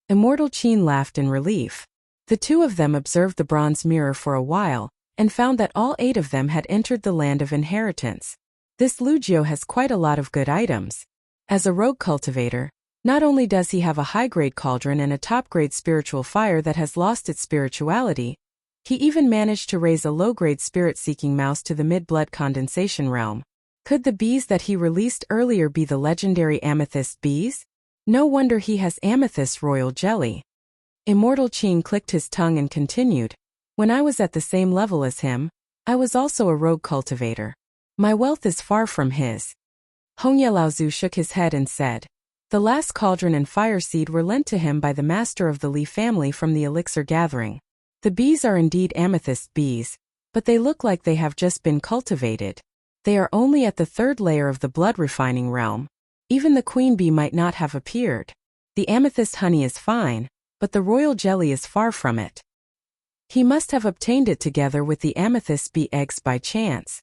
Immortal Qin laughed in relief. The 2 of them observed the bronze mirror for a while, and found that all 8 of them had entered the land of inheritance. This Lu Jiu has quite a lot of good items. As a rogue cultivator, not only does he have a high-grade cauldron and a top-grade spiritual fire that has lost its spirituality, he even managed to raise a low-grade spirit-seeking mouse to the mid-blood condensation realm. Could the bees that he released earlier be the legendary amethyst bees? No wonder he has amethyst royal jelly. Immortal Qin clicked his tongue and continued, when I was at the same level as him, I was also a rogue cultivator. My wealth is far from his. Hongye Laozu shook his head and said, the last cauldron and fire seed were lent to him by the master of the Li family from the elixir gathering. The bees are indeed amethyst bees, but they look like they have just been cultivated. They are only at the 3rd layer of the blood refining realm. Even the queen bee might not have appeared. The amethyst honey is fine, but the royal jelly is far from it. He must have obtained it together with the amethyst bee eggs by chance.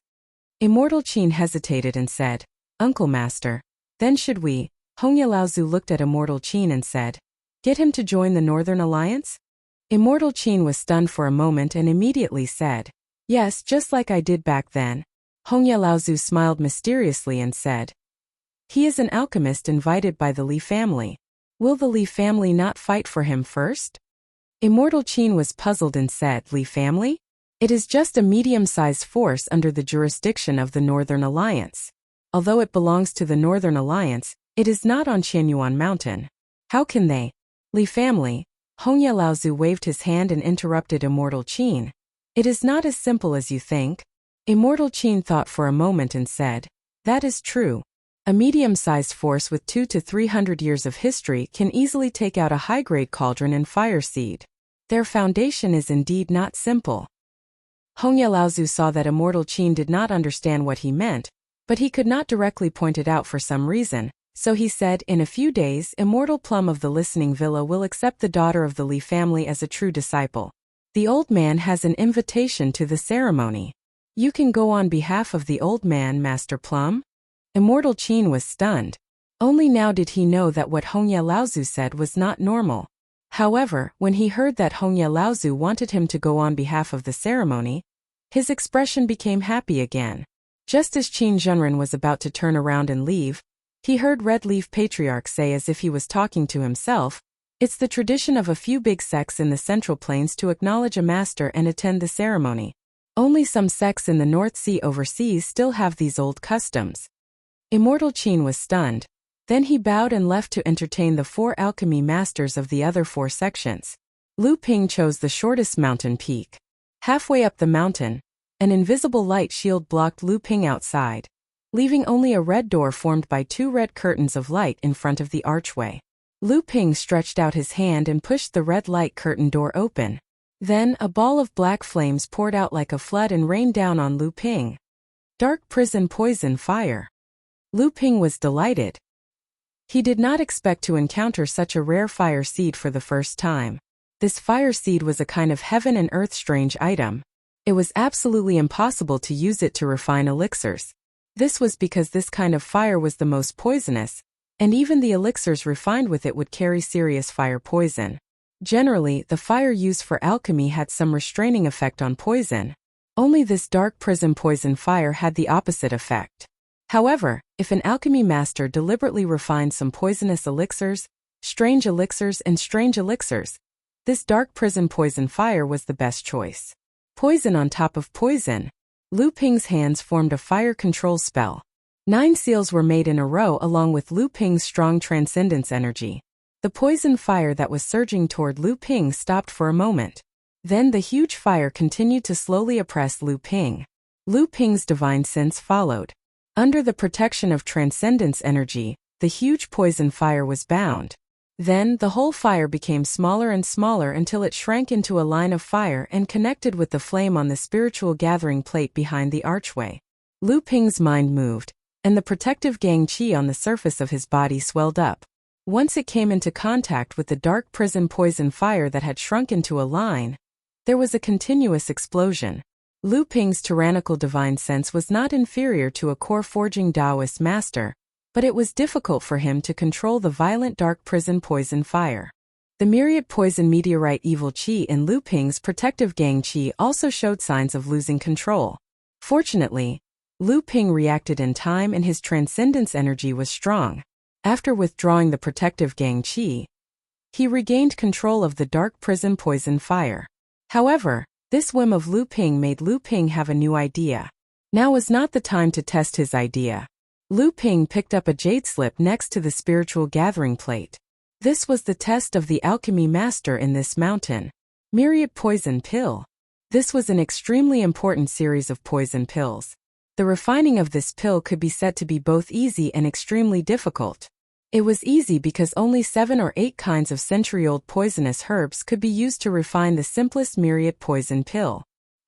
Immortal Qin hesitated and said, Uncle Master, then should we? Hongye Laozu looked at Immortal Qin and said, get him to join the Northern Alliance? Immortal Qin was stunned for a moment and immediately said, yes, just like I did back then. Hongye Laozu smiled mysteriously and said, he is an alchemist invited by the Li family. Will the Li family not fight for him first? Immortal Qin was puzzled and said, Li family? It is just a medium-sized force under the jurisdiction of the Northern Alliance. Although it belongs to the Northern Alliance, it is not on Qianyuan Mountain. How can they? Li family? Hongye Laozu waved his hand and interrupted Immortal Qin. It is not as simple as you think. Immortal Qin thought for a moment and said, that is true. A medium-sized force with 200 to 300 years of history can easily take out a high-grade cauldron and fire seed. Their foundation is indeed not simple. Hongye Laozu saw that Immortal Qin did not understand what he meant, but he could not directly point it out for some reason, so he said, in a few days Immortal Plum of the Listening Villa will accept the daughter of the Li family as a true disciple. The old man has an invitation to the ceremony. You can go on behalf of the old man, Master Plum? Immortal Qin was stunned. Only now did he know that what Hongye Laozu said was not normal. However, when he heard that Hongye Laozu wanted him to go on behalf of the ceremony, his expression became happy again. Just as Qin Zhenren was about to turn around and leave, he heard Red Leaf Patriarch say as if he was talking to himself, it's the tradition of a few big sects in the Central Plains to acknowledge a master and attend the ceremony. Only some sects in the North Sea overseas still have these old customs. Immortal Qin was stunned. Then he bowed and left to entertain the 4 alchemy masters of the other 4 sections. Lu Ping chose the shortest mountain peak. Halfway up the mountain, an invisible light shield blocked Lu Ping outside, leaving only a red door formed by 2 red curtains of light in front of the archway. Lu Ping stretched out his hand and pushed the red light curtain door open. Then, a ball of black flames poured out like a flood and rained down on Lu Ping. Dark prison poison fire. Lu Ping was delighted. He did not expect to encounter such a rare fire seed for the first time. This fire seed was a kind of heaven and earth strange item. It was absolutely impossible to use it to refine elixirs. This was because this kind of fire was the most poisonous, and even the elixirs refined with it would carry serious fire poison. Generally, the fire used for alchemy had some restraining effect on poison. Only this dark prism poison fire had the opposite effect. However, if an alchemy master deliberately refined some poisonous elixirs, strange elixirs, this dark prism poison fire was the best choice. Poison on top of poison. Lu Ping's hands formed a fire control spell. 9 seals were made in a row along with Lu Ping's strong transcendence energy. The poison fire that was surging toward Lu Ping stopped for a moment. Then the huge fire continued to slowly oppress Lu Ping. Lu Ping's divine sense followed. Under the protection of transcendence energy, the huge poison fire was bound. Then the whole fire became smaller and smaller until it shrank into a line of fire and connected with the flame on the spiritual gathering plate behind the archway. Lu Ping's mind moved, and the protective gang qi on the surface of his body swelled up. Once it came into contact with the dark prism poison fire that had shrunk into a line, there was a continuous explosion. Lu Ping's tyrannical divine sense was not inferior to a core forging Taoist master, but it was difficult for him to control the violent dark prism poison fire. The myriad poison meteorite evil qi in Lu Ping's protective gang qi also showed signs of losing control. Fortunately, Lu Ping reacted in time and his transcendence energy was strong. After withdrawing the protective gang qi, he regained control of the dark prism poison fire. However, this whim of Lu Ping made Lu Ping have a new idea. Now was not the time to test his idea. Lu Ping picked up a jade slip next to the spiritual gathering plate. This was the test of the alchemy master in this mountain. Myriad poison pill. This was an extremely important series of poison pills. The refining of this pill could be said to be both easy and extremely difficult. It was easy because only 7 or 8 kinds of century-old poisonous herbs could be used to refine the simplest myriad poison pill.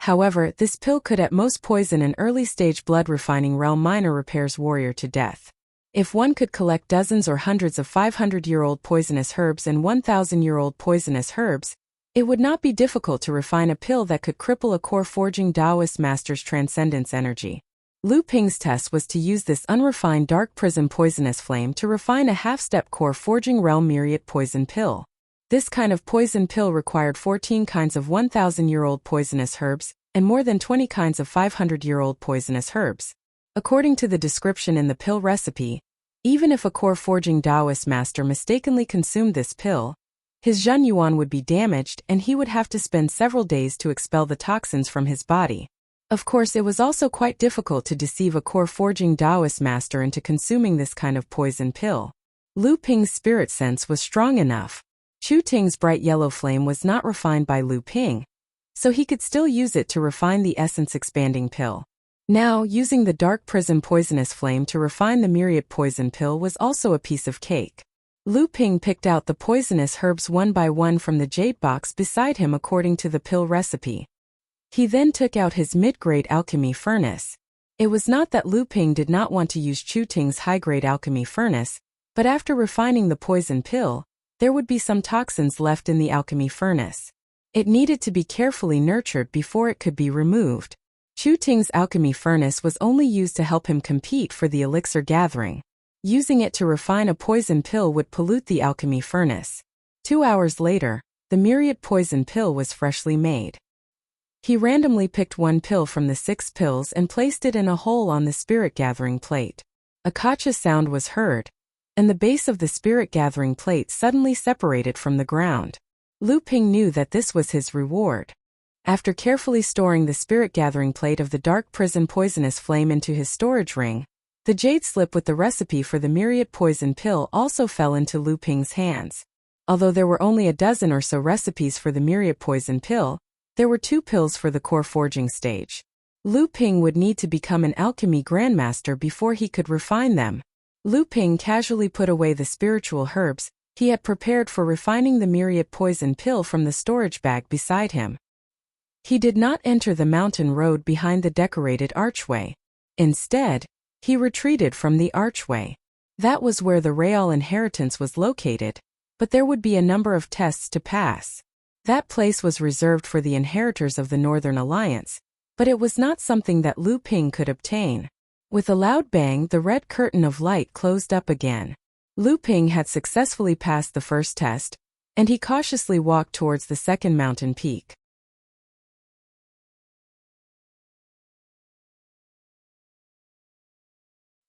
However, this pill could at most poison an early-stage blood-refining realm minor repairs warrior to death. If one could collect dozens or hundreds of 500-year-old poisonous herbs and 1,000-year-old poisonous herbs, it would not be difficult to refine a pill that could cripple a core forging Taoist master's transcendence energy. Lu Ping's test was to use this unrefined dark prism poisonous flame to refine a half-step core forging realm myriad poison pill. This kind of poison pill required 14 kinds of 1,000-year-old poisonous herbs and more than 20 kinds of 500-year-old poisonous herbs. According to the description in the pill recipe, even if a core forging Taoist master mistakenly consumed this pill, his Zhen Yuan would be damaged and he would have to spend several days to expel the toxins from his body. Of course, it was also quite difficult to deceive a core forging Taoist master into consuming this kind of poison pill. Lu Ping's spirit sense was strong enough. Chu Ting's bright yellow flame was not refined by Lu Ping, so he could still use it to refine the essence expanding pill. Now, using the dark prism poisonous flame to refine the myriad poison pill was also a piece of cake. Lu Ping picked out the poisonous herbs one by one from the jade box beside him according to the pill recipe. He then took out his mid-grade alchemy furnace. It was not that Lu Ping did not want to use Chu Ting's high-grade alchemy furnace, but after refining the poison pill, there would be some toxins left in the alchemy furnace. It needed to be carefully nurtured before it could be removed. Chu Ting's alchemy furnace was only used to help him compete for the elixir gathering. Using it to refine a poison pill would pollute the alchemy furnace. 2 hours later, the myriad poison pill was freshly made. He randomly picked one pill from the 6 pills and placed it in a hole on the spirit gathering plate. A kacha sound was heard, and the base of the spirit gathering plate suddenly separated from the ground. Lu Ping knew that this was his reward. After carefully storing the spirit gathering plate of the dark prism poisonous flame into his storage ring, the jade slip with the recipe for the myriad poison pill also fell into Lu Ping's hands. Although there were only a dozen or so recipes for the myriad poison pill, there were 2 pills for the core forging stage. Lu Ping would need to become an alchemy grandmaster before he could refine them. Lu Ping casually put away the spiritual herbs he had prepared for refining the myriad poison pill from the storage bag beside him. He did not enter the mountain road behind the decorated archway. Instead, he retreated from the archway. That was where the Real inheritance was located, but there would be a number of tests to pass. That place was reserved for the inheritors of the Northern Alliance, but it was not something that Lu Ping could obtain. With a loud bang, the red curtain of light closed up again. Lu Ping had successfully passed the first test, and he cautiously walked towards the second mountain peak.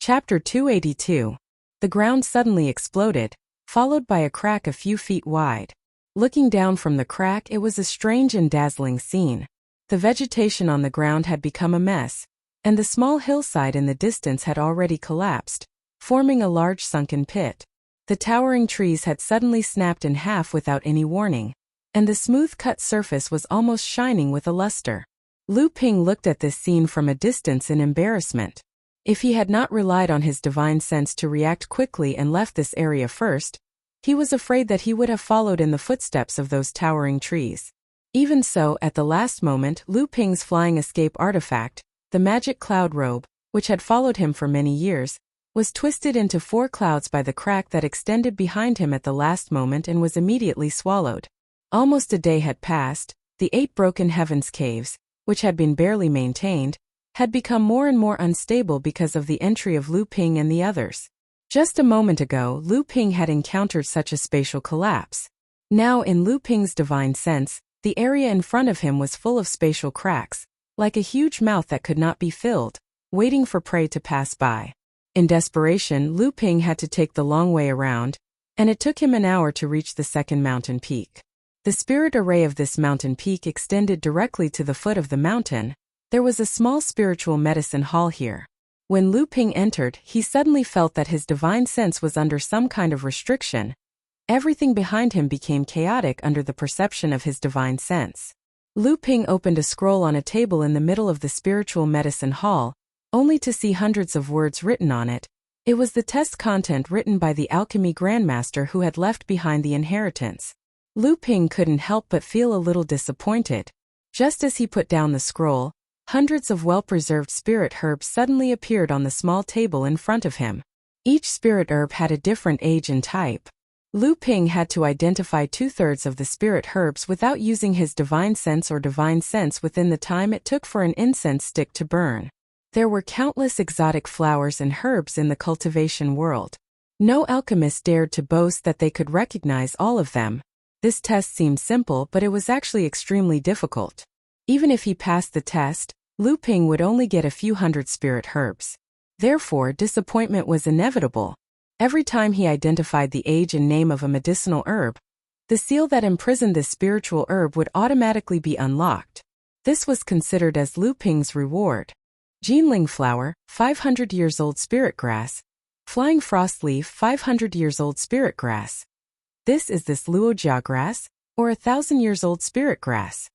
Chapter 282. The ground suddenly exploded, followed by a crack a few feet wide. Looking down from the crack, it was a strange and dazzling scene. The vegetation on the ground had become a mess, and the small hillside in the distance had already collapsed, forming a large sunken pit. The towering trees had suddenly snapped in half without any warning, and the smooth-cut surface was almost shining with a luster. Lu Ping looked at this scene from a distance in embarrassment. If he had not relied on his divine sense to react quickly and left this area first, he was afraid that he would have followed in the footsteps of those towering trees. Even so, at the last moment, Lu Ping's flying escape artifact, the magic cloud robe, which had followed him for many years, was twisted into 4 clouds by the crack that extended behind him at the last moment and was immediately swallowed. Almost a day had passed. The 8 broken heavens caves, which had been barely maintained, had become more and more unstable because of the entry of Lu Ping and the others. Just a moment ago, Lu Ping had encountered such a spatial collapse. Now, in Lu Ping's divine sense, the area in front of him was full of spatial cracks, like a huge mouth that could not be filled, waiting for prey to pass by. In desperation, Lu Ping had to take the long way around, and it took him an hour to reach the second mountain peak. The spirit array of this mountain peak extended directly to the foot of the mountain. There was a small spiritual medicine hall here. When Lu Ping entered, he suddenly felt that his divine sense was under some kind of restriction. Everything behind him became chaotic under the perception of his divine sense. Lu Ping opened a scroll on a table in the middle of the spiritual medicine hall, only to see hundreds of words written on it. It was the test content written by the alchemy grandmaster who had left behind the inheritance. Lu Ping couldn't help but feel a little disappointed. Just as he put down the scroll, hundreds of well-preserved spirit herbs suddenly appeared on the small table in front of him. Each spirit herb had a different age and type. Lu Ping had to identify 2/3 of the spirit herbs without using his divine sense or divine sense within the time it took for an incense stick to burn. There were countless exotic flowers and herbs in the cultivation world. No alchemist dared to boast that they could recognize all of them. This test seemed simple, but it was actually extremely difficult. Even if he passed the test, Lu Ping would only get a few hundred spirit herbs. Therefore, disappointment was inevitable. Every time he identified the age and name of a medicinal herb, the seal that imprisoned this spiritual herb would automatically be unlocked. This was considered as Lu Ping's reward. Jinling flower, 500 years old spirit grass. Flying frost leaf, 500 years old spirit grass. This Luojia grass, or 1,000 years old spirit grass.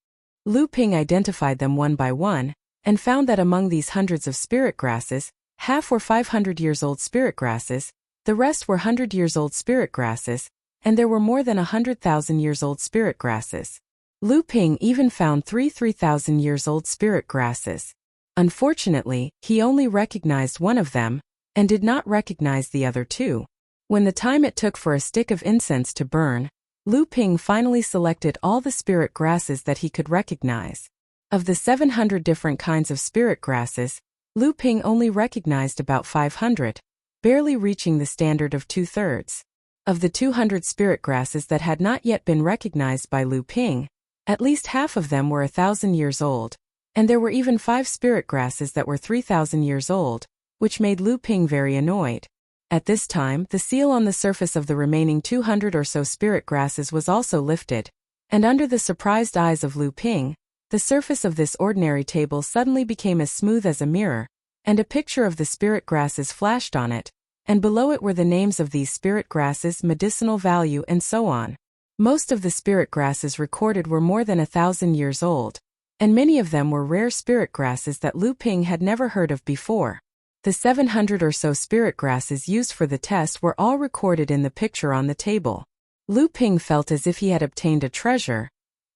Lu Ping identified them one by one, and found that among these hundreds of spirit grasses, half were 500 years old spirit grasses, the rest were 100 years old spirit grasses, and there were more than 100,000 years old spirit grasses. Lu Ping even found 3,000 years old spirit grasses. Unfortunately, he only recognized one of them, and did not recognize the other 2. When the time it took for a stick of incense to burn, Lu Ping finally selected all the spirit grasses that he could recognize. Of the 700 different kinds of spirit grasses, Lu Ping only recognized about 500, barely reaching the standard of 2/3. Of the 200 spirit grasses that had not yet been recognized by Lu Ping, at least half of them were 1,000 years old, and there were even 5 spirit grasses that were 3,000 years old, which made Lu Ping very annoyed. At this time, the seal on the surface of the remaining 200 or so spirit grasses was also lifted, and under the surprised eyes of Lu Ping, the surface of this ordinary table suddenly became as smooth as a mirror, and a picture of the spirit grasses flashed on it, and below it were the names of these spirit grasses, medicinal value, and so on. Most of the spirit grasses recorded were more than 1,000 years old, and many of them were rare spirit grasses that Lu Ping had never heard of before. The 700 or so spirit grasses used for the test were all recorded in the picture on the table. Lu Ping felt as if he had obtained a treasure.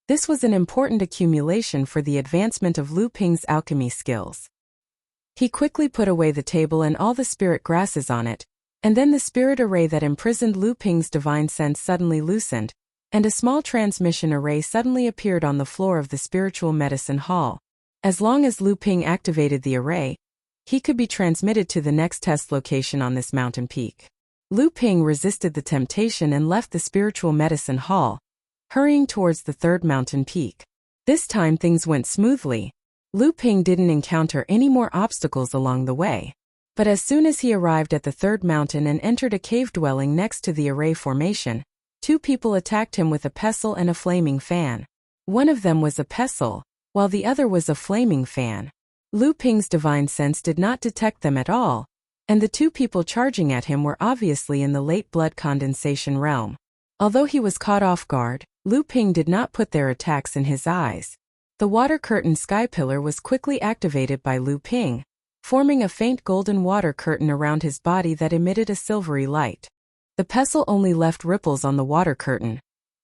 This was an important accumulation for the advancement of Lu Ping's alchemy skills. He quickly put away the table and all the spirit grasses on it, and then the spirit array that imprisoned Lu Ping's divine sense suddenly loosened, and a small transmission array suddenly appeared on the floor of the spiritual medicine hall. As long as Lu Ping activated the array, he could be transmitted to the next test location on this mountain peak. Lu Ping resisted the temptation and left the spiritual medicine hall, hurrying towards the third mountain peak. This time things went smoothly. Lu Ping didn't encounter any more obstacles along the way. But as soon as he arrived at the third mountain and entered a cave dwelling next to the array formation, two people attacked him with a pestle and a flaming fan. One of them was a pestle, while the other was a flaming fan. Lu Ping's divine sense did not detect them at all, and the two people charging at him were obviously in the late blood condensation realm. Although he was caught off guard, Lu Ping did not put their attacks in his eyes. The water curtain sky pillar was quickly activated by Lu Ping, forming a faint golden water curtain around his body that emitted a silvery light. The pestle only left ripples on the water curtain,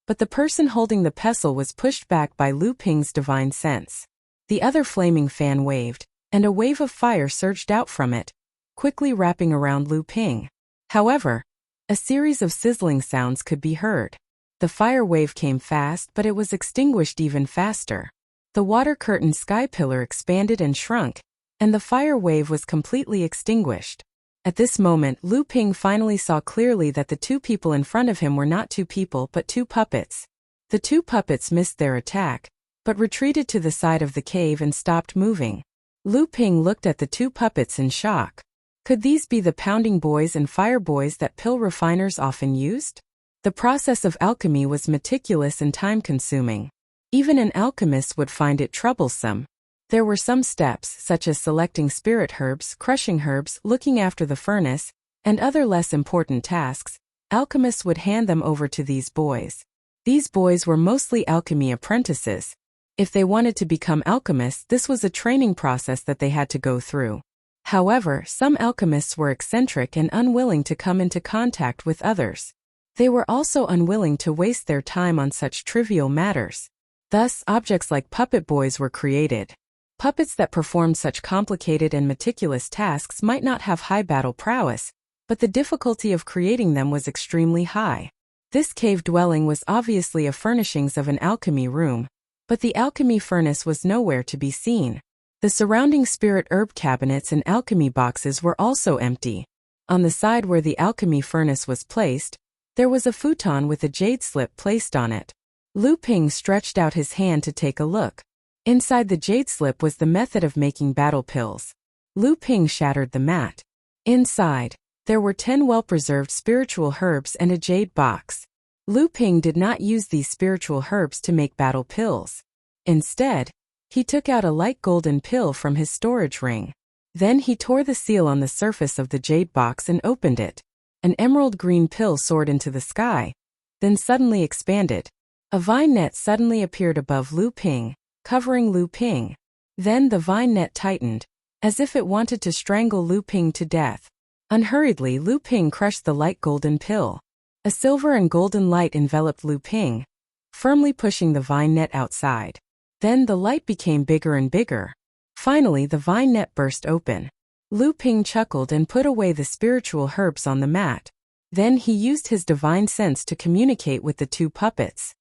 but the person holding the pestle was pushed back by Lu Ping's divine sense. The other flaming fan waved, and a wave of fire surged out from it, quickly wrapping around Lu Ping. However, a series of sizzling sounds could be heard. The fire wave came fast, but it was extinguished even faster. The water curtain sky pillar expanded and shrunk, and the fire wave was completely extinguished. At this moment, Lu Ping finally saw clearly that the two people in front of him were not two people but two puppets. The two puppets missed their attack, but retreated to the side of the cave and stopped moving. Lu Ping looked at the two puppets in shock. Could these be the pounding boys and fire boys that pill refiners often used? The process of alchemy was meticulous and time-consuming. Even an alchemist would find it troublesome. There were some steps, such as selecting spirit herbs, crushing herbs, looking after the furnace, and other less important tasks. Alchemists would hand them over to these boys. These boys were mostly alchemy apprentices. If they wanted to become alchemists, this was a training process that they had to go through. However, some alchemists were eccentric and unwilling to come into contact with others. They were also unwilling to waste their time on such trivial matters. Thus, objects like puppet boys were created. Puppets that performed such complicated and meticulous tasks might not have high battle prowess, but the difficulty of creating them was extremely high. This cave dwelling was obviously a furnishings of an alchemy room, but the alchemy furnace was nowhere to be seen. The surrounding spirit herb cabinets and alchemy boxes were also empty. On the side where the alchemy furnace was placed, there was a futon with a jade slip placed on it. Lu Ping stretched out his hand to take a look. Inside the jade slip was the method of making battle pills. Lu Ping shattered the mat. Inside, there were 10 well-preserved spiritual herbs and a jade box. Lu Ping did not use these spiritual herbs to make battle pills. Instead, he took out a light golden pill from his storage ring. Then he tore the seal on the surface of the jade box and opened it. An emerald green pill soared into the sky, then suddenly expanded. A vine net suddenly appeared above Lu Ping, covering Lu Ping. Then the vine net tightened, as if it wanted to strangle Lu Ping to death. Unhurriedly, Lu Ping crushed the light golden pill. A silver and golden light enveloped Lu Ping, firmly pushing the vine net outside. Then the light became bigger and bigger. Finally, the vine net burst open. Lu Ping chuckled and put away the spiritual herbs on the mat. Then he used his divine sense to communicate with the two puppets.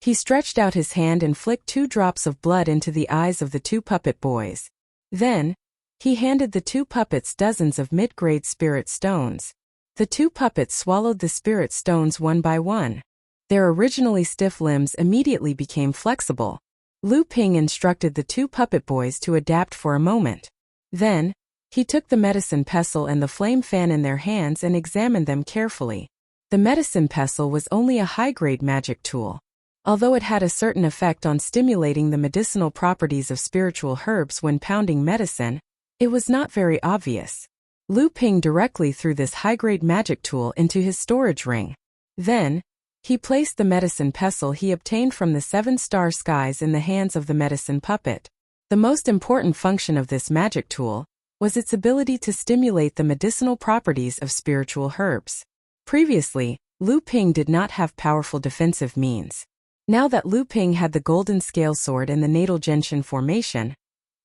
He stretched out his hand and flicked 2 drops of blood into the eyes of the 2 puppet boys. Then, he handed the 2 puppets dozens of mid-grade spirit stones. The 2 puppets swallowed the spirit stones one by one. Their originally stiff limbs immediately became flexible. Lu Ping instructed the 2 puppet boys to adapt for a moment. Then, he took the medicine pestle and the flame fan in their hands and examined them carefully. The medicine pestle was only a high-grade magic tool. Although it had a certain effect on stimulating the medicinal properties of spiritual herbs when pounding medicine, it was not very obvious. Lu Ping directly threw this high-grade magic tool into his storage ring. Then, he placed the medicine pestle he obtained from the 7-star skies in the hands of the medicine puppet. The most important function of this magic tool was its ability to stimulate the medicinal properties of spiritual herbs. Previously, Lu Ping did not have powerful defensive means. Now that Lu Ping had the golden scale sword and the natal gentian formation,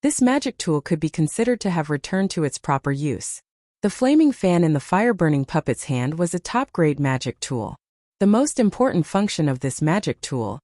this magic tool could be considered to have returned to its proper use. The flaming fan in the fire-burning puppet's hand was a top-grade magic tool. The most important function of this magic tool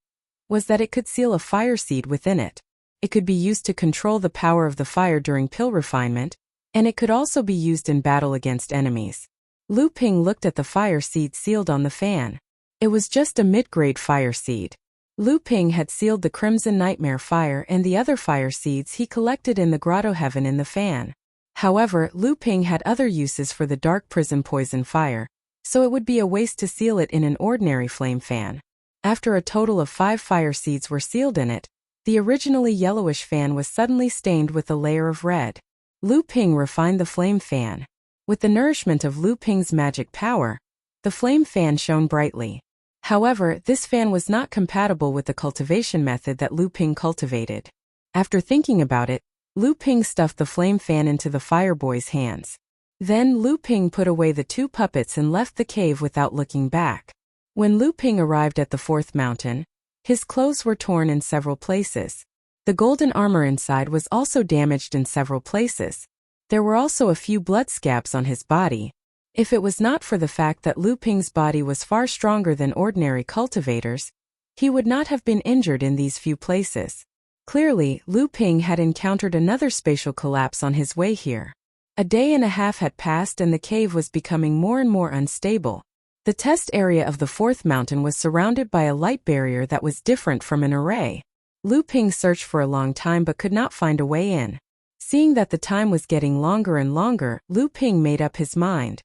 was that it could seal a fire seed within it. It could be used to control the power of the fire during pill refinement, and it could also be used in battle against enemies. Lu Ping looked at the fire seed sealed on the fan. It was just a mid-grade fire seed. Lu Ping had sealed the Crimson Nightmare fire and the other fire seeds he collected in the Grotto Heaven in the fan. However, Lu Ping had other uses for the Dark Prison Poison fire, so it would be a waste to seal it in an ordinary flame fan. After a total of 5 fire seeds were sealed in it, the originally yellowish fan was suddenly stained with a layer of red. Lu Ping refined the flame fan. With the nourishment of Lu Ping's magic power, the flame fan shone brightly. However, this fan was not compatible with the cultivation method that Lu Ping cultivated. After thinking about it, Lu Ping stuffed the flame fan into the fire boy's hands. Then Lu Ping put away the 2 puppets and left the cave without looking back. When Lu Ping arrived at the 4th mountain, his clothes were torn in several places. The golden armor inside was also damaged in several places. There were also a few blood scabs on his body. If it was not for the fact that Lu Ping's body was far stronger than ordinary cultivators, he would not have been injured in these few places. Clearly, Lu Ping had encountered another spatial collapse on his way here. A day and a half had passed and the cave was becoming more and more unstable. The test area of the 4th mountain was surrounded by a light barrier that was different from an array. Lu Ping searched for a long time but could not find a way in. Seeing that the time was getting longer and longer, Lu Ping made up his mind.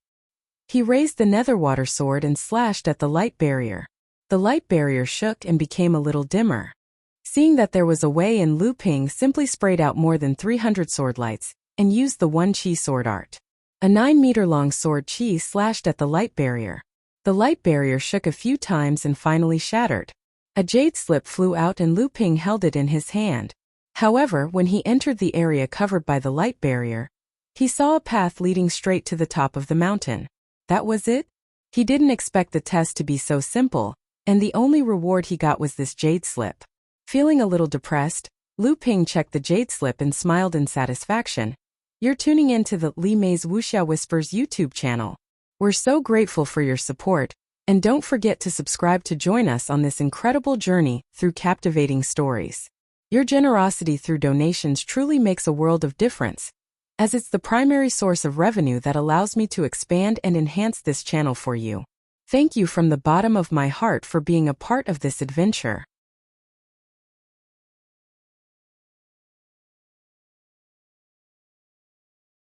He raised the netherwater sword and slashed at the light barrier. The light barrier shook and became a little dimmer. Seeing that there was a way in, Lu Ping simply sprayed out more than 300 sword lights and used the 1 chi sword art. A 9-meter-long sword chi slashed at the light barrier. The light barrier shook a few times and finally shattered. A jade slip flew out and Lu Ping held it in his hand. However, when he entered the area covered by the light barrier, he saw a path leading straight to the top of the mountain. That was it? He didn't expect the test to be so simple, and the only reward he got was this jade slip. Feeling a little depressed, Lu Ping checked the jade slip and smiled in satisfaction. You're tuning in to the Li Mei's Wuxia Whispers YouTube channel. We're so grateful for your support, and don't forget to subscribe to join us on this incredible journey through captivating stories. Your generosity through donations truly makes a world of difference, as it's the primary source of revenue that allows me to expand and enhance this channel for you. Thank you from the bottom of my heart for being a part of this adventure.